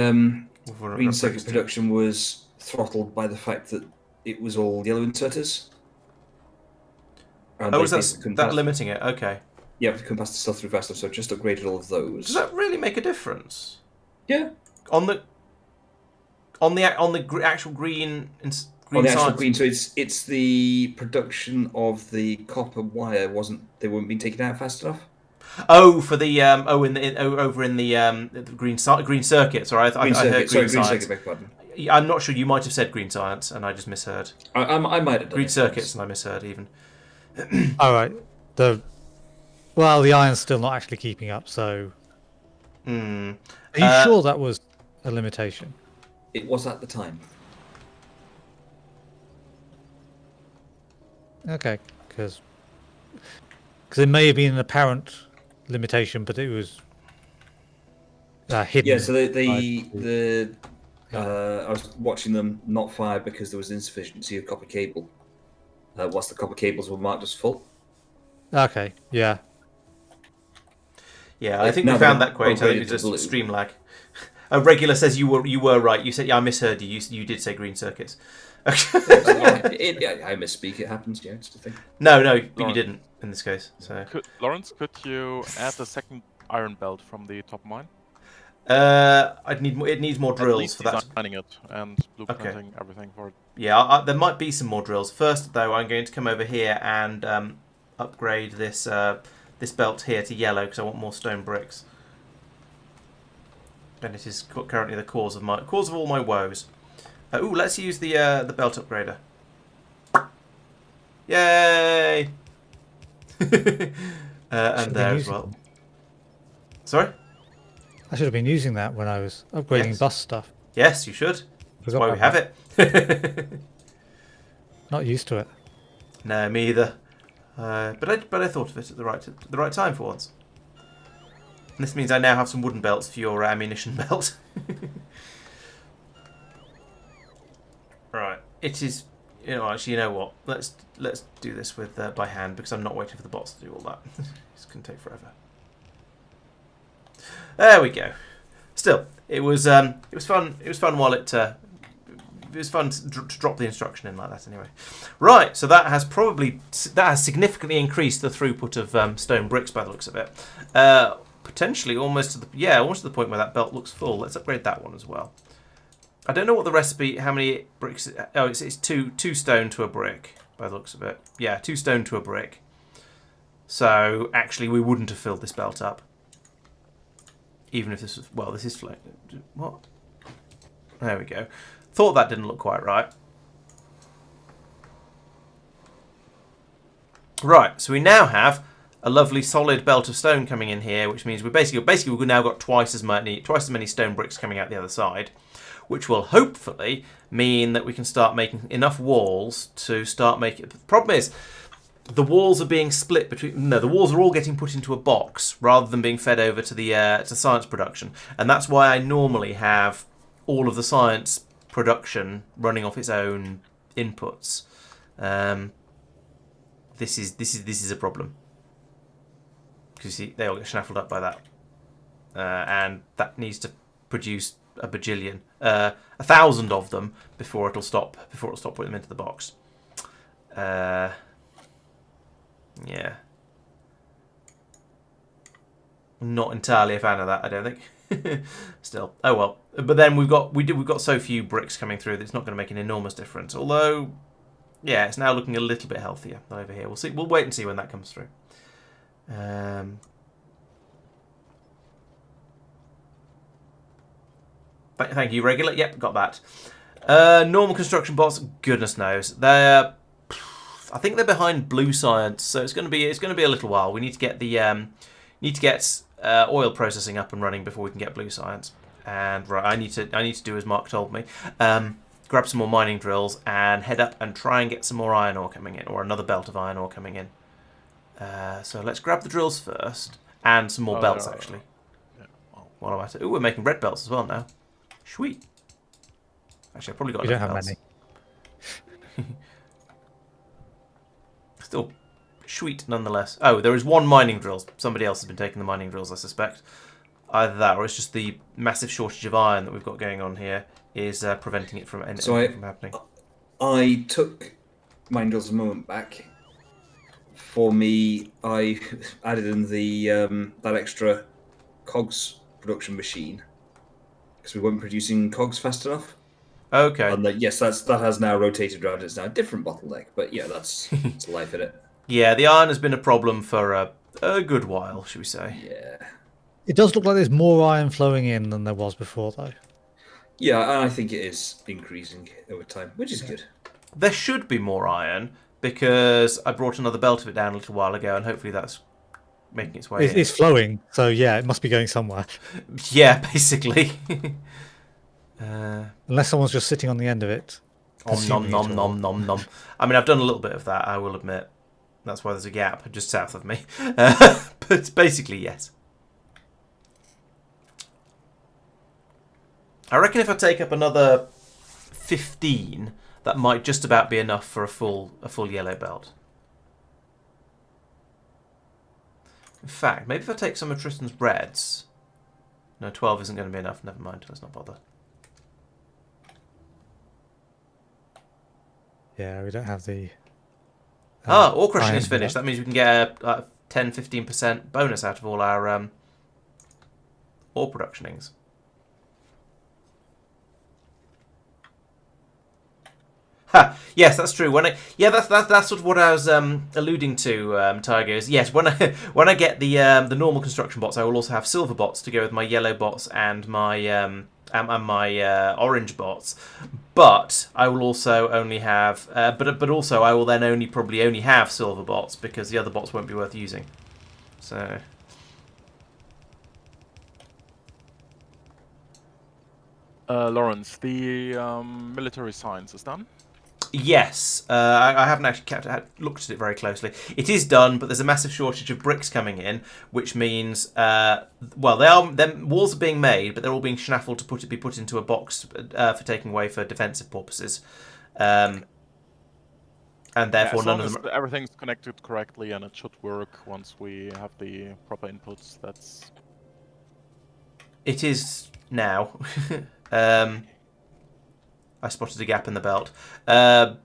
green circuit bricks too. production was throttled by the fact that it was all yellow inserters. And Oh, they is basically couldn't that pass- limiting it? Okay. Yeah, they couldn't pass the stuff through fast enough, so I just upgraded all of those. Does that really make a difference Yeah. on the actual green On the actual science? green, so it's the production of the copper wire they weren't being taken out fast enough. Oh, for the over in the green circuits, or I heard green Green science. circuit, beg your pardon. I'm not sure. You might have said green science, and I just misheard. I might have done Green it. circuits, and I misheard even. All right. The iron's still not actually keeping up. So, Hmm. are you sure that was a limitation? It was at the time. Okay, because it may have been an apparent limitation, but it was hidden. Yeah, so I was watching them not fire because there was insufficiency of copper cable. Whilst the copper cables were marked as full. Okay, yeah. Yeah, I think Now we found they're that quite. I think upgraded it's to just blue. stream lag. A regular says you were right. You said, yeah, I misheard you. You did say green circuits. I misspeak. It happens. Yeah, it's the thing. No, but you Lauren. didn't in this case. So Laurence, could you add the second iron belt from the top mine? it needs more At drills least for that. designing it and blueprinting everything for it. Yeah, there might be some more drills. First, though, I'm going to come over here and upgrade this belt here to yellow because I want more stone bricks. And it is currently the cause of all my woes. Ooh, let's use the belt upgrader. Yay! And there as well. Sorry? I should have been using that when I was upgrading Yes. bus stuff. Yes, you should. That's Forgot why we about have it. Not used to it. No, me either. But I thought of it at the right time for once. And this means I now have some wooden belts for your ammunition belt. Right. It is. Actually, you know what? Let's do this with by hand because I'm not waiting for the bots to do all that. It's going to take forever. There we go. Still, it was fun. It was fun while it was fun to drop the instruction in like that. Anyway, right. So that has significantly increased the throughput of stone bricks by the looks of it. Potentially almost to the point where that belt looks full. Let's upgrade that one as well. I don't know what the recipe. How many bricks? Oh, it's two stone to a brick by the looks of it. Yeah, 2 stone to a brick. So actually, we wouldn't have filled this belt up. Even if this was... Well, this is... What? There we go. Thought that didn't look quite right. Right, so we now have a lovely solid belt of stone coming in here, which means we've now got twice as many stone bricks coming out the other side, which will hopefully mean that we can start making enough walls to start making... The problem is... The walls are being split between... No, the walls are all getting put into a box rather than being fed over to the to science production. And that's why I normally have all of the science production running off its own inputs. This is a problem. Because you see, they all get snaffled up by that. And that needs to produce a bajillion. 1,000 of them before it'll stop putting them into the box. Yeah. Not entirely a fan of that, I don't think. Still. Oh well. But then we've got so few bricks coming through that it's not going to make an enormous difference. Although, yeah, it's now looking a little bit healthier than over here. We'll see. We'll wait and see when that comes through. Thank you, regular. Yep, got that. Normal construction bots, goodness knows. I think they're behind blue science, so it's going to be a little while. We need to get oil processing up and running before we can get blue science. And right, I need to do as Marc told me. grab some more mining drills and head up and try and get some more iron ore coming in, or another belt of iron ore coming in. So let's grab the drills first, and some more belts, actually. Yeah. Oh. While I'm at it. Ooh, we're making red belts as well now. Sweet. Actually, I've probably got We don't enough have belts. many. Still sweet, nonetheless. Oh, there is one mining drill. Somebody else has been taking the mining drills, I suspect. Either that, or it's just the massive shortage of iron that we've got going on here is preventing it from anything from happening. I took mine drills a moment back. For me, I added in the that extra cogs production machine because we weren't producing cogs fast enough. Okay. And yes, that has now rotated around. It's now a different bottleneck, but yeah, that's life in it. Yeah, the iron has been a problem for a good while, should we say? Yeah, It does look like there's more iron flowing in than there was before, though. yeah, and I think it is increasing over time, which is good. There should be more iron because I brought another belt of it down a little while ago, and hopefully that's making its way in. It's flowing, so yeah, it must be going somewhere. Yeah, basically. Unless someone's just sitting on the end of it. Nom consuming nom it nom all. nom nom nom. I mean, I've done a little bit of that, I will admit. That's why there's a gap just south of me. But basically, yes. I reckon if I take up another 15, that might just about be enough for a full yellow belt. In fact, maybe if I take some of Tristan's reds. No, 12 isn't going to be enough. Never mind. Let's not bother. Yeah, we don't have the... Ore crushing iron is for finished. that. That means we can get a 10-15% bonus out of all our ore productionings. Ha! Yes, that's true. That's sort of what I was alluding to, Tigers. Yes, when I get the normal construction bots, I will also have silver bots to go with my yellow bots and my orange bots. But I will also only have, but also I will then probably only have silver bots because the other bots won't be worth using. So. Laurence, the military science is done. Yes, I haven't actually looked at it very closely. It is done, but there's a massive shortage of bricks coming in, which means, walls are being made, but they're all being schnaffled to be put into a box for taking away for defensive purposes, and therefore as none long of as them. everything's connected correctly and it should work once we have the proper inputs. That's. It is now. I spotted a gap in the belt. Yeah,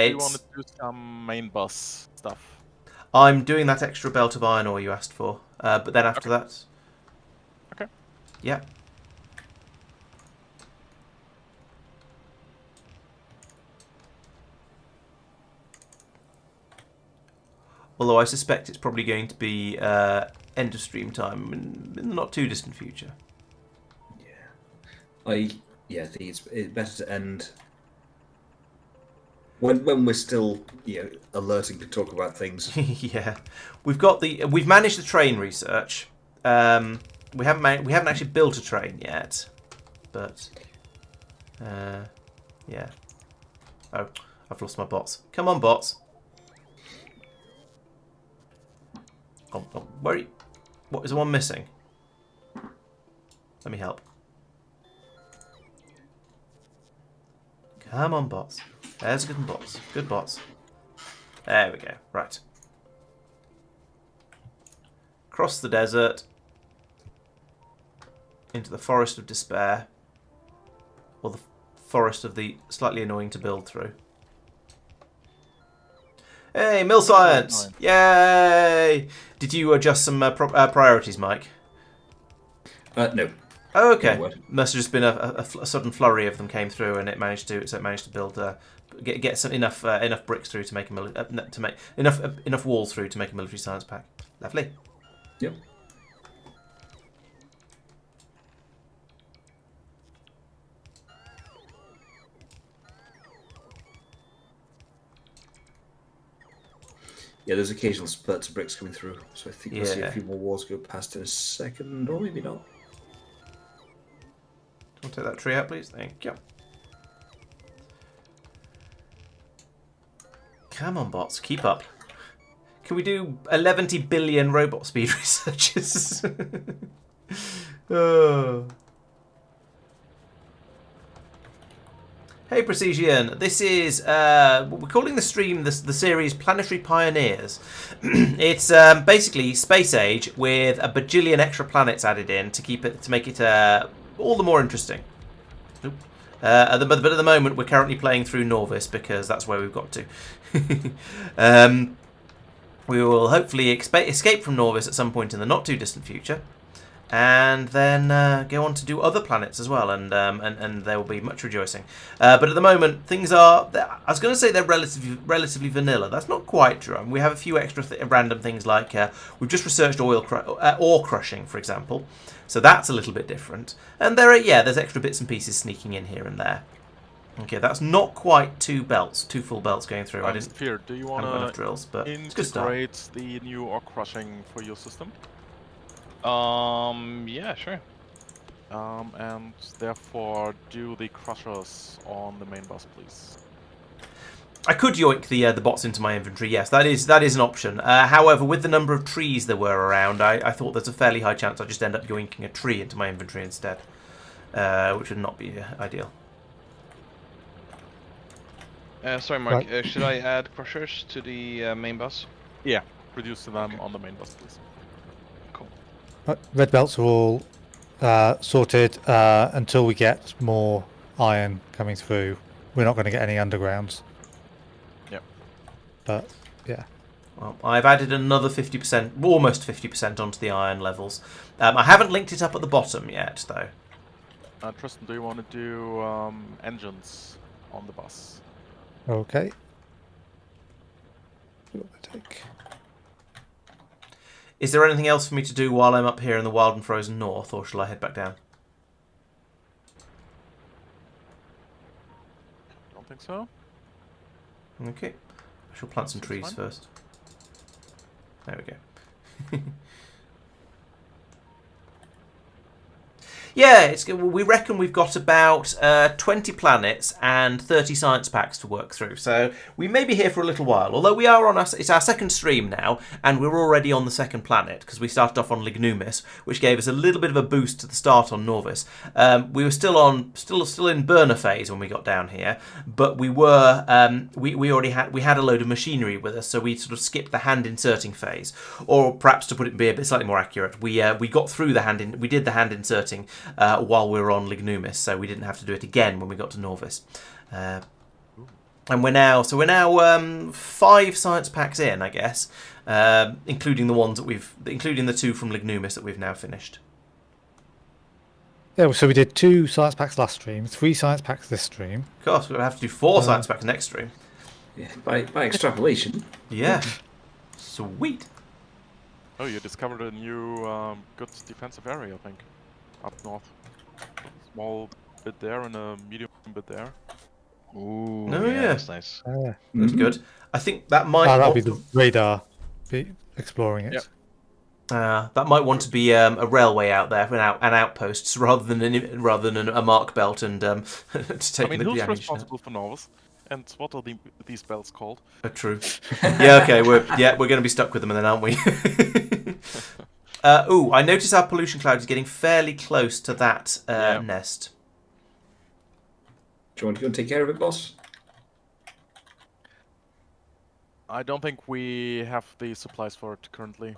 You want to do some main bus stuff. I'm doing that extra belt of iron ore you asked for, but then after that. Okay. Yeah. Although I suspect it's probably going to be end of stream time in the not too distant future. I think it's better to end when we're still alerting to talk about things. Yeah, we've managed the train research. We haven't actually built a train yet, but yeah. Oh, I've lost my bots. Come on, bots. Oh, where are you? What is the one missing? Let me help. Come on, bots. There's a good bots. Good bots. There we go. Right. Cross the desert. Into the forest of despair. Or the forest of the slightly annoying to build through. Hey, mill science! Yay! Did you adjust some priorities, Mike? No. Oh, okay. No, Must have just been a sudden flurry of them came through, and it managed to build get some enough bricks through to make enough walls through to make a military science pack. Lovely. Yep. Yeah, there's occasional spurts of bricks coming through, so I think we'll see a few more walls go past in a second, or maybe not. I'll take that tree out, please. Thank you. Come on, bots, keep up. Can we do 11 billion robot speed researches? Oh. Hey Precision, this is we're calling the stream the series Planetary Pioneers. It's basically space age with a bajillion extra planets added in to make it all the more interesting. But at the moment we're currently playing through Nauvis because that's where we've got to. We will hopefully escape from Nauvis at some point in the not too distant future. And then go on to do other planets as well, and there will be much rejoicing. But at the moment, things are. I was going to say they're relatively vanilla. That's not quite true. I mean, we have a few extra random things like we've just researched ore crushing, for example. So that's a little bit different. And there's extra bits and pieces sneaking in here and there. Okay, that's not quite two full belts going through. I didn't. Fear, do you Have enough want to drills, but it's a good start. integrate the new ore crushing for your system? Yeah, sure. And therefore do the crushers on the main bus, please. I could yoink the bots into my inventory. Yes, that is an option. However, with the number of trees there were around, I thought there's a fairly high chance I'll just end up yoinking a tree into my inventory instead, which would not be ideal. Sorry, Mark. Right. Should I add crushers to the main bus? Yeah, reduce them on the main bus, please. Cool. Red belts are all sorted until we get more iron coming through. We're not going to get any undergrounds. Yep. But yeah. Well, I've added another 50%, almost 50% onto the iron levels. I haven't linked it up at the bottom yet, though. Tristan, do you want to do engines on the bus? Okay. See what they take. Is there anything else for me to do while I'm up here in the wild and frozen north, or shall I head back down? Don't think so. Okay. I shall plant some trees fine. first. There we go. Yeah, we reckon we've got about 20 planets and 30 science packs to work through. So we may be here for a little while. Although we are on it's our second stream now, and we're already on the second planet because we started off on Lignumis, which gave us a little bit of a boost to the start on Norvis. We were still in burner phase when we got down here, but we were we had a load of machinery with us, so we sort of skipped the hand inserting phase, or perhaps to put it be a bit slightly more accurate, we got through we did the hand inserting. While we were on Lignumis, so we didn't have to do it again when we got to Norvis. And we're now 5 science packs in, I guess, including the ones that including the 2 from Lignumis that we've now finished. Yeah, so we did 2 science packs last stream, 3 science packs this stream. Of course, we'll have to do 4 science packs next stream. Yeah, by extrapolation. Yeah, sweet. Oh, you discovered a new good defensive area, I think. Up north. Small bit there and a medium bit there. Ooh, yeah. That's nice. That's good. I think that might. That'll be the radar exploring it. Yep. That might want to be a railway out there, an outposts, rather than a mark belt and to take I mean, the who's ammunition. responsible for Norvis? And what are these belts called? True. Yeah. Okay. We're going to be stuck with them then, aren't we? I notice our pollution cloud is getting fairly close to that nest. Do you want to go and take care of it, boss? I don't think we have the supplies for it currently.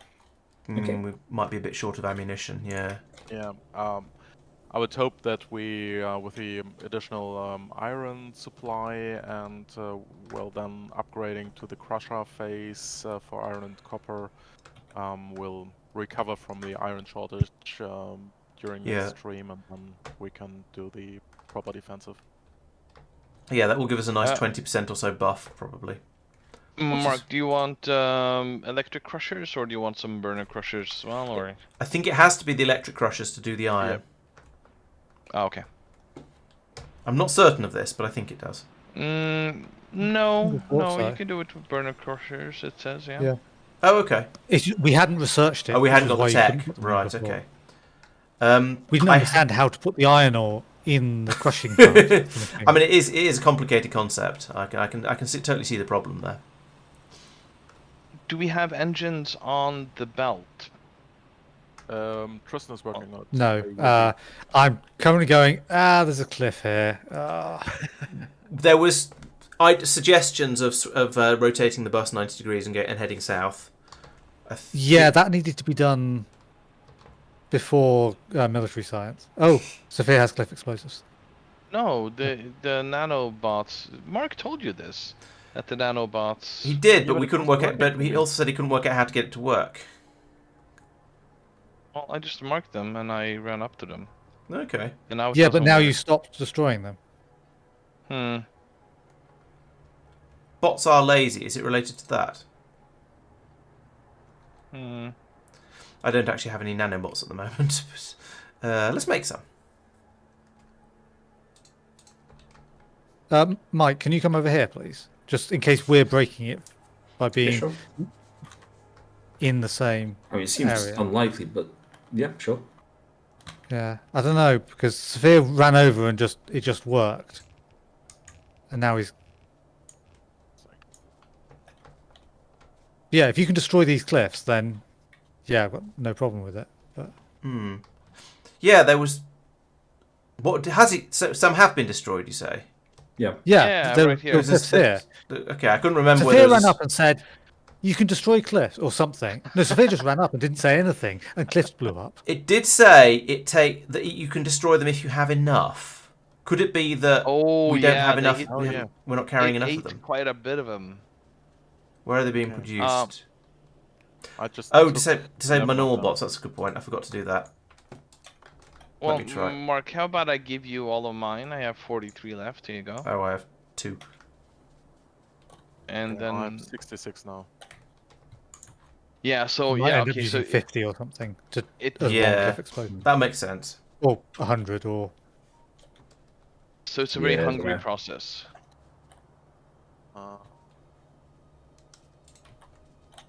Okay. We might be a bit short of ammunition, yeah. Yeah. I would hope that we, with the additional iron supply and, then upgrading to the crusher phase for iron and copper, will recover from the iron shortage during the stream, and then we can do the proper defensive. Yeah, that will give us a nice 20% or so buff, probably. Mark, do you want electric crushers, or do you want some burner crushers as well, or? I think it has to be the electric crushers to do the iron. Oh, okay. I'm not certain of this, but I think it does. No, so. you can do it with burner crushers, it says, yeah. Oh, okay. We hadn't researched it. Oh, we hadn't which got is the why you couldn't tech. put them Right, before. okay. We didn't understand how to put the iron ore in the crushing plant. I mean, it is a complicated concept. I can totally see the problem there. do we have engines on the belt? Tristan is working on it. No. I'm currently going. There's a cliff here. There was suggestions of rotating the bus 90 degrees and heading south. Yeah, that needed to be done before military science. Oh, Sophia has cliff explosives. No, the nanobots. Mark told you this. That the nanobots. He did, but but we it couldn't wasn't work out. But working, he yeah. also said he couldn't work out how to get it to work. Well, I just marked them and I ran up to them. Okay. And now it Yeah, but doesn't now work. you stopped destroying them. Bots are lazy. Is it related to that? I don't actually have any nanobots at the moment. But, let's make some. Mike, can you come over here, please? Just in case we're breaking it by Yeah, being sure. in the same I mean, it seems area. unlikely, but yeah, sure. Yeah, I don't know, because Sophia ran over and it just worked. And now he's... Yeah, if you can destroy these cliffs, then yeah, I've got no problem with it. But Yeah, there was. What has it? So some have been destroyed. You say? Yeah. Yeah, there, right here. there was There's Sophia. Okay, I couldn't remember Sophia whether. ran up and said, "You can destroy cliffs" or something. No, Sophia just ran up and didn't say anything, and cliffs blew up. It did say that you can destroy them if you have enough. Could it be that we don't have enough? We're not carrying enough of them. Quite a bit of them. Where are they being Okay. produced? I just Oh, took disable my them normal down. bots. That's a good point. I forgot to do that. Well, me try. Mark, how about I give you all of mine? I have 43 left. Here you go. Oh, I have 2. And I then have 66 now. yeah, so You might yeah, end up okay, using so 50 or something to it as one Yeah. cliff explosion, That makes sense. or 100, or so it's a very Yeah, hungry yeah. process.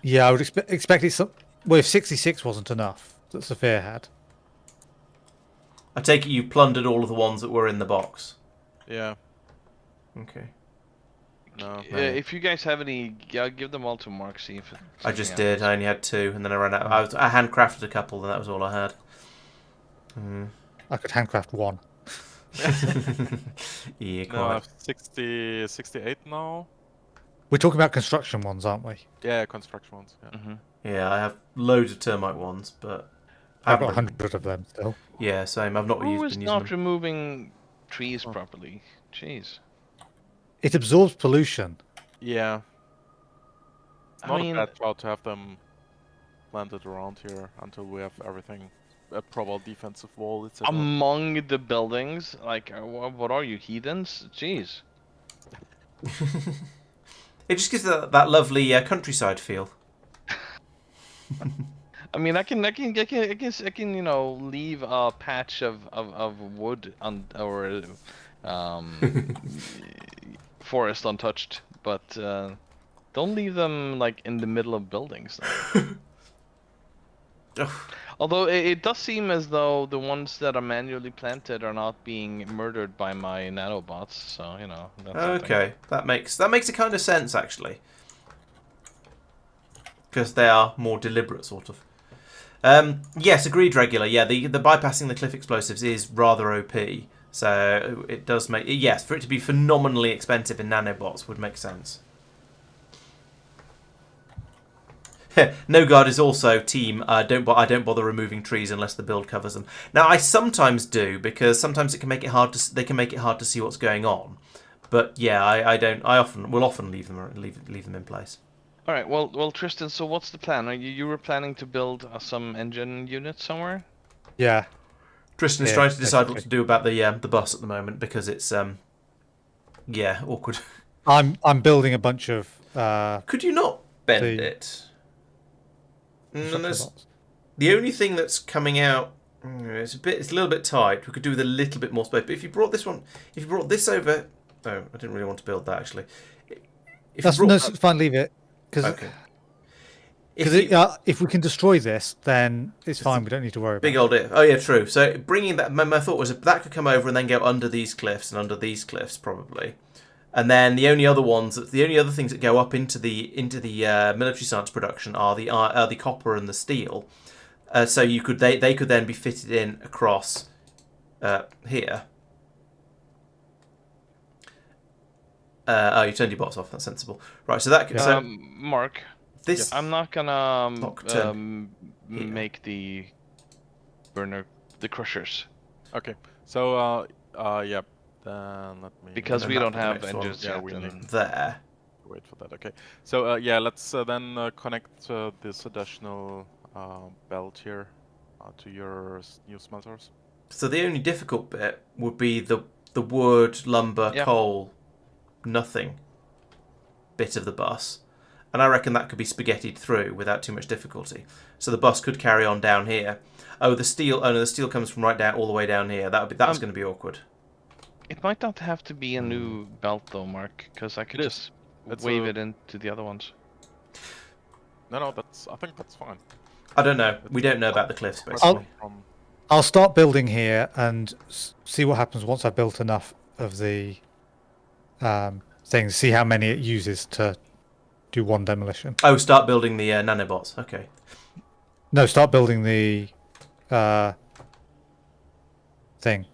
yeah, I would expect it. Well, if 66 wasn't enough that Sophia had, I take it you plundered all of the ones that were in the box. Yeah. Okay. No. If you guys have any, yeah, give them all to Mark. See if I just something did. happens. I only had 2, and then I ran out. I handcrafted a couple, and that was all I had. I could handcraft one. Yeah, No, I quite. have 68 now. We're talking about construction ones, aren't we? Yeah, construction ones. Yeah. Mm-hmm. Yeah, I have loads of termite ones, but I I've got haven't- 100 of them still. Yeah, same. I've not Who used, is been using not them. removing trees properly? Jeez. It absorbs pollution. Yeah. It's I not mean- a bad job to have them planted around here until we have everything, a proper defensive wall, etc. Among the buildings, like, what are you, heathens? Jeez. It just gives that lovely countryside feel. I mean, I can, you know, leave a patch of wood or forest untouched, but don't leave them like in the middle of buildings. Although it does seem as though the ones that are manually planted are not being murdered by my nanobots, so you know. That's something. Okay, that makes a kind of sense actually, because they are more deliberate, sort of. Yes, agreed, regular. Yeah, the bypassing the cliff explosives is rather OP, so it does make yes for it to be phenomenally expensive in nanobots would make sense. No Guard is also team. I don't bother removing trees unless the build covers them. Now I sometimes do because sometimes it can make it hard to they can make it hard to see what's going on. But yeah, I don't. I will often leave them in place. All right. Well, Tristan. So what's the plan? You were planning to build some engine unit somewhere? Yeah. Tristan is Yeah, trying to decide what basically. to do about the bus at the moment because it's yeah, awkward. I'm building a bunch of Could you not bend The- it? construction There's- bots. the only thing that's coming out, it's a little bit tight. We could do with a little bit more space. But if you brought this over, oh, I didn't really want to build that actually. If That's you no, brought, it's fine. Leave it because okay. if we can destroy this, then it's fine. We don't need to worry about Big it. old if. Oh yeah, true. So bringing that, my thought was that could come over and then go under these cliffs and under these cliffs probably, And then the only other things that go up into the military science production are the copper and the steel. So they could then be fitted in across here. You turned your bots off. That's sensible. Right. So Marc, this I'm not gonna turn make the burner the crushers Okay. So yeah. Then let me. because we then don't that have next one. engines Yeah, yet. we and- there. Wait for that. Okay. So yeah, let's then connect this additional belt here to your new smelters. So the only difficult bit would be the wood, lumber, Yeah. coal, nothing bit of the bus. And I reckon that could be spaghettied through without too much difficulty. So the bus could carry on down here. Oh, the steel. Oh no, the steel comes from right down all the way down here. That's going to be awkward. It might not have to be a new belt though, Marc, because I could It is. just It's wave a- it into the other ones. No, I think that's fine. I don't know. We don't know about the cliffs basically. From I'll start building here and see what happens once I've built enough of the things. See how many it uses to do one demolition. Oh, start building the nanobots. Okay. No, start building the thing.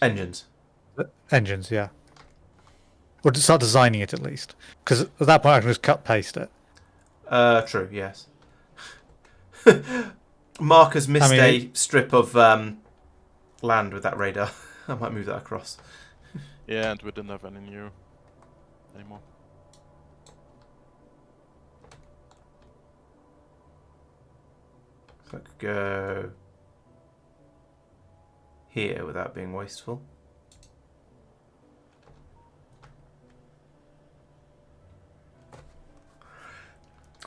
Engines. Engines, yeah. Or to start designing it at least. Because at that point I can just cut paste it. True. Yes. Marc has missed a strip of land with that radar. I might move that across. yeah, and we didn't have any new anymore. So I could go here without being wasteful.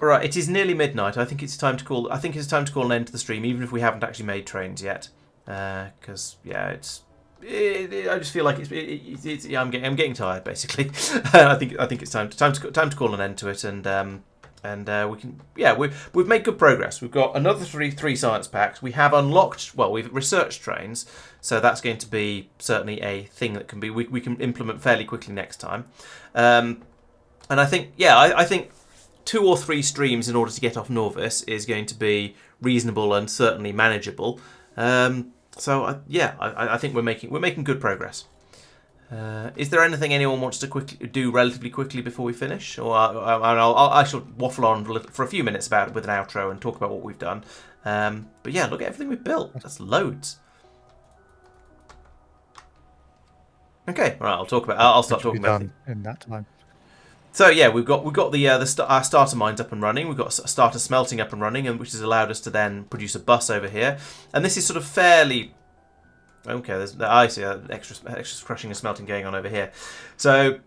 Right, it is nearly midnight. I think it's time to call an end to the stream, even if we haven't actually made trains yet. Because yeah, I just feel like I'm getting tired basically. I think it's time to call an end to it, and we can we've made good progress. We've got another three science packs. We have unlocked we've researched trains, so that's going to be certainly a thing that can be we can implement fairly quickly next time. And I think I think 2 or 3 streams in order to get off Norvis is going to be reasonable and certainly manageable. I think we're making good progress. Is there anything anyone wants to do relatively quickly before we finish, or I shall waffle on for a few minutes with an outro and talk about what we've done. But yeah, look at everything we've built. That's loads. Okay, right. I'll start talking about done in that time. So yeah, we've got our starter mines up and running. We've got starter smelting up and running, and which has allowed us to then produce a bus over here. And this is sort of fairly okay. I see extra crushing and smelting going on over here. So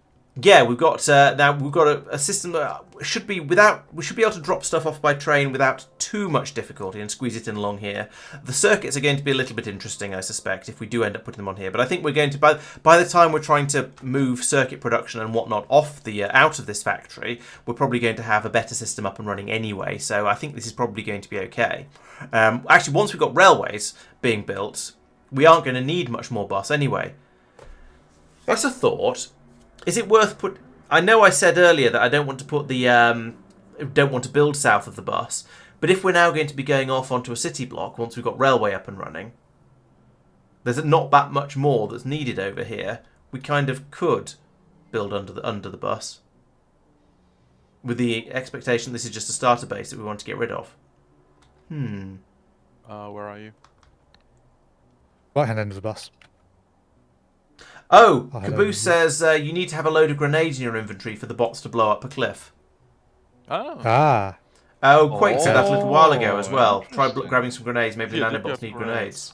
yeah, we've got a system that we should be able to drop stuff off by train without too much difficulty and squeeze it in along here. The circuits are going to be a little bit interesting, I suspect, if we do end up putting them on here. But I think we're going to by the time we're trying to move circuit production and whatnot off the out of this factory, we're probably going to have a better system up and running anyway. So I think this is probably going to be okay. Actually, once we've got railways being built, we aren't going to need much more bus anyway. That's a thought. Is it worth I know I said earlier that I don't want to don't want to build south of the bus, but if we're now going to be going off onto a city block once we've got railway up and running, there's not that much more that's needed over here. We kind of could build under the bus, with the expectation this is just a starter base that we want to get rid of. Where are you? Right hand end of the bus. Oh, hello. Caboose says you need to have a load of grenades in your inventory for the bots to blow up a cliff. Oh. Ah. Oh, Quake said that a little while ago as well. Try Interesting. grabbing some grenades. Maybe the Yeah, nanobots get need grenades. grenades.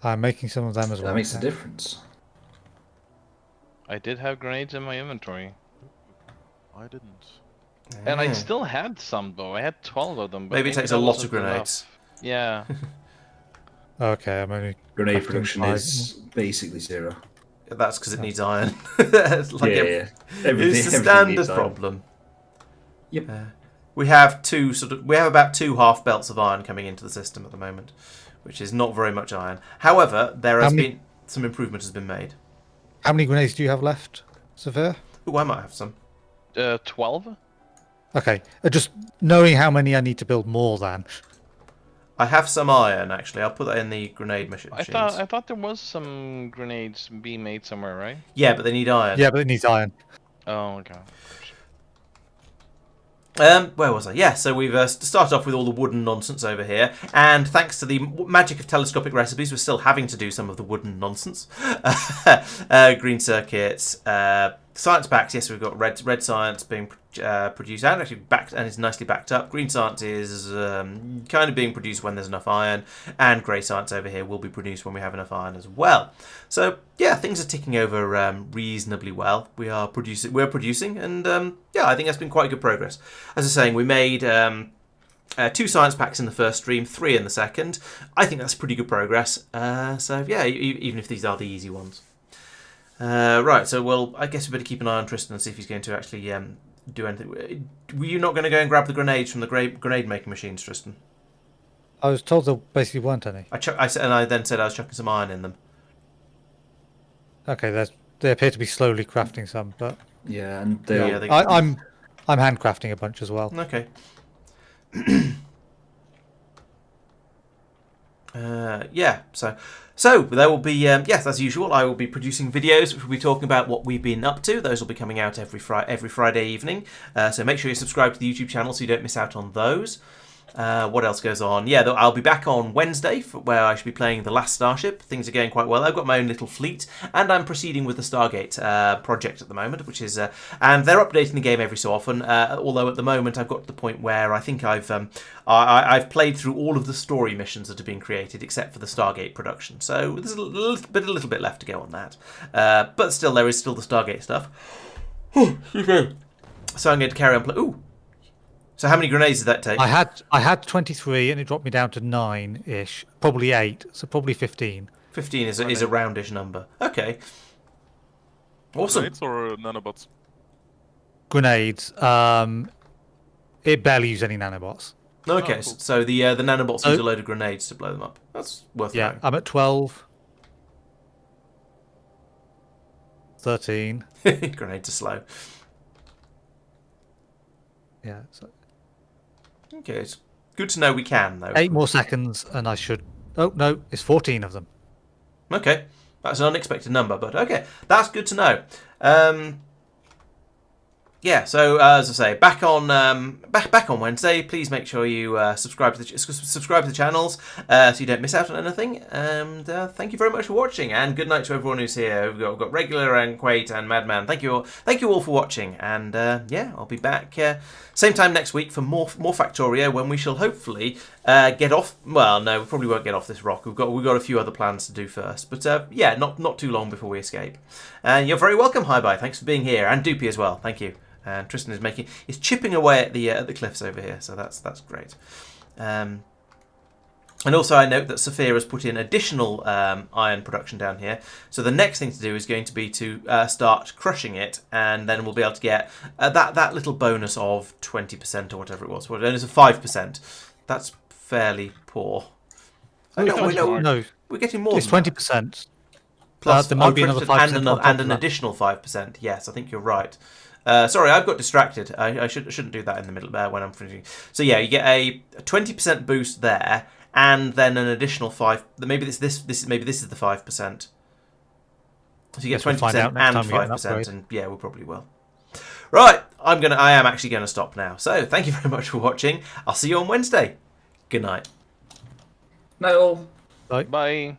I'm making some of them as well. That makes a yeah. difference. I did have grenades in my inventory. I didn't. And I Yeah. still had some though. I had 12 of them. But Maybe it takes a that lot wasn't of grenades. enough. Yeah. Okay, I'm only Grenade Captain production Five. is basically 0. That's because it needs iron. It's like yeah. it's the everything standard needs iron. problem. Yep. We have about 2 half belts of iron coming into the system at the moment, which is not very much iron. However, there has been some improvement has been made. How many grenades do you have left? Severe? Ooh, I might have some. 12? Okay. Just knowing how many I need to build more than. I have some iron, actually. I'll put that in the grenade machines. I thought there was some grenades being made somewhere, right? Yeah, but they need iron. Yeah, but it needs iron. Oh, okay. Where was I? Yeah, so we've started off with all the wooden nonsense over here, and thanks to the magic of telescopic recipes, we're still having to do some of the wooden nonsense. Green circuits, science packs. Yes, we've got red science being produced and actually backed, and it's nicely backed up. Green science is kind of being produced when there's enough iron, and grey science over here will be produced when we have enough iron as well. So yeah, things are ticking over reasonably well. We're producing, and yeah, I think that's been quite good progress. As I was saying, we made 2 science packs in the first stream, 3 in the second. I think that's pretty good progress. So yeah, even if these are the easy ones. Right, so I guess we better keep an eye on Tristan and see if he's going to actually do anything. Were you not going to go and grab the grenades from the grenade making machines, Tristan? I was told there basically weren't any. I then said I was chucking some iron in them. Okay, they appear to be slowly crafting some, but Yeah, and I'm handcrafting a bunch as well. Okay. Yeah, so there will be, yes, as usual, I will be producing videos which will be talking about what we've been up to. Those will be coming out every Friday evening. So make sure you subscribe to the YouTube channel so you don't miss out on those. What else goes on? Yeah, I'll be back on Wednesday where I should be playing The Last Starship. Things are going quite well. I've got my own little fleet, and I'm proceeding with the Stargate project at the moment, which is and they're updating the game every so often. Although at the moment I've got to the point where I think I've played through all of the story missions that have been created except for the Stargate production. So there's a little bit left to go on that, but still there is still the Stargate stuff. So I'm going to carry on. Ooh. So how many grenades did that take? I had 23 and it dropped me down to 9-ish, probably 8, so probably 15. 15 is a roundish number. Okay. Awesome. Grenades or nanobots? Grenades. It barely used any nanobots. Okay, cool. so the nanobots use a load of grenades to blow them up. That's worth knowing. I'm at 12. 13. Grenades are slow. Yeah. So Okay, it's good to know we can, though. 8 more seconds and I should... Oh, no, it's 14 of them. Okay, that's an unexpected number, but okay, that's good to know. Yeah, so as I say, back on Wednesday. Please make sure you subscribe to the channels so you don't miss out on anything. And thank you very much for watching. And good night to everyone who's here. We've got regular and Quate and Madman. Thank you all for watching. And yeah, I'll be back same time next week for more Factorio, when we shall hopefully get off. Well, no, we probably won't get off this rock. We've got a few other plans to do first. But yeah, not too long before we escape. And you're very welcome. Hi bye. Thanks for being here, and Doopy as well. Thank you. And Tristan is chipping away at the cliffs over here, so that's great. And also I note that Sophia has put in additional iron production down here. So the next thing to do is going to be to start crushing it, and then we'll be able to get that little bonus of 20% or whatever it was. Well, bonus of 5%. That's fairly poor. No, We're getting more. it's than that. 20%. Plus there might be another 5% and an additional 5%. Yes, I think you're right. Sorry, I've got distracted. I shouldn't do that in the middle when I'm finishing. So yeah, you get a 20% boost there, and then an additional 5. Maybe this is the 5%. So you get 20% and 5%, and yeah, we probably will. Right, I am actually gonna stop now. So thank you very much for watching. I'll see you on Wednesday. Good night. Night all. Bye. Bye.